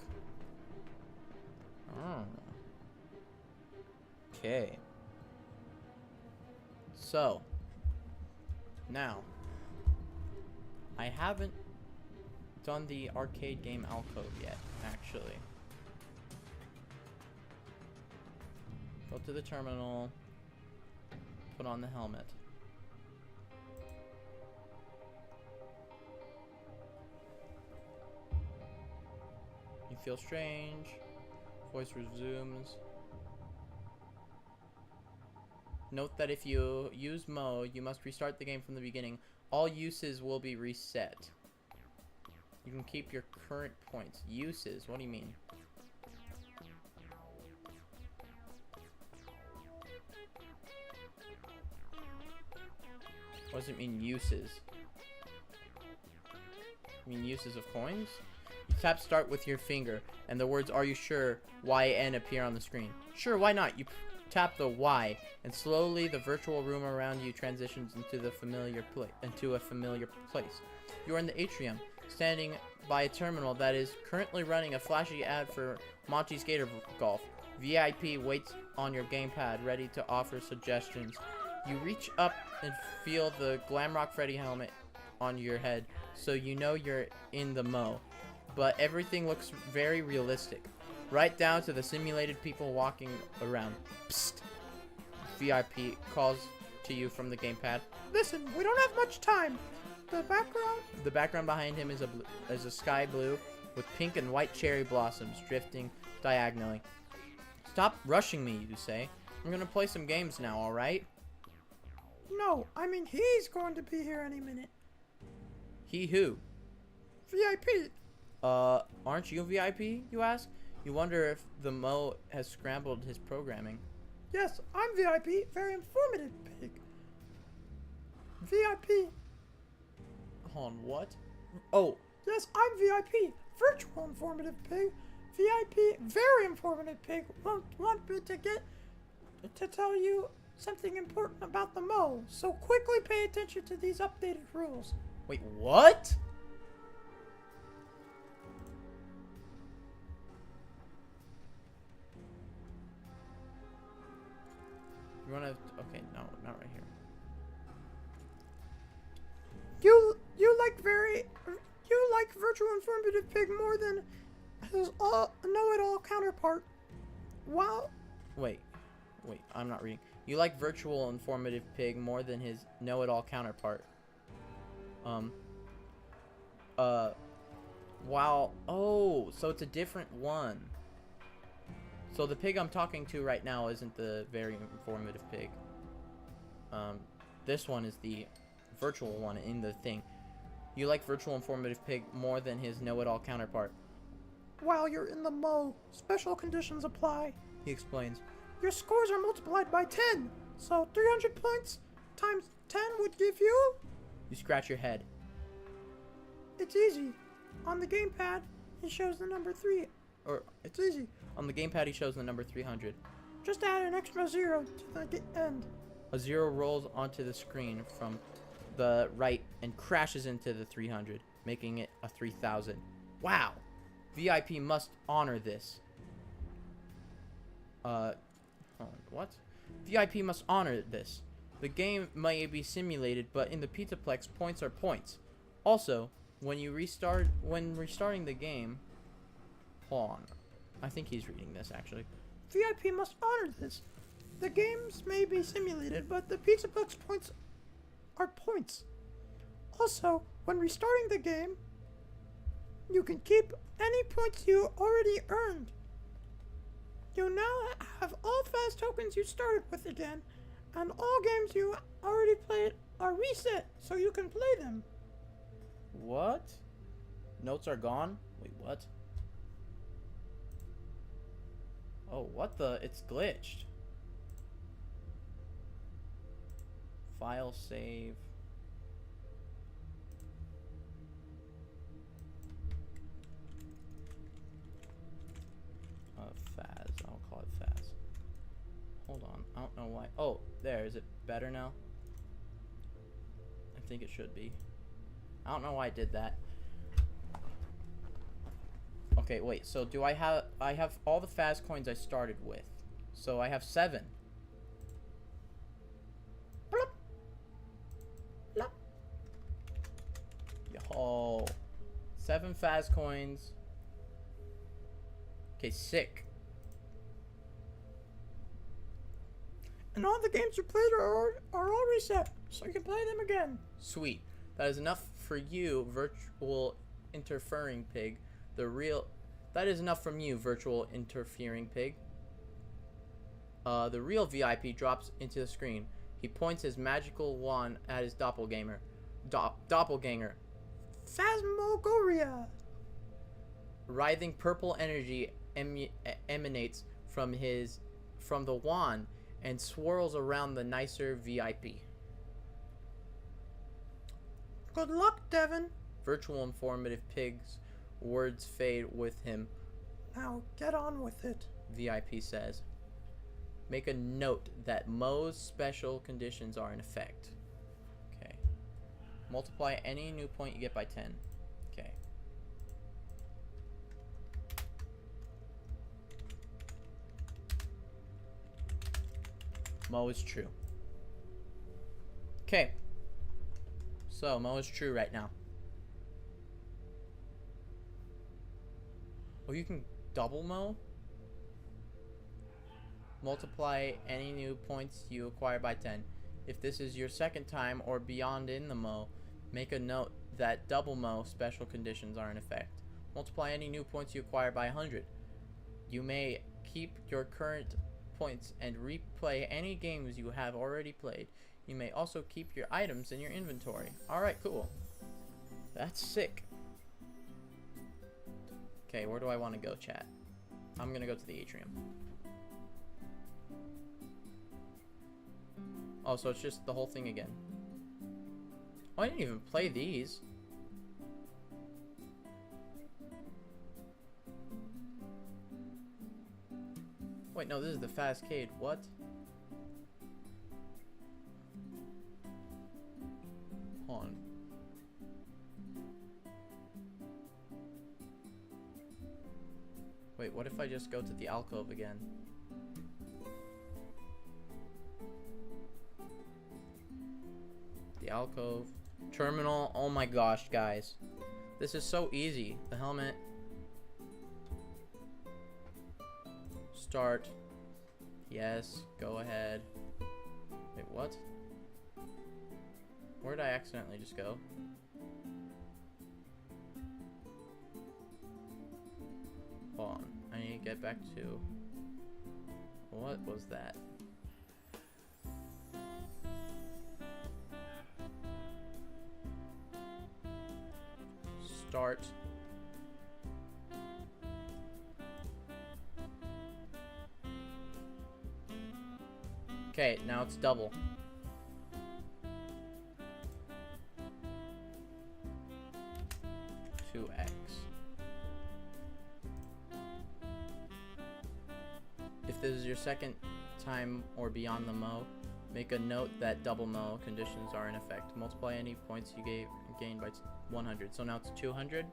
Oh. Okay. So, now, I haven't done the arcade game alcove yet, actually. Go to the terminal, put on the helmet. You feel strange. Voice resumes. Note that if you use Mo, you must restart the game from the beginning. All uses will be reset. You can keep your current points. Uses, what do you mean? What does it mean, uses? You mean uses of coins? You tap start with your finger, and the words "Are you sure?" YN appear on the screen. Sure, why not? You tap the Y, and slowly the virtual room around you transitions into a familiar place. You are in the atrium, standing by a terminal that is currently running a flashy ad for Monty's Gator Golf. VIP waits on your gamepad, ready to offer suggestions. You reach up and feel the Glamrock Freddy helmet on your head, so you know you're in the Mo. But everything looks very realistic, right down to the simulated people walking around. Psst. VIP calls to you from the gamepad. Listen, we don't have much time. The background behind him is a sky blue with pink and white cherry blossoms drifting diagonally. Stop rushing me, you say. I'm gonna play some games now, alright? No, I mean he's going to be here any minute. He who? VIP. Aren't you VIP, you ask? You wonder if the Mo has scrambled his programming. Yes, I'm VIP. Very informative pig. VIP. Hold on, what? Oh. Yes, I'm VIP. Virtual informative pig. VIP, very informative pig. Want me to tell you something important about the Mo, so quickly pay attention to these updated rules. Wait, what? You wanna... okay, no, not right here. You like virtual informative pig more than his know-it-all counterpart. Wow. Wait, I'm not reading. You like virtual informative pig more than his know-it-all counterpart. Wow. Oh, so it's a different one. So the pig I'm talking to right now isn't the very informative pig. This one is the virtual one in the thing. You like virtual informative pig more than his know-it-all counterpart. While you're in the Mo, special conditions apply. He explains. Your scores are multiplied by 10, so 300 points times 10 would give you... You scratch your head. It's easy. On the gamepad, it shows the number 3. Or, It's easy. on the gamepad he shows the number 300. Just add an extra 0 to the end. A 0 rolls onto the screen from the right and crashes into the 300, making it a 3000. Wow! VIP must honor this. Hold on, what? VIP must honor this. The game may be simulated, but in the Pizzaplex, points are points. Also, when restarting the game, hold on. I think he's reading this actually. VIP must honor this. The games may be simulated, but the Pizzaplex points are points. Also, when restarting the game, you can keep any points you already earned. You now have all fast tokens you started with again, and all games you already played are reset, so you can play them. What? Notes are gone? Wait, what? Oh, what the? It's glitched. File save. Faz. I'll call it Faz. Hold on. I don't know why. Oh, there. Is it better now? I think it should be. I don't know why I did that. Okay, wait. So do I have all the Faz coins I started with. So I have 7. Blop. Blop. Yo. 7 Faz coins. Okay, sick. And all the games you played are all reset, so you can play them again. Sweet. That is enough for you, virtual interfering pig. That is enough from you, virtual interfering pig. The real VIP drops into the screen. He points his magical wand at his doppelganger. Doppelganger. Phasmogoria. Writhing purple energy emanates from the wand and swirls around the nicer VIP. Good luck, Devin. Virtual informative pig's words fade with him. Now get on with it. VIP says. Make a note that Mo's special conditions are in effect. Okay. Multiply any new point you get by 10. Okay. Mo is true. Okay. So, Mo is true right now. Oh, you can double Mo? Multiply any new points you acquire by 10. If this is your second time or beyond in the Mo, make a note that double Mo special conditions are in effect. Multiply any new points you acquire by 100. You may keep your current points and replay any games you have already played. You may also keep your items in your inventory. Alright, cool. That's sick. Okay, where do I want to go, chat? I'm gonna go to the atrium. Oh, so it's just the whole thing again. Oh, I didn't even play these. Wait, no, this is the Fazcade. What? Hold on. Wait, what if I just go to the alcove again? The alcove. Terminal. Oh my gosh, guys. This is so easy. The helmet. Start. Yes, go ahead. Wait, what? Where did I accidentally just go? hold on. I need to get back to... What was that? Start. Okay, now it's double. X. If this is your second time or beyond the Mo, make a note that double Mo conditions are in effect. Multiply any points you gained by 100. So now it's 200.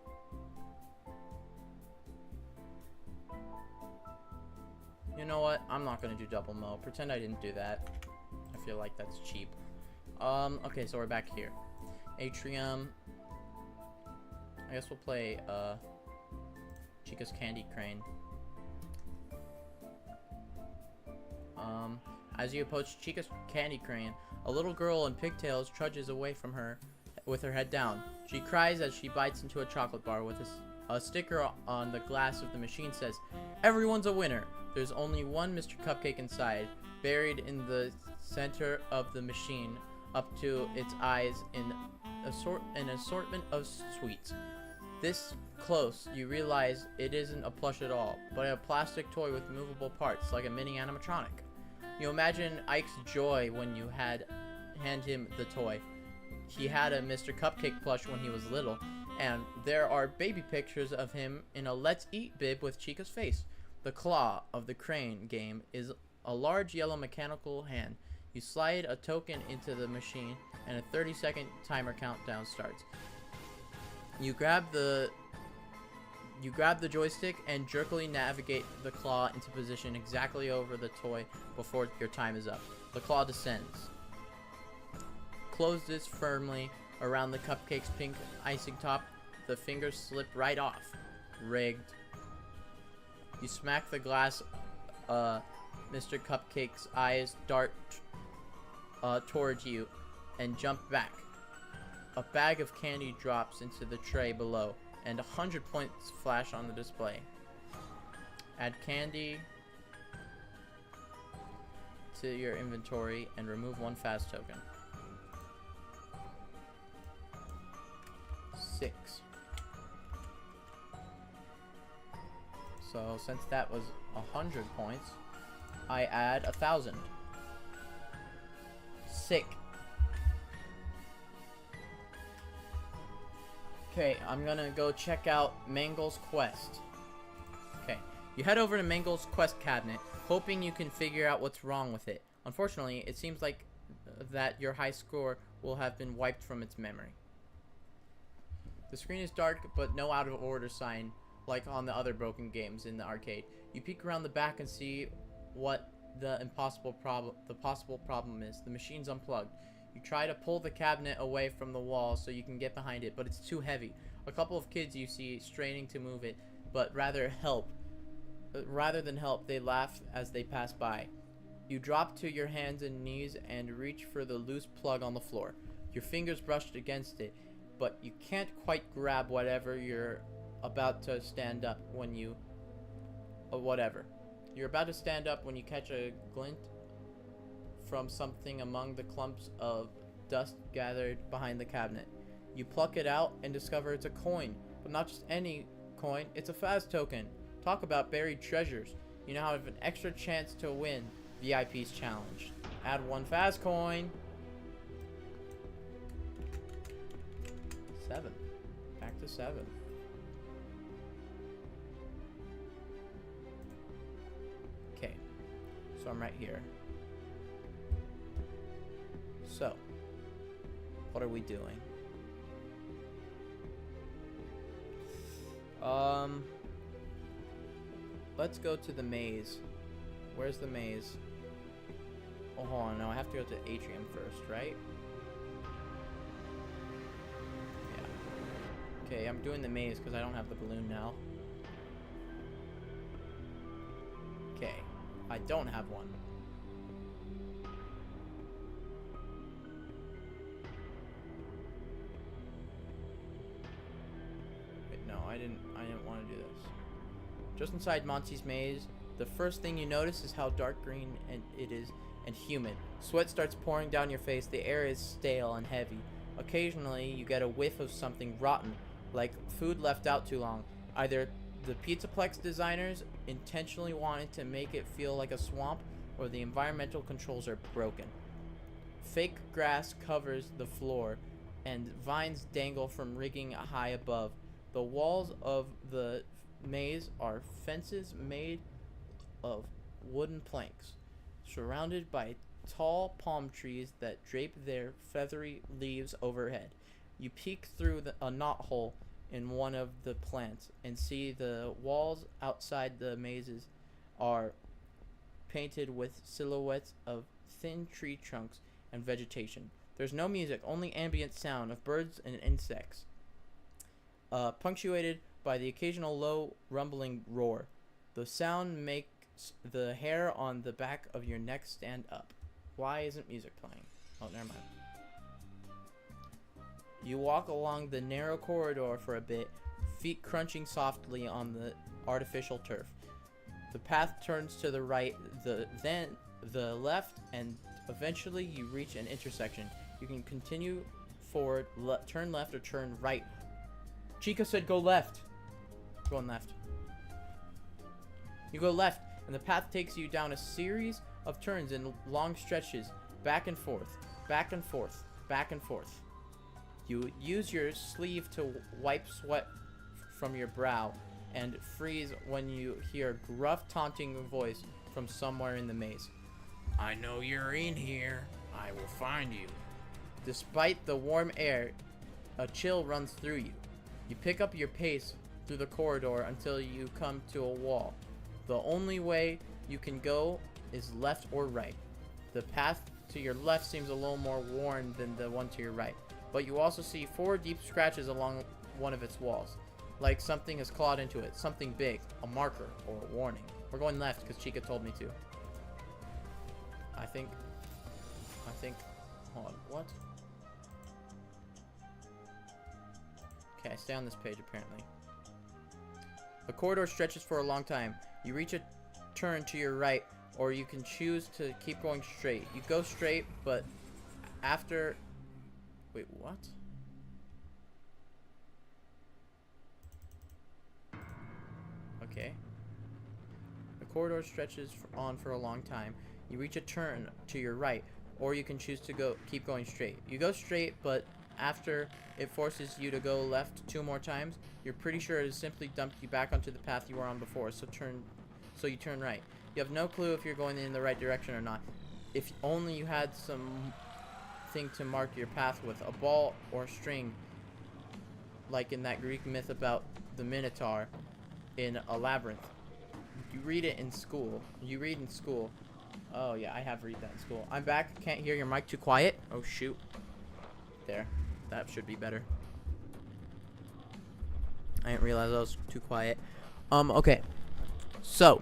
You know what? I'm not gonna do double Mo. Pretend I didn't do that. I feel like that's cheap. Okay, so we're back here. Atrium. I guess we'll play Chica's Candy Crane. As you approach Chica's Candy Crane, a little girl in pigtails trudges away from her with her head down. She cries as she bites into a chocolate bar with a sticker on the glass of the machine says, "Everyone's a winner." There's only one Mr. Cupcake inside, buried in the center of the machine, up to its eyes in an assortment of sweets. This close, you realize it isn't a plush at all, but a plastic toy with movable parts, like a mini animatronic. You imagine Ike's joy when you hand him the toy. He had a Mr. Cupcake plush when he was little, and there are baby pictures of him in a Let's Eat bib with Chica's face. The claw of the crane game is a large yellow mechanical hand. You slide a token into the machine, and a 30-second timer countdown starts. You grab the joystick and jerkily navigate the claw into position exactly over the toy before your time is up. The claw descends. Close this firmly around the cupcake's pink icing top. The fingers slip right off. Rigged. You smack the glass. Mr. Cupcake's eyes dart towards you and jump back. A bag of candy drops into the tray below, and 100 points flash on the display. Add candy to your inventory and remove one fast token. 6. So since that was 100 points, I add 1,000. Sick. Okay, I'm gonna go check out Mangle's quest. Okay, you head over to Mangle's quest cabinet, hoping you can figure out what's wrong with it. Unfortunately, it seems like that your high score will have been wiped from its memory. The screen is dark, but no out of order sign like on the other broken games in the arcade. You peek around the back and see what the possible problem is. The machine's unplugged. You try to pull the cabinet away from the wall so you can get behind it, but it's too heavy. A couple of kids you see straining to move it, but rather than help, they laugh as they pass by. You drop to your hands and knees and reach for the loose plug on the floor. Your fingers brushed against it, but you can't quite grab whatever you're about to stand up when you... You're about to stand up when you catch a glint from something among the clumps of dust gathered behind the cabinet. You pluck it out and discover it's a coin, but not just any coin, it's a Faz token. Talk about buried treasures. You now have an extra chance to win VIP's challenge. Add 1 Faz coin. 7. Back to 7. Okay, so I'm right here. So, what are we doing? Let's go to the maze. Where's the maze? Oh, hold on, no, I have to go to Atrium first, right? Yeah. Okay, I'm doing the maze because I don't have the balloon now. Okay, I don't have one. I didn't want to do this. Just inside Monty's maze, the first thing you notice is how dark green it is and humid. Sweat starts pouring down your face. The air is stale and heavy. Occasionally, you get a whiff of something rotten, like food left out too long. Either the Pizzaplex designers intentionally wanted to make it feel like a swamp, or the environmental controls are broken. Fake grass covers the floor, and vines dangle from rigging high above. The walls of the maze are fences made of wooden planks, surrounded by tall palm trees that drape their feathery leaves overhead. You peek through a knothole in one of the plants and see the walls outside the mazes are painted with silhouettes of thin tree trunks and vegetation. There's no music, only ambient sound of birds and insects, punctuated by the occasional low rumbling roar. The sound makes the hair on the back of your neck stand up. Why isn't music playing? Oh, never mind. You walk along the narrow corridor for a bit, feet crunching softly on the artificial turf. The path turns to the right, then the left, and eventually you reach an intersection. You can continue forward, turn left, or turn right. Chica said go left. Going left. You go left, and the path takes you down a series of turns in long stretches, back and forth, back and forth, back and forth. You use your sleeve to wipe sweat from your brow and freeze when you hear a gruff, taunting voice from somewhere in the maze. I know you're in here. I will find you. Despite the warm air, a chill runs through you. You pick up your pace through the corridor until you come to a wall. The only way you can go is left or right. The path to your left seems a little more worn than the one to your right, but you also see 4 deep scratches along one of its walls, like something has clawed into it, something big, a marker or a warning. We're going left because Chica told me to. I think, hold on, what? Okay, I stay on this page apparently. The corridor stretches for a long time. You reach a turn to your right, or you can choose to keep going straight. You go straight, but after... Wait, what? Okay. The corridor stretches on for a long time. You reach a turn to your right, or you can choose to keep going straight. You go straight, but after it forces you to go left 2 more times, you're pretty sure it has simply dumped you back onto the path you were on before, so you turn right. You have no clue if you're going in the right direction or not. If only you had something to mark your path with, a ball or string, like in that Greek myth about the Minotaur in a labyrinth. You read in school. Oh yeah, I have read that in school. I'm back. Can't hear your mic, too quiet. Oh shoot. There. That should be better. I didn't realize I was too quiet. Okay. So.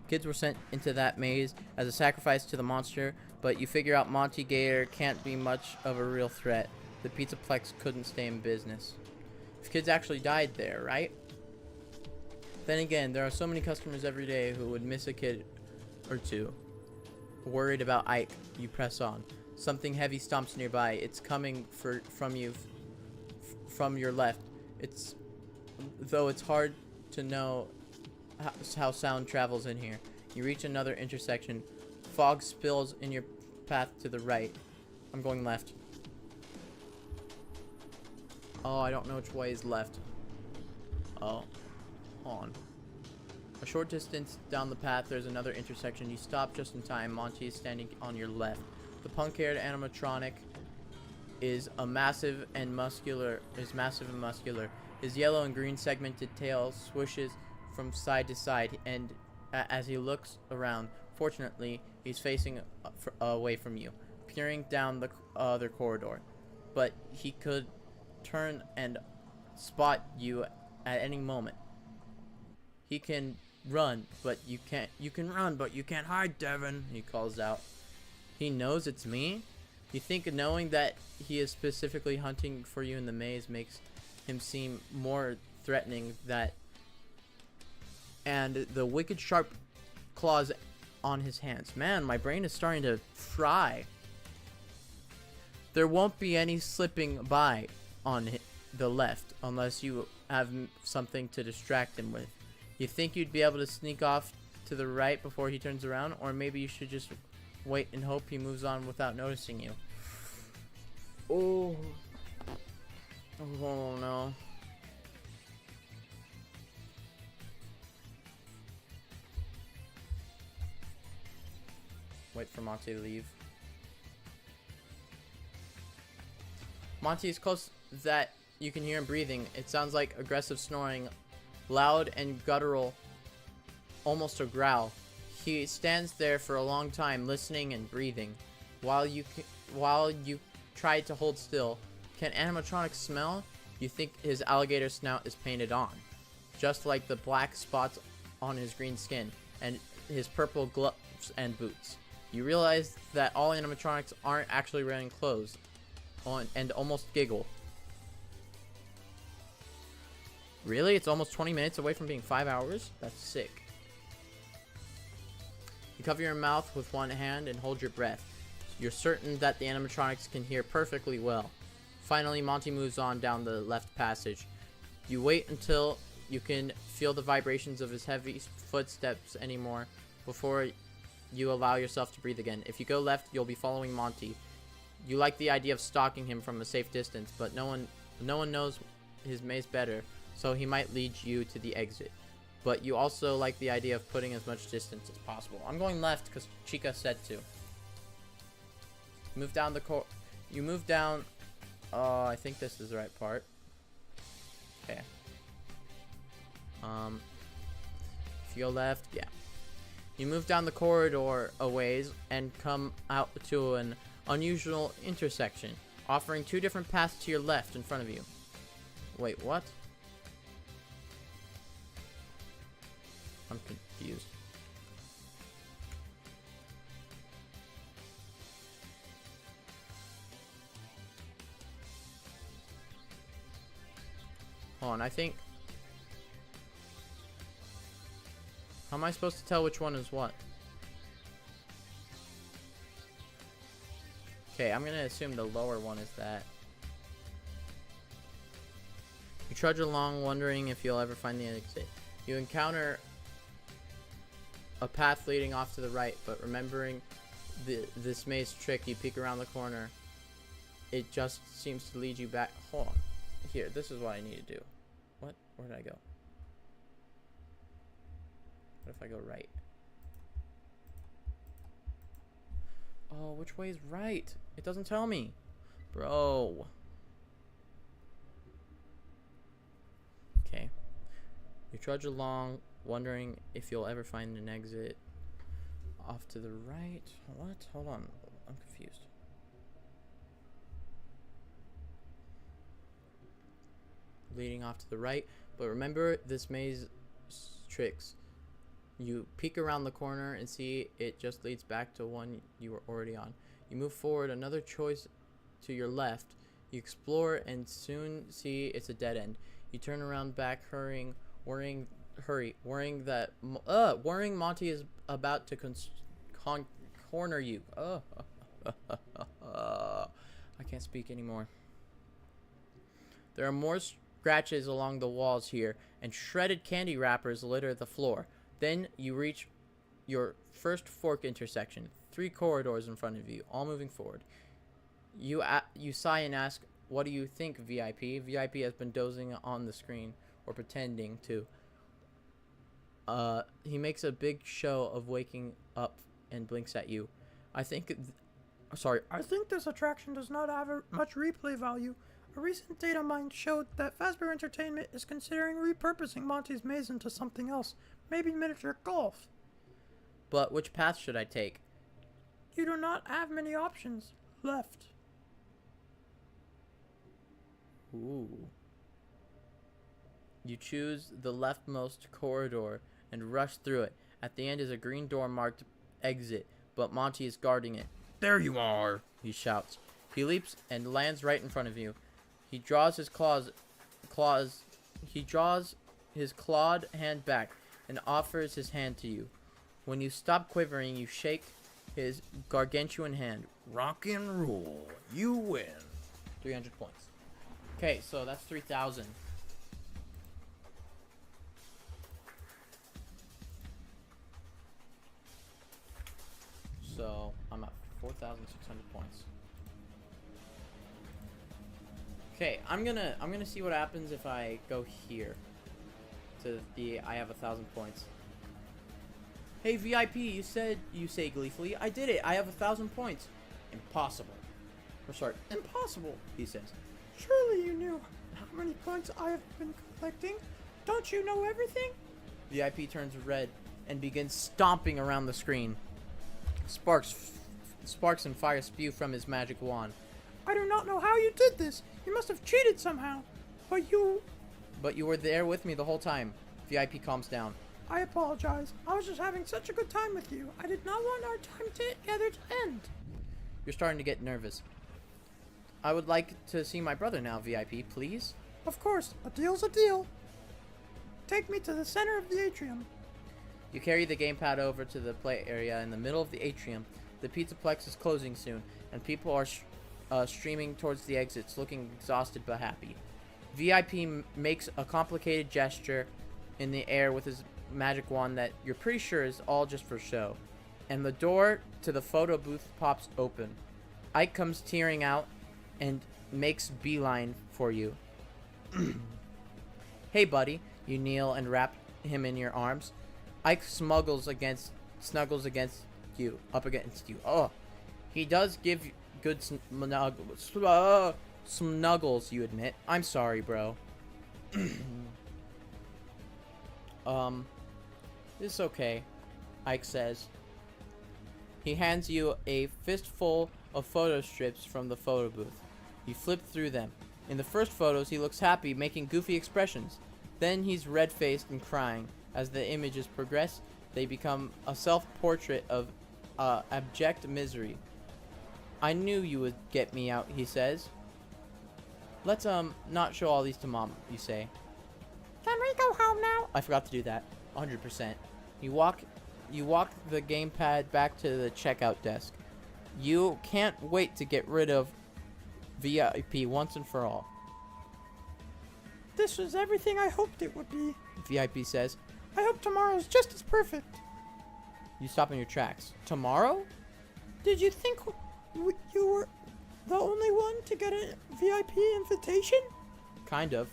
Kids were sent into that maze as a sacrifice to the monster, but you figure out Monty Gator can't be much of a real threat. The Pizzaplex couldn't stay in business. If kids actually died there, right? Then again, there are so many customers every day who would miss a kid or two. Worried about Ike, you press on. Something heavy stomps nearby. It's coming from you from your left. Though it's hard to know how sound travels in here. You reach another intersection. Fog spills in your path to the right. I'm going left. Oh, I don't know which way is left. Oh. Hold on. A short distance down the path, there's another intersection. You stop just in time. Monty is standing on your left. The punk-haired animatronic is massive and muscular. His yellow and green segmented tail swishes from side to side, and as he looks around, fortunately, he's facing away from you, peering down the other corridor. But he could turn and spot you at any moment. He can run, but you can't. You can run, but you can't hide, Devin, he calls out. He knows it's me? You think knowing that he is specifically hunting for you in the maze makes him seem more threatening and the wicked sharp claws on his hands. Man, my brain is starting to fry. There won't be any slipping by on the left unless you have something to distract him with. You think you'd be able to sneak off to the right before he turns around, or maybe you should just wait and hope he moves on without noticing you. Oh no. Wait for Monty to leave. Monty is close that you can hear him breathing. It sounds like aggressive snoring, loud and guttural, almost a growl. He stands there for a long time, listening and breathing. While you try to hold still, can animatronics smell? You think his alligator snout is painted on, just like the black spots on his green skin and his purple gloves and boots. You realize that all animatronics aren't actually wearing clothes, and almost giggle. Really? It's almost 20 minutes away from being 5 hours? That's sick. You cover your mouth with one hand and hold your breath. You're certain that the animatronics can hear perfectly well. Finally, Monty moves on down the left passage. You wait until you can feel the vibrations of his heavy footsteps anymore before you allow yourself to breathe again. If you go left, you'll be following Monty. You like the idea of stalking him from a safe distance, but no one knows his maze better, so he might lead you to the exit. But you also like the idea of putting as much distance as possible. I'm going left because Chica said to. Move down you move down. I think this is the right part. Okay. If you go left, yeah. You move down the corridor a ways and come out to an unusual intersection, offering two different paths to your left in front of you. Wait, what? I'm confused. Hold on, I think... How am I supposed to tell which one is what? Okay, I'm gonna assume the lower one is that. You trudge along, wondering if you'll ever find the exit. You encounter a path leading off to the right, but remembering this maze trick, you peek around the corner. It just seems to lead you back. Hold on. Here, this is what I need to do. What? Where did I go? What if I go right? Oh, which way is right? It doesn't tell me. Bro. Okay. You trudge along, wondering if you'll ever find an exit. Off to the right. What? Hold on. I'm confused. Leading off to the right. But remember this maze tricks. You peek around the corner and see it just leads back to one you were already on. You move forward, another choice to your left. You explore and soon see it's a dead end. You turn around back, worrying Monty is about to corner you. I can't speak anymore. There are more scratches along the walls here, and shredded candy wrappers litter the floor. Then you reach your first fork intersection. 3 corridors in front of you, all moving forward. You sigh and ask, "What do you think, VIP?" VIP has been dozing on the screen, or pretending to. He makes a big show of waking up and blinks at you. I think this attraction does not have much replay value. A recent data mine showed that Fazbear Entertainment is considering repurposing Monty's Maze into something else, maybe miniature golf. But which path should I take? You do not have many options. Left. Ooh. You choose the leftmost corridor and rush through it. At the end is a green door marked exit, but Monty is guarding it. "There you are!" he shouts. He leaps and lands right in front of you. He draws his claws draws his clawed hand back and offers his hand to you. When you stop quivering, you shake his gargantuan hand. Rock and roll. You win. 300 points. Okay, so that's 3,000. So I'm at 4,600 points. Okay, I'm gonna see what happens if I go here. I have 1,000 points. Hey VIP, you say gleefully. I did it. I have 1,000 points. Impossible. Or sorry, impossible. He says. Surely you knew how many points I have been collecting. Don't you know everything? VIP turns red and begins stomping around the screen. Sparks and fire spew from his magic wand. I do not know how you did this. You must have cheated somehow. But you were there with me the whole time. VIP calms down. I apologize. I was just having such a good time with you. I did not want our time together to end. You're starting to get nervous. I would like to see my brother now, VIP, please. Of course, a deal's a deal. Take me to the center of the atrium. You carry the gamepad over to the play area in the middle of the atrium. The Pizzaplex is closing soon, and people are streaming towards the exits, looking exhausted but happy. VIP makes a complicated gesture in the air with his magic wand that you're pretty sure is all just for show. And the door to the photo booth pops open. Ike comes tearing out and makes beeline for you. Hey buddy, you kneel and wrap him in your arms. Ike snuggles against you, up against you. Oh, he does give good snuggles, you admit. I'm sorry, bro. It's okay, Ike says. He hands you a fistful of photo strips from the photo booth. You flip through them. In the first photos, he looks happy, making goofy expressions. Then he's red-faced and crying. As the images progress, they become a self-portrait of abject misery. I knew you would get me out, he says. Let's not show all these to Mom, you say. Can we go home now? I forgot to do that. 100%. You walk the gamepad back to the checkout desk. You can't wait to get rid of VIP once and for all. This was everything I hoped it would be. VIP says. I hope tomorrow's just as perfect. You stop in your tracks. Tomorrow? Did you think you were the only one to get a VIP invitation? Kind of.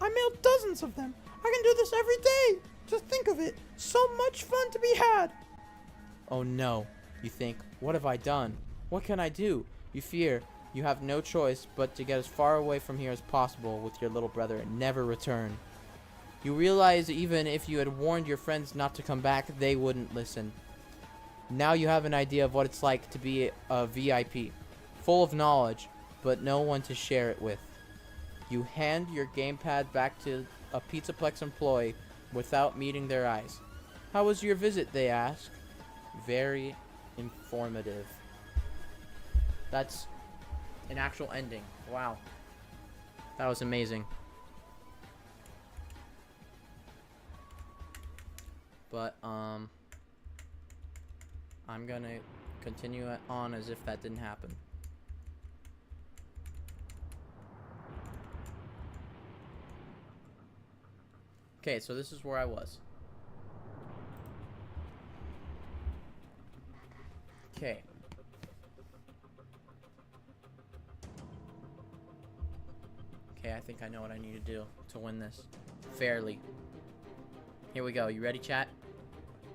I mailed dozens of them. I can do this every day. Just think of it. So much fun to be had. Oh no, you think. What have I done? What can I do? You fear. You have no choice but to get as far away from here as possible with your little brother and never return. You realize even if you had warned your friends not to come back, they wouldn't listen. Now you have an idea of what it's like to be a VIP, full of knowledge, but no one to share it with. You hand your gamepad back to a Pizzaplex employee without meeting their eyes. How was your visit, they ask. Very informative. That's an actual ending. Wow. That was amazing. But, I'm gonna continue it on as if that didn't happen. Okay, so this is where I was. Okay. Okay, I think I know what I need to do to win this fairly. Here we go. You ready, chat?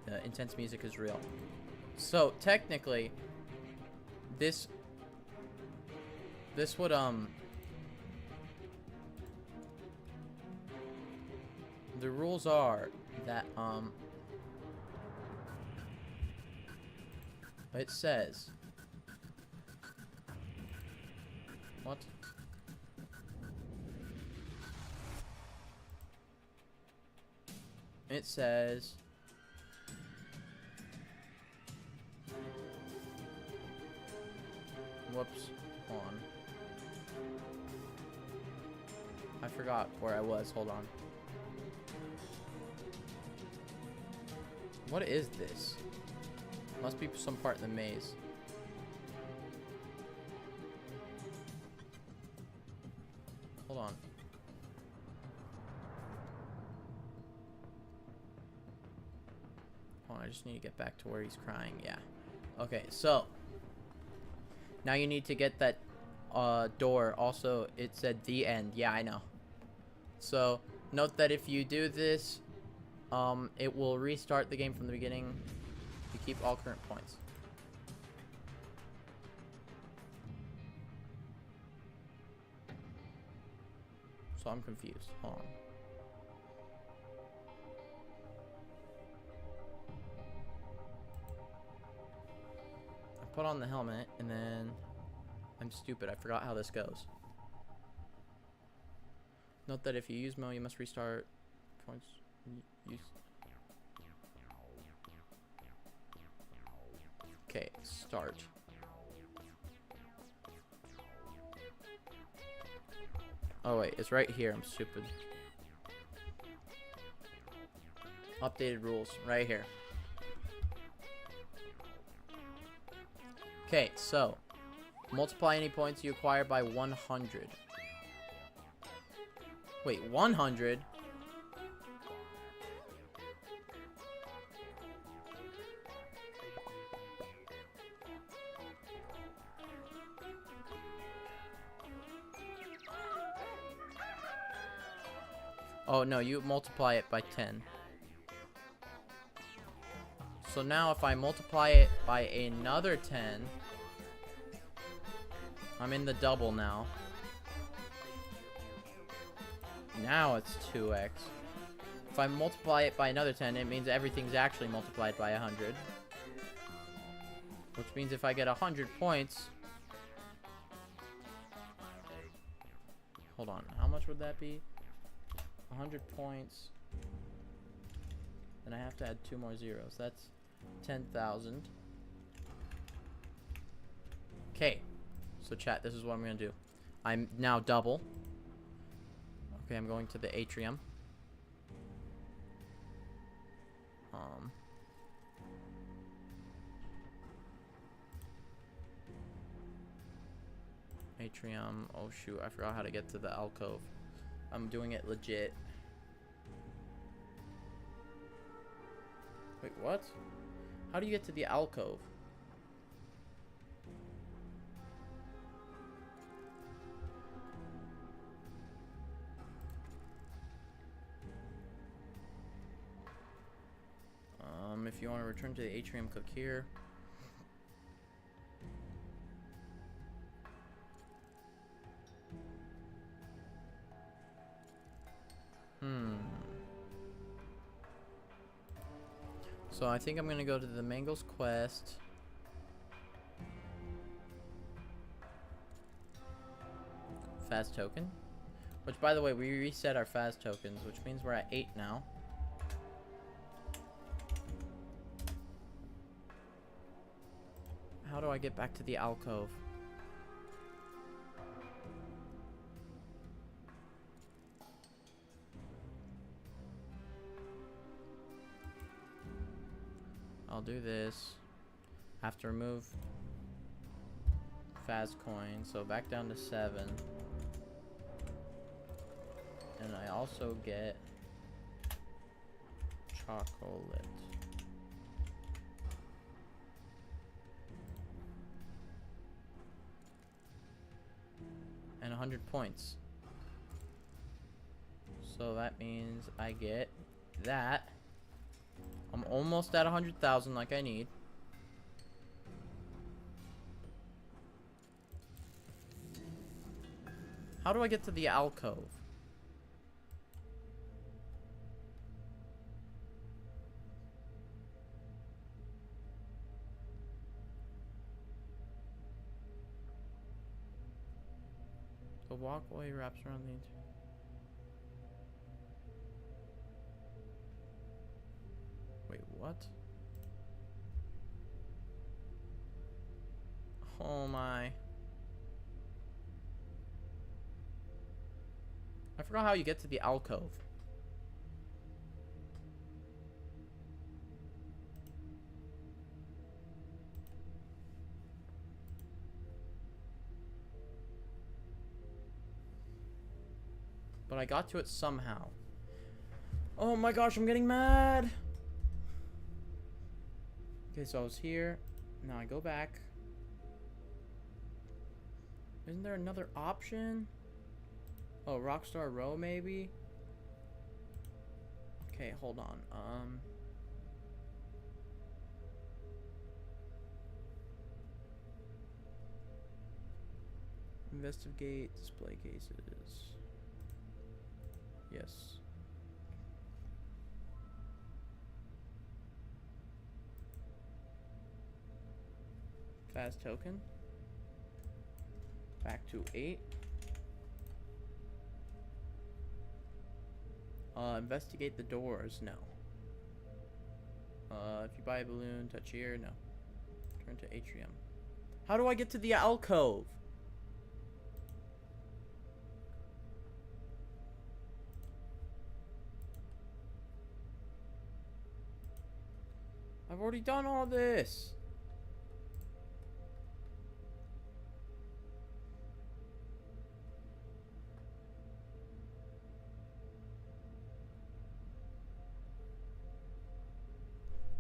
The intense music is real. So, technically, this would, the rules are that, it says, what? It says, whoops, hold on. I forgot where I was. Hold on. What is this? Must be some part in the maze. Hold on. Hold on, I just need to get back to where he's crying. Yeah. Okay, so now you need to get that door. Also, it said the end. Yeah, I know. So note that if you do this, it will restart the game from the beginning. You keep all current points. So I'm confused. Hold on. I put on the helmet and then I'm stupid. I forgot how this goes. Note that if you use Mo, you must restart points. Use. Okay, start. Oh wait, it's right here. I'm stupid. Updated rules, right here. Okay, so multiply any points you acquire by 100. Wait, 100? Oh no, you multiply it by 10. So now if I multiply it by another 10, I'm in the double now. Now it's 2x. If I multiply it by another 10, it means everything's actually multiplied by 100. Which means if I get 100 points... Hold on, how much would that be? 100 points. Then I have to add 2 more zeros. That's 10,000. Okay. So chat, this is what I'm going to do. I'm now double. Okay, I'm going to the atrium. Atrium. Oh shoot, I forgot how to get to the alcove. I'm doing it legit. Wait, what? How do you get to the alcove? If you want to return to the atrium, click here. So I think I'm gonna go to the Mangle's quest. Fast token. Which, by the way, we reset our fast tokens, which means we're at 8 now. How do I get back to the alcove? I'll do this. Have to remove Faz coin, so back down to 7. And I also get chocolate. And 100 points. So that means I get that. I'm almost at 100,000 like I need. How do I get to the alcove? The walkway wraps around the interior. Wait, what? Oh my. I forgot how you get to the alcove. But I got to it somehow. Oh my gosh, I'm getting mad. Okay, so I was here. Now I go back. Isn't there another option? Oh, Rockstar Row maybe? Okay, hold on. Investigate display cases. Yes. Fast token. Back to 8. Investigate the doors. No. If you buy a balloon, touch here. No. Turn to atrium. How do I get to the alcove? I've already done all this.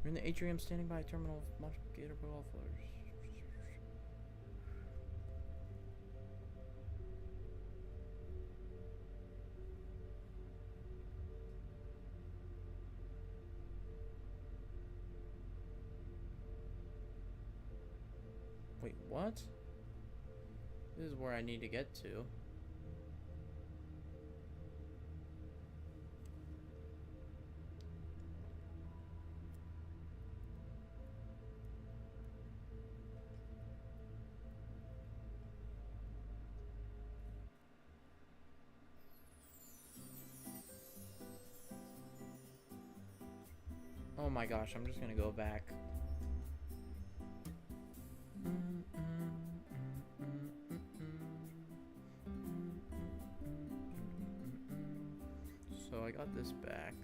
You're in the atrium standing by a terminal of multiplicator ball floors. Wait, what? This is where I need to get to. Oh my gosh, I'm just gonna go back. So I got this back.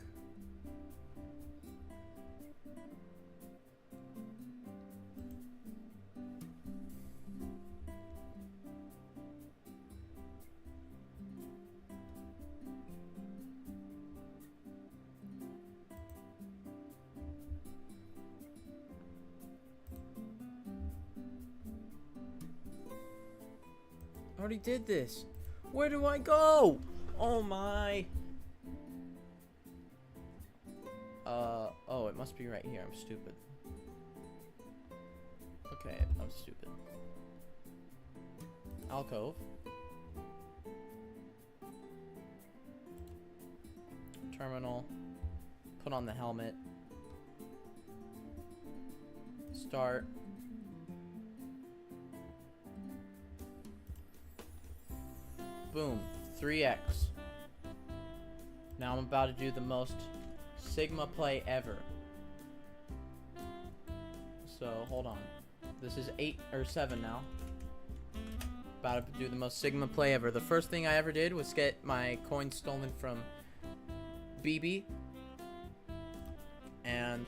I already did this. Where do I go? Oh my. Oh, it must be right here. I'm stupid. Okay, I'm stupid. Alcove. Terminal. Put on the helmet. Start. Boom. 3x. Now I'm about to do the most Sigma play ever. So, hold on. This is 8 or 7 now. About to do the most Sigma play ever. The first thing I ever did was get my coin stolen from BB. And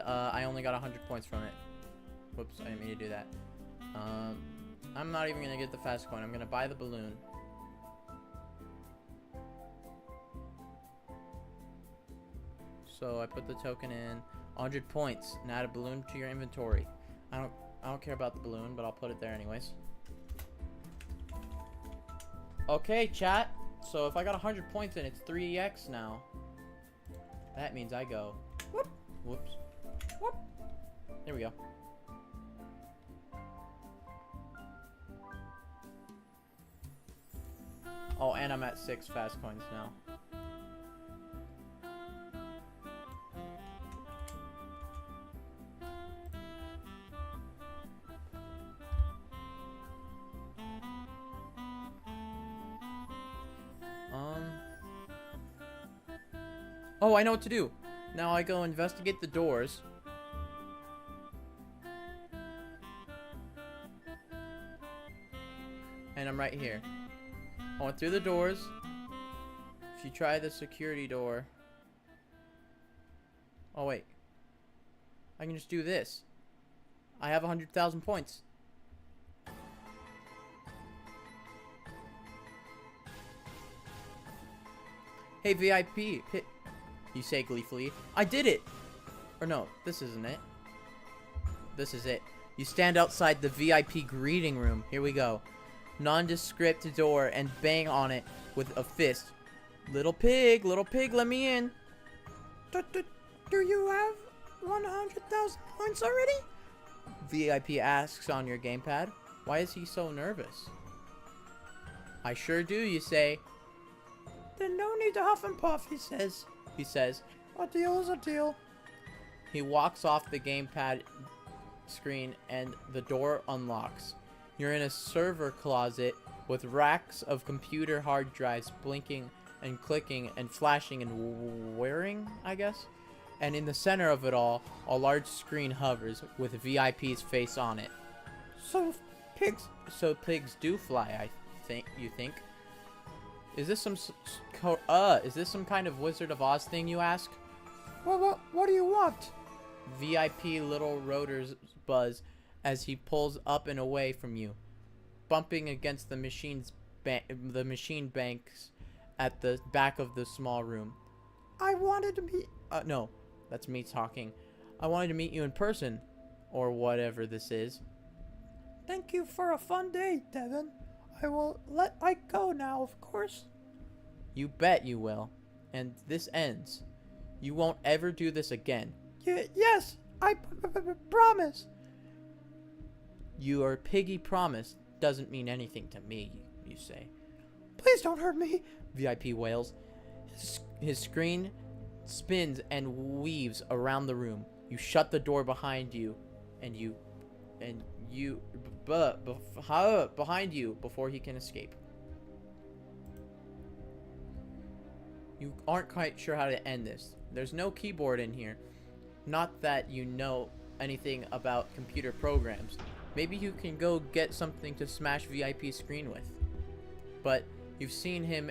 I only got 100 points from it. Whoops, I didn't mean to do that. I'm not even gonna get the fast coin. I'm gonna buy the balloon. So I put the token in, 100 points, and add a balloon to your inventory. I don't care about the balloon, but I'll put it there anyways. Okay, chat. So if I got 100 points in, it's 3x now. That means I go. Whoop. Whoops. Whoop. There we go. Oh, and I'm at 6 fast coins now. Oh, I know what to do. Now I go investigate the doors. And I'm right here. I went through the doors. If you try the security door... Oh, wait. I can just do this. I have 100,000 points. Hey, VIP. You say gleefully. I did it! Or no, this isn't it. This is it. You stand outside the VIP greeting room. Here we go. Nondescript door and bang on it with a fist. Little pig, let me in. Do you have 100,000 points already? VIP asks on your gamepad. Why is he so nervous? I sure do, you say. Then no need to huff and puff, he says. He says. A deal is a deal. He walks off the gamepad screen and the door unlocks. You're in a server closet with racks of computer hard drives blinking and clicking and flashing and whirring, I guess. And in the center of it all, a large screen hovers with VIP's face on it. So pigs do fly, you think. Is this some kind of Wizard of Oz thing, you ask? What do you want? VIP little rotors buzz as he pulls up and away from you, bumping against the machine banks at the back of the small room. I wanted to meet... No, that's me talking. I wanted to meet you in person, or whatever this is. Thank you for a fun day, Devin. I will let Ike go now, of course. You bet you will. And this ends. You won't ever do this again. Yes, I promise. Your piggy promise doesn't mean anything to me, you say. Please don't hurt me. VIP wails. His screen spins and weaves around the room. You shut the door behind you, behind you before he can escape. You aren't quite sure how to end this. There's no keyboard in here. Not that you know anything about computer programs. Maybe you can go get something to smash VIP's screen with. But you've seen him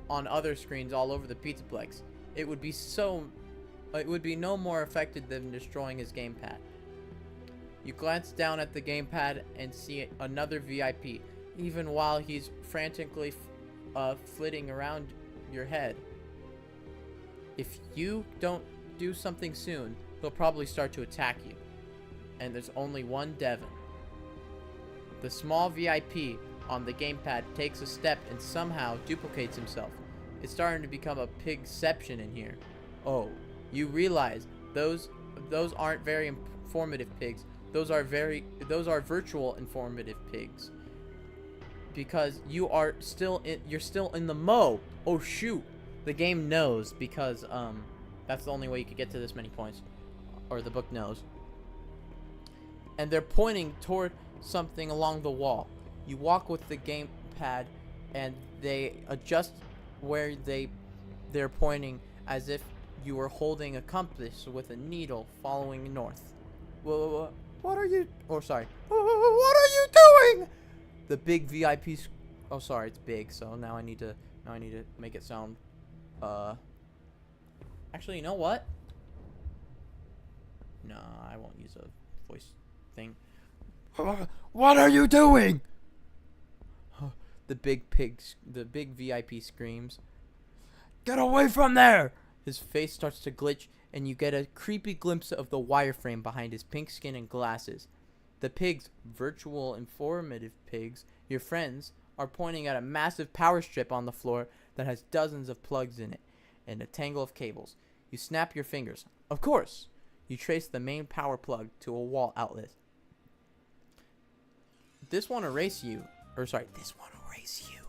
on other screens all over the Pizzaplex. It would be no more effective than destroying his gamepad. You glance down at the gamepad and see another VIP, even while he's frantically flitting around your head. If you don't do something soon, he'll probably start to attack you. And there's only one Devin. The small VIP on the gamepad takes a step and somehow duplicates himself. It's starting to become a pigception in here. Oh, you realize those aren't very informative pigs. Those are virtual informative pigs. Because you're still in the mo. Oh shoot. The game knows because that's the only way you could get to this many points, or the book knows. And they're pointing toward something along the wall. You walk with the gamepad and they adjust where they're pointing as if you were holding a compass with a needle following north. Whoa. What are you... Oh, sorry. What are you doing? The big VIP's... Oh, sorry, it's big, so now I need to make it sound... Actually, you know what? No, I won't use a voice thing. What are you doing? The big VIP screams. Get away from there! His face starts to glitch, and you get a creepy glimpse of the wireframe behind his pink skin and glasses. The pigs, virtual informative pigs, your friends, are pointing at a massive power strip on the floor that has dozens of plugs in it and a tangle of cables. You snap your fingers. Of course! You trace the main power plug to a wall outlet. This won't erase you. This won't erase you.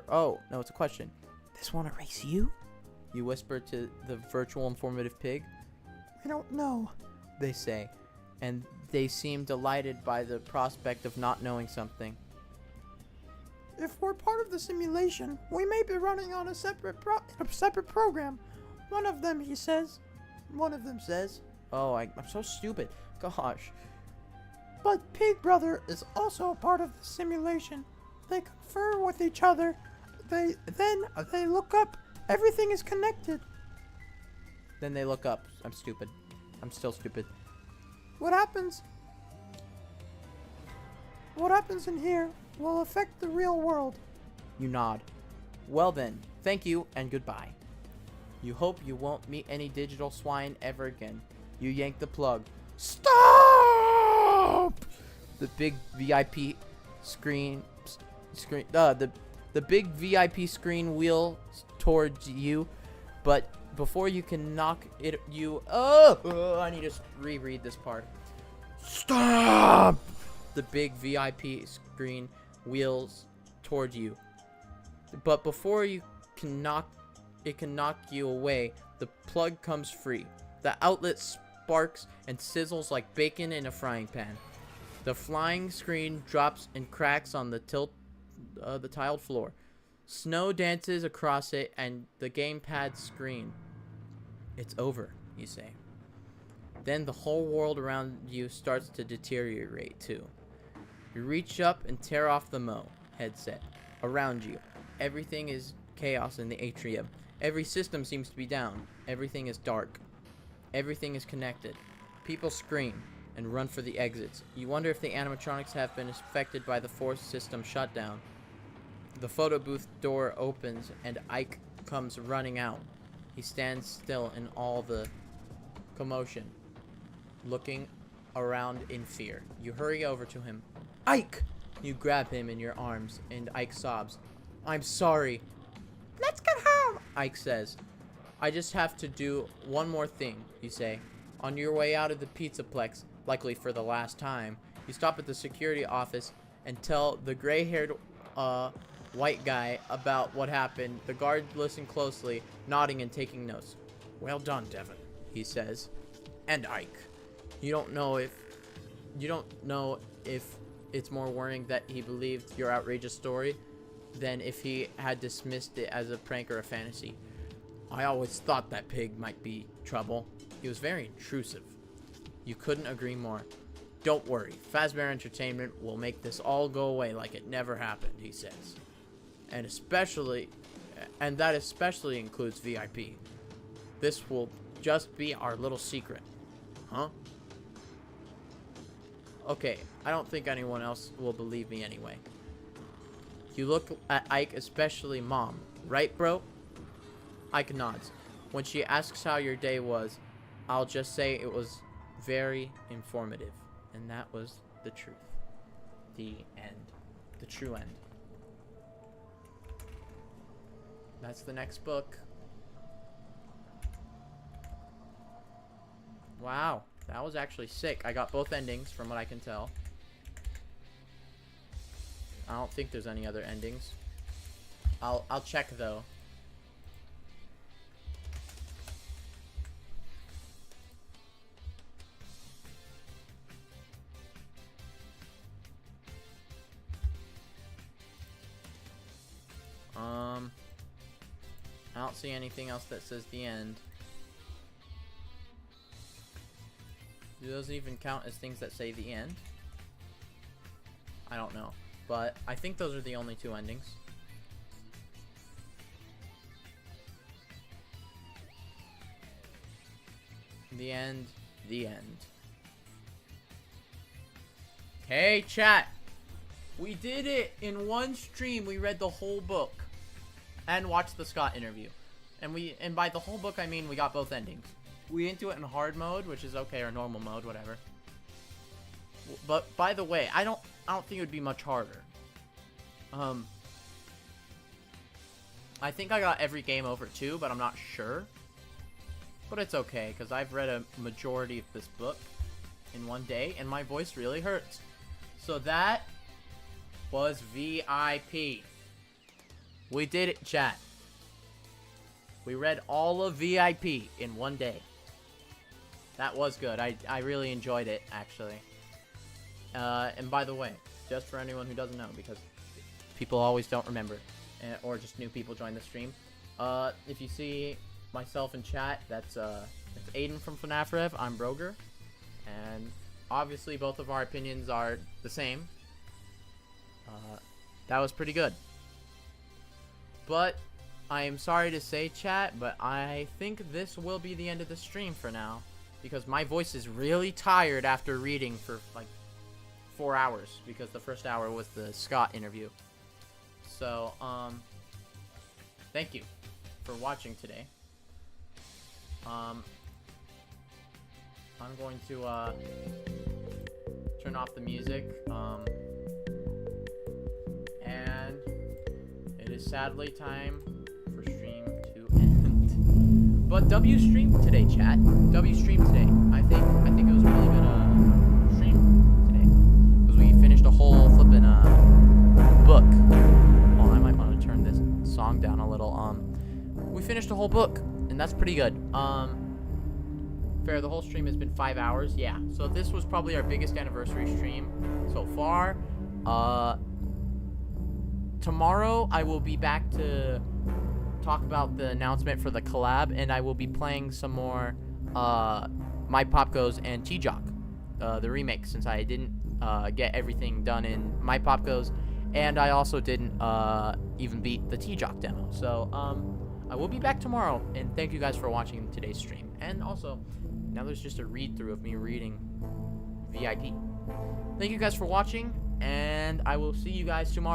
Oh, no, it's a question. This won't erase you? You whisper to the virtual informative pig. I don't know, they say, and they seem delighted by the prospect of not knowing something. If we're part of the simulation, we may be running on a separate program. One of them says. Oh, I'm so stupid. Gosh. But Pig Brother is also a part of the simulation. They confer with each other. They look up. Everything is connected. Then they look up. I'm stupid. I'm still stupid. What happens in here will affect the real world. You nod. Well then, thank you and goodbye. You hope you won't meet any digital swine ever again. You yank the plug. Stop! The big VIP the big VIP screen wheels towards you, but before you can knock it, I need to reread this part. Stop! The big VIP screen wheels towards you, but before you can knock you away, the plug comes free. The outlet sparks and sizzles like bacon in a frying pan. The flying screen drops and cracks on the tiled floor. Snow dances across it and the gamepad screen. It's over, you say. Then the whole world around you starts to deteriorate too. You reach up and tear off the Mo headset. Around you, everything is chaos in the atrium. Every system seems to be down. Everything is dark. Everything is connected. People scream and run for the exits. You wonder if the animatronics have been affected by the forced system shutdown. The photo booth door opens and Ike comes running out. He stands still in all the commotion, looking around in fear. You hurry over to him. Ike! You grab him in your arms and Ike sobs. I'm sorry. Let's get home! Ike says. I just have to do one more thing, you say. On your way out of the Pizzaplex, likely for the last time, you stop at the security office and tell the gray-haired white guy about what happened. The guard listens closely, nodding and taking notes. Well done, Devin, he says. And Ike. You don't know if it's more worrying that he believed your outrageous story than if he had dismissed it as a prank or a fantasy. I always thought that pig might be trouble. He was very intrusive. You couldn't agree more. Don't worry, Fazbear Entertainment will make this all go away like it never happened, he says. And that especially includes VIP. This will just be our little secret. Huh? Okay, I don't think anyone else will believe me anyway. You look at Ike, especially Mom. Right, bro? Ike nods. When she asks how your day was, I'll just say it was very informative. And that was the truth. The end. The true end. That's the next book. Wow, that was actually sick. I got both endings from what I can tell. I don't think there's any other endings. I'll check though. I don't see anything else that says the end. Do those even count as things that say the end? I don't know. But I think those are the only two endings. The end. The end. Hey, chat! We did it! In one stream, we read the whole book. And watched the Scott interview. And by the whole book, I mean we got both endings. We didn't do it in hard mode, which is okay, or normal mode, whatever. But by the way, I don't think it would be much harder. I think I got every game over too, but I'm not sure. But it's okay, because I've read a majority of this book in one day, and my voice really hurts. So that was VIP. We did it, chat. We read all of VIP in one day. That was good. I really enjoyed it, actually. And by the way, just for anyone who doesn't know, because people always don't remember, or just new people join the stream. If you see myself in chat, that's Aiden from FNaF Rev. I'm Broger, and obviously both of our opinions are the same. That was pretty good. But I am sorry to say, chat, but I think this will be the end of the stream for now, because my voice is really tired after reading for like 4 hours, because the first hour was the Scott interview. So, thank you for watching today. I'm going to turn off the music, and it is sadly time for stream to end. But W streamed today, chat. W streamed today. I think it was a really good stream today, because we finished a whole flippin' book. Oh, I might want to turn this song down a little. We finished a whole book, and that's pretty good. Fair, the whole stream has been 5 hours. Yeah, so this was probably our biggest anniversary stream so far. Tomorrow I will be back to talk about the announcement for the collab, and I will be playing some more My Pop Goes and T-Jock, the remake, since I didn't get everything done in My Pop Goes, and I also didn't even beat the T-Jock demo. So I will be back tomorrow, and thank you guys for watching today's stream. And also, now there's just a read-through of me reading VIP. Thank you guys for watching, and I will see you guys tomorrow.